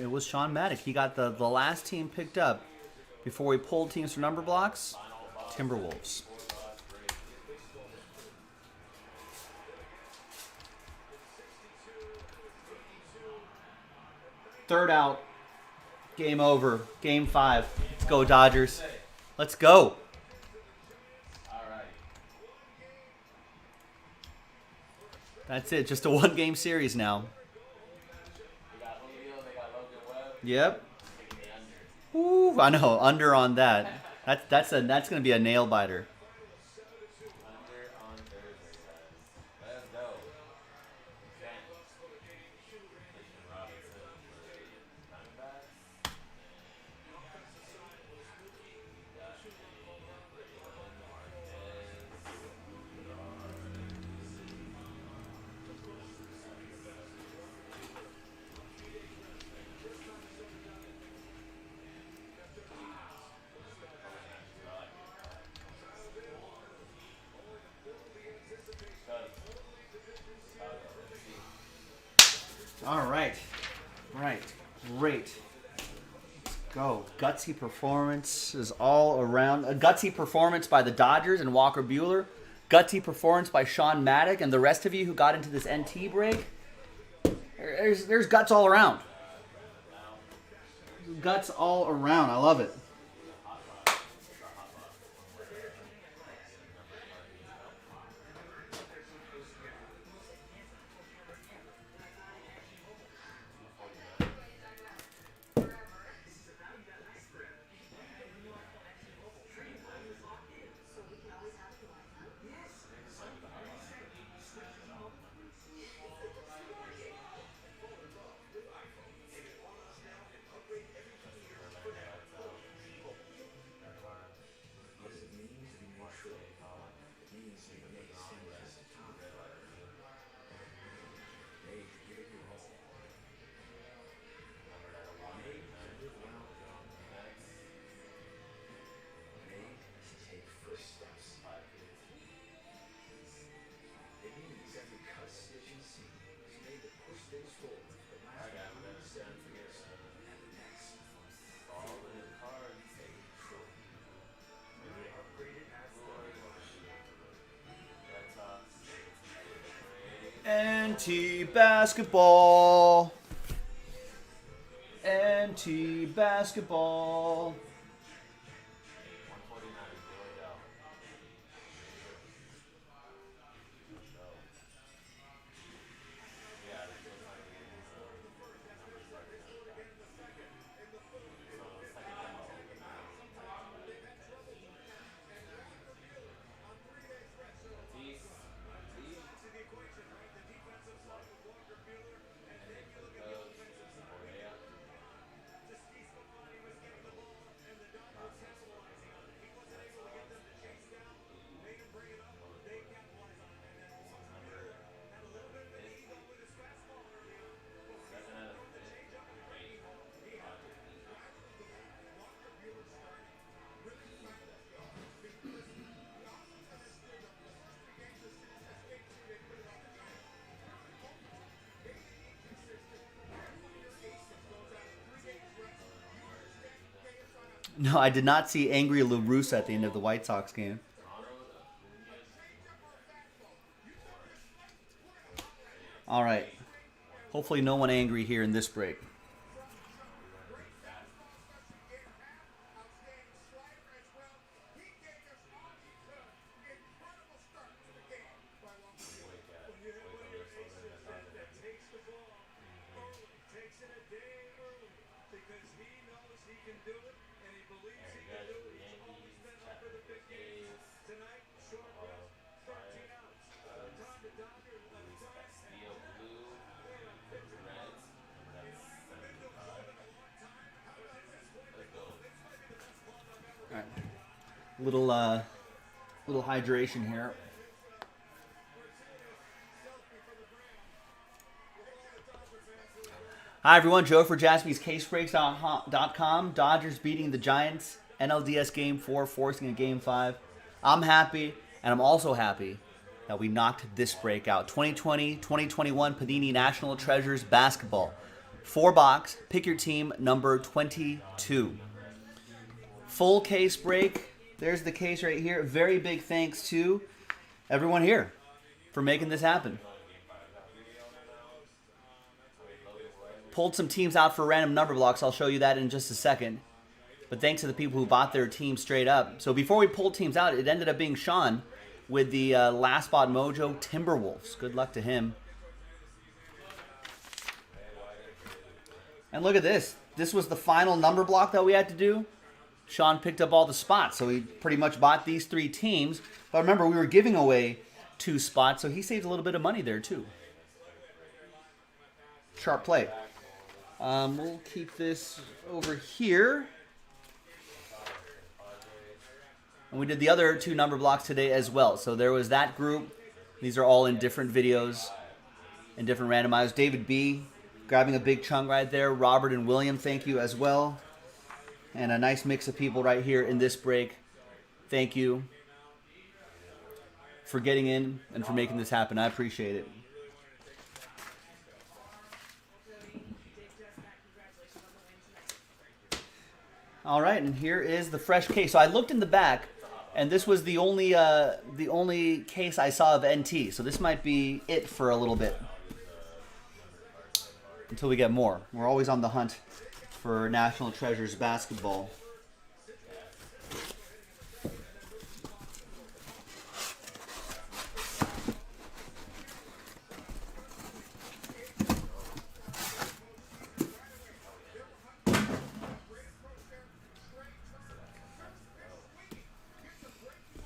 It was Sean Maddock. He got the last team picked up before we pulled teams for number blocks. Timberwolves. Third out. Game over. Game 5. Let's go, Dodgers. Let's go. That's it. Just a one-game series now. Yep. Ooh, I know. Under on that. That's gonna be a nail biter. All right. Right. Great. Let's go. Gutsy performance is all around. A gutsy performance by the Dodgers and Walker Buehler. Gutsy performance by Sean Maddock and the rest of you who got into this NT break. There's guts all around. Guts all around. I love it. NT basketball. NT basketball. No, I did not see angry LaRusse at the end of the White Sox game. All right. Hopefully no one angry here in this break. he can do it, and he believes he can do it. He's always been up for the big games. Tonight, short rest, 13 outs. The time the Dodgers, the Giants had made a pitcher walk. If we can make them walk at one time, how about this way we go? This might be the best club I've ever All right. been to. Little hydration here. Hi everyone, Joe for JaspysCaseBreaks.com. Dodgers beating the Giants. NLDS Game 4, forcing a Game 5. I'm happy, and I'm also happy that we knocked this break out. 2020-2021 Panini National Treasures Basketball. 4-box, pick your team, number 22. Full case break. There's the case right here. Very big thanks to everyone here for making this happen. Pulled some teams out for random number blocks. I'll show you that in just a second. But thanks to the people who bought their team straight up. So before we pulled teams out, it ended up being Sean with the Last Spot Mojo Timberwolves. Good luck to him. And look at this. This was the final number block that we had to do. Sean picked up all the spots, so he pretty much bought these 3 teams. But remember, we were giving away 2 spots, so he saved a little bit of money there too. Sharp play. We'll keep this over here. And we did the other 2 number blocks today as well. So there was that group. These are all in different videos and different randomized. David B. grabbing a big chunk right there. Robert and William, thank you as well. And a nice mix of people right here in this break. Thank you for getting in and for making this happen. I appreciate it. All right, and here is the fresh case. So I looked in the back, and this was the only case I saw of NT. So this might be it for a little bit until we get more. We're always on the hunt for National Treasures basketball.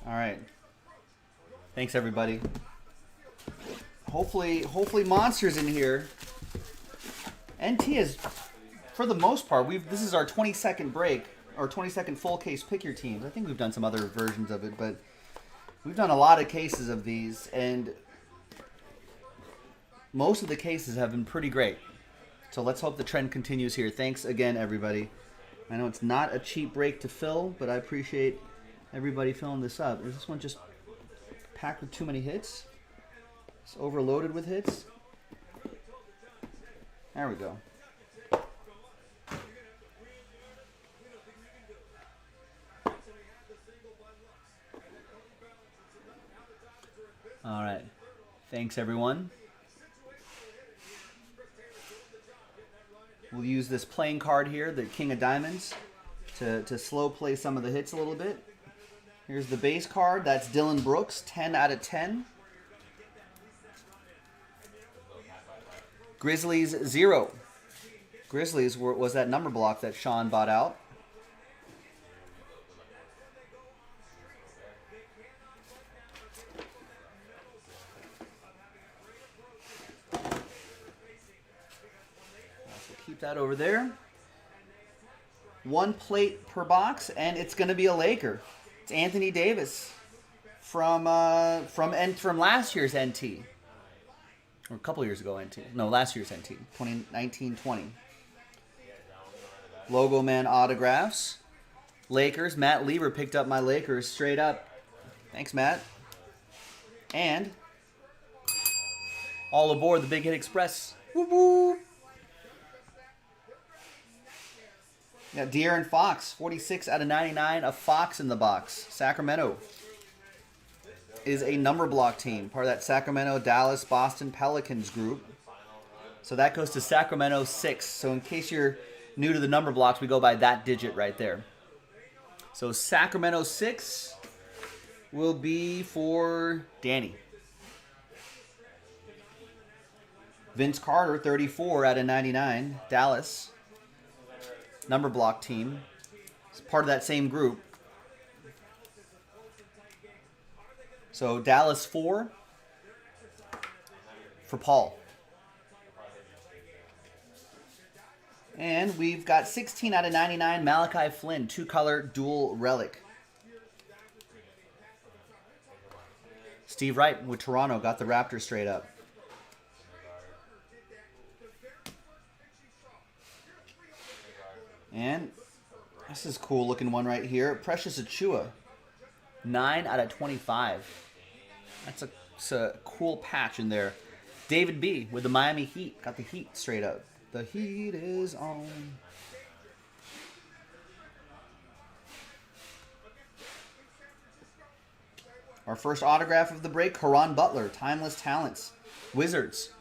All right. Thanks, everybody. Hopefully Monster's in here. NT is, for the most part, this is our 22nd break, or 22nd full case pick your teams. I think we've done some other versions of it, but we've done a lot of cases of these, and most of the cases have been pretty great. So let's hope the trend continues here. Thanks again, everybody. I know it's not a cheap break to fill, but I appreciate everybody filling this up. Is this one just packed with too many hits? It's overloaded with hits? There we go. All right. Thanks, everyone. We'll use this playing card here, the King of Diamonds, to slow play some of the hits a little bit. Here's the base card. That's Dylan Brooks, 10 out of 10. Grizzlies, 0. Grizzlies was that number block that Sean bought out. So keep that over there. 1 plate per box, and it's going to be a Laker. It's Anthony Davis from last year's NT. Or a couple years ago NT. No, last year's NT. 2019-20. Logo Man autographs. Lakers. Matt Lieber picked up my Lakers straight up. Thanks, Matt. And all aboard the Big Hit Express. Woo woo. Got De'Aaron Fox, 46 out of 99. A Fox in the box. Sacramento is a number block team, part of that Sacramento, Dallas, Boston Pelicans group. So that goes to Sacramento 6. So in case you're new to the number blocks, we go by that digit right there. So Sacramento 6 will be for Danny. Vince Carter, 34 out of 99, Dallas. number block team. It's part of that same group. So Dallas 4 for Paul. And we've got 16 out of 99 Malachi Flynn, 2-color dual relic. Steve Wright with Toronto got the Raptors straight up. And this is a cool looking one right here. Precious Achua, 9 out of 25. That's a cool patch in there. David B with the Miami Heat. Got the Heat straight up. The heat is on. Our first autograph of the break, Caron Butler, Timeless Talents. Wizards,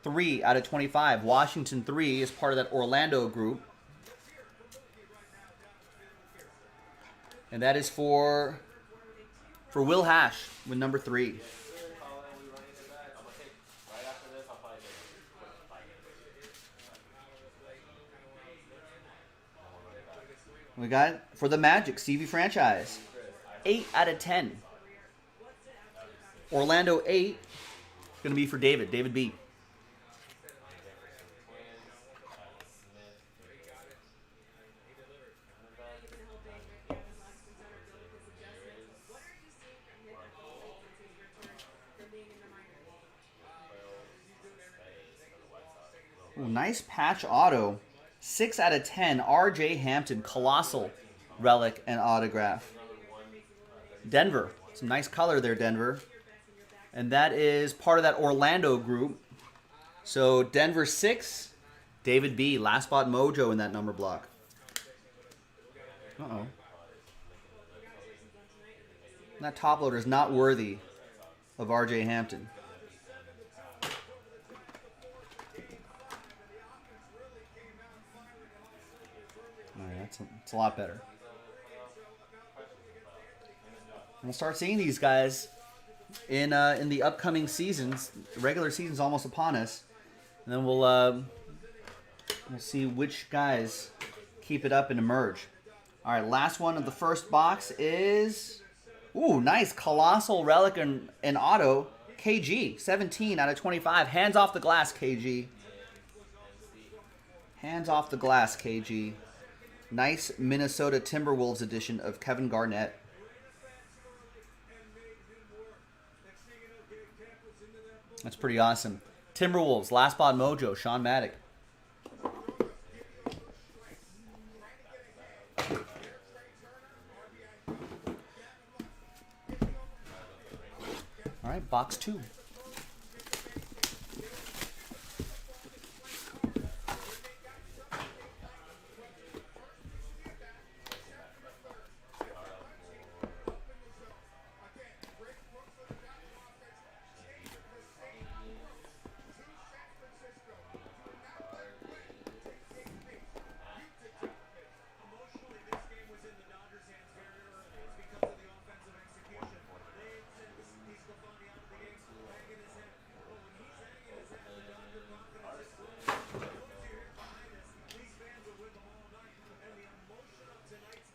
3 out of 25. Washington 3 is part of that Orlando group. And that is for Will Hash with number 3. We got for the Magic, Stevie Franchise, 8 out of 10. Orlando 8 is going to be for David B. Ooh, nice patch auto. 6 out of 10. R.J. Hampton, colossal relic and autograph. Denver. Some nice color there, Denver. And that is part of that Orlando group. So Denver 6, David B. Last spot mojo in that number block. Uh-oh. That top loader is not worthy of R.J. Hampton. It's a lot better. We'll start seeing these guys in the upcoming seasons. The regular season's almost upon us, and then we'll see which guys keep it up and emerge. All right, last one of the first box is nice colossal relic and auto KG, 17 out of 25. Hands off the glass, KG. Hands off the glass, KG. Nice Minnesota Timberwolves edition of Kevin Garnett. That's pretty awesome. Timberwolves, last spot mojo, Sean Maddock. All right, box 2.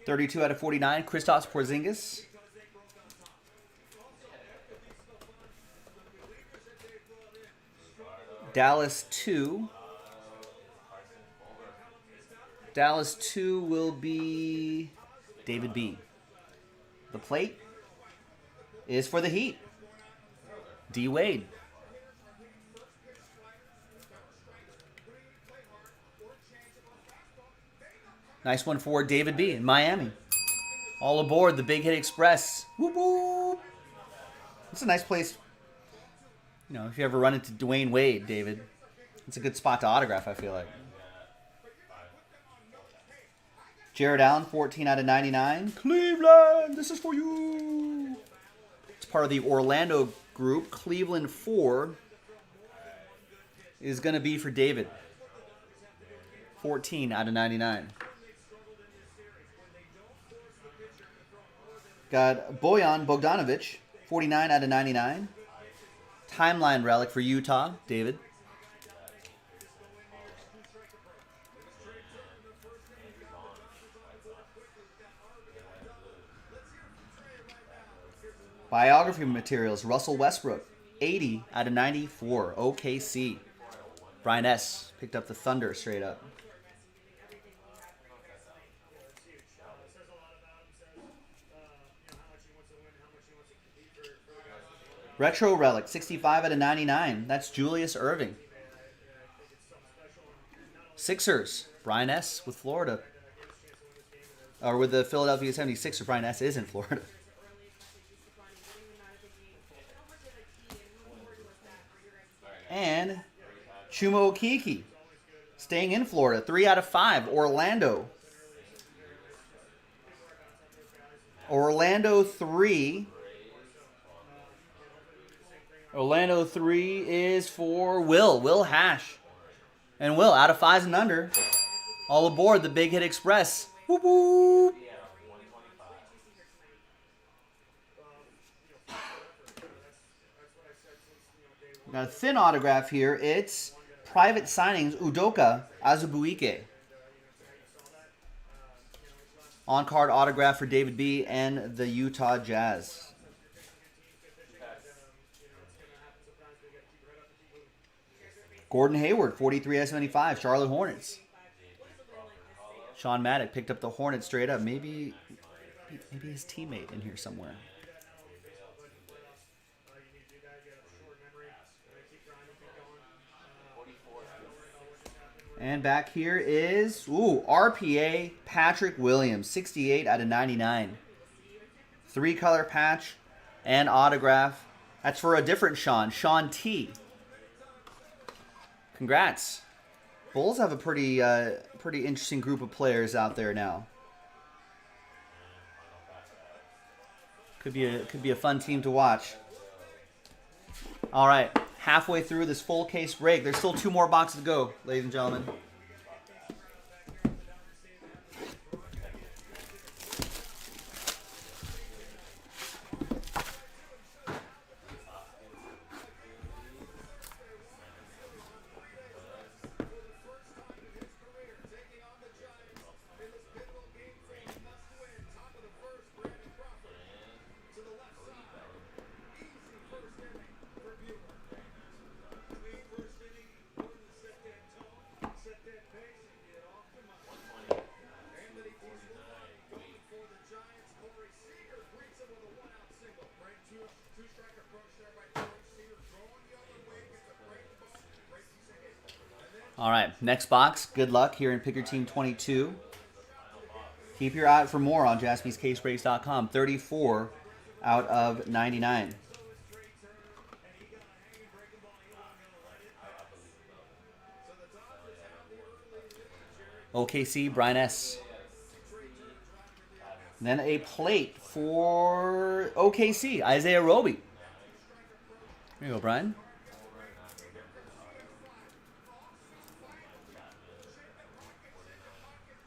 .32 out of 49, Kristaps Porzingis. Dallas 2. Dallas 2 will be David B. The plate is for the Heat. D. Wade. Nice one for David B. in Miami. All aboard the Big Hit Express. Whoop whoop. It's a nice place. You know, if you ever run into Dwayne Wade, David, it's a good spot to autograph, I feel like. Jared Allen, 14 out of 99. Cleveland, this is for you. It's part of the Orlando group. Cleveland 4 is going to be for David. 14 out of 99. Got Bojan Bogdanovic, 49 out of 99. Timeline relic for Utah, David. Biography materials, Russell Westbrook, 80 out of 94, OKC. Brian S. picked up the Thunder straight up. Retro Relic, 65 out of 99. That's Julius Irving. Sixers, Brian S. with Florida. Or with the Philadelphia 76ers, Brian S. is in Florida. And Chuma Okeke, staying in Florida, 3 out of 5. Orlando. Orlando 3. Orlando 3 is for Will Hash. And Will, out of 5s and under. All aboard the Big Hit Express. Whoop whoop. Got a thin autograph here. It's private signings, Udoka Azubuike. On-card autograph for David B. and the Utah Jazz. Gordon Hayward, 43 S75, Charlotte Hornets. Sean Maddock picked up the Hornets straight up. Maybe his teammate in here somewhere. And back here is, RPA Patrick Williams, 68 out of 99. 3-color patch and autograph. That's for a different Sean T. Congrats. Bulls have a pretty interesting group of players out there now. Could be a fun team to watch. All right, halfway through this full case break. There's still 2 more boxes to go, ladies and gentlemen. All right, next box. Good luck here in Pick Your Team 22. Keep your eye out for more on jaspyscasebreaks.com. 34 out of 99. OKC, Brian S. Then a plate for OKC, Isaiah Roby. There you go, Brian.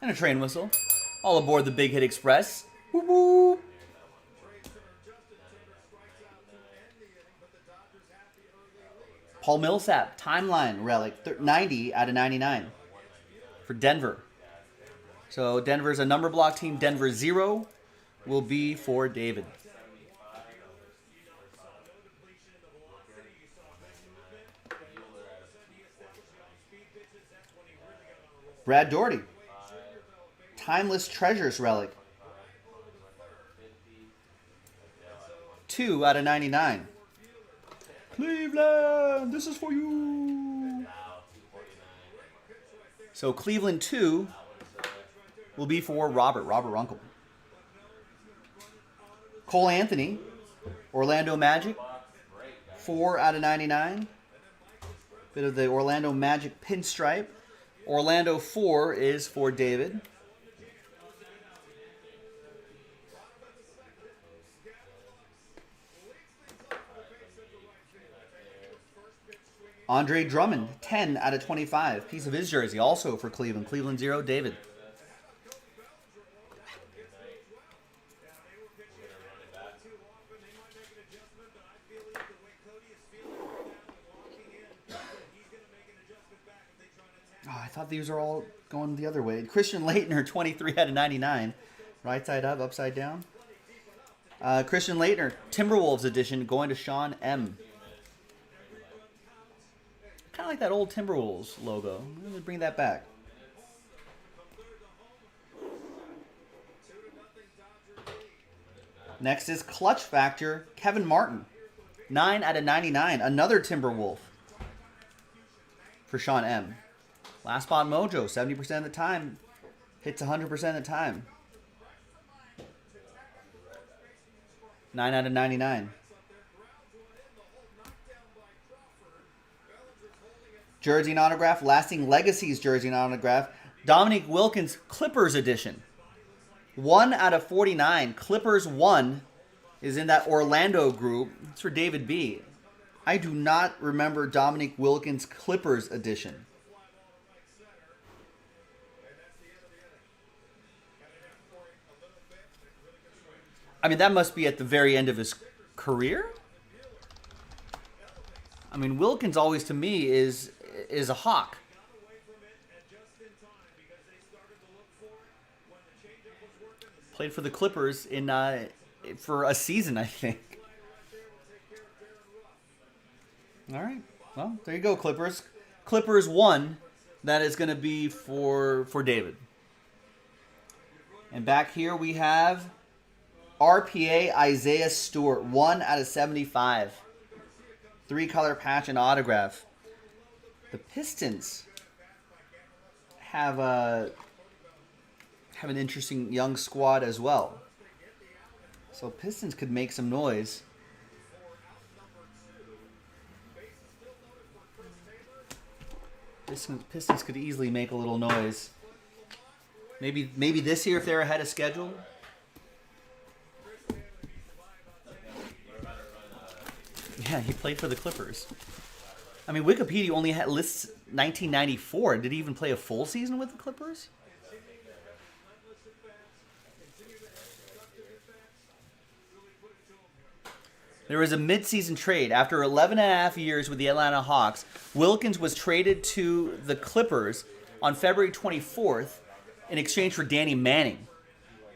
And a train whistle. All aboard the Big Hit Express. Woo woo. Paul Millsap, timeline relic, 90 out of 99 for Denver. So Denver's a number block team. Denver 0 will be for David. Brad Doherty, Timeless Treasures relic, 2 out of 99. Cleveland, this is for you. So Cleveland 2 will be for Robert Runkle. Cole Anthony, Orlando Magic, 4 out of 99. Bit of the Orlando Magic pinstripe. Orlando 4 is for David. Andre Drummond, 10 out of 25. Piece of his jersey also for Cleveland. Cleveland 0, David. Oh, I thought these were all going the other way. Christian Laettner, 23 out of 99. Right side up, upside down. Christian Leitner, Timberwolves edition, going to Sean M. Kind of like that old Timberwolves logo. I'm going to bring that back. Next is Clutch Factor, Kevin Martin. 9 out of 99. Another Timberwolf for Sean M. Last spot mojo, 70% of the time. Hits 100% of the time. 9 out of 99. Jersey and autograph, Lasting Legacies jersey and autograph. Dominique Wilkins, Clippers edition. 1 out of 49. Clippers 1 is in that Orlando group. It's for David B. I do not remember Dominique Wilkins Clippers edition. I mean, that must be at the very end of his career. I mean, Wilkins always to me is a Hawk. Played for the Clippers in for a season, I think. All right. Well, there you go, Clippers. Clippers 1. That is going to be for David. And back here we have RPA Isaiah Stewart. 1 out of 75. 3-color patch and autograph. The Pistons have an interesting young squad as well. So Pistons could make some noise. Pistons could easily make a little noise. Maybe this year if they're ahead of schedule. Yeah, he played for the Clippers. I mean, Wikipedia only lists 1994. Did he even play a full season with the Clippers? There was a midseason trade. After 11 and a half years with the Atlanta Hawks, Wilkins was traded to the Clippers on February 24th in exchange for Danny Manning.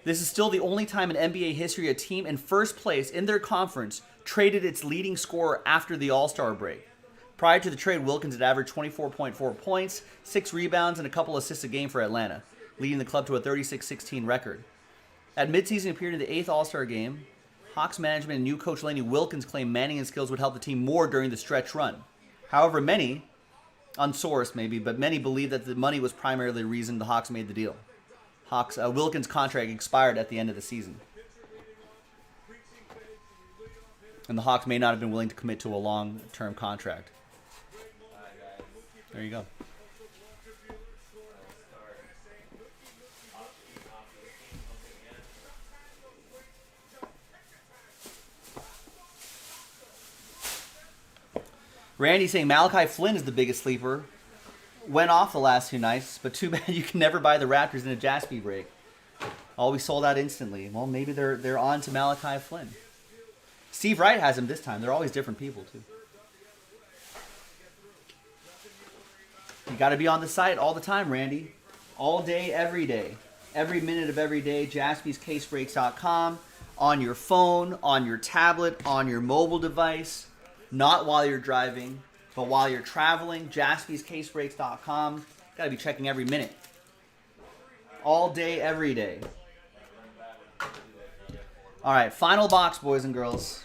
This is still the only time in NBA history a team in first place in their conference traded its leading scorer after the All-Star break. Prior to the trade, Wilkins had averaged 24.4 points, 6 rebounds, and a couple assists a game for Atlanta, leading the club to a 36-16 record. At midseason, he appeared in the 8th All-Star game. Hawks management and new coach Laney Wilkins claimed Manning and skills would help the team more during the stretch run. However, many, unsourced maybe, but many believe that the money was primarily the reason the Hawks made the deal. Wilkins' contract expired at the end of the season. And the Hawks may not have been willing to commit to a long-term contract. There you go. Randy saying Malachi Flynn is the biggest sleeper. Went off the last 2 nights, but too bad you can never buy the Raptors in a Jaspy break. Always sold out instantly. Well, maybe they're on to Malachi Flynn. Steve Wright has him this time. They're always different people, too. You got to be on the site all the time, Randy. All day, every day. Every minute of every day. JaspysCaseBreaks.com. On your phone, on your tablet, on your mobile device. Not while you're driving, but while you're traveling. JaspysCaseBreaks.com. Got to be checking every minute. All day, every day. All right, final box, boys and girls.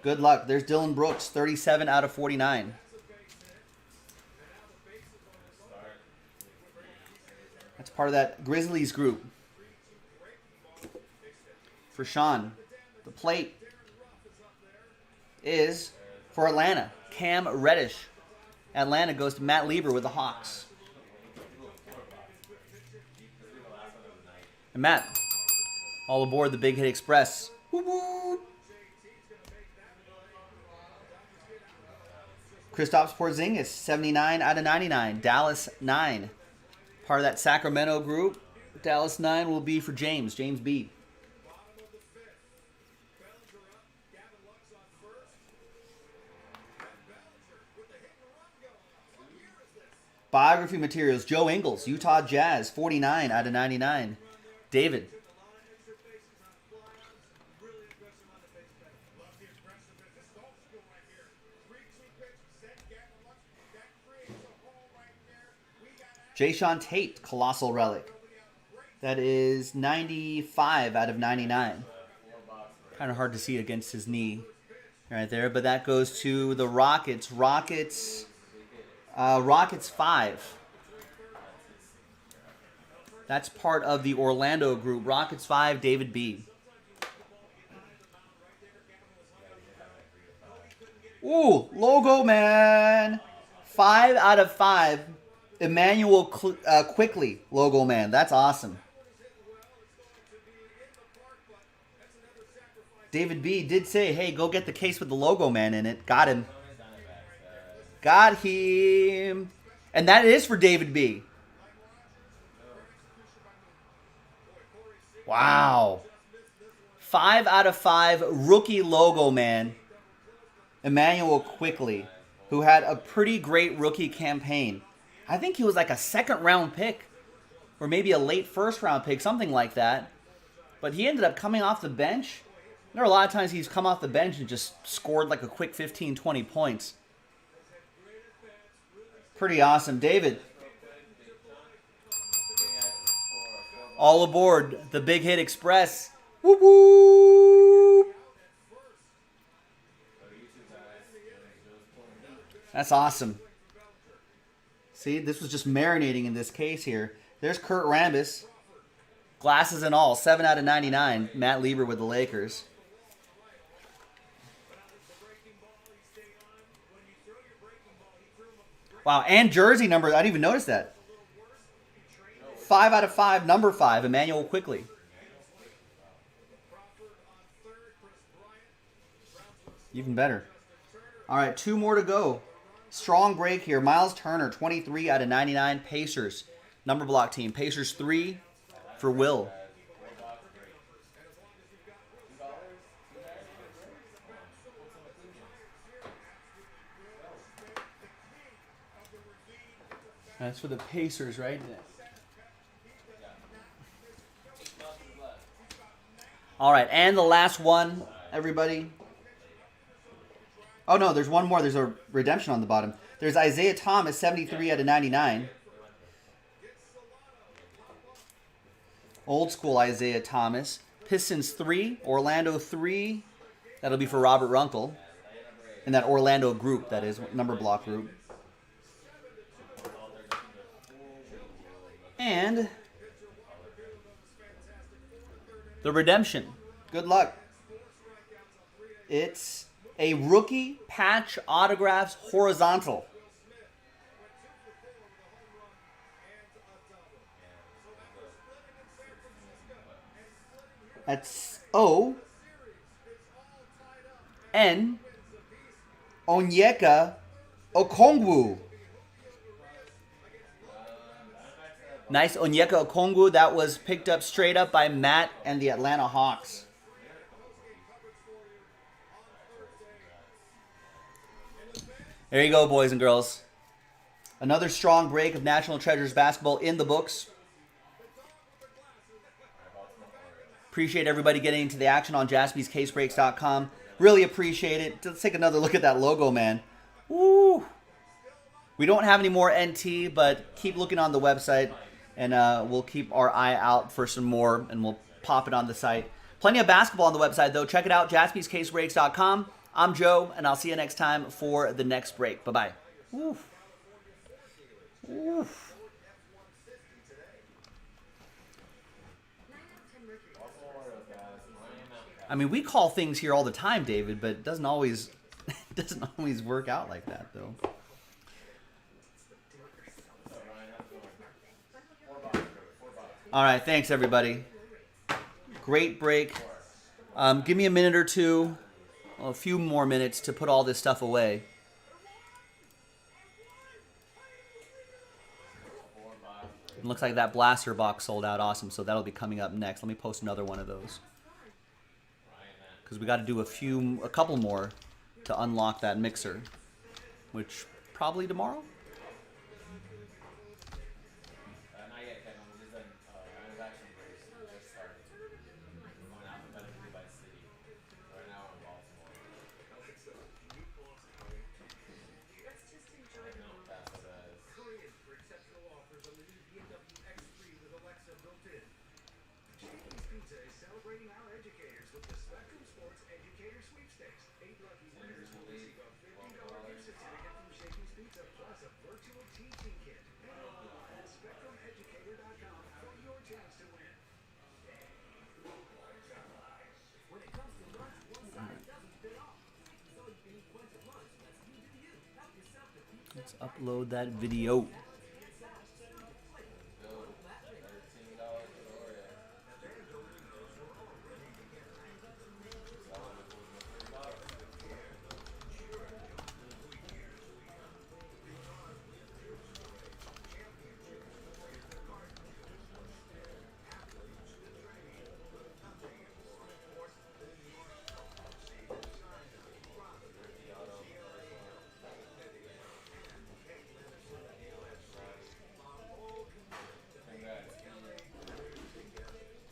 Good luck. There's Dylan Brooks, 37 out of 49. That's part of that Grizzlies group. For Sean, the plate is for Atlanta. Cam Reddish. Atlanta goes to Matt Lieber with the Hawks. And Matt, all aboard the Big Hit Express. Woo-woo. Kristaps Porzingis, 79 out of 99. Dallas 9. Part of that Sacramento group. Dallas 9 will be for James B. Biography materials. Joe Ingles, Utah Jazz, 49 out of 99. David. Jayshawn Tate, Colossal Relic. That is 95 out of 99. Kind of hard to see against his knee right there, but that goes to the Rockets. Rockets 5. That's part of the Orlando group. Rockets 5, David B. Ooh, logo man. 5 out of 5. Emmanuel Quickly, logo man. That's awesome. David B did say, hey, go get the case with the logo man in it. Got him. Got him. And that is for David B. Wow. 5 out of 5, rookie logo man. Emmanuel Quickly, who had a pretty great rookie campaign. I think he was like a second-round pick, or maybe a late first-round pick, something like that. But he ended up coming off the bench. There are a lot of times he's come off the bench and just scored like a quick 15, 20 points. Pretty awesome. David. All aboard the Big Hit Express. Whoop whoop. That's awesome. See, this was just marinating in this case here. There's Kurt Rambis. Glasses and all. 7 out of 99. Matt Lieber with the Lakers. Wow, and jersey number. I didn't even notice that. 5 out of 5, number 5, Emmanuel Quickly. Even better. All right, 2 more to go. Strong break here. Miles Turner, 23 out of 99, Pacers. Number block team. Pacers 3 for Will. That's for the Pacers, right? All right, and the last one, everybody. Oh, no, there's one more. There's a redemption on the bottom. There's Isaiah Thomas, 73 out of 99. Old school Isaiah Thomas. Pistons 3, Orlando 3. That'll be for Robert Runkle. In that Orlando group, that is, number block group. And the redemption. Good luck. It's a rookie patch autographs horizontal. That's O-N Onyeka Okongwu. Nice Onyeka Okongwu. That was picked up straight up by Matt and the Atlanta Hawks. There you go, boys and girls. Another strong break of National Treasures basketball in the books. Appreciate everybody getting into the action on jaspyscasebreaks.com. Really appreciate it. Let's take another look at that logo, man. Woo! We don't have any more NT, but keep looking on the website, and we'll keep our eye out for some more, and we'll pop it on the site. Plenty of basketball on the website, though. Check it out, jaspyscasebreaks.com. I'm Joe, and I'll see you next time for the next break. Bye-bye. Oof. Oof. I mean, we call things here all the time, David, but it doesn't always work out like that, though. All right, thanks, everybody. Great break. Give me a minute or two. Well, a few more minutes to put all this stuff away. It looks like that blaster box sold out. Awesome. So that'll be coming up next. Let me post another one of those. Because we got to do a couple more to unlock that mixer. Which, probably tomorrow? Shakey's Pizza is celebrating our educators with the Spectrum Sports Educator Sweepstakes. 8 lucky winners will receive a $50 gift certificate from Shakey's Pizza plus a virtual teaching kit. Head online at spectrumeducator.com for your chance to win. When it comes to lunch, one size doesn't fit all. So you can eat plenty of lunch. Let's you do you. Help yourself to pizza. Let's upload that video.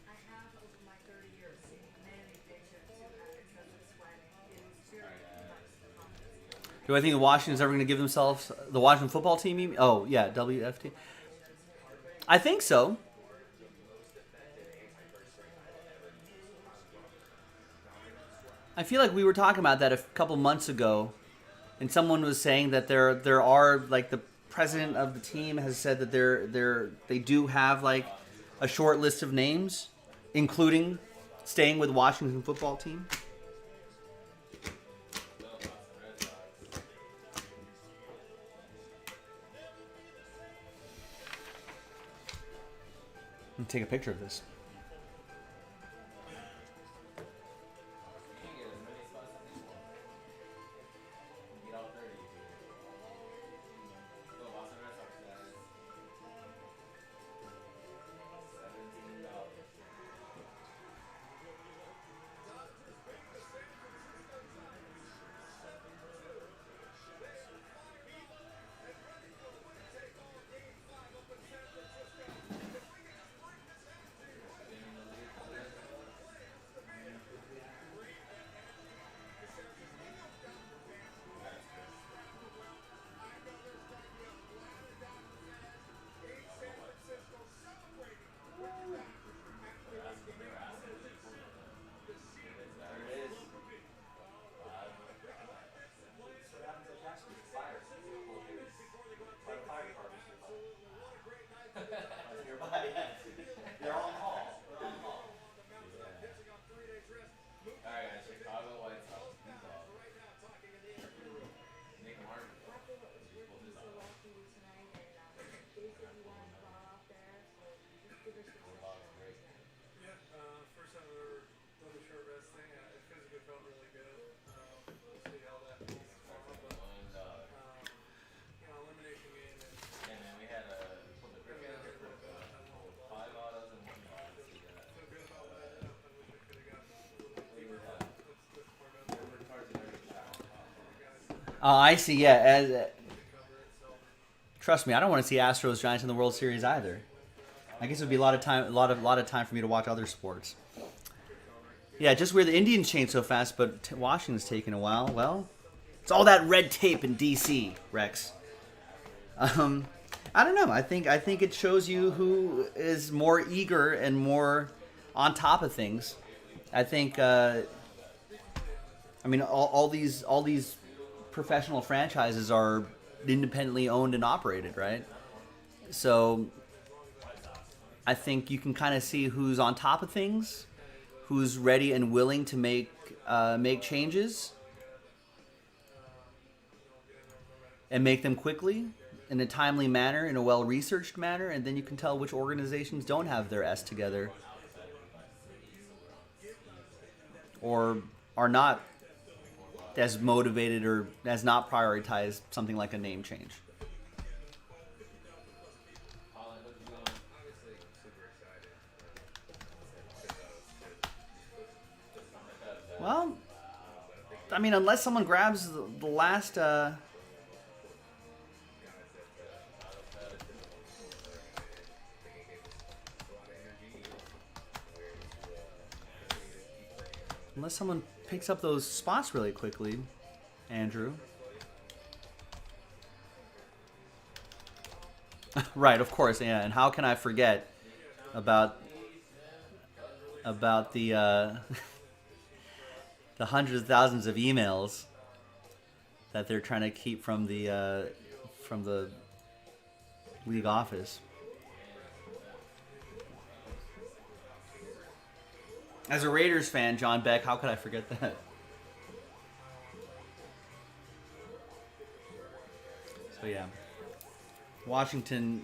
I have over my 30 years seen many patients who had excessive sweating. It is very much the confidence. Do I think the Washington's ever going to give themselves the Washington football team? You mean? Oh yeah, WFT. I think so. I feel like we were talking about that a couple months ago, and someone was saying that there are like the president of the team has said that they do have like a short list of names, including staying with Washington football team. Let me take a picture of this. First time I've ever done the short rest thing. It physically felt really good. We'll see how that goes tomorrow, but elimination game is. Yeah, man, we had a feel good about what I did. I wish I could have gotten a little deeper. That's part of it. I see. Yeah, trust me, I don't want to see Astros Giants in the World Series either. I guess it would be a lot of time for me to watch other sports. Yeah, just where the Indians change so fast, but Washington's taking a while. Well, it's all that red tape in D.C., Rex. I don't know. I think it shows you who is more eager and more on top of things. I think. I mean, all these professional franchises are independently owned and operated, right? So I think you can kind of see who's on top of things, who's ready and willing to make changes and make them quickly, in a timely manner, in a well-researched manner, and then you can tell which organizations don't have their S together or are not as motivated or has not prioritized something like a name change. Well, I mean, unless someone grabs the last... unless someone picks up those spots really quickly, Andrew. Right, of course, yeah. And how can I forget about the the hundreds of thousands of emails that they're trying to keep from the league office. As a Raiders fan, John Beck, how could I forget that? So yeah, Washington,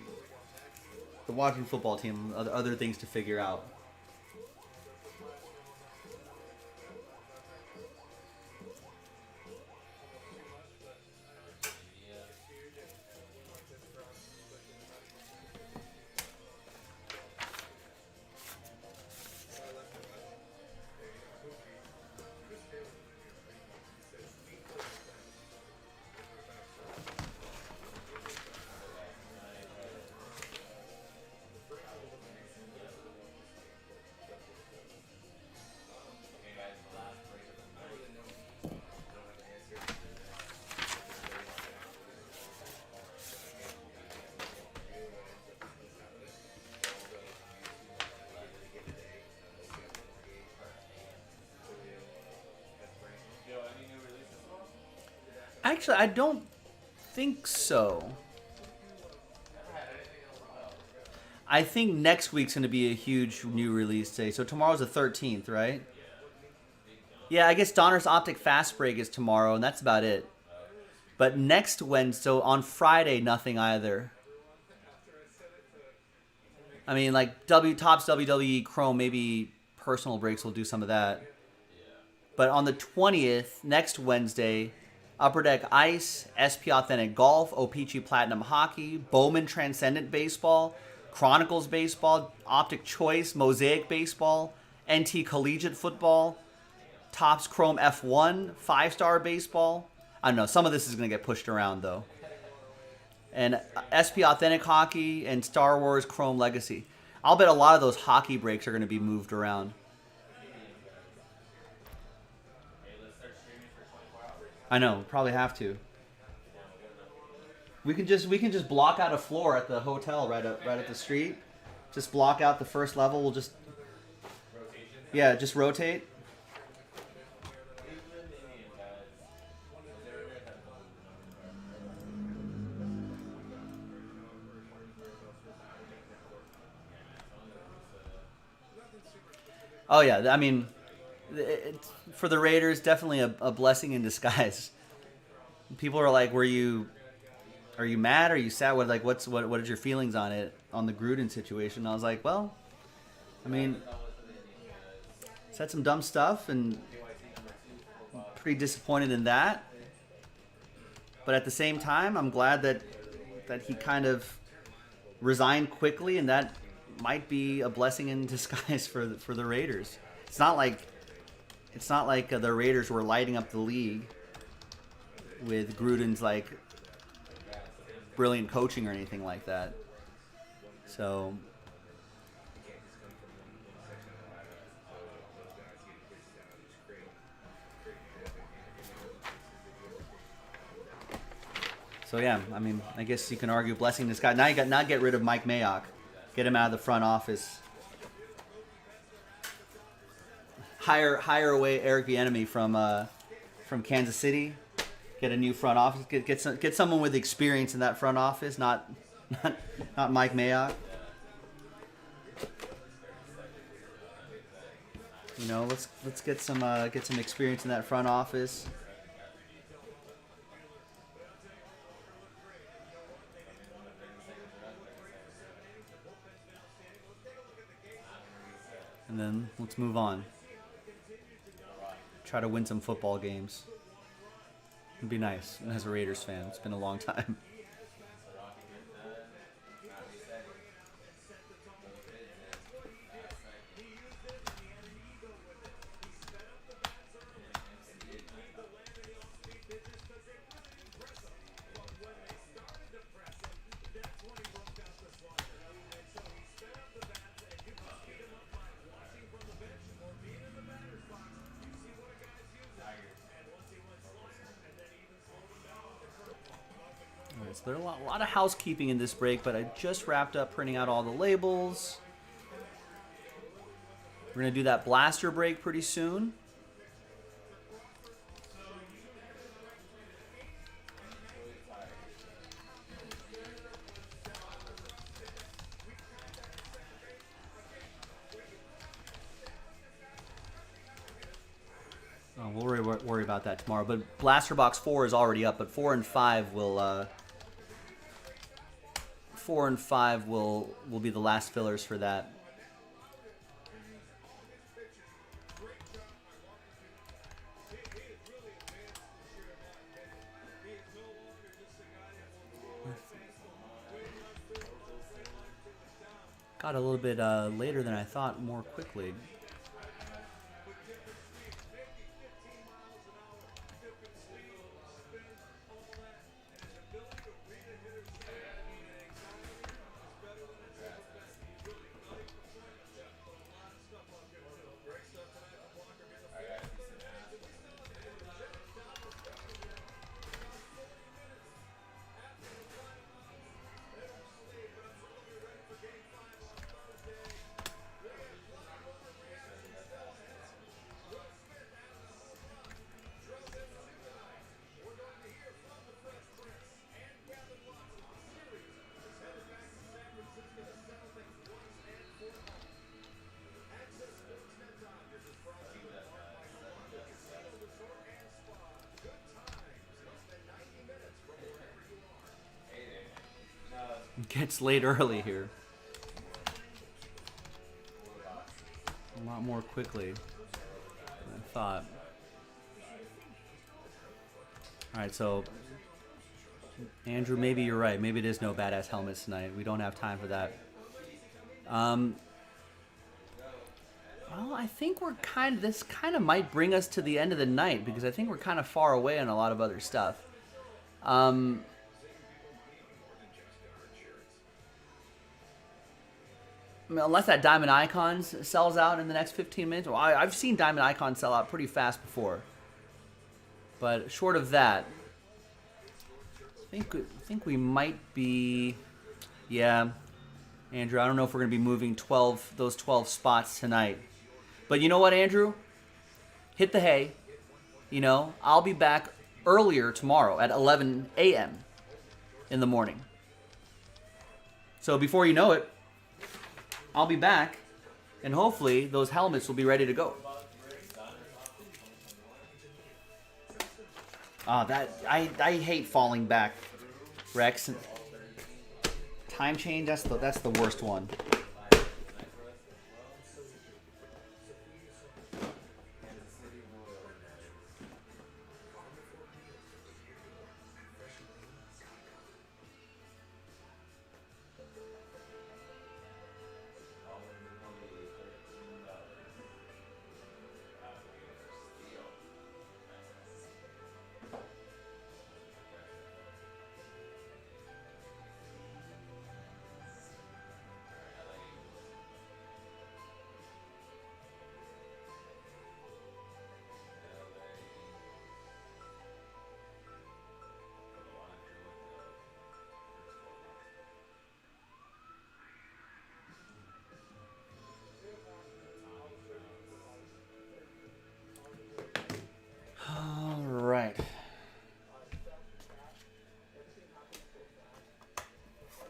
the Washington football team, other things to figure out. Actually, I don't think so. I think next week's going to be a huge new release day. So tomorrow's the 13th, right? Yeah, I guess Donner's Optic Fast Break is tomorrow, and that's about it. But next Wednesday, so on Friday, nothing either. I mean, like Topps WWE Chrome, maybe Personal Breaks will do some of that. But on the 20th, next Wednesday, Upper Deck Ice, SP Authentic Golf, O-Pee-Chee Platinum Hockey, Bowman Transcendent Baseball, Chronicles Baseball, Optic Choice, Mosaic Baseball, NT Collegiate Football, Topps Chrome F1, 5-Star Baseball. I don't know. Some of this is going to get pushed around, though. And SP Authentic Hockey and Star Wars Chrome Legacy. I'll bet a lot of those hockey breaks are going to be moved around. I know, probably have to. We can just block out a floor at the hotel right at the street. Just block out the first level. We'll just just rotate. Oh yeah, I mean, for the Raiders, definitely a blessing in disguise. People are like, "Are you mad? Are you sad? What is your feelings on it, on the Gruden situation?" And I was like, well, I mean, said some dumb stuff and pretty disappointed in that. But at the same time, I'm glad that he kind of resigned quickly, and that might be a blessing in disguise for the Raiders. It's not like the Raiders were lighting up the league with Gruden's like brilliant coaching or anything like that. So yeah, I mean, I guess you can argue blessing this guy. Now you got not get rid of Mike Mayock, get him out of the front office. Hire away Eric Bieniemy from Kansas City. Get a new front office. Get someone with experience in that front office, not Mike Mayock. You know, let's get some experience in that front office. And then let's move on. Try to win some football games. It'd be nice as a Raiders fan. It's been a long time. So there's a lot of housekeeping in this break, but I just wrapped up printing out all the labels. We're going to do that blaster break pretty soon. Oh, we'll worry about that tomorrow. But Blaster Box 4 is already up, but 4 and 5 will 4 and 5 will be the last fillers for that. Got a little bit later than I thought, more quickly. Gets late early here. A lot more quickly than I thought. Alright, so Andrew, maybe you're right. Maybe it is no badass helmets tonight. We don't have time for that. Well, I think we're this kind of might bring us to the end of the night because I think we're kind of far away on a lot of other stuff. I mean, unless that Diamond Icons sells out in the next 15 minutes. Well, I've seen Diamond Icons sell out pretty fast before. But short of that, I think we might be... Yeah, Andrew, I don't know if we're going to be moving those 12 spots tonight. But you know what, Andrew? Hit the hay. You know, I'll be back earlier tomorrow at 11 a.m. in the morning. So before you know it, I'll be back, and hopefully those helmets will be ready to go. I hate falling back, Rex. Time change, that's the worst one.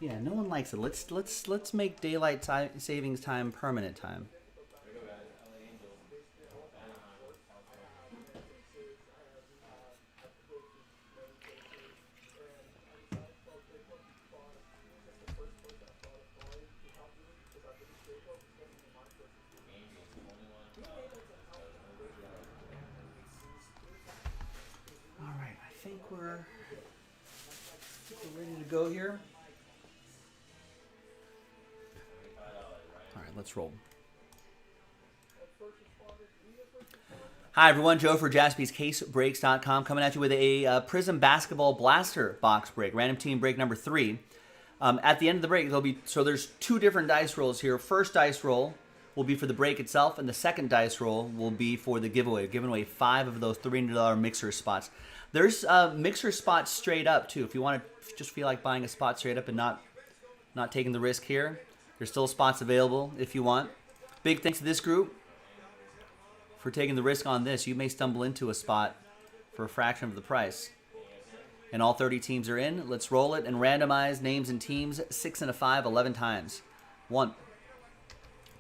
Yeah, no one likes it. Let's make daylight savings time permanent time. All right, I think we're ready to go here. All right, let's roll. Hi, everyone. Joe for JaspysCaseBreaks.com coming at you with a Prism Basketball Blaster box break, random team break number 3. At the end of the break, there's 2 different dice rolls here. First dice roll will be for the break itself, and the second dice roll will be for the giveaway. Giving away 5 of those $300 mixer spots. There's mixer spots straight up too. If you want to just feel like buying a spot straight up and not taking the risk here, there's still spots available if you want. Big thanks to this group for taking the risk on this. You may stumble into a spot for a fraction of the price. And all 30 teams are in. Let's roll it and randomize names and teams 6 and a 5, 11 times. 1,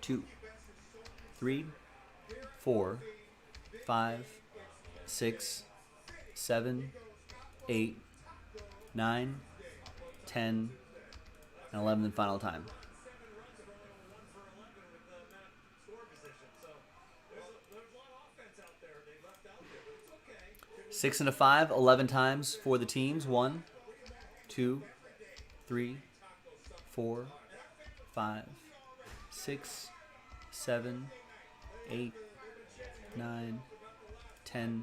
2, 3, 4, 5, 6, 7, 8, 9, 10, and 11 and final time. 6 and a 5, 11 times for the teams. 1, 2, 3, 4, 5, 6, 7, 8, 9, 10,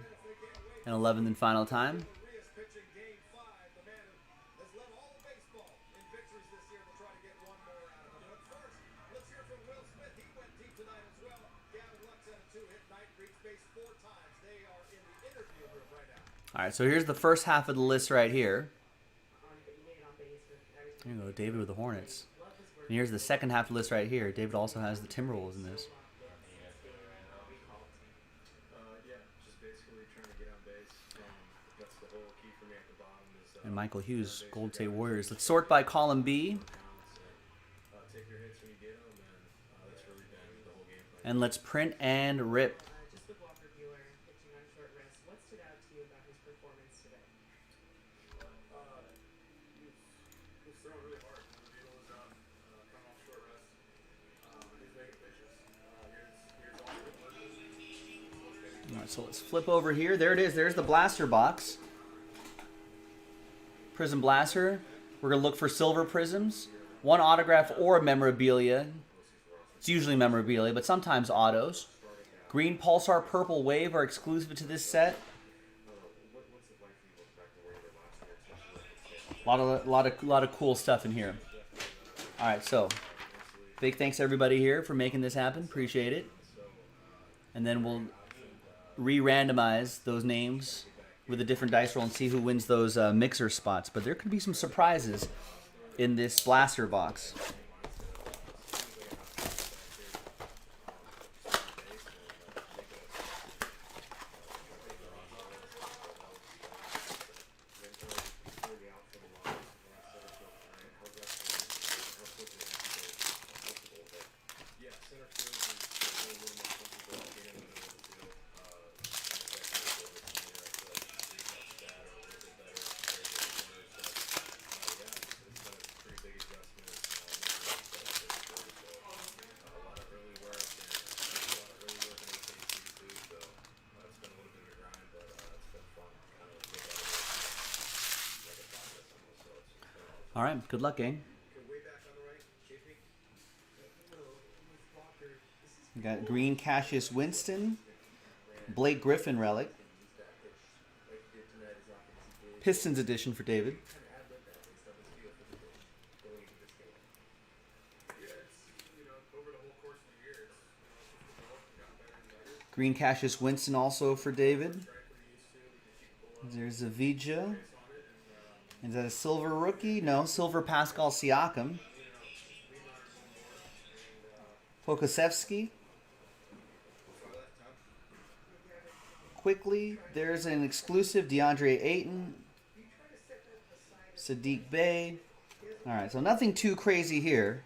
and 11 and final time. All right, so here's the first half of the list right here. There you go, David with the Hornets. And here's the second half of the list right here. David also has the Timberwolves in this. And Michael Hughes, Golden State Warriors. Let's sort by column B. And let's print and rip. All right, so let's flip over here. There it is. There's the blaster box. Prism blaster. We're going to look for silver prisms. One autograph or a memorabilia. It's usually memorabilia, but sometimes autos. Green Pulsar Purple Wave are exclusive to this set. A lot of cool stuff in here. All right, so big thanks to everybody here for making this happen. Appreciate it. And then we'll re-randomize those names with a different dice roll and see who wins those mixer spots. But there could be some surprises in this blaster box. All right, good luck, gang. We got green Cassius Winston, Blake Griffin relic, Pistons edition for David. Green Cassius Winston also for David. There's a Vija. Is that a silver rookie? No, silver Pascal Siakam. Pokusevski. Quickly, there's an exclusive DeAndre Ayton. Sadiq Bey. All right, so nothing too crazy here.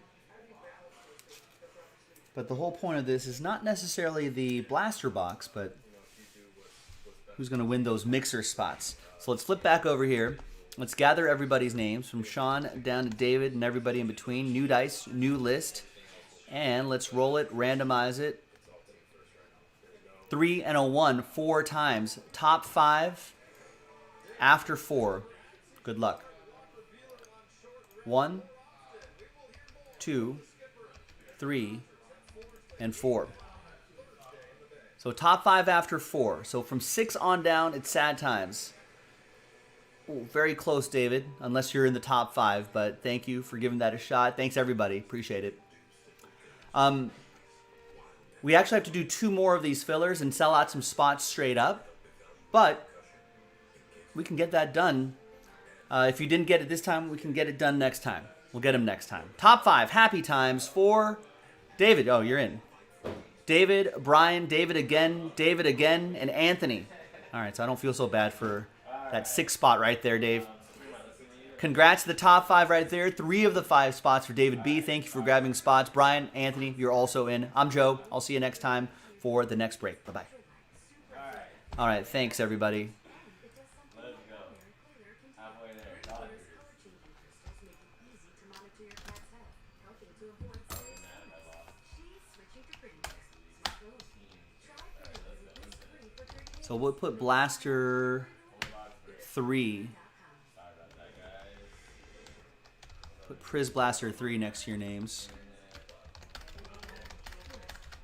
But the whole point of this is not necessarily the blaster box, but who's going to win those mixer spots. So let's flip back over here. Let's gather everybody's names from Sean down to David and everybody in between. New dice, new list. And let's roll it, randomize it. 3 and a 1, 4 times. Top 5 after 4. Good luck. 1, 2, 3, and 4. So top 5 after 4. So from 6 on down, it's sad times. Ooh, very close, David, unless you're in the top 5. But thank you for giving that a shot. Thanks, everybody. Appreciate it. We actually have to do 2 more of these fillers and sell out some spots straight up. But we can get that done. If you didn't get it this time, we can get it done next time. We'll get them next time. Top 5 happy times for David. Oh, you're in. David, Brian, David again, and Anthony. All right, so I don't feel so bad for that 6th spot right there, Dave. Congrats to the top 5 right there. 3 of the 5 spots for David B. Thank you for grabbing spots. Brian, Anthony, you're also in. I'm Joe. I'll see you next time for the next break. Bye-bye. All right, thanks, everybody. Let's go. Halfway there. Dodgers. Color changing crystals make it easy to monitor your cat's health, helping to avoid serious illness. She's switching to prettiness. Smart move. Try prettiness. It's free for 30 days. So we'll put Blaster 3. Put Priz Blaster 3 next to your names,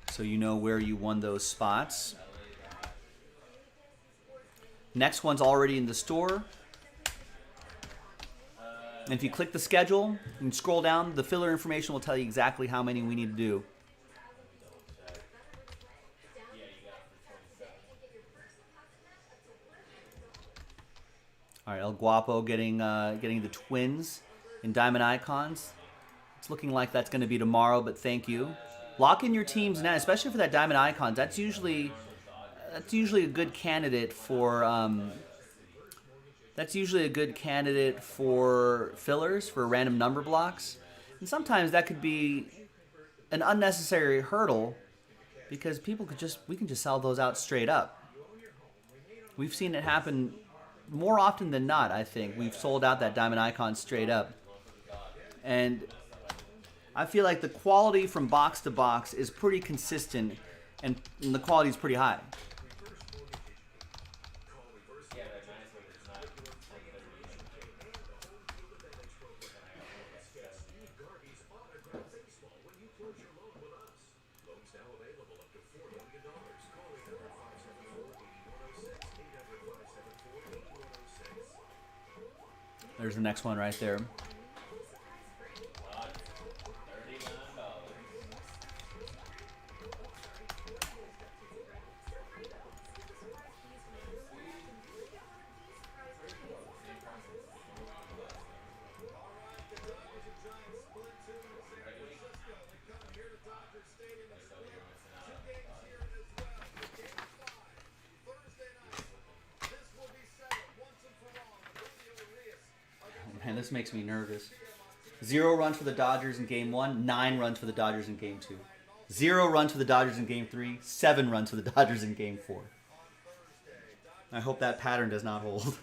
so you know where you won those spots. Next one's already in the store. And if you click the schedule and scroll down, the filler information will tell you exactly how many we need to do. All right, El Guapo getting the twins in Diamond Icons. It's looking like that's going to be tomorrow, but thank you. Lock in your teams now, especially for that Diamond Icons. That's usually a good candidate for fillers, for random number blocks. And sometimes that could be an unnecessary hurdle because we can just sell those out straight up. We've seen it happen more often than not, I think. We've sold out that Diamond Icon straight up. And I feel like the quality from box to box is pretty consistent, and the quality is pretty high. There's the next one right there. Man, this makes me nervous. 0 runs for the Dodgers in Game 1, 9 runs for the Dodgers in Game 2. 0 runs for the Dodgers in Game 3, 7 runs for the Dodgers in Game 4. I hope that pattern does not hold.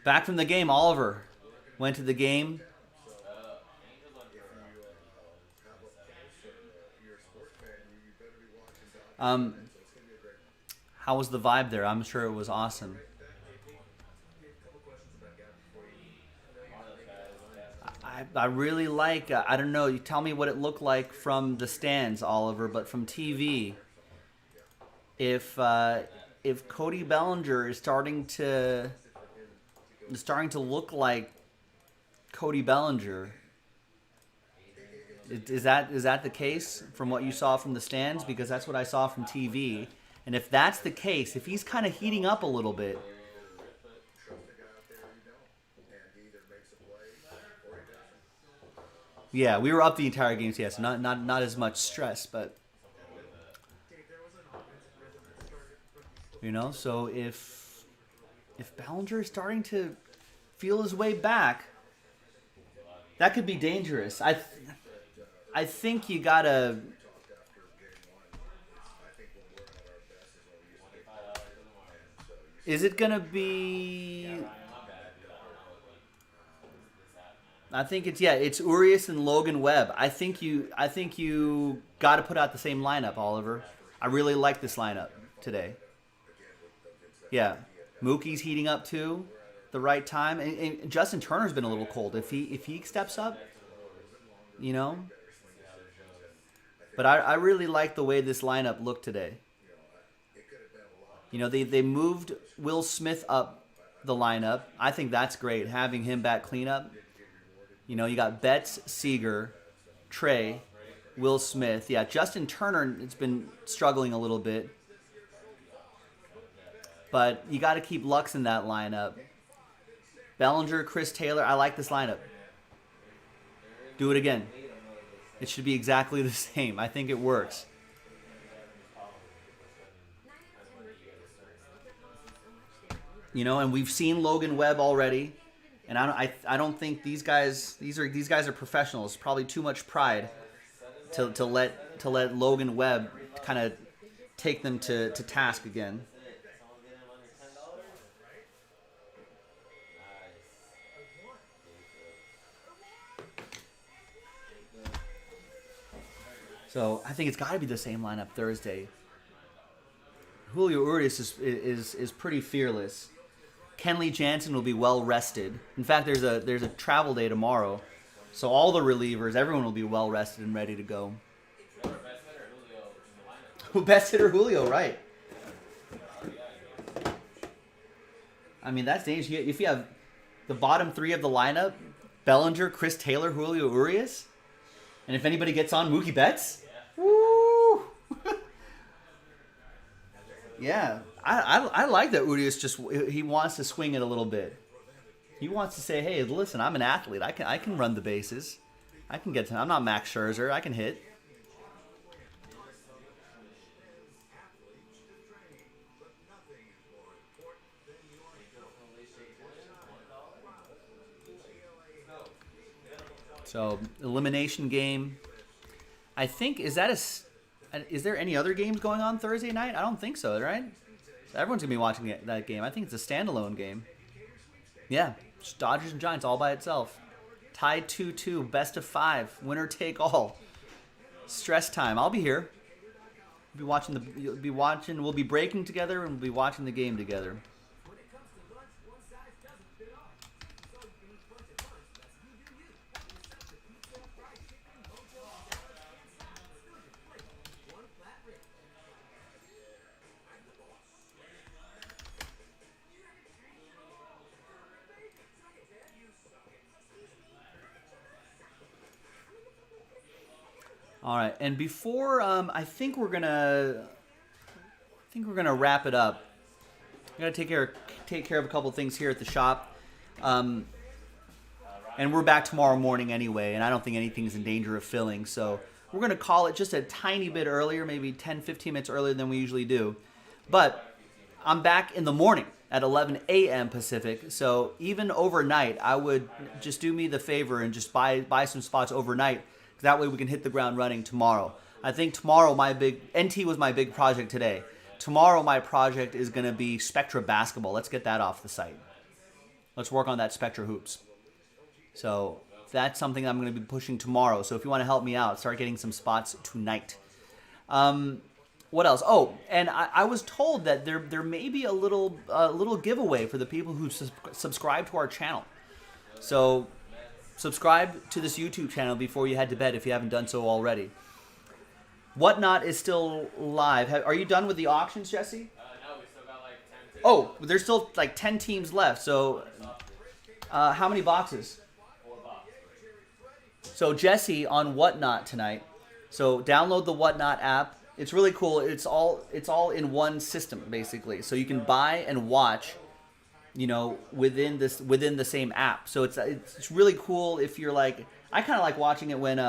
Back from the game, Oliver went to the game. How was the vibe there? I'm sure it was awesome. I really like, I don't know, you tell me what it looked like from the stands, Oliver, but from TV, if Cody Bellinger is starting to look like Cody Bellinger, is that the case from what you saw from the stands? Because that's what I saw from TV. And if that's the case, if he's kind of heating up a little bit, yeah, we were up the entire game, so yes, not as much stress, but you know, so if Bellinger is starting to feel his way back, that could be dangerous. I think you gotta. Is it gonna be? I think it's Urias and Logan Webb. I think you got to put out the same lineup, Oliver. I really like this lineup today. Yeah, Mookie's heating up too, the right time, and Justin Turner's been a little cold. If he steps up, you know. But I really like the way this lineup looked today. You know, they moved Will Smith up the lineup. I think that's great, having him back cleanup. You know, you got Betts, Seager, Trey, Will Smith. Yeah, Justin Turner, it's been struggling a little bit. But you got to keep Lux in that lineup. Bellinger, Chris Taylor. I like this lineup. Do it again. It should be exactly the same. I think it works. You know, and we've seen Logan Webb already, and I don't think these guys are professionals. Probably too much pride to let Logan Webb kind of take them to task again. So I think it's got to be the same lineup Thursday. Julio Urias is pretty fearless. Kenley Jansen will be well rested. In fact, there's a travel day tomorrow, so all the relievers, everyone will be well rested and ready to go. Best hitter Julio, right? I mean, that's dangerous. If you have the bottom three of the lineup, Bellinger, Chris Taylor, Julio Urias, and if anybody gets on, Mookie Betts. Woo! Yeah, I like that Urias he wants to swing it a little bit. He wants to say, hey, listen, I'm an athlete. I can run the bases. I can get to. I'm not Max Scherzer. I can hit. So elimination game. I think is there any other games going on Thursday night? I don't think so, right? Everyone's gonna be watching that game. I think it's a standalone game. Yeah, just Dodgers and Giants all by itself. Tied 2-2, best of 5, winner take all. Stress time. I'll be here. We'll be breaking together and we'll be watching the game together. All right, and before I think we're gonna wrap it up. I gotta take care of a couple things here at the shop, and we're back tomorrow morning anyway. And I don't think anything's in danger of filling, so we're gonna call it just a tiny bit earlier, maybe 10-15 minutes earlier than we usually do. But I'm back in the morning at 11 a.m. Pacific, so even overnight, I would just do me the favor and just buy some spots overnight. That way we can hit the ground running tomorrow. I think tomorrow NT was my big project today. Tomorrow my project is going to be Spectra basketball. Let's get that off the site. Let's work on that Spectra hoops. So that's something I'm going to be pushing tomorrow. So if you want to help me out, start getting some spots tonight. What else? Oh, and I was told that there may be a little giveaway for the people who subscribe to our channel. So subscribe to this YouTube channel before you head to bed if you haven't done so already. Whatnot is still live. Are you done with the auctions, Jesse? No, we still got like 10 tickets. Oh, there's still like 10 teams left. So how many boxes? 4 boxes. So Jesse on Whatnot tonight. So download the Whatnot app. It's really cool. It's all in one system basically. So you can buy and watch, you know, within the same app. So it's really cool if you're like, I kind of like watching it when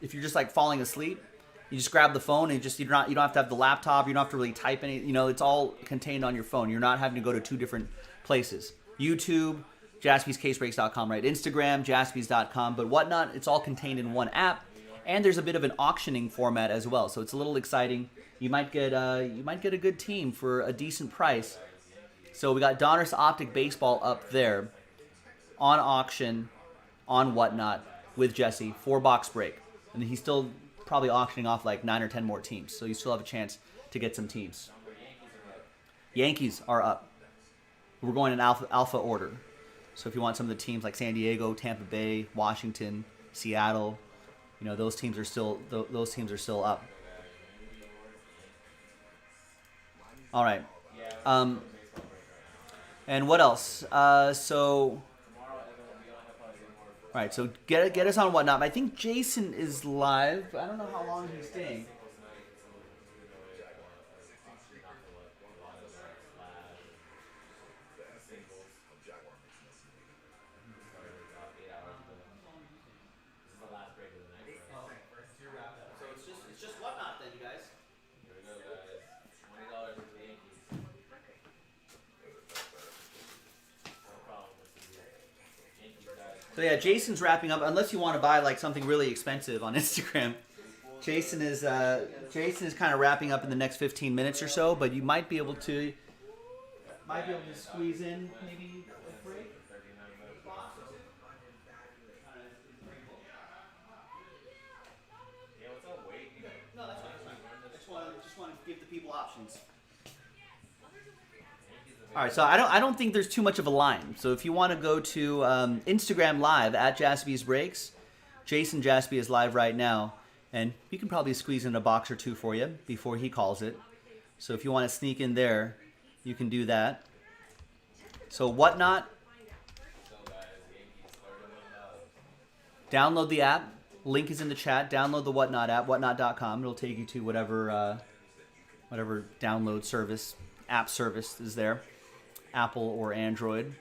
if you're just like falling asleep, you just grab the phone and you don't have to have the laptop, you don't have to really type any, you know, it's all contained on your phone. You're not having to go to 2 different places. YouTube, jaspyscasebreaks.com, right? Instagram, jaspys.com, but Whatnot, it's all contained in one app, and there's a bit of an auctioning format as well. So it's a little exciting. You might get a good team for a decent price. So we got Donruss Optic Baseball up there on auction on Whatnot with Jesse, 4-box break. And he's still probably auctioning off like 9 or 10 more teams. So you still have a chance to get some teams. Yankees are up. We're going in alpha order. So if you want some of the teams like San Diego, Tampa Bay, Washington, Seattle, you know, those teams are still up. All right. And what else? So All right, so get us on Whatnot. I think Jason is live. I don't know how long he's staying. So it's just Whatnot then, you guys. Here we go, guys. $20 for the Yankees. No problem, Mr. B. Yankees, guys. So yeah, Jason's wrapping up. Unless you want to buy like something really expensive on Instagram, Jason is kind of wrapping up in the next 15 minutes or so. But you might be able to squeeze in maybe a break. Yeah, what's up, Wade? No, that's fine. Just want to give the people options. All right, so I don't think there's too much of a line. So if you want to go to Instagram Live at Jaspy's Breaks, Jason Jaspy is live right now, and you can probably squeeze in a box or two for you before he calls it. So if you want to sneak in there, you can do that. So Whatnot, download the app. Link is in the chat. Download the Whatnot app, whatnot.com. It'll take you to whatever download service, app service is there, Apple or Android.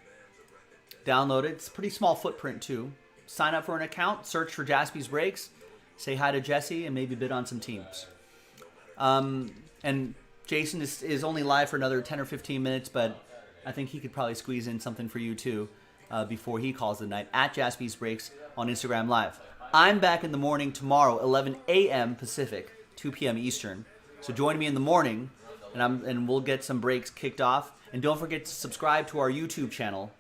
Download it. It's a pretty small footprint too. Sign up for an account, search for Jaspy's Breaks, say hi to Jesse, and maybe bid on some teams. And Jason is only live for another 10 or 15 minutes, but I think he could probably squeeze in something for you too before he calls the night at Jaspy's Breaks on Instagram Live. I'm back in the morning tomorrow, 11 a.m. Pacific, 2 p.m. Eastern. So join me in the morning, and we'll get some breaks kicked off. And don't forget to subscribe to our YouTube channel,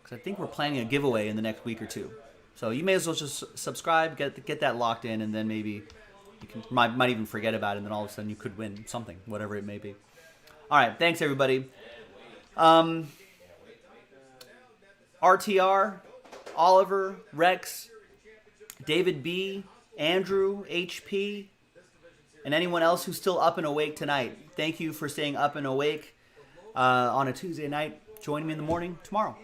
because I think we're planning a giveaway in the next week or two. So you may as well just subscribe, get that locked in, and then maybe you might even forget about it, and then all of a sudden you could win something, whatever it may be. All right, thanks everybody. RTR, Oliver, Rex, David B, Andrew, HP, and anyone else who's still up and awake tonight. Thank you for staying up and awake on a Tuesday night. Join me in the morning tomorrow.